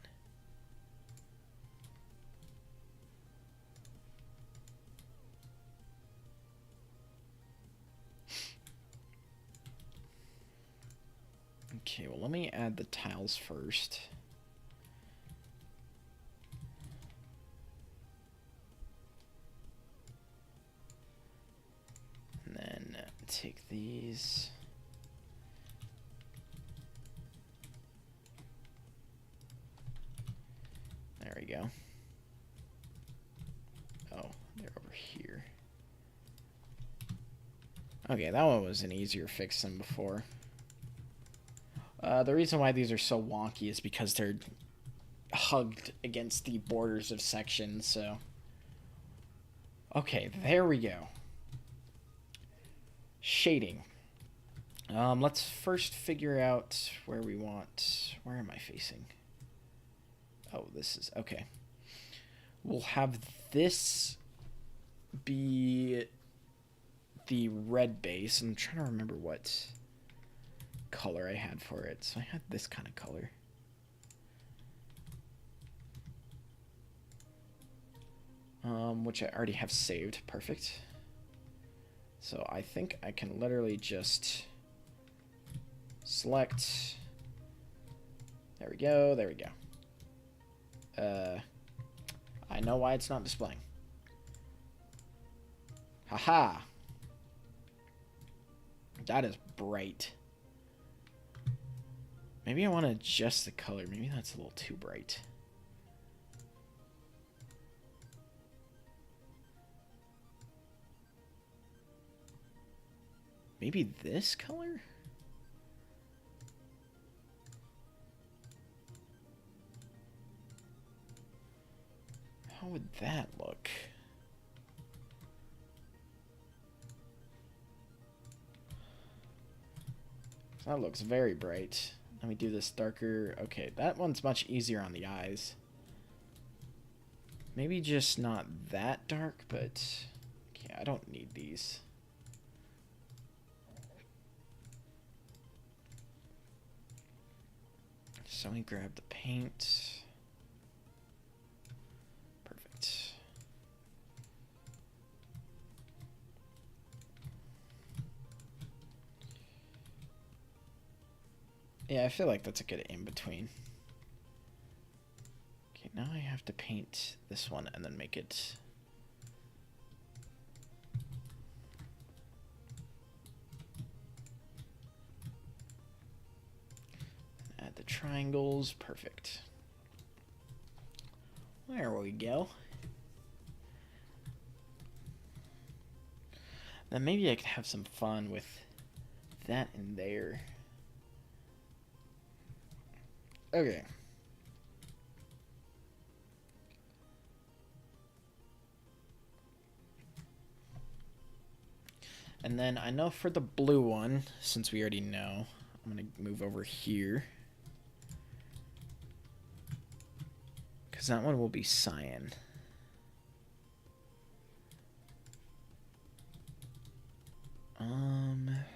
Okay, well, let me add the tiles first. And then take these. There we go. Oh, they're over here. Okay, that one was an easier fix than before. The reason why these are so wonky is because they're hugged against the borders of sections, so... Okay, there we go. Shading. Let's first figure out where we want... Where am I facing? Oh, this is... Okay. We'll have this be the red base. I'm trying to remember what color I had for it. So I had this kind of color. Which I already have saved. Perfect. So I think I can literally just select. There we go. There we go. I know why it's not displaying. Haha. That is bright. Maybe I want to adjust the color. Maybe that's a little too bright. Maybe this color? How would that look? That looks very bright. Let me do this darker. Okay, that one's much easier on the eyes. Maybe just not that dark, but yeah, I don't need these. So let me grab the paint. Perfect. Yeah, I feel like that's a good in-between. Okay, now I have to paint this one and then make it... triangles. Perfect. There we go. Then maybe I could have some fun with that in there. Okay. And then I know for the blue one, since we already know, I'm going to move over here. Because that one will be cyan.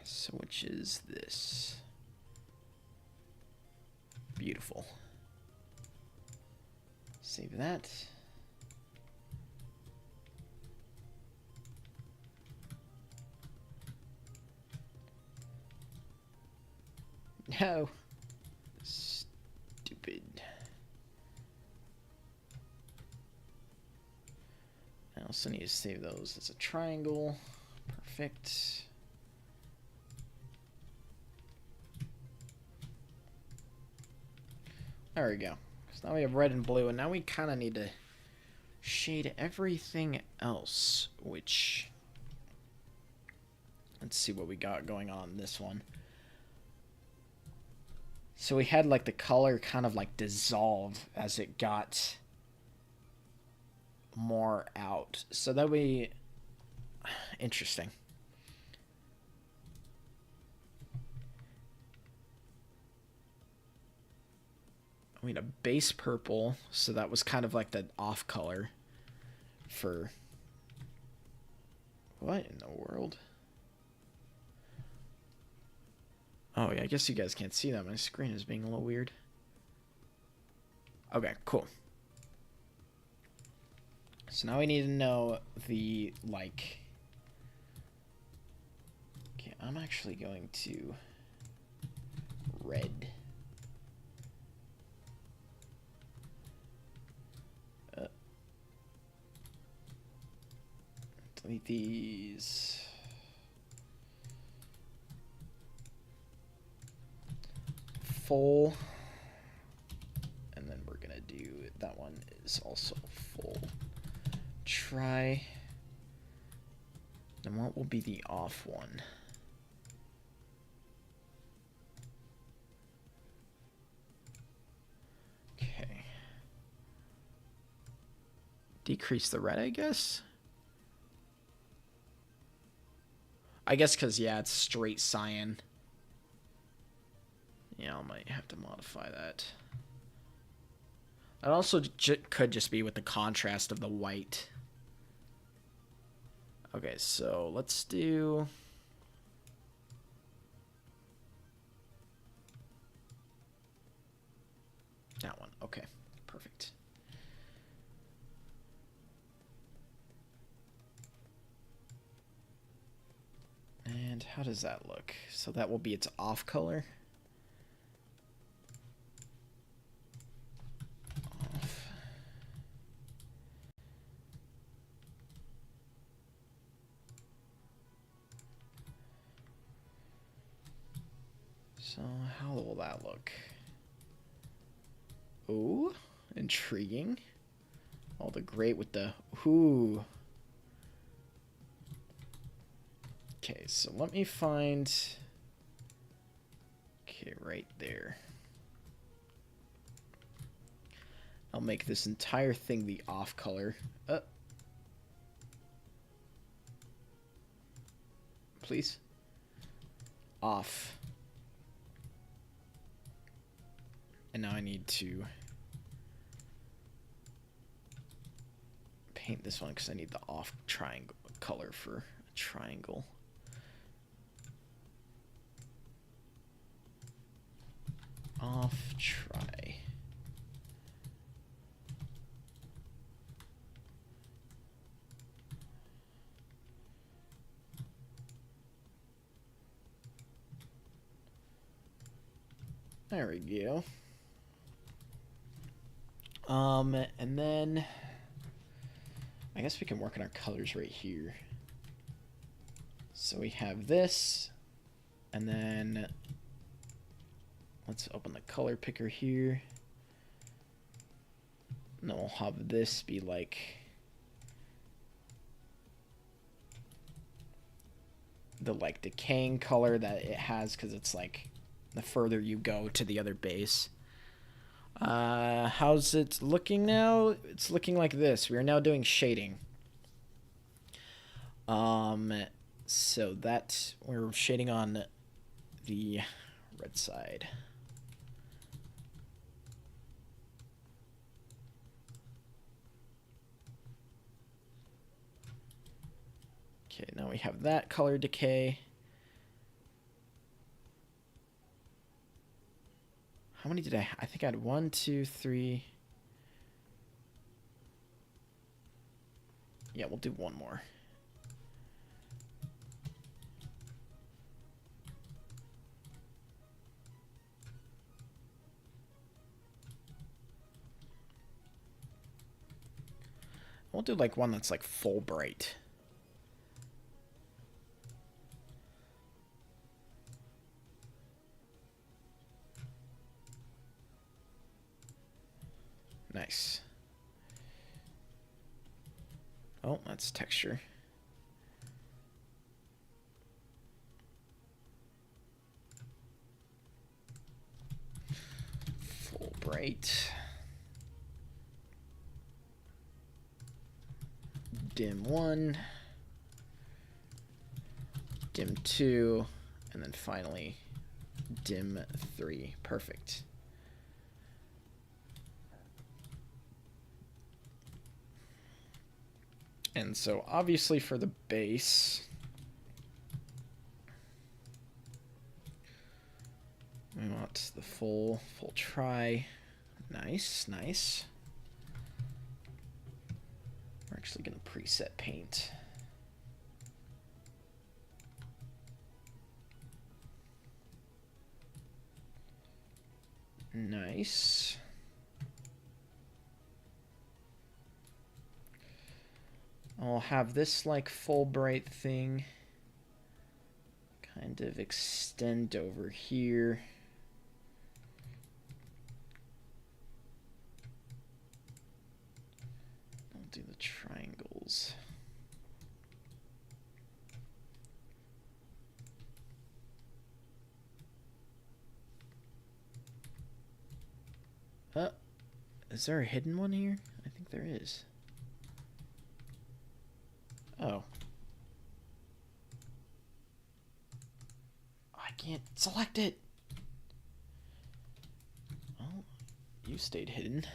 So which is this? Beautiful. Save that. No. Stupid. I also need to save those as a triangle. Perfect. There we go. So now we have red and blue, and now we kind of need to shade everything else, which... Let's see what we got going on in this one. So we had like the color kind of like dissolve as it got more out. So that would be interesting. I mean, a base purple, so that was kind of like the off color for... What in the world? Oh, yeah, I guess you guys can't see that. My screen is being a little weird. Okay, cool. So now we need to know the, like... Okay, I'm actually going to... Red. Delete these. Full. And then we're gonna do that one is also full. Try. And what will be the off one? Okay. Decrease the red, I guess. I guess because, yeah, it's straight cyan. Yeah, I might have to modify that. It also could just be with the contrast of the white. Okay, so let's do... that one. Okay, perfect. And how does that look? So that will be its off color. Off. So how will that look? Ooh, intriguing. All the great with the ooh. Okay, so let me find... Okay, right there. I'll make this entire thing the off color. Please. Off. And now I need to paint this one because I need the off triangle color for a triangle. Off try. There we go. And then I guess we can work on our colors right here. So we have this, and then let's open the color picker here. And then we'll have this be like the decaying color that it has, because it's like the further you go to the other base. How's it looking now? It's looking like this. We are now doing shading. So that we're shading on the red side. Okay, now we have that color decay. How many did I think I had 1, 2, 3. Yeah, we'll do one more. We'll do like one that's like full bright. Nice. Oh, that's texture. Full bright. Dim 1. Dim 2. And then finally dim 3. Perfect. And so obviously for the base, we want the full try. Nice, nice. We're actually going to preset paint. Nice. I'll have this like full bright thing kind of extend over here. I'll do the triangles. Is there a hidden one here? I think there is. Oh. I can't select it. Well, you stayed hidden.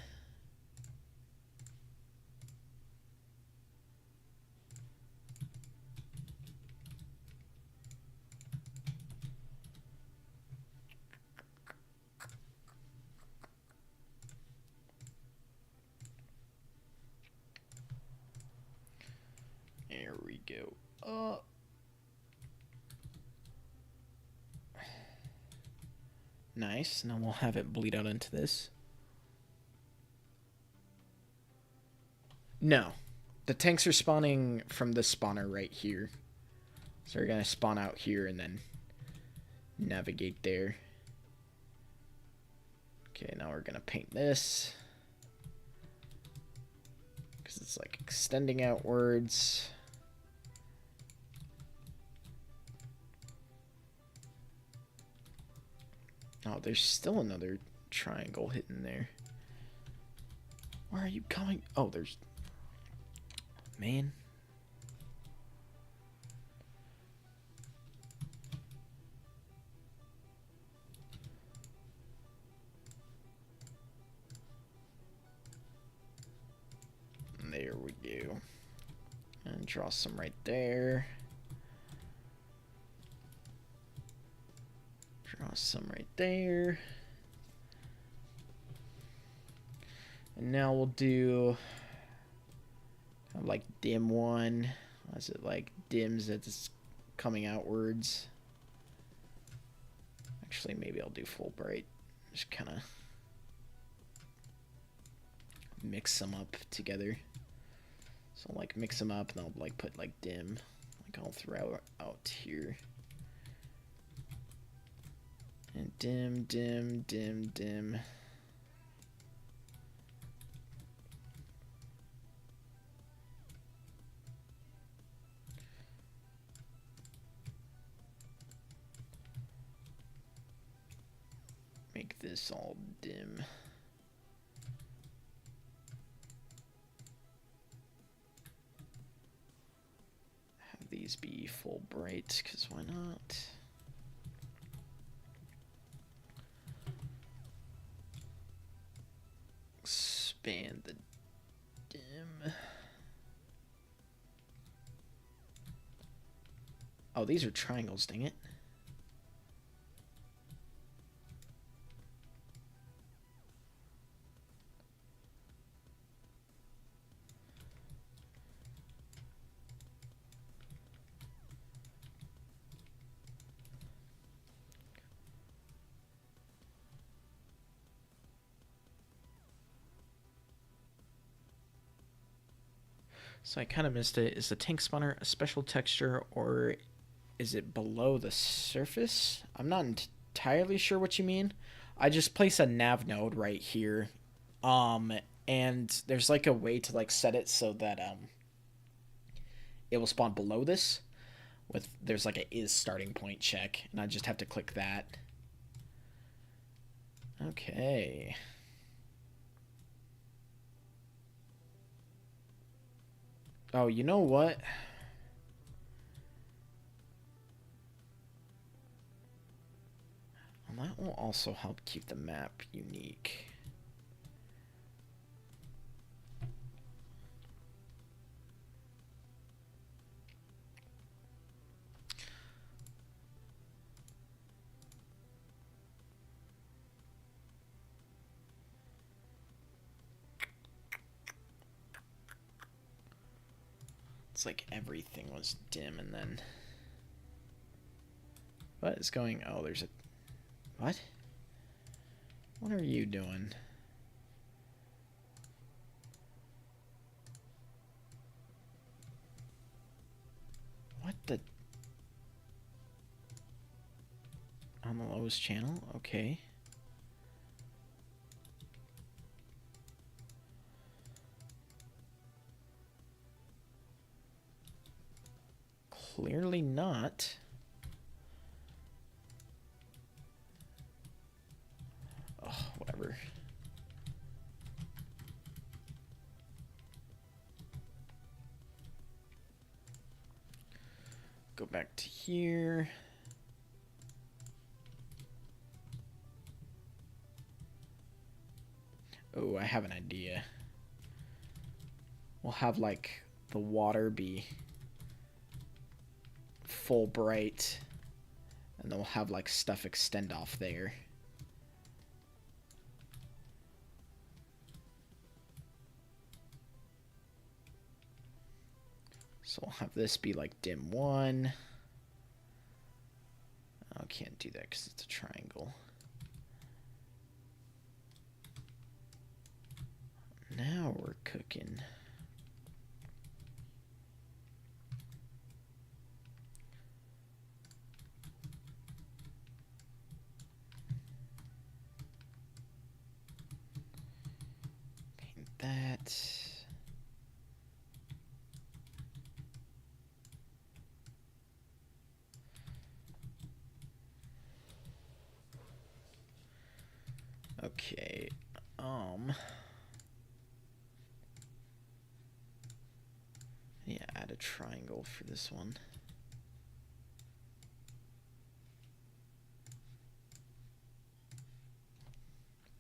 There we go. Nice. Now we'll have it bleed out into this. No. The tanks are spawning from this spawner right here. So we're going to spawn out here and then navigate there. Okay, now we're going to paint this. Because it's like extending outwards. Oh, there's still another triangle hidden there. Where are you going? Oh, there's... Man. There we go. And draw some right there. Draw some right there. And now we'll do kind of like dim 1. As it like dims as it's coming outwards. Actually, maybe I'll do full bright. Just kind of mix them up together. So I'll like mix them up and I'll like put like dim like all throughout out here. And dim, dim, dim, dim. Make this all dim. Have these be full bright, because why not? Expand the dim. Oh, these are triangles, dang it. So I kind of missed it. Is the tank spawner a special texture, or is it below the surface? I'm not entirely sure what you mean. I just place a nav node right here. And there's like a way to like set it so that it will spawn below this. There's like a is starting point check, and I just have to click that. Okay. Oh, you know what? Well, that will also help keep the map unique. It's like everything was dim and then... What is going... Oh, there's a... What? What are you doing? What the... On the lowest channel? Okay. Clearly not. Oh, whatever. Go back to here. Oh, I have an idea. We'll have like the water be full bright, and then we'll have like stuff extend off there. So we'll have this be like dim 1. Oh, can't do that because it's a triangle. Now we're cooking. Paint that. Okay. Yeah, add a triangle for this one.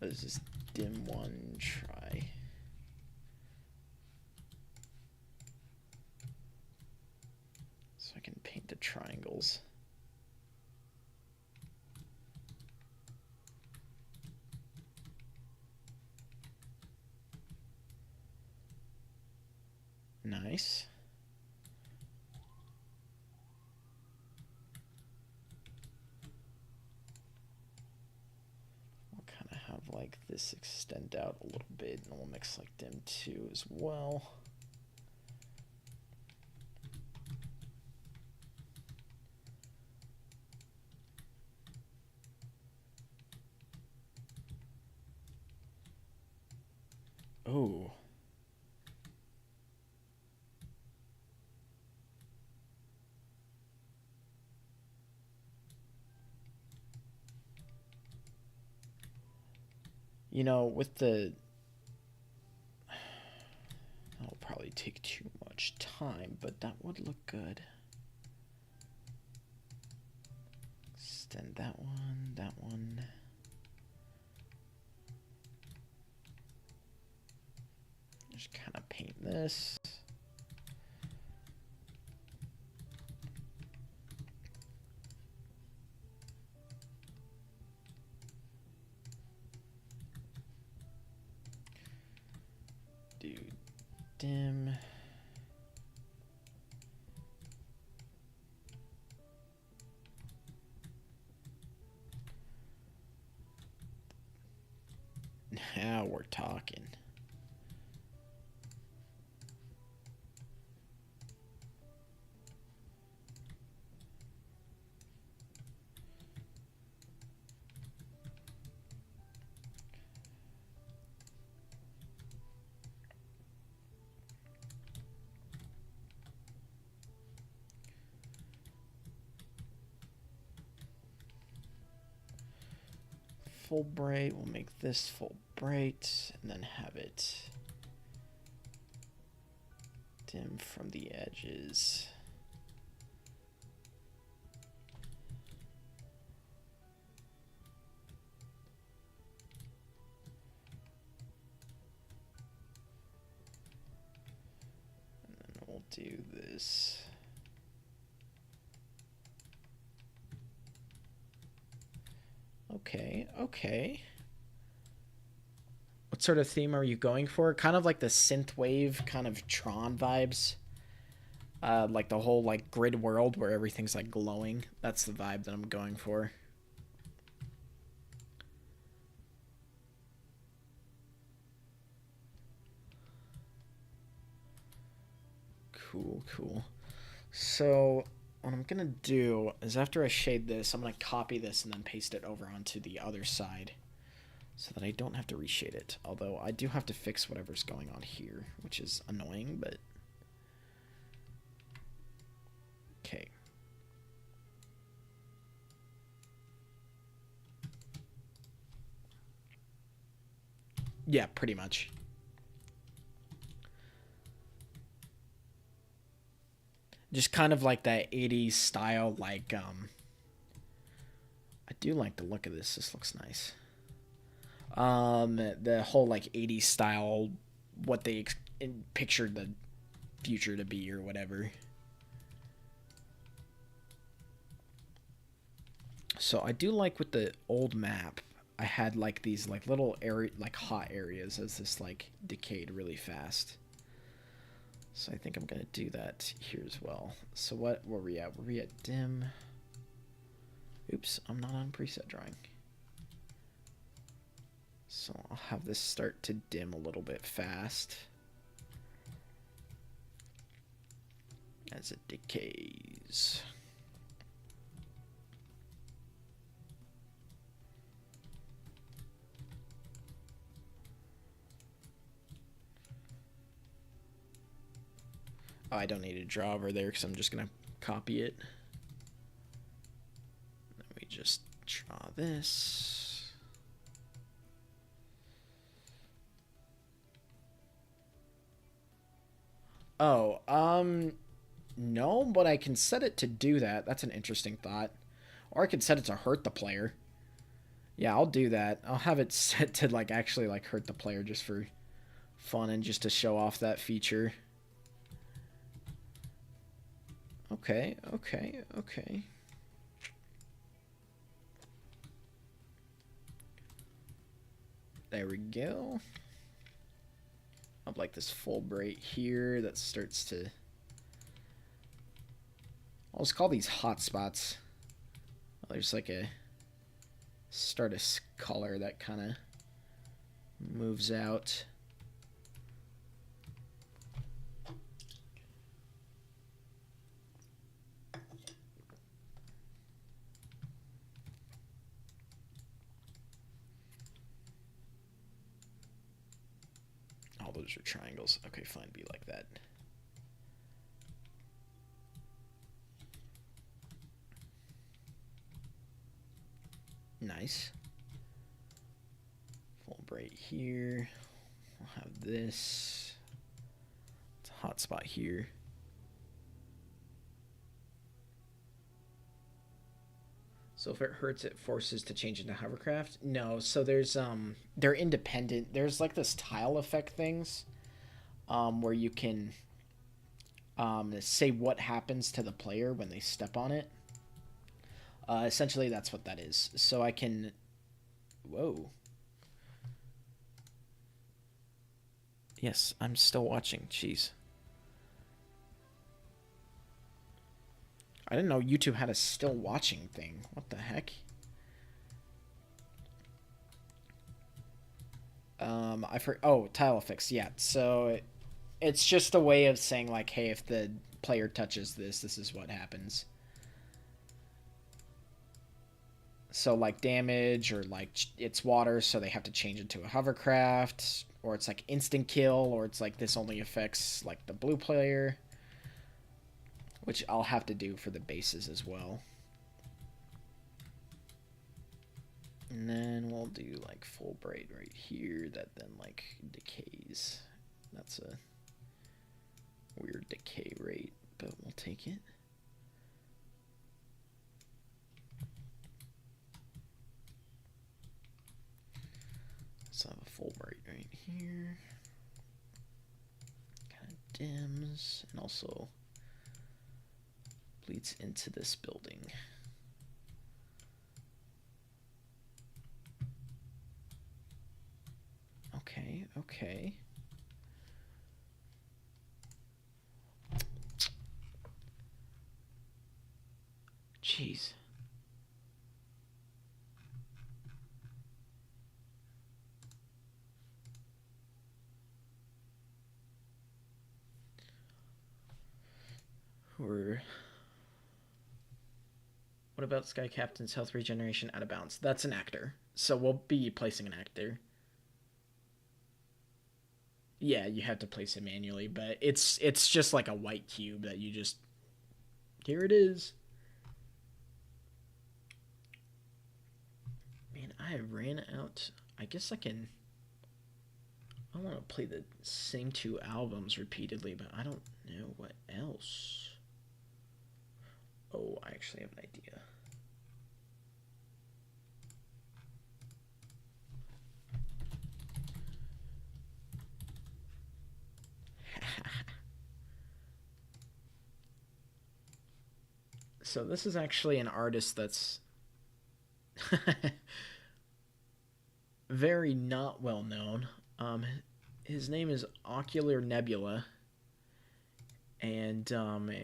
Let's just dim 1 try. So I can paint the triangles. Nice. We'll kind of have like this extend out a little bit, and we'll mix like dim 2 as well. Oh. You know, with the... That'll probably take too much time, but that would look good. Extend that one, that one. Just kind of paint this. Do dim. Now we're talking. Full bright, we'll make this full bright and then have it dim from the edges. And then we'll do this. Okay, okay. What sort of theme are you going for? Kind of like the synthwave, kind of Tron vibes. Like the whole like grid world where everything's like glowing. That's the vibe that I'm going for. Cool, cool. So what I'm gonna do is after I shade this, I'm gonna copy this and then paste it over onto the other side so that I don't have to reshade it. Although I do have to fix whatever's going on here, which is annoying, but okay. Yeah, pretty much. Just kind of like that 80s style, like, I do like the look of this. This looks nice. The whole, like, 80s style, what they pictured the future to be or whatever. So I do like with the old map, I had, like, these, like, little area, like, hot areas as this, like, decayed really fast. So I think I'm going to do that here as well. So what were we at? Were we at dim? Oops, I'm not on preset drawing. So I'll have this start to dim a little bit fast as it decays. Oh, I don't need to draw over there because I'm just going to copy it. Then we just draw this. Oh, no, but I can set it to do that. That's an interesting thought. Or I can set it to hurt the player. Yeah, I'll do that. I'll have it set to, like, actually, like, hurt the player just for fun and just to show off that feature. Okay, okay, okay. There we go. I'll like this full bright here that starts to... I'll just call these hot spots. There's like a Stardust color that kind of moves out. Those are triangles. Okay, fine, be like that. Nice. Full bright here. We'll have this. It's a hot spot here. So if it hurts, it forces to change into hovercraft? No, so there's they're independent. There's like this tile effect things where you can say what happens to the player when they step on it. Essentially, that's what that is. So I can... Whoa. Yes, I'm still watching. Jeez. I didn't know YouTube had a still watching thing. What the heck? Oh, tile effects. Yeah. So it's just a way of saying like, hey, if the player touches this, this is what happens. So like damage, or like it's water, so they have to change it to a hovercraft, or it's like instant kill, or it's like this only affects like the blue player, which I'll have to do for the bases as well. And then we'll do like full bright right here that then like decays. That's a weird decay rate, but we'll take it. Let's have a full bright right here. Kind of dims and also bleeds into this building. Okay, okay. Jeez. What about Sky Captain's health regeneration out of bounds? That's an actor, so we'll be placing an actor. Yeah, you have to place it manually, but it's just like a white cube that you just... Here it is. Man, I ran out. I guess I can... I want to play the same two albums repeatedly, but I don't know what else. Oh, I actually have an idea. So this is actually an artist that's very not well known. His name is Ocular Nebula, and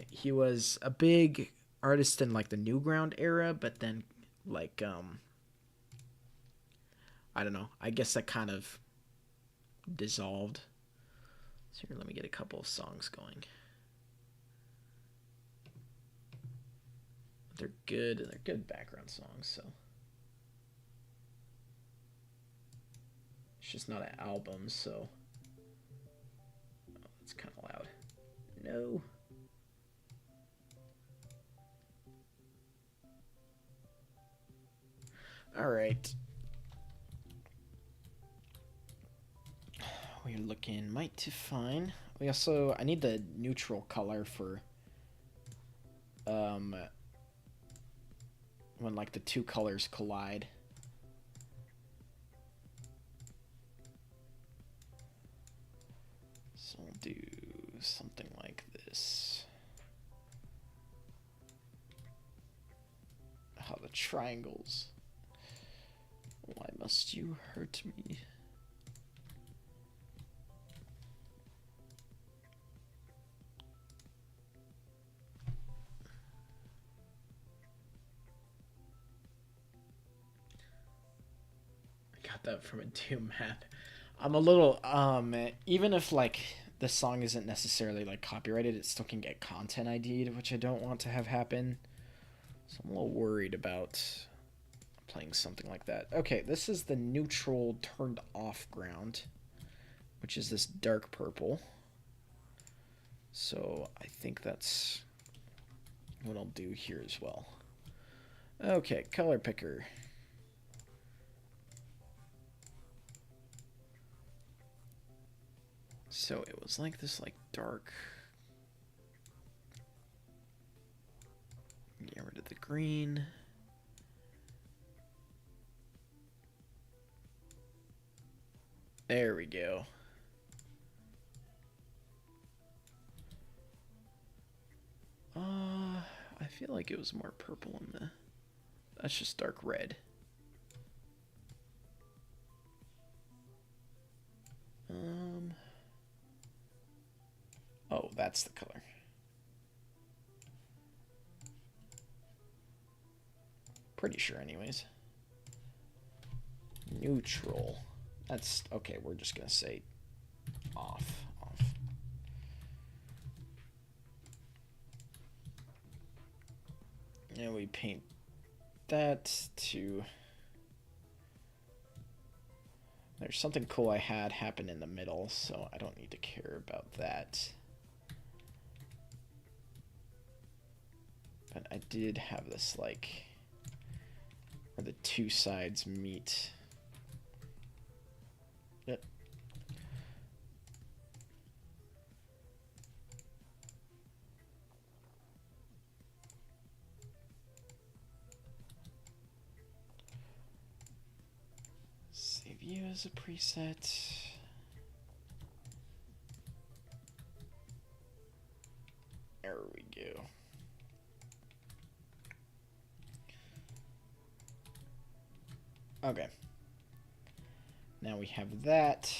he was a big artist in like the Newground era, but then like I don't know. I guess that kind of dissolved. So here, let me get a couple of songs going. They're good, and they're good background songs, so it's just not an album, so oh, that's kind of loud. No. All right. We're looking mighty fine. We also, I need the neutral color for when like the two colors collide. So we'll do something like this. How the triangles. Why must you hurt me? That from a Doom map. I'm a little even if like the song isn't necessarily like copyrighted, it still can get content ID'd, which I don't want to have happen. So I'm a little worried about playing something like that. Okay, this is the neutral turned off ground, which which is this dark purple. So I think that's what I'll do here as well. Okay, color picker. So it was like this, like, dark. Get rid of the green. There we go. I feel like it was more purple in the... That's just dark red. Oh, that's the color. Pretty sure anyways. Neutral. That's okay, we're just gonna say off. And we paint that to... There's something cool I had happen in the middle, so I don't need to care about that. But I did have this, like, where the two sides meet. Yep. Save view as a preset. There we go. Okay. Now we have that.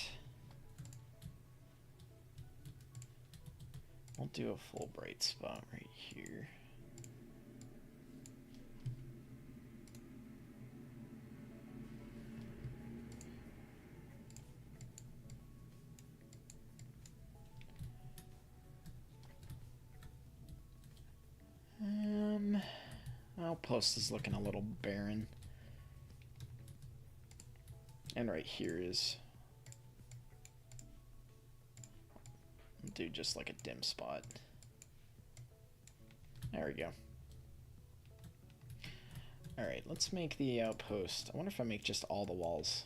I'll do a full bright spot right here. Outpost is looking a little barren. And right here is... do just like a dim spot. There we go. Alright, let's make the outpost. I wonder if I make just all the walls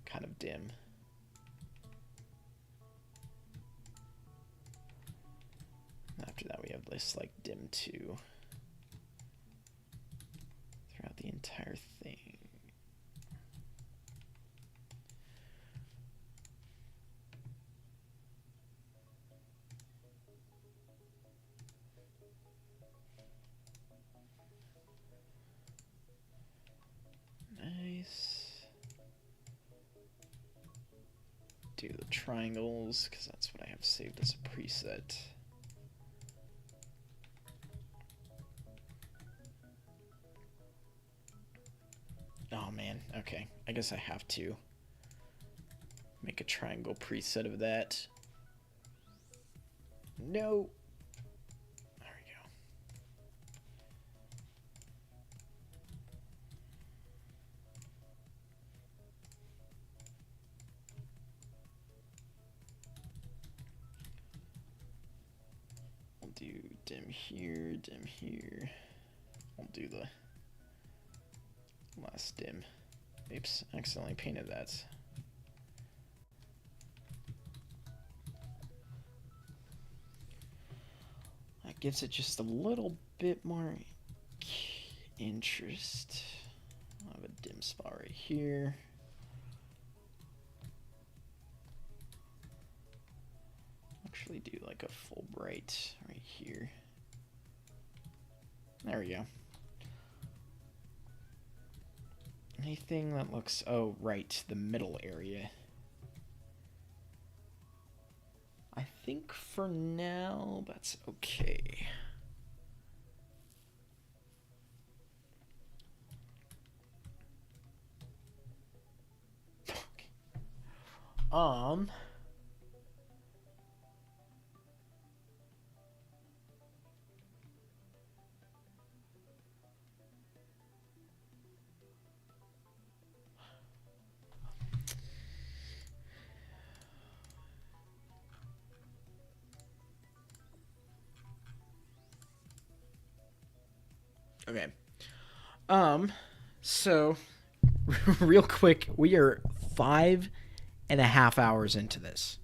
kind of dim. After that we have this like dim 2 throughout the entire thing. Nice. Do the triangles, because that's what I have saved as a preset. Oh man, okay. I guess I have to make a triangle preset of that. No. There we go. I'll do dim here, dim here. I'll do the last dim. Oops, accidentally painted that. That gives it just a little bit more interest. I'll have a dim spot right here. Actually do like a full bright right here. There we go. Anything that looks... oh, right, the middle area. I think for now, that's okay. Okay. So real quick, we are 5.5 hours into this.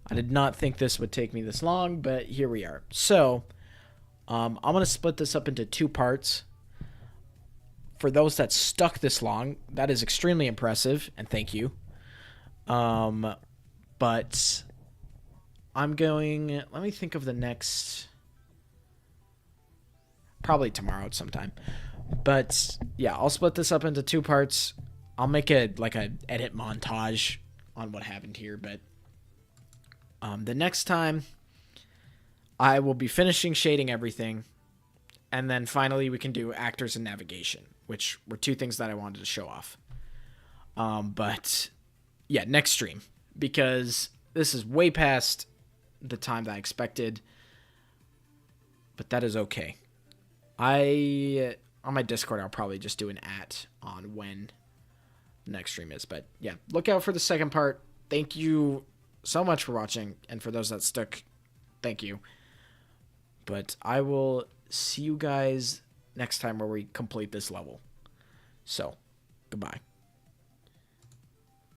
I did not think this would take me this long, but here we are. So, I'm going to split this up into 2 parts. For those that stuck this long, that is extremely impressive, and thank you. But I'm going... Let me think of the next... Probably tomorrow at some time. But, yeah, I'll split this up into 2 parts. I'll make a edit montage on what happened here, but... the next time, I will be finishing shading everything, and then finally we can do actors and navigation, which were 2 things that I wanted to show off. But yeah, next stream, because this is way past the time that I expected, but that is okay. On my Discord, I'll probably just do an on when the next stream is, but yeah, look out for the second part. Thank you so much for watching, and for those that stuck, thank you. But I will see you guys next time where we complete this level. So, goodbye.